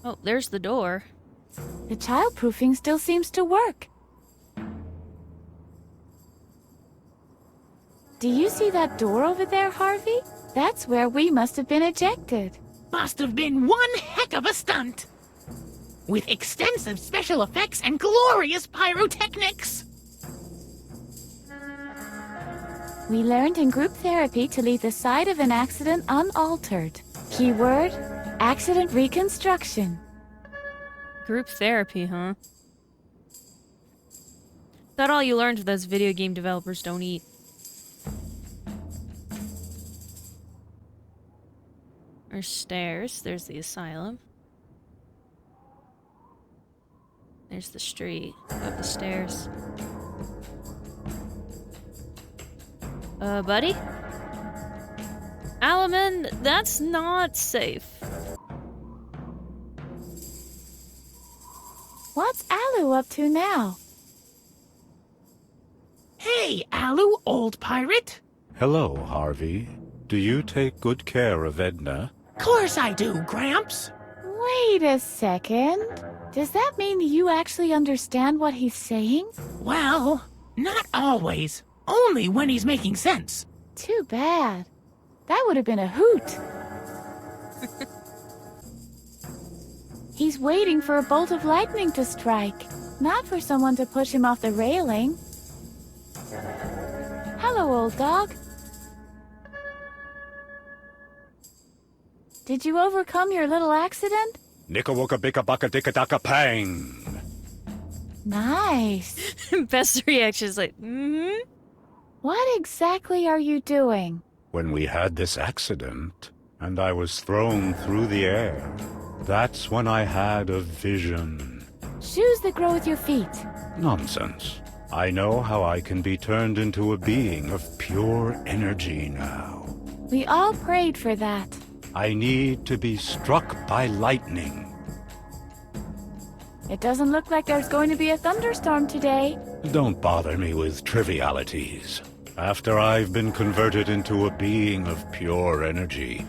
Oh, there's the door. The childproofing still seems to work. Do you see that door over there, Harvey? That's where we must have been ejected. Must have been one heck of a stunt. With extensive special effects and glorious pyrotechnics. We learned in group therapy to leave the site of an accident unaltered. Keyword, accident reconstruction. Group therapy, huh? Thought all you learned was those video game developers don't eat. There's stairs. There's the asylum. There's the street. Up the stairs. Buddy? Alaman, that's not safe. What's Alu up to now? Hey, Alu, old pirate. Hello, Harvey. Do you take good care of Edna? Course I do, Gramps. Wait a second. Does that mean you actually understand what he's saying? Well, not always. Only when he's making sense. Too bad. That would have been a hoot. He's waiting for a bolt of lightning to strike, not for someone to push him off the railing. Hello, old dog. Did you overcome your little accident? Nicka bicka baka dicka daka pang. Nice. Best reaction is like, mm-hmm. What exactly are you doing? When we had this accident, and I was thrown through the air, that's when I had a vision. Shoes that grow with your feet. Nonsense. I know how I can be turned into a being of pure energy now. We all prayed for that. I need to be struck by lightning. It doesn't look like there's going to be a thunderstorm today. Don't bother me with trivialities. After I've been converted into a being of pure energy,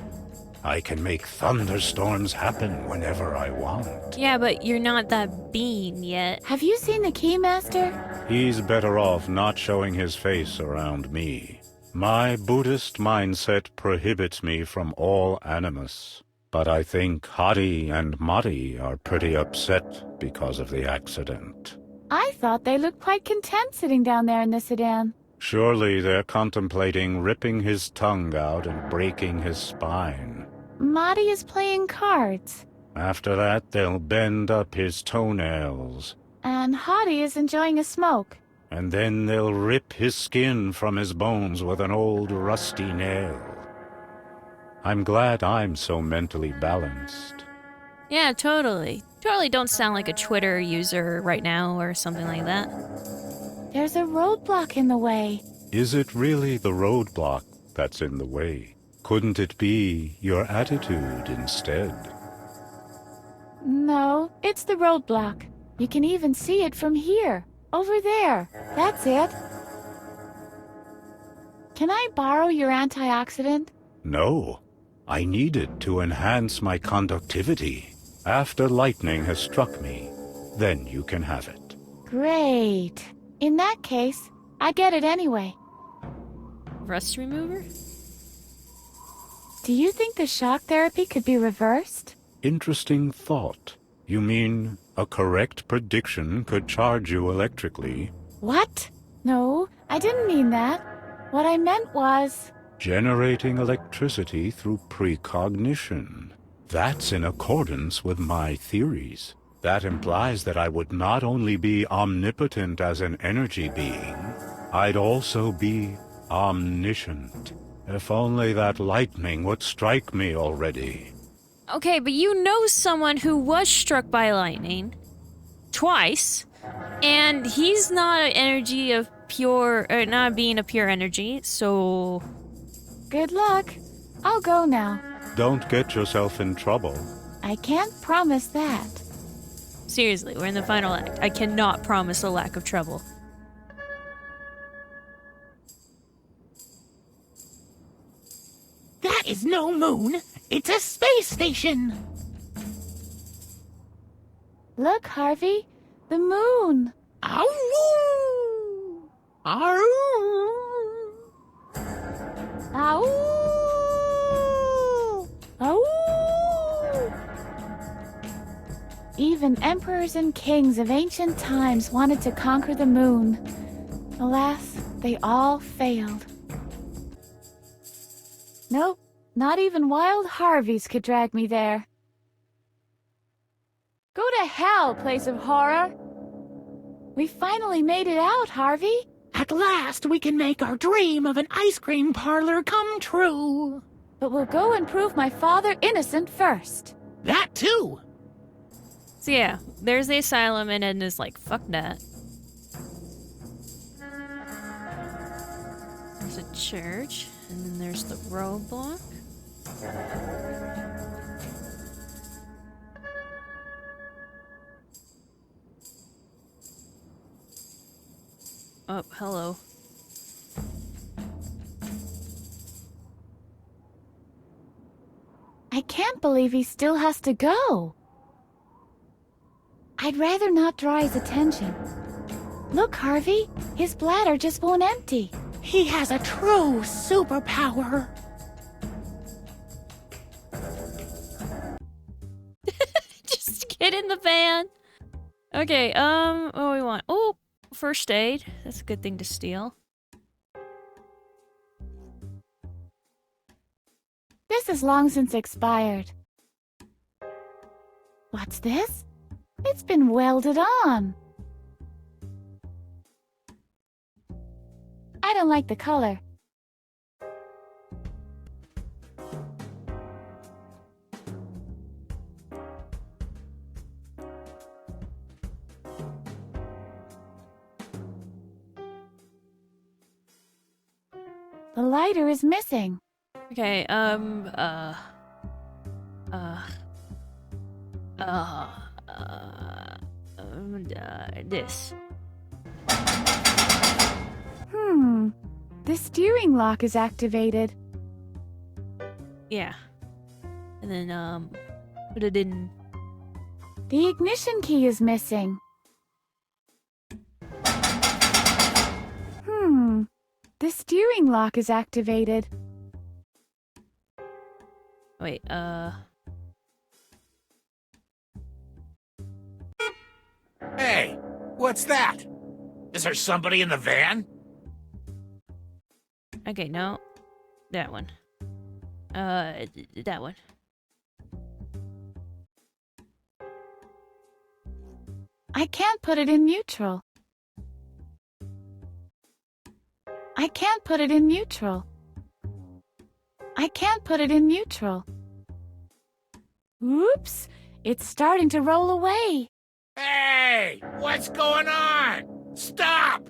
I can make thunderstorms happen whenever I want. Yeah, but you're not that being yet. Have you seen the Keymaster? He's better off not showing his face around me. My Buddhist mindset prohibits me from all animus. But I think Hadi and Madi are pretty upset because of the accident. I thought they looked quite content sitting down there in the sedan. Surely they're contemplating ripping his tongue out and breaking his spine. Madi is playing cards. After that, they'll bend up his toenails. And Hadi is enjoying a smoke. And then they'll rip his skin from his bones with an old rusty nail. I'm glad I'm so mentally balanced. Yeah, totally. Totally don't sound like a Twitter user right now or something like that. There's a roadblock in the way. Is it really the roadblock that's in the way? Couldn't it be your attitude instead? No, it's the roadblock. You can even see it from here. Over there. That's it. Can I borrow your antioxidant? No. I need it to enhance my conductivity. After lightning has struck me, then you can have it. Great. In that case, I get it anyway. Rust remover? Do you think the shock therapy could be reversed? Interesting thought. You mean a correct prediction could charge you electrically? What? No, I didn't mean that. What I meant was... generating electricity through precognition. That's in accordance with my theories. That implies that I would not only be omnipotent as an energy being, I'd also be omniscient. If only that lightning would strike me already. Okay, but you know someone who was struck by lightning twice, and he's not an energy of pure, or not being a pure energy, so... Good luck. I'll go now. Don't get yourself in trouble. I can't promise that. Seriously, we're in the final act. I cannot promise a lack of trouble. is no moon. It's a space station. Look, Harvey, the moon. Ow! Ow! Ow! Ow! Even emperors and kings of ancient times wanted to conquer the moon. Alas, they all failed. Nope, not even wild Harveys could drag me there. Go to hell, place of horror! We finally made it out, Harvey. At last we can make our dream of an ice cream parlor come true. But we'll go and prove my father innocent first. That too. So yeah, there's the asylum, and Edna's like, fuck that. There's a church, and then there's the roadblock. Oh, hello. I can't believe he still has to go. I'd rather not draw his attention. Look, Harvey, his bladder just won't empty. He has a true superpower. Just get in the van. Okay, what do we want? Oh, first aid. That's a good thing to steal. This is long since expired. What's this? It's been welded on. I don't like the color. The lighter is missing. Okay, this. The steering lock is activated. Yeah. And then, put it in. The ignition key is missing. The steering lock is activated. Wait, Hey, what's that? Is there somebody in the van? okay, no. That one. That one. I can't put it in neutral. I can't put it in neutral. I can't put it in neutral. Oops! It's starting to roll away. Hey, what's going on? Stop!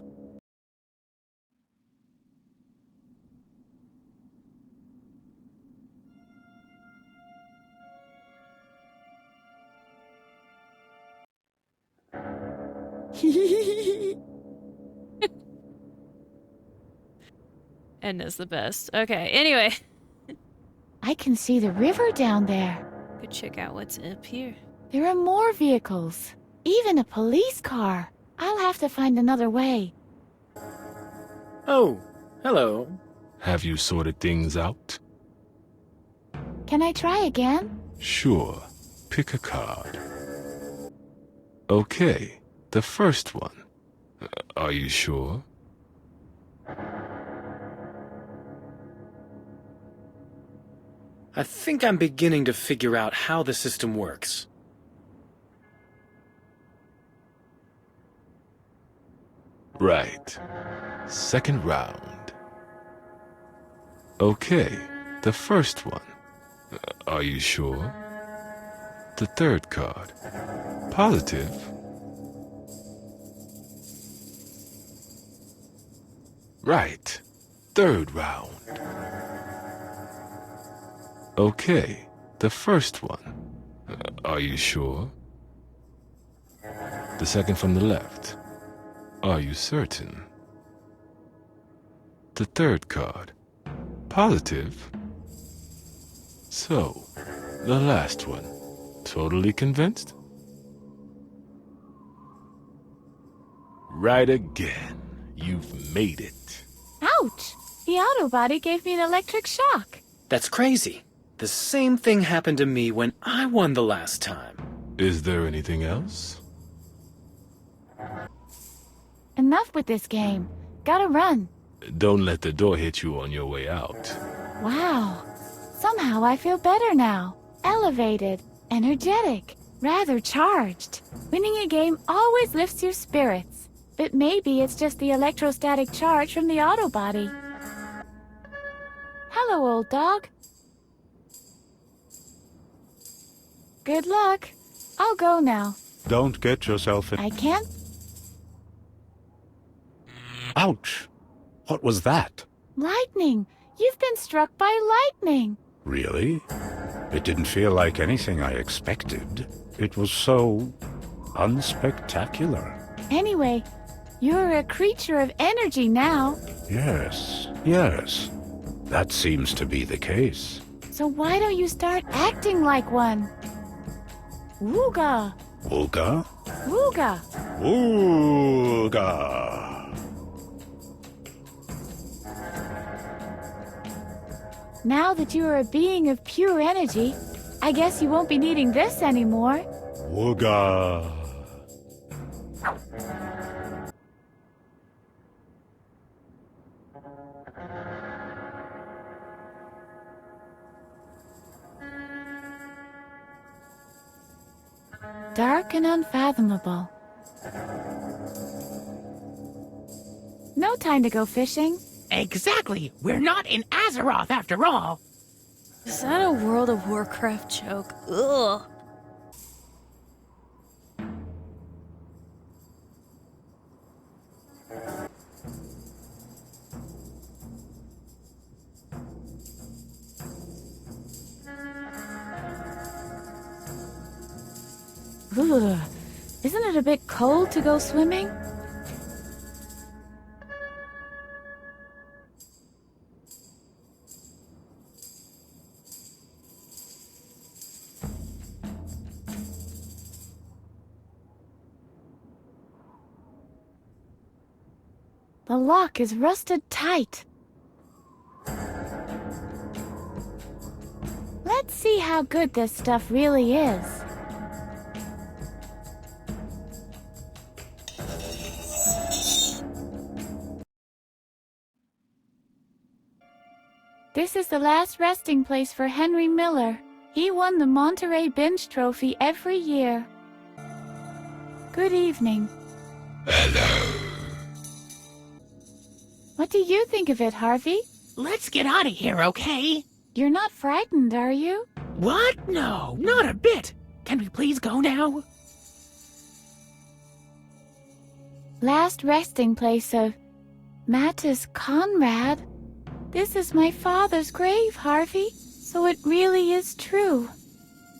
Edna's the best. Okay, anyway. I can see the river down there. Could check out what's up here. There are more vehicles. Even a police car. I'll have to find another way. Oh, hello. Have you sorted things out? Can I try again? Sure. Pick a card. Okay, the first one. Are you sure? I think I'm beginning to figure out how the system works. Right. Second round. Okay, the first one. Are you sure? The third card. Positive? Right. Third round. Okay, the first one. Are you sure? The second from the left. Are you certain? The third card. Positive? So, the last one. Totally convinced? Right again. You've made it. Ouch! The auto body gave me an electric shock. That's crazy. The same thing happened to me when I won the last time. Is there anything else? Enough with this game. Gotta run. Don't let the door hit you on your way out. Wow. Somehow I feel better now. Elevated, energetic, rather charged. Winning a game always lifts your spirits. But maybe it's just the electrostatic charge from the auto body. Hello, old dog. Good luck. I'll go now. Don't get yourself in... I can't. Ouch! What was that? Lightning! You've been struck by lightning! Really? It didn't feel like anything I expected. It was so... unspectacular. Anyway, you're a creature of energy now. Yes, yes. That seems to be the case. So why don't you start acting like one? Wooga! Ooga? Wooga! Ooga! Now that you are a being of pure energy, I guess you won't be needing this anymore. Ooga! Dark and unfathomable. No time to go fishing. Exactly. We're not in Azeroth after all. Is that a World of Warcraft joke? Ugh. Ugh. Isn't it a bit cold to go swimming? The lock is rusted tight. Let's see how good this stuff really is. This is the last resting place for Henry Miller. He won the Monterey Bench Trophy every year. Good evening. Hello. What do you think of it, Harvey? Let's get out of here, okay? You're not frightened, are you? What? No, not a bit. Can we please go now? Last resting place of Mattis Conrad. This is my father's grave, Harvey. So it really is true.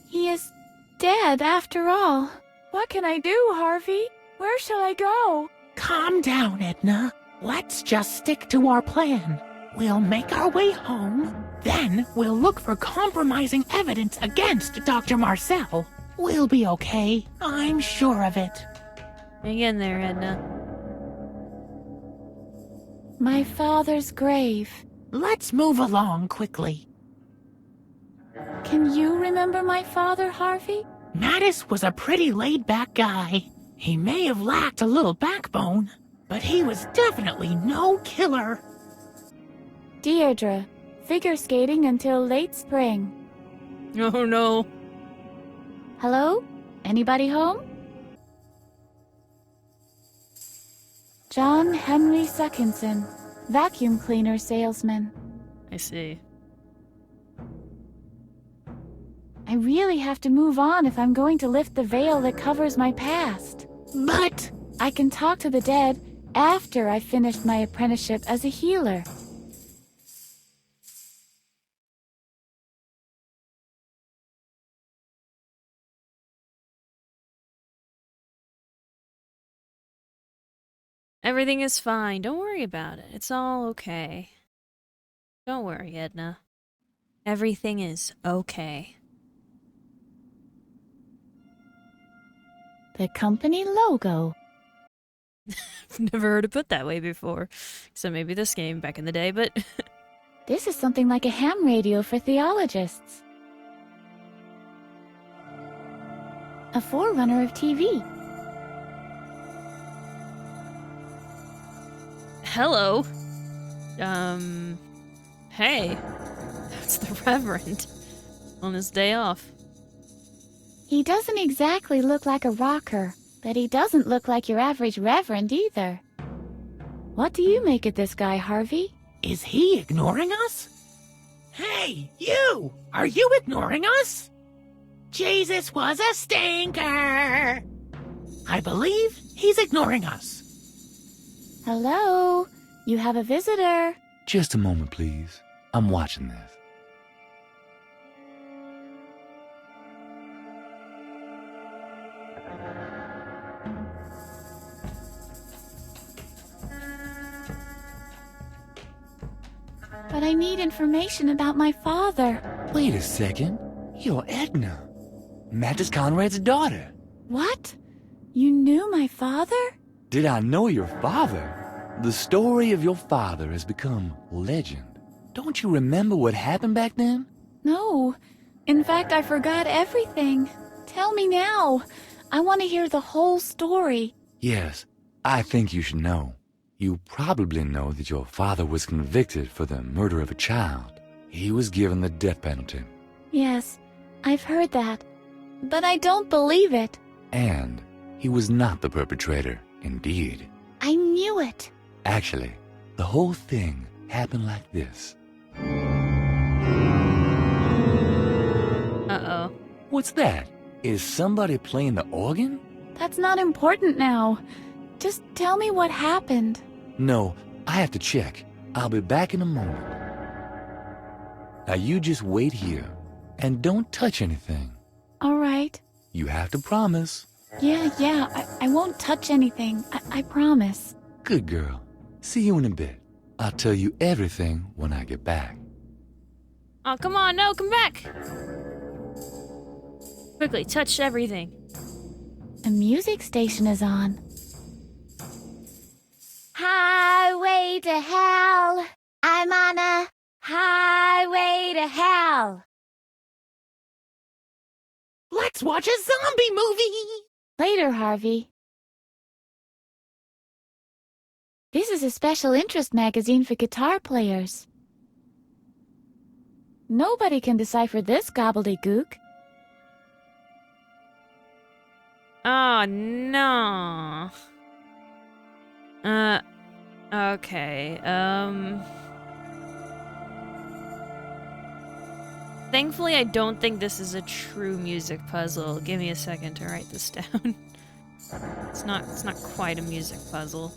He is dead after all. What can I do, Harvey? Where shall I go? Calm down, Edna. Let's just stick to our plan. We'll make our way home. Then we'll look for compromising evidence against Dr. Marcel. We'll be okay. I'm sure of it. Hang in there, Edna. My father's grave. Let's move along quickly. Can you remember my father, Harvey? Mattis was a pretty laid-back guy. He may have lacked a little backbone, but he was definitely no killer. Deirdre, figure skating until late spring. Oh no. Hello? Anybody home? John Henry Suckinson, vacuum cleaner salesman. I see. I really have to move on if I'm going to lift the veil that covers my past. But I can talk to the dead after I've finished my apprenticeship as a healer. Everything is fine. Don't worry about it. It's all okay. Don't worry, Edna. Everything is okay. The company logo. Never heard it put that way before. So maybe this game back in the day, but... This is something like a ham radio for theologists. A forerunner of TV. Hello. Hey. That's the Reverend. On his day off. He doesn't exactly look like a rocker, but he doesn't look like your average Reverend either. What do you make of this guy, Harvey? Is he ignoring us? Hey, you! Are you ignoring us? Jesus was a stinker! I believe he's ignoring us. Hello? You have a visitor. Just a moment, please. I'm watching this. But I need information about my father. Wait a second. You're Edna. Mattis Conrad's daughter. What? You knew my father? Did I know your father? The story of your father has become legend. Don't you remember what happened back then? No. In fact, I forgot everything. Tell me now. I want to hear the whole story. Yes, I think you should know. You probably know that your father was convicted for the murder of a child. He was given the death penalty. Yes, I've heard that. But I don't believe it. And he was not the perpetrator, indeed. I knew it. Actually, the whole thing happened like this. Uh-oh. What's that? Is somebody playing the organ? That's not important now. Just tell me what happened. No, I have to check. I'll be back in a moment. Now you just wait here, and don't touch anything. All right. You have to promise. Yeah, I won't touch anything. I promise. Good girl. See you in a bit. I'll tell you everything when I get back. Oh, come on, no, come back! Quickly, touch everything. A music station is on. Highway to hell. I'm on a highway to hell. Let's watch a zombie movie! Later, Harvey. This is a special interest magazine for guitar players. Nobody can decipher this gobbledygook. Oh, no. Okay, Thankfully, I don't think this is a true music puzzle. Give me a second to write this down. It's not quite a music puzzle.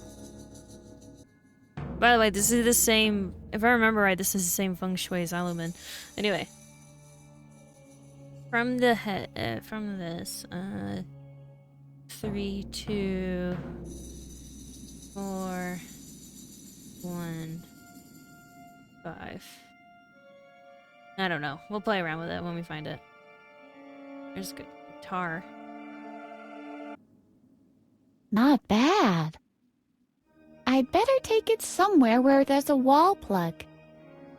By the way, this is the same, if I remember right, this is the same feng shui as Asylum. Anyway. From this, 3, 2, 4, 1, 5. I don't know. We'll play around with it when we find it. There's a good guitar. Not bad. I'd better take it somewhere where there's a wall plug.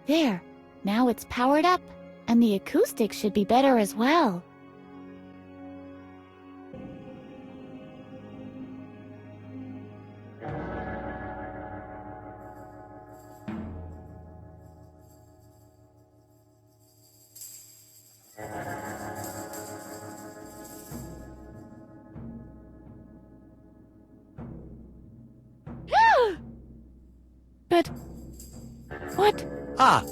There. Now it's powered up, and the acoustics should be better as well. But... what? Ah,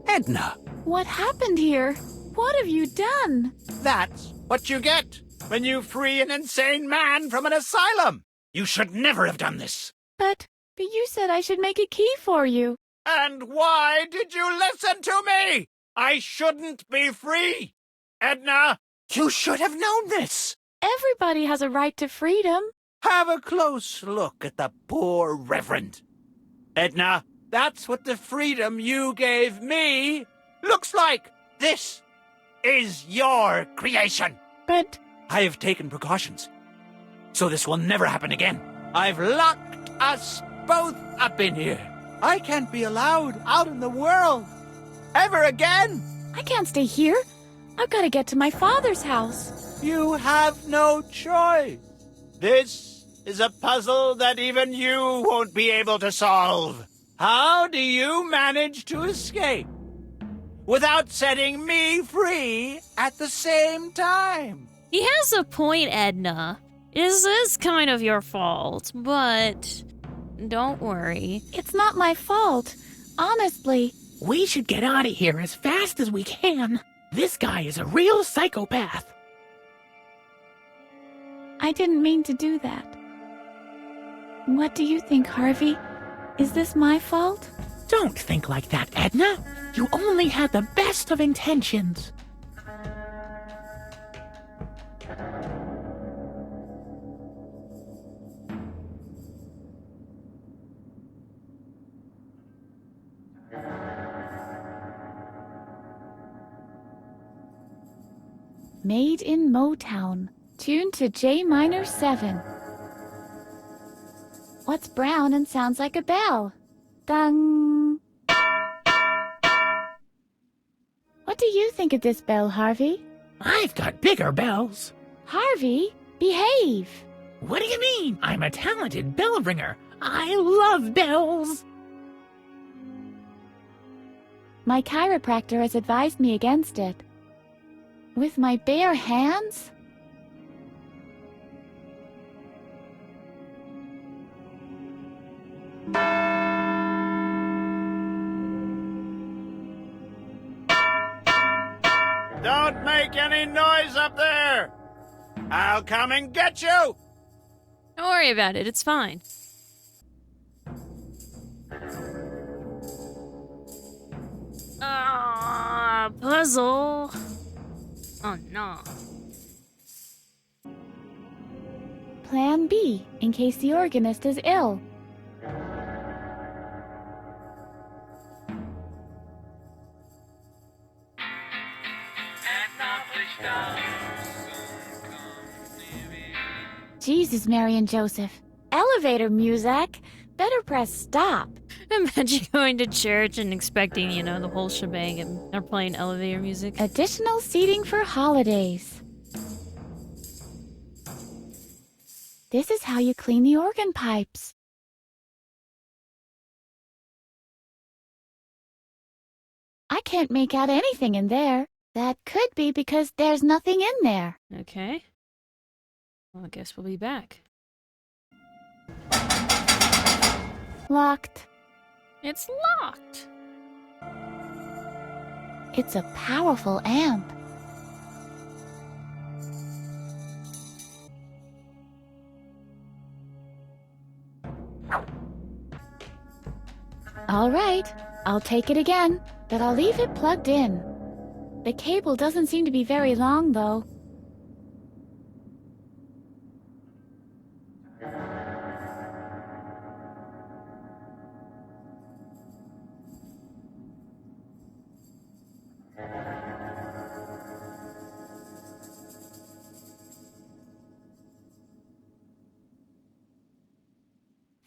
Edna. What happened here? What have you done? That's what you get when you free an insane man from an asylum. You should never have done this. But you said I should make a key for you. And why did you listen to me? I shouldn't be free. Edna, you should have known this. Everybody has a right to freedom. Have a close look at the poor Reverend. Edna, that's what the freedom you gave me looks like. This is your creation. But I have taken precautions, so this will never happen again. I've locked us both up in here. I can't be allowed out in the world ever again. I can't stay here. I've got to get to my father's house. You have no choice. This is a puzzle that even you won't be able to solve. How do you manage to escape without setting me free at the same time? He has a point, Edna. This is kind of your fault, but don't worry. It's not my fault. Honestly. we should get out of here as fast as we can. This guy is a real psychopath. I didn't mean to do that. What do you think, Harvey? Is this my fault? Don't think like that, Edna. You only had the best of intentions. Made in Motown, tuned to J minor 7. What's brown and sounds like a bell? Ding! What do you think of this bell, Harvey? I've got bigger bells. Harvey, behave! What do you mean? I'm a talented bell ringer. I love bells. My chiropractor has advised me against it. With my bare hands? Don't make any noise up there! I'll come and get you! Don't worry about it, it's fine. Puzzle. Oh no. Plan B, in case the organist is ill. Jesus, Mary and Joseph. Elevator music? Better press stop. Imagine going to church and expecting, the whole shebang and they're playing elevator music. Additional seating for holidays. This is how you clean the organ pipes. I can't make out anything in there. That could be because there's nothing in there. Okay. Well, I guess we'll be back. Locked. It's locked. It's a powerful amp. All right, I'll take it again, but I'll leave it plugged in. The cable doesn't seem to be very long, though.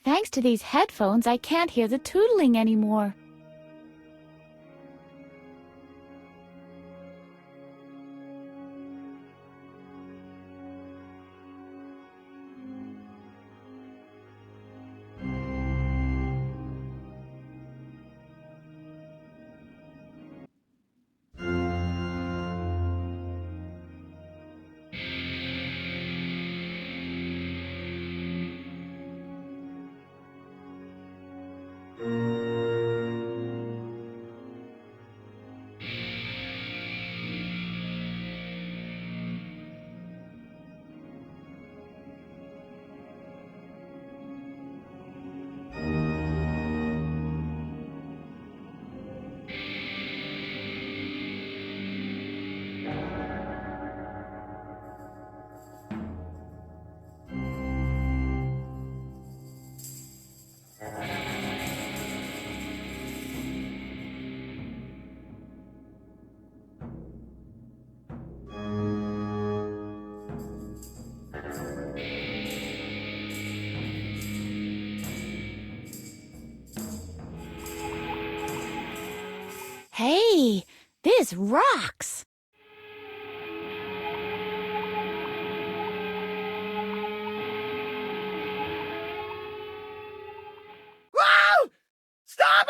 Thanks to these headphones, I can't hear the tootling anymore. Hey, this rocks! Whoa! Stop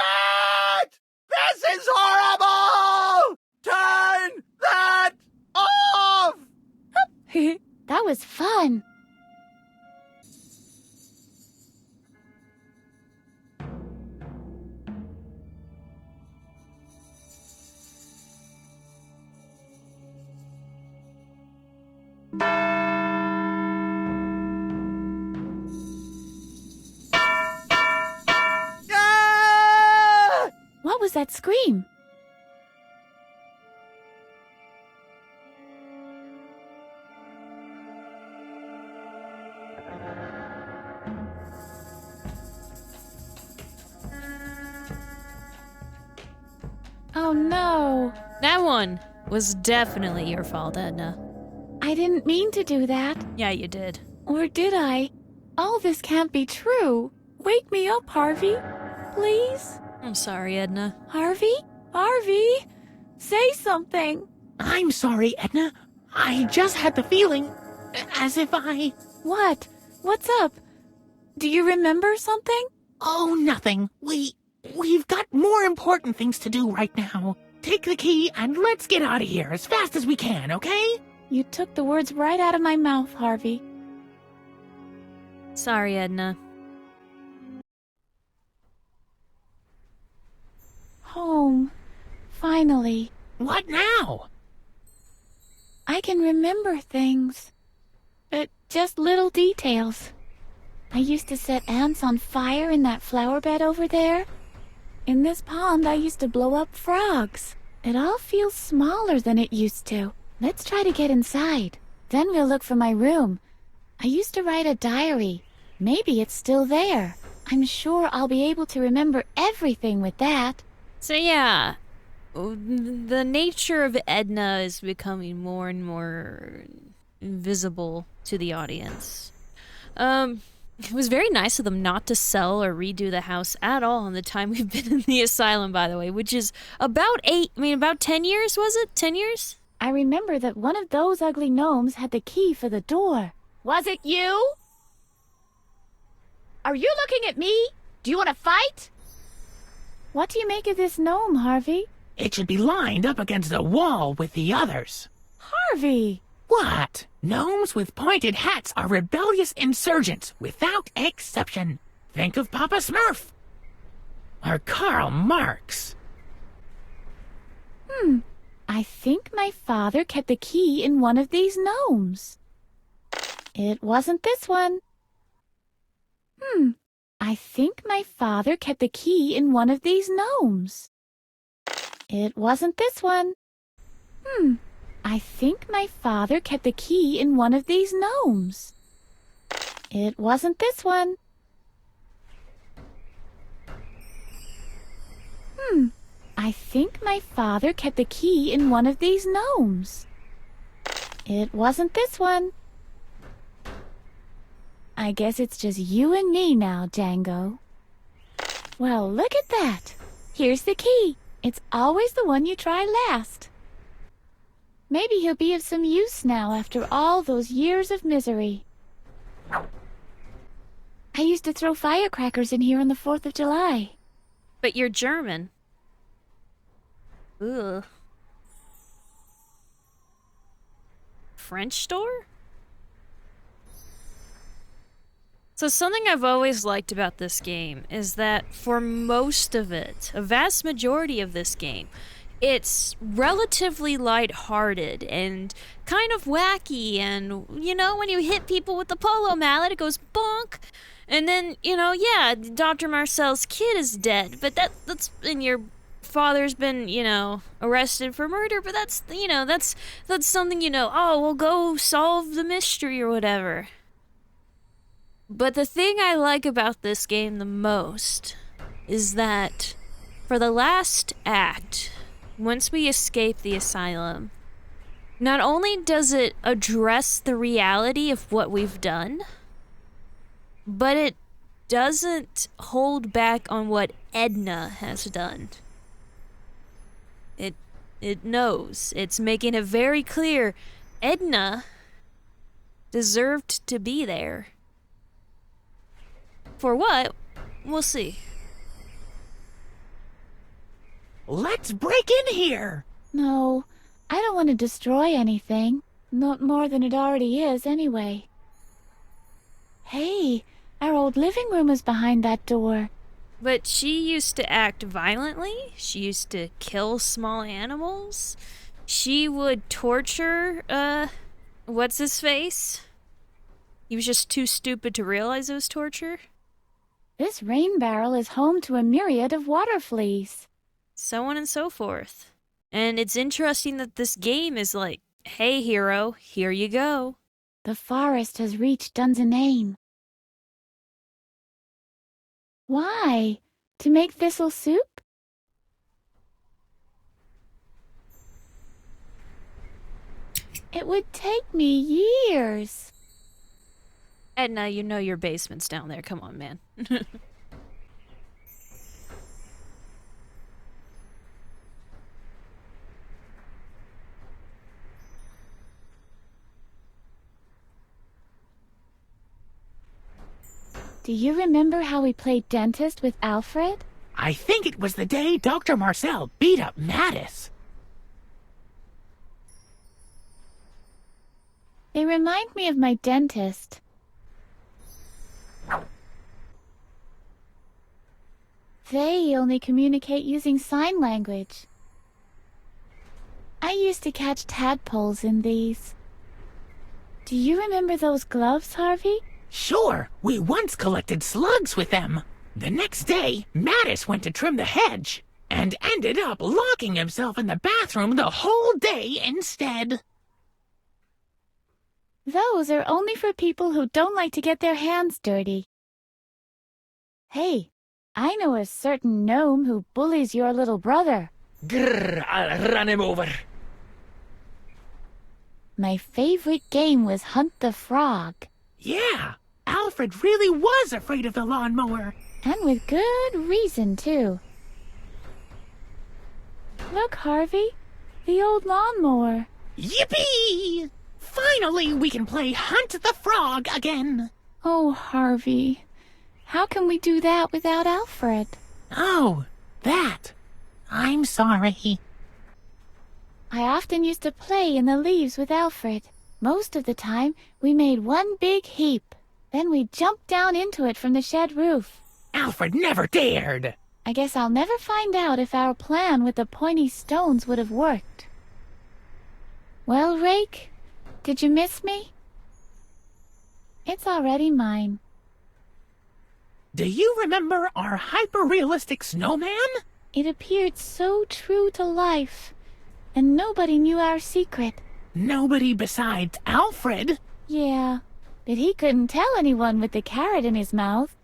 it! This is horrible! Turn that off! That was fun. What was that scream? Oh no. That one was definitely your fault, Edna. I didn't mean to do that. Yeah, you did. Or did I? All this can't be true. Wake me up, Harvey. Please? I'm sorry, Edna. Harvey? Harvey? Say something. I'm sorry, Edna. I just had the feeling as if I... What? What's up? Do you remember something? Oh, nothing. We've got more important things to do right now. Take the key and let's get out of here as fast as we can, okay? You took the words right out of my mouth, Harvey. Sorry, Edna. Home. Finally. What now? I can remember things. But just little details. I used to set ants on fire in that flower bed over there. In this pond, I used to blow up frogs. It all feels smaller than it used to. Let's try to get inside. Then we'll look for my room. I used to write a diary. Maybe it's still there. I'm sure I'll be able to remember everything with that. So yeah, the nature of Edna is becoming more and more visible to the audience. It was very nice of them not to sell or redo the house at all in the time we've been in the asylum, by the way, which is about 10 years, was it? 10 years? I remember that one of those ugly gnomes had the key for the door. Was it you? Are you looking at me? Do you want to fight? What do you make of this gnome, Harvey? It should be lined up against the wall with the others. Harvey! What? Gnomes with pointed hats are rebellious insurgents without exception. Think of Papa Smurf. Or Karl Marx. I think my father kept the key in one of these gnomes. It wasn't this one. I think my father kept the key in one of these gnomes. It wasn't this one. I think my father kept the key in one of these gnomes. It wasn't this one. I think my father kept the key in one of these gnomes. It wasn't this one. I guess it's just you and me now, Django. Well, look at that. Here's the key. It's always the one you try last. Maybe he'll be of some use now after all those years of misery. I used to throw firecrackers in here on the 4th of July. But you're German. Ugh. French store? So something I've always liked about this game is that for most of it, a vast majority of this game, it's relatively lighthearted and kind of wacky, and, you know, when you hit people with the polo mallet, it goes bonk, and then, you know, yeah, Dr. Marcel's kid is dead, but that's, and your father's been, you know, arrested for murder, but that's, you know, that's something, you know, oh, we'll go solve the mystery or whatever. But the thing I like about this game the most is that for the last act, once we escape the asylum, not only does it address the reality of what we've done, but it doesn't hold back on what Edna has done. It knows. It's making it very clear Edna deserved to be there. For what? We'll see. Let's break in here! No, I don't want to destroy anything. Not more than it already is, anyway. Hey, our old living room is behind that door. But she used to act violently. She used to kill small animals. She would torture, what's his face? He was just too stupid to realize it was torture. This rain barrel is home to a myriad of water fleas. So on and so forth. And it's interesting that this game is like, hey hero, here you go. The forest has reached Dunsinane. Why? To make thistle soup? It would take me years. Edna, you know your basement's down there. Come on, man. Do you remember how we played dentist with Alfred? I think it was the day Dr. Marcel beat up Mattis. They remind me of my dentist. They only communicate using sign language. I used to catch tadpoles in these. Do you remember those gloves, Harvey? Sure, we once collected slugs with them. The next day, Mattis went to trim the hedge and ended up locking himself in the bathroom the whole day instead. Those are only for people who don't like to get their hands dirty. Hey, I know a certain gnome who bullies your little brother. Grrr, I'll run him over. My favorite game was Hunt the Frog. Yeah, Alfred really was afraid of the lawnmower. And with good reason, too. Look, Harvey, the old lawnmower. Yippee! Finally, we can play Hunt the Frog again. Oh, Harvey, how can we do that without Alfred? Oh, that. I'm sorry. I often used to play in the leaves with Alfred. Most of the time, we made one big heap. Then we jumped down into it from the shed roof. Alfred never dared. I guess I'll never find out if our plan with the pointy stones would have worked. Well, Rake, did you miss me? It's already mine. Do you remember our hyper-realistic snowman? It appeared so true to life, and nobody knew our secret. Nobody besides Alfred. Yeah, but he couldn't tell anyone with the carrot in his mouth.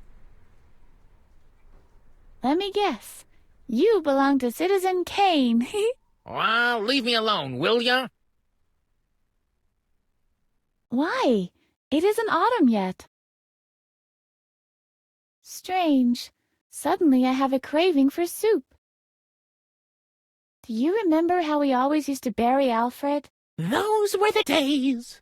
Let me guess. You belong to Citizen Kane. Well, leave me alone, will ya? Why? It isn't autumn yet. Strange. Suddenly I have a craving for soup. Do you remember how we always used to bury Alfred? Those were the days.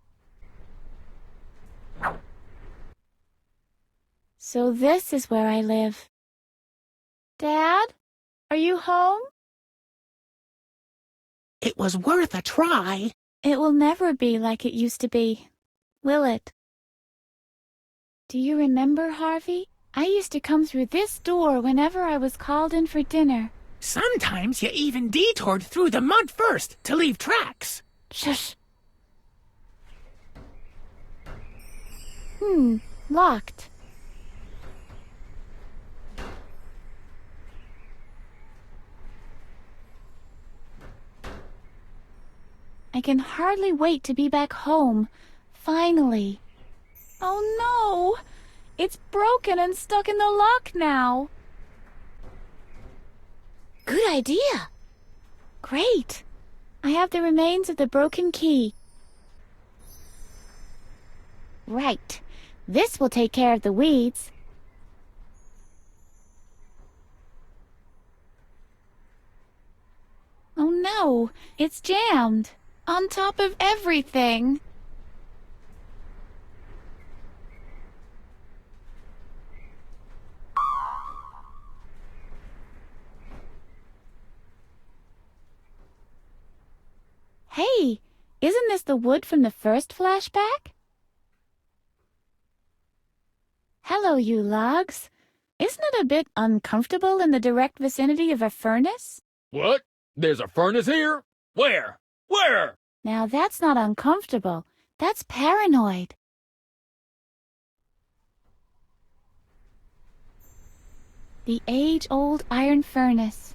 So this is where I live. Dad, are you home? It was worth a try. It will never be like it used to be, will it? Do you remember, Harvey? I used to come through this door whenever I was called in for dinner. Sometimes you even detoured through the mud first to leave tracks. Shush. Locked. I can hardly wait to be back home. Finally. Oh no! It's broken and stuck in the lock now. Good idea. Great. I have the remains of the broken key. Right. This will take care of the weeds. Oh no! It's jammed. On top of everything. Hey, isn't this the wood from the first flashback? Hello, you logs. Isn't it a bit uncomfortable in the direct vicinity of a furnace? What? There's a furnace here? Where? Where? Now that's not uncomfortable. That's paranoid. The age-old iron furnace.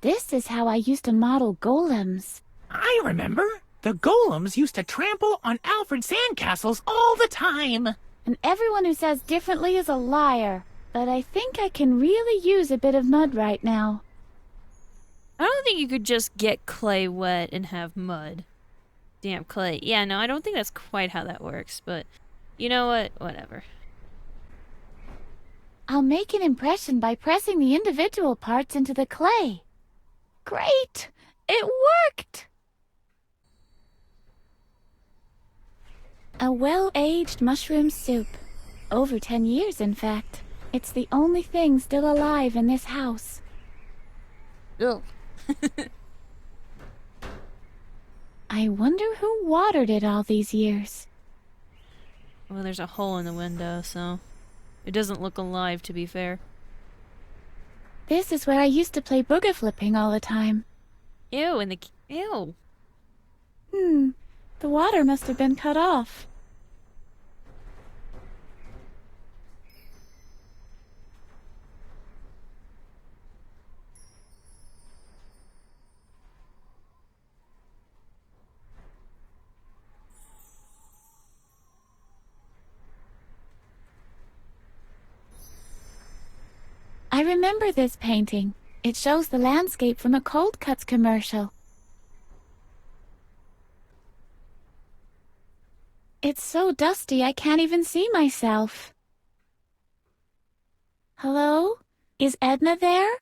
This is how I used to model golems. I remember. The golems used to trample on Alfred sandcastles all the time. And everyone who says differently is a liar. But I think I can really use a bit of mud right now. I don't think you could just get clay wet and have mud. Damp clay. Yeah, no, I don't think that's quite how that works, but you know what? Whatever. I'll make an impression by pressing the individual parts into the clay. Great! It worked! A well-aged mushroom soup. Over 10 years, in fact. It's the only thing still alive in this house. Oh. I wonder who watered it all these years. Well, there's a hole in the window, so it doesn't look alive, to be fair. This is where I used to play booger flipping all the time. Ew, ew. The water must have been cut off. I remember this painting. It shows the landscape from a Cold Cuts commercial. It's so dusty I can't even see myself. Hello? Is Edna there?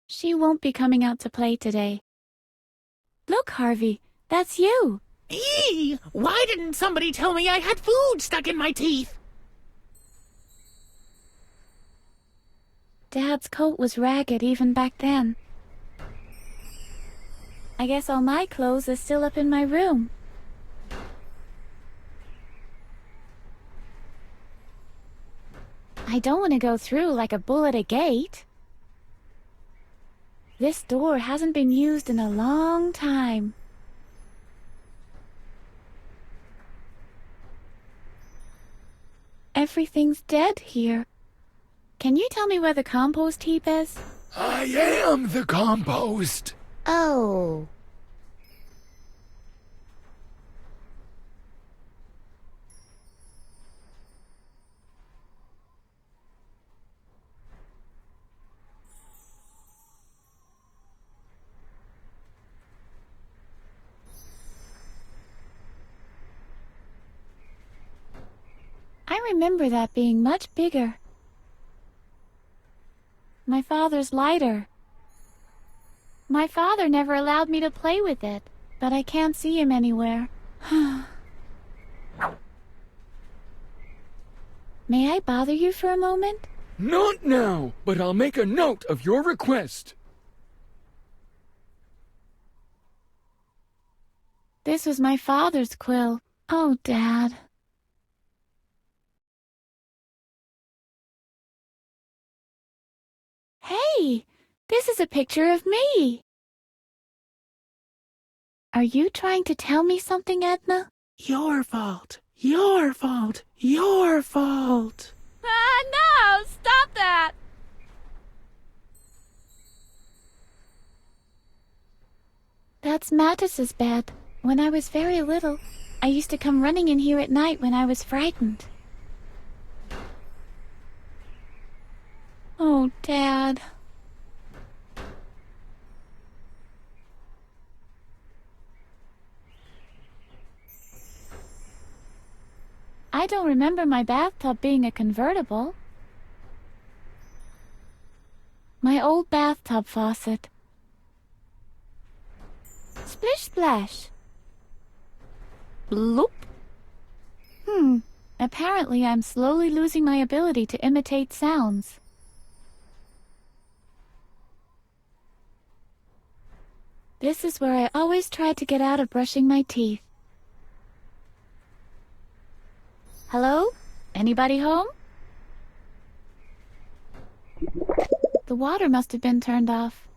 She won't be coming out to play today. Look, Harvey, that's you. Eee! Why didn't somebody tell me I had food stuck in my teeth? Dad's coat was ragged even back then. I guess all my clothes are still up in my room. I don't want to go through like a bull at a gate. This door hasn't been used in a long time. Everything's dead here. Can you tell me where the compost heap is? I am the compost. Oh. I remember that being much bigger. My father's lighter. My father never allowed me to play with it, but I can't see him anywhere. May I bother you for a moment? Not now, but I'll make a note of your request. This was my father's quill. Oh, Dad. Hey, this is a picture of me. Are you trying to tell me something, Edna? Your fault. Your fault. Your fault. Ah, no! Stop that! That's Mattis's bed. When I was very little, I used to come running in here at night when I was frightened. Oh, Dad. I don't remember my bathtub being a convertible. My old bathtub faucet. Splish splash. Bloop. Apparently I'm slowly losing my ability to imitate sounds. This is where I always try to get out of brushing my teeth. Hello? Anybody home? The water must have been turned off.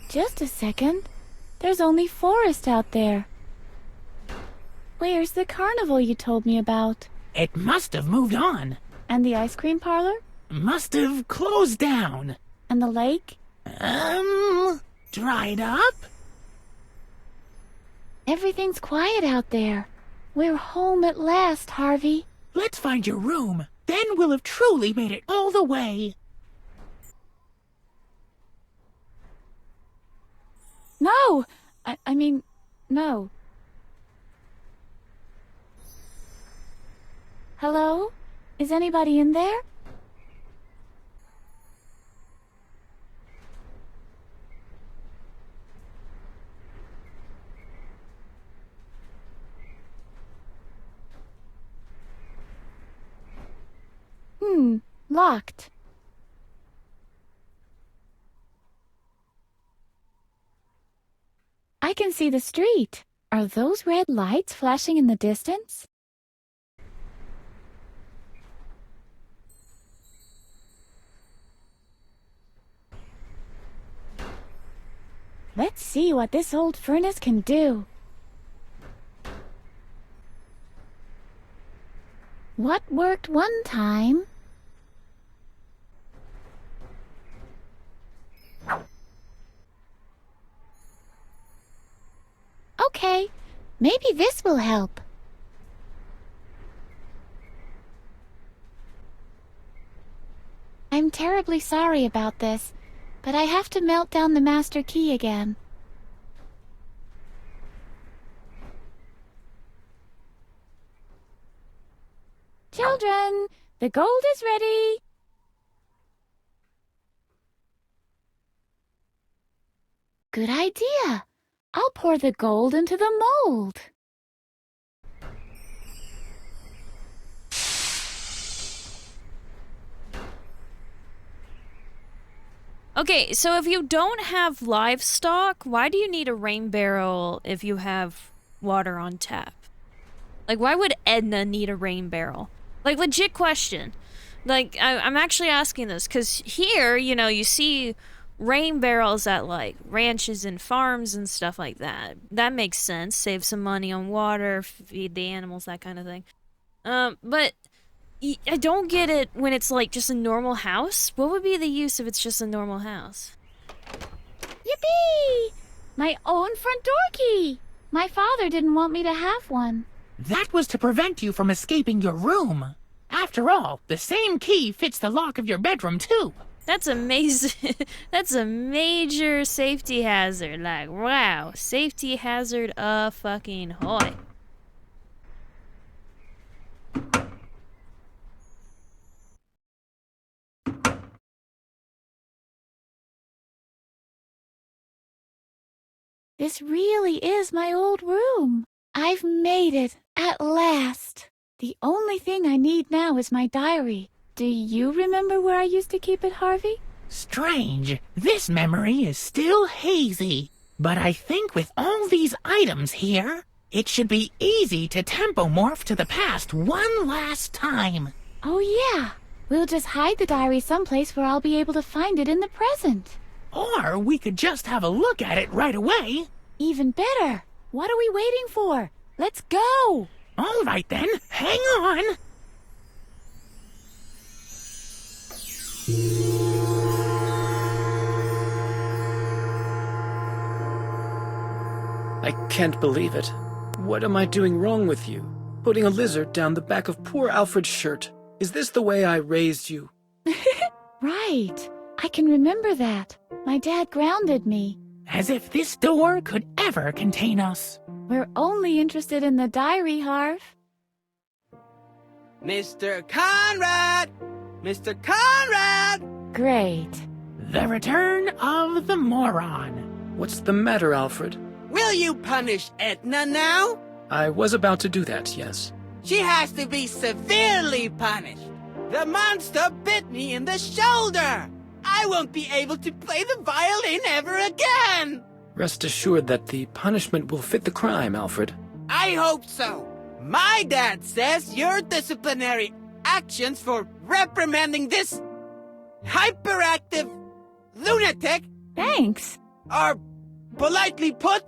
Just a second. There's only forest out there. Where's the carnival you told me about? It must have moved on. And the ice cream parlor? Must have closed down. And the lake? Dried up? Everything's quiet out there. We're home at last, Harvey. Let's find your room. Then we'll have truly made it all the way. No! I mean, no. Hello? Is anybody in there? Locked. I can see the street. Are those red lights flashing in the distance? Let's see what this old furnace can do. What worked one time? Okay, maybe this will help. I'm terribly sorry about this, but I have to melt down the master key again. Children, the gold is ready. Good idea. I'll pour the gold into the mold. Okay, so if you don't have livestock, why do you need a rain barrel if you have water on tap? Like, why would Edna need a rain barrel? Like, legit question. Like, I'm actually asking this, because here, you know, you see rain barrels at, like, ranches and farms and stuff like that. That makes sense. Save some money on water, feed the animals, that kind of thing. But I don't get it when it's, like, just a normal house. What would be the use if it's just a normal house? Yippee! My own front door key! My father didn't want me to have one. That was to prevent you from escaping your room. After all, the same key fits the lock of your bedroom, too. That's amazing. That's a major safety hazard. Like, wow. Safety hazard fucking hoy. This really is my old room. I've made it, at last. The only thing I need now is my diary. Do you remember where I used to keep it, Harvey? Strange. This memory is still hazy. But I think with all these items here, it should be easy to tempomorph to the past one last time. Oh yeah. We'll just hide the diary someplace where I'll be able to find it in the present. Or we could just have a look at it right away. Even better. What are we waiting for? Let's go! All right then, hang on. I can't believe it. What am I doing wrong with you? Putting a lizard down the back of poor Alfred's shirt. Is this the way I raised you? Right. I can remember that. My dad grounded me. As if this door could ever contain us. We're only interested in the diary, Harv. Mr. Conrad! Mr. Conrad! Great. The return of the moron. What's the matter, Alfred? Will you punish Edna now? I was about to do that, yes. She has to be severely punished. The monster bit me in the shoulder. I won't be able to play the violin ever again. Rest assured that the punishment will fit the crime, Alfred. I hope so. My dad says your disciplinary actions for reprimanding this hyperactive lunatic... Thanks. ...are, politely put,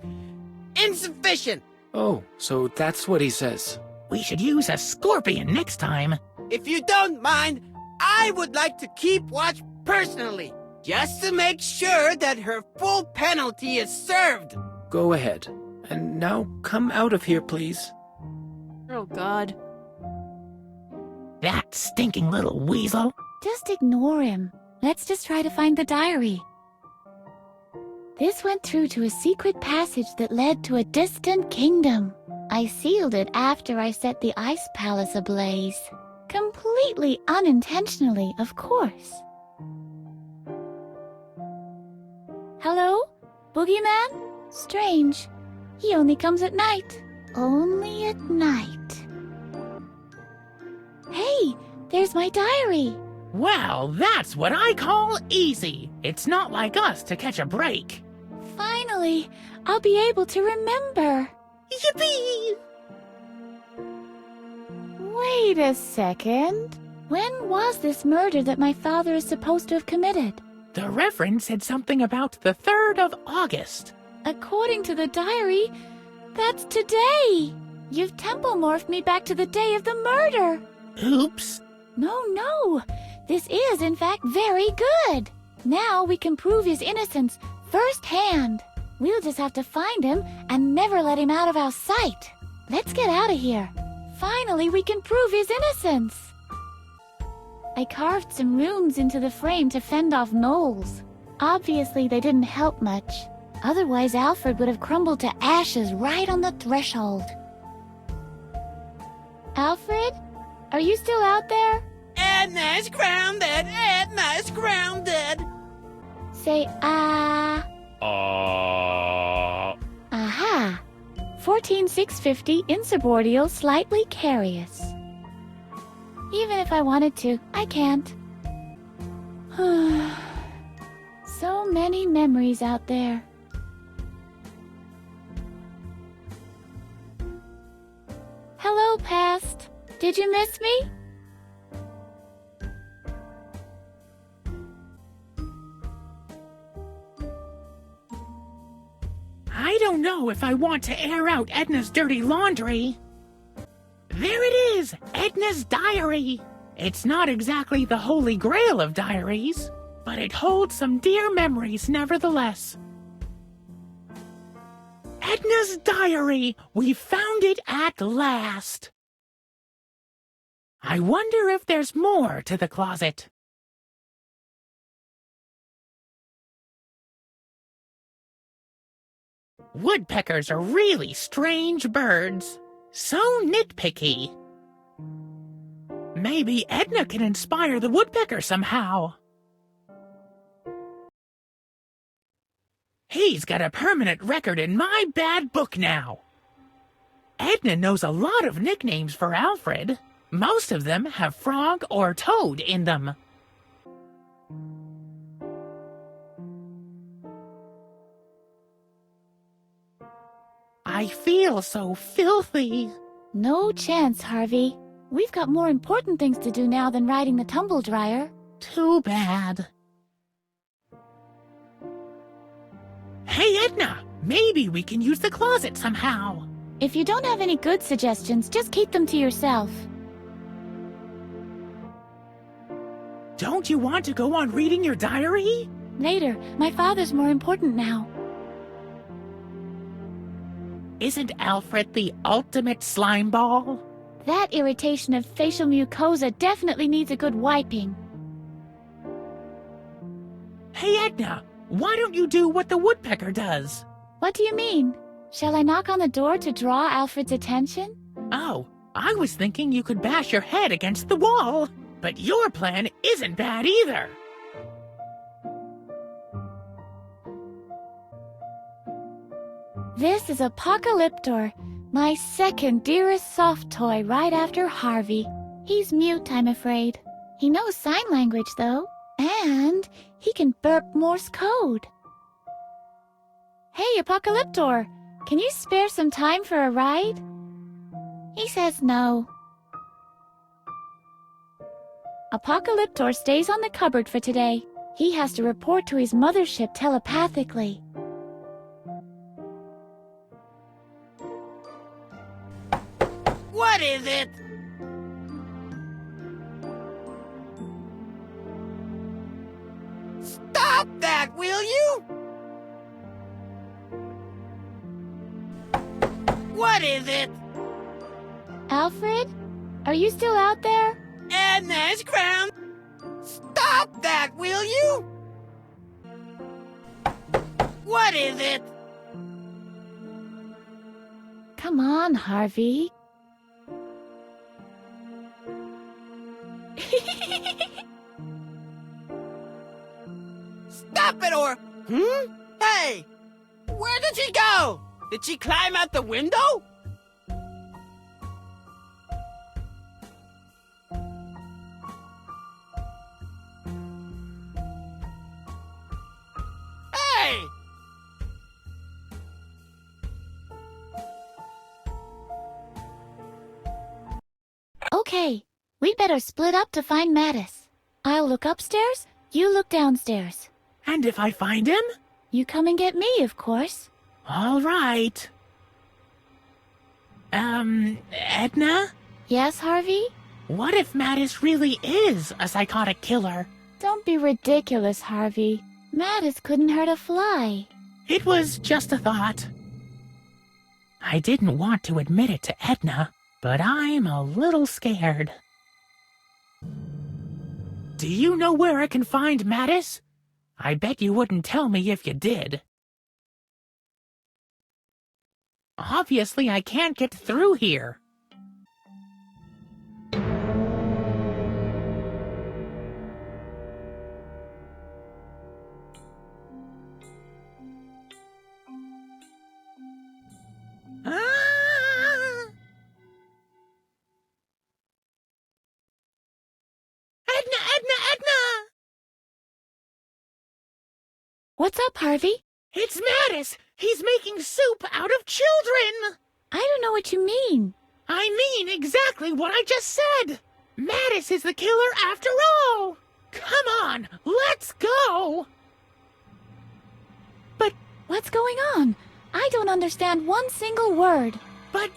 insufficient. Oh, so that's what he says. We should use a scorpion next time. If you don't mind, I would like to keep watch personally, just to make sure that her full penalty is served. Go ahead. And now come out of here, please. Oh, God. That stinking little weasel. Just ignore him. Let's just try to find the diary. This went through to a secret passage that led to a distant kingdom. I sealed it after I set the ice palace ablaze. Completely unintentionally, of course. Hello? Boogeyman? Strange. He only comes at night. Only at night. Hey, there's my diary. Well, that's what I call easy. It's not like us to catch a break. Finally, I'll be able to remember. Yippee! Wait a second. When was this murder that my father is supposed to have committed? The Reverend said something about the 3rd of August. According to the diary, that's today. You've tempomorphed me back to the day of the murder. Oops. No. This is, in fact, very good. Now we can prove his innocence firsthand. We'll just have to find him and never let him out of our sight. Let's get out of here. Finally, we can prove his innocence. I carved some runes into the frame to fend off gnolls. Obviously, they didn't help much. Otherwise, Alfred would have crumbled to ashes right on the threshold. Alfred? Are you still out there? Edna's grounded! Edna's grounded! Say, Aha! 14650 insubordinate, slightly carious. Even if I wanted to, I can't. So many memories out there. Hello, past. Did you miss me? I don't know if I want to air out Edna's dirty laundry. There it is, Edna's diary. It's not exactly the holy grail of diaries, but it holds some dear memories nevertheless. Edna's diary! We found it at last! I wonder if there's more to the closet. Woodpeckers are really strange birds. So nitpicky. Maybe Edna can inspire the woodpecker somehow. He's got a permanent record in my bad book now. Edna knows a lot of nicknames for Alfred. Most of them have frog or toad in them. I feel so filthy. No chance, Harvey. We've got more important things to do now than riding the tumble dryer. Too bad. Hey, Edna! Maybe we can use the closet somehow. If you don't have any good suggestions, just keep them to yourself. Don't you want to go on reading your diary? Later. My father's more important now. Isn't Alfred the ultimate slime ball? That irritation of facial mucosa definitely needs a good wiping. Hey, Edna, why don't you do what the woodpecker does? What do you mean? Shall I knock on the door to draw Alfred's attention? Oh, I was thinking you could bash your head against the wall. But your plan isn't bad either. This is Apocalyptor, my second dearest soft toy right after Harvey. He's mute, I'm afraid. He knows sign language, though, and he can burp Morse code. Hey, Apocalyptor, can you spare some time for a ride? He says no. Apocalyptor stays on the cupboard for today. He has to report to his mothership telepathically. What is it? Stop that, will you? What is it? Alfred, are you still out there? Edna's crown. Stop that, will you? What is it? Come on, Harvey. Stop it or... Hey! Where did she go? Did she climb out the window? Hey! Okay, we'd better split up to find Mattis. I'll look upstairs, you look downstairs. And if I find him? You come and get me, of course. All right. Edna? Yes, Harvey? What if Mattis really is a psychotic killer? Don't be ridiculous, Harvey. Mattis couldn't hurt a fly. It was just a thought. I didn't want to admit it to Edna, but I'm a little scared. Do you know where I can find Mattis? I bet you wouldn't tell me if you did. Obviously, I can't get through here. Edna! What's up, Harvey? It's Mattis! He's making soup out of children! I don't know what you mean. I mean exactly what I just said! Mattis is the killer after all! Come on, let's go! But what's going on? I don't understand one single word. But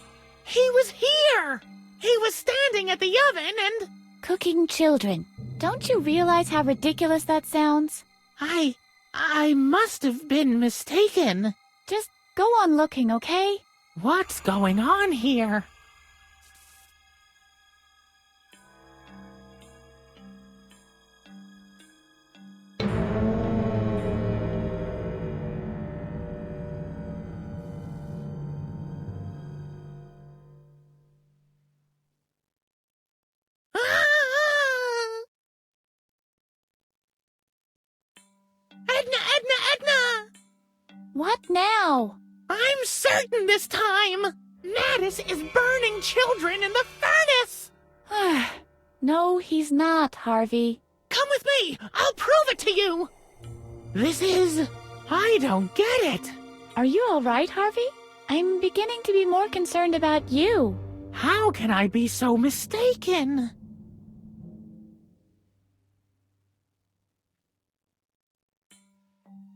he was here! He was standing at the oven and... Cooking children. Don't you realize how ridiculous that sounds? I must have been mistaken. Just go on looking, okay? What's going on here? Edna! What now? I'm certain this time! Mattis is burning children in the furnace! No, he's not, Harvey. Come with me! I'll prove it to you! I don't get it. Are you all right, Harvey? I'm beginning to be more concerned about you. How can I be so mistaken?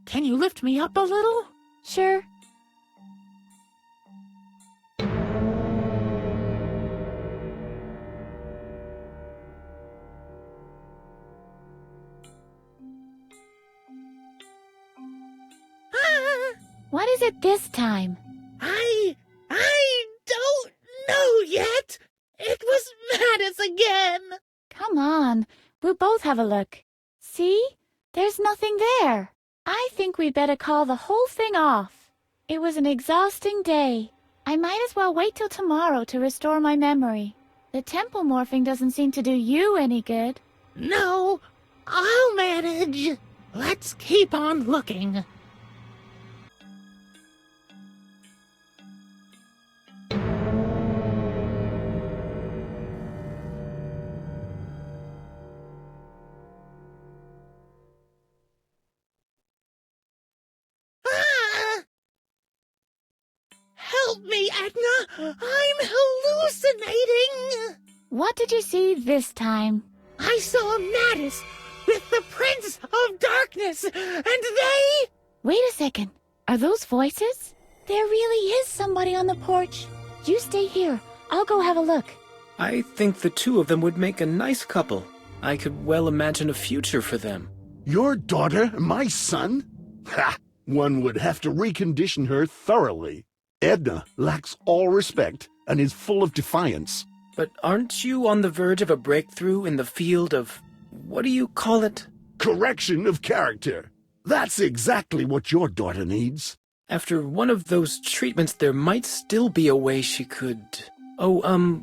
Can you lift me up a little? Sure. What is it this time? I don't know yet. It was Mattis again. Come on, we'll both have a look. See? There's nothing there. I think we'd better call the whole thing off. It was an exhausting day. I might as well wait till tomorrow to restore my memory. The Tempomorphing doesn't seem to do you any good. No, I'll manage. Let's keep on looking. Help me, Edna! I'm hallucinating! What did you see this time? I saw Mattis with the Prince of Darkness, and they... Wait a second. Are those voices? There really is somebody on the porch. You stay here. I'll go have a look. I think the two of them would make a nice couple. I could well imagine a future for them. Your daughter, my son? Ha! One would have to recondition her thoroughly. Edna lacks all respect and is full of defiance. But aren't you on the verge of a breakthrough in the field of... what do you call it? Correction of character. That's exactly what your daughter needs. After one of those treatments, there might still be a way she could... Oh,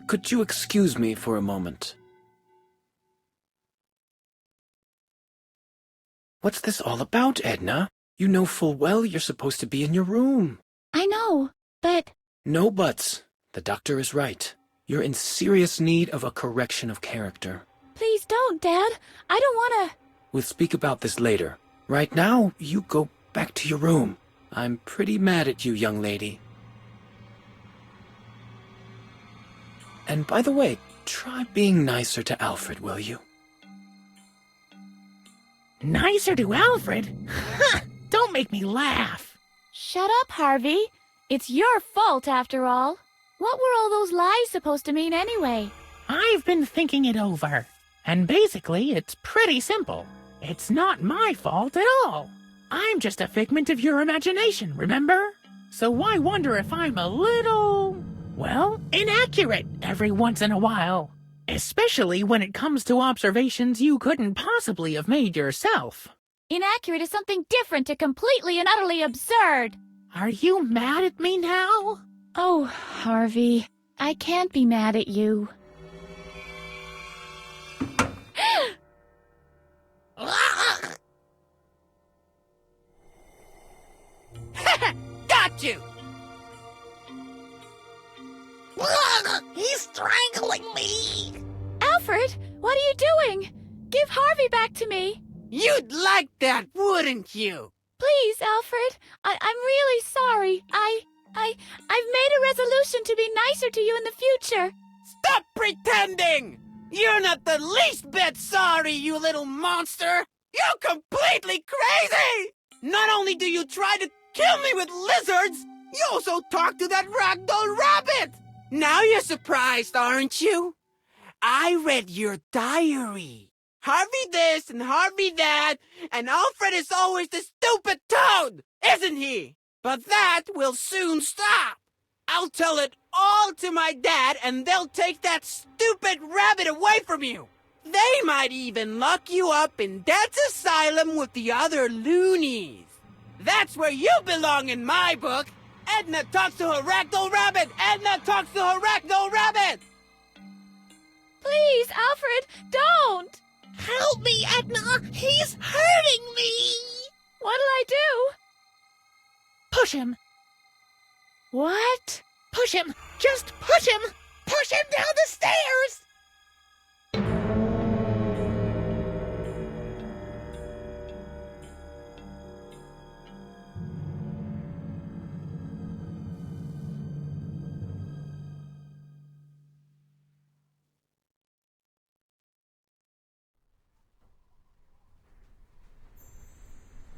could you excuse me for a moment? What's this all about, Edna? You know full well you're supposed to be in your room. I know, but... No buts. The doctor is right. You're in serious need of a correction of character. Please don't, Dad. I don't want to... We'll speak about this later. Right now, you go back to your room. I'm pretty mad at you, young lady. And by the way, try being nicer to Alfred, will you? Nicer to Alfred? Ha! Don't make me laugh. Shut up, Harvey. It's your fault, after all. What were all those lies supposed to mean anyway? I've been thinking it over. And basically, it's pretty simple. It's not my fault at all. I'm just a figment of your imagination, remember? So why wonder if I'm a little, well, inaccurate every once in a while? Especially when it comes to observations you couldn't possibly have made yourself. Inaccurate is something different to completely and utterly absurd. Are you mad at me now? Oh, Harvey, I can't be mad at you. Got you! He's strangling me! Alfred, what are you doing? Give Harvey back to me. You'd like that, wouldn't you? Please, Alfred. I'm really sorry. I've made a resolution to be nicer to you in the future. Stop pretending! You're not the least bit sorry, you little monster! You're completely crazy! Not only do you try to kill me with lizards, you also talk to that ragdoll rabbit! Now you're surprised, aren't you? I read your diary. Harvey this and Harvey that, and Alfred is always the stupid toad, isn't he? But that will soon stop. I'll tell it all to my dad, and they'll take that stupid rabbit away from you. They might even lock you up in Dad's asylum with the other Loonies. That's where you belong in my book. Edna talks to her ragdoll rabbit. Edna talks to her ragdoll rabbit. Please, Alfred, don't. Help me, Edna! He's hurting me! What'll I do? Push him. What? Push him! Just push him! Push him down the stairs!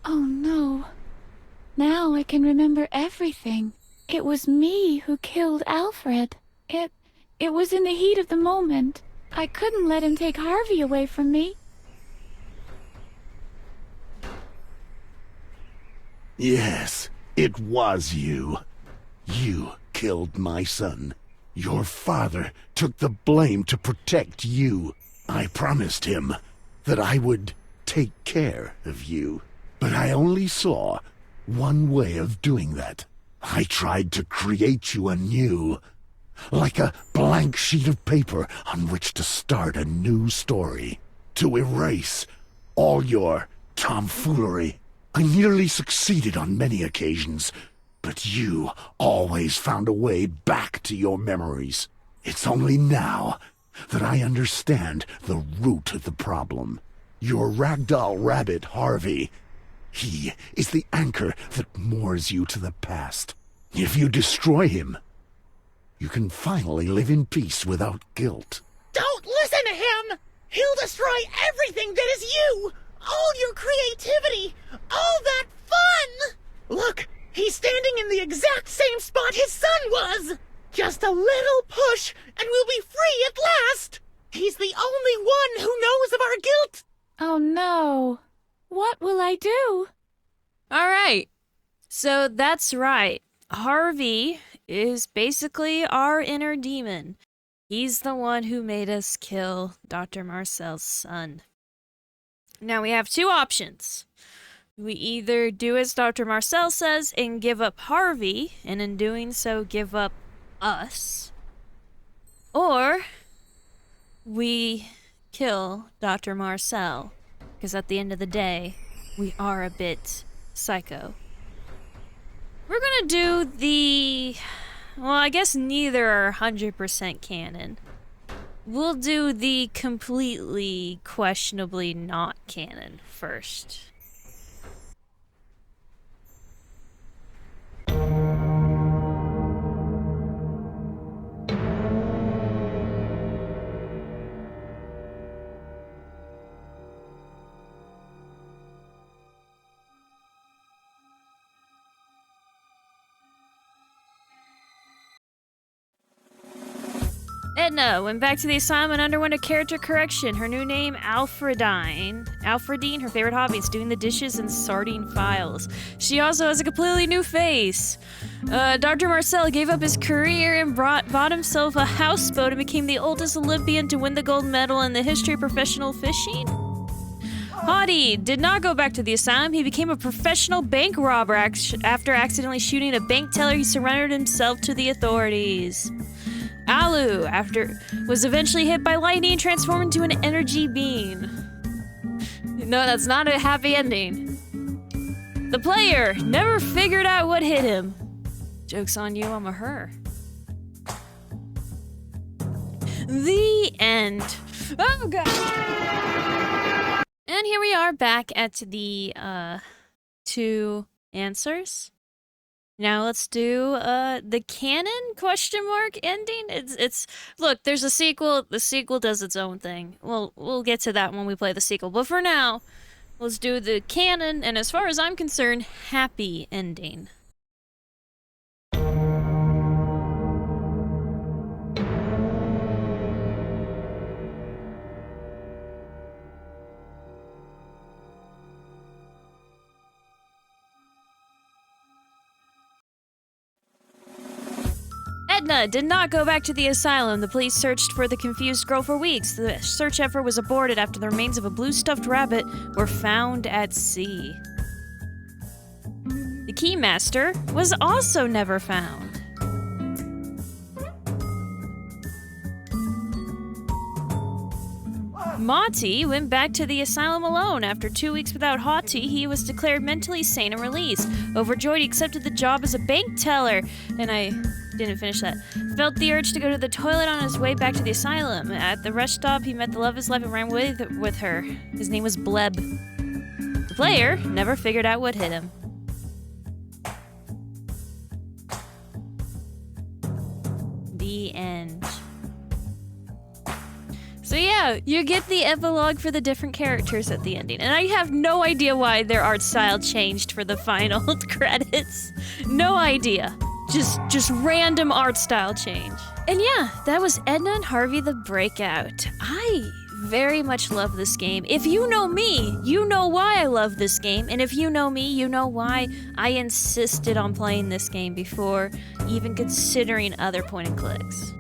Oh no. Now I can remember everything. It was me who killed Alfred. It was in the heat of the moment. I couldn't let him take Harvey away from me. Yes, it was you. You killed my son. Your father took the blame to protect you. I promised him that I would take care of you. But I only saw one way of doing that. I tried to create you anew, like a blank sheet of paper on which to start a new story, to erase all your tomfoolery. I nearly succeeded on many occasions, but you always found a way back to your memories. It's only now that I understand the root of the problem. Your ragdoll rabbit, Harvey. He is the anchor that moors you to the past. If you destroy him, you can finally live in peace without guilt. Don't listen to him! He'll destroy everything that is you! All your creativity! All that fun! Look, he's standing in the exact same spot his son was! Just a little push, and we'll be free at last! He's the only one who knows of our guilt! Oh no. What will I do? All right. So that's right. Harvey is basically our inner demon. He's the one who made us kill Dr. Marcel's son. Now we have two options. We either do as Dr. Marcel says and give up Harvey, and in doing so give up us, or we kill Dr. Marcel, because at the end of the day, we are a bit psycho. We're gonna do the... well, I guess neither are 100% canon. We'll do the completely, questionably not canon first. Edna went back to the asylum and underwent a character correction. Her new name, Alfredine. Her favorite hobby is doing the dishes and sorting files. She also has a completely new face. Dr. Marcel gave up his career and bought himself a houseboat and became the oldest Olympian to win the gold medal in the history of professional fishing. Hottie did not go back to the asylum. He became a professional bank robber after accidentally shooting a bank teller. He surrendered himself to the authorities. Alu, was eventually hit by lightning and transformed into an energy being. No, that's not a happy ending. The player never figured out what hit him. Joke's on you, I'm a her. The end. Oh, God. And here we are back at the, 2 answers. Now let's do the canon question mark ending. It's look, there's a sequel. The sequel does its own thing. We'll get to that when we play the sequel. But for now, let's do the canon and as far as I'm concerned, happy ending. Edna did not go back to the asylum. The police searched for the confused girl for weeks. The search effort was aborted after the remains of a blue stuffed rabbit were found at sea. The keymaster was also never found. Monty went back to the asylum alone. After 2 weeks without Hottie, he was declared mentally sane and released. Overjoyed, he accepted the job as a bank teller. And I didn't finish that. Felt the urge to go to the toilet on his way back to the asylum. At the rest stop, he met the love of his life and ran with her. His name was Bleb. The player never figured out what hit him. The end. So yeah, you get the epilogue for the different characters at the ending. And I have no idea why their art style changed for the final credits. No idea. Just random art style change. And yeah, that was Edna and Harvey the Breakout. I very much love this game. If you know me, you know why I love this game. And if you know me, you know why I insisted on playing this game before even considering other point and clicks.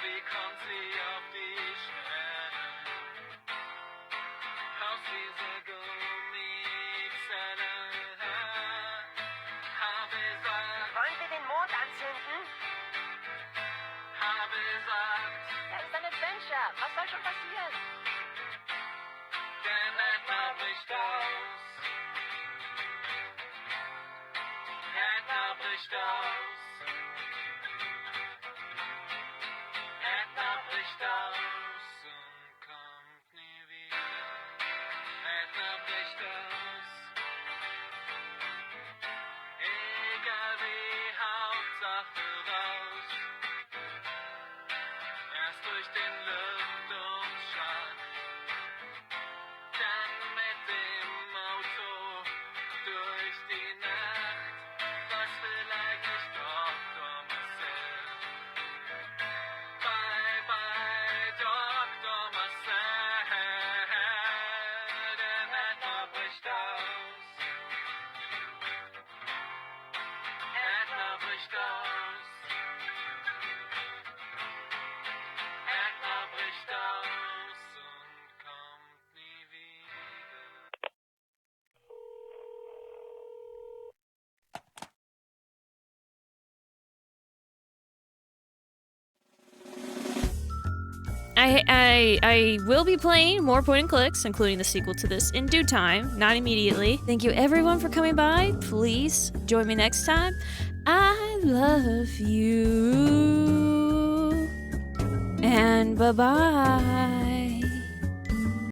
wie kommt sie auf die Stelle? Aus dieser Gummizelle. Habe gesagt. Wollen wir den Mond anzünden? Habe gesagt. Ja, ist ein Adventure. Was soll schon passieren? Denn Edna bricht aus. Edna bricht aus. Edna bricht aus und kommt nie wieder. Edna bricht aus. Egal wie, Hauptsache raus. Erst durch den Lüftungsschlag. Dann mit dem Auto durch die Nacht. Was will eigentlich Dr. Marcel? Bye bye, Dr. Marcel. Denn Edna bricht aus. Edna bricht aus. Edna bricht aus und kommt nie wieder. I will be playing more point and clicks, including the sequel to this, in due time, not immediately. Thank you everyone for coming by. Please join me next time. I love you. And bye-bye.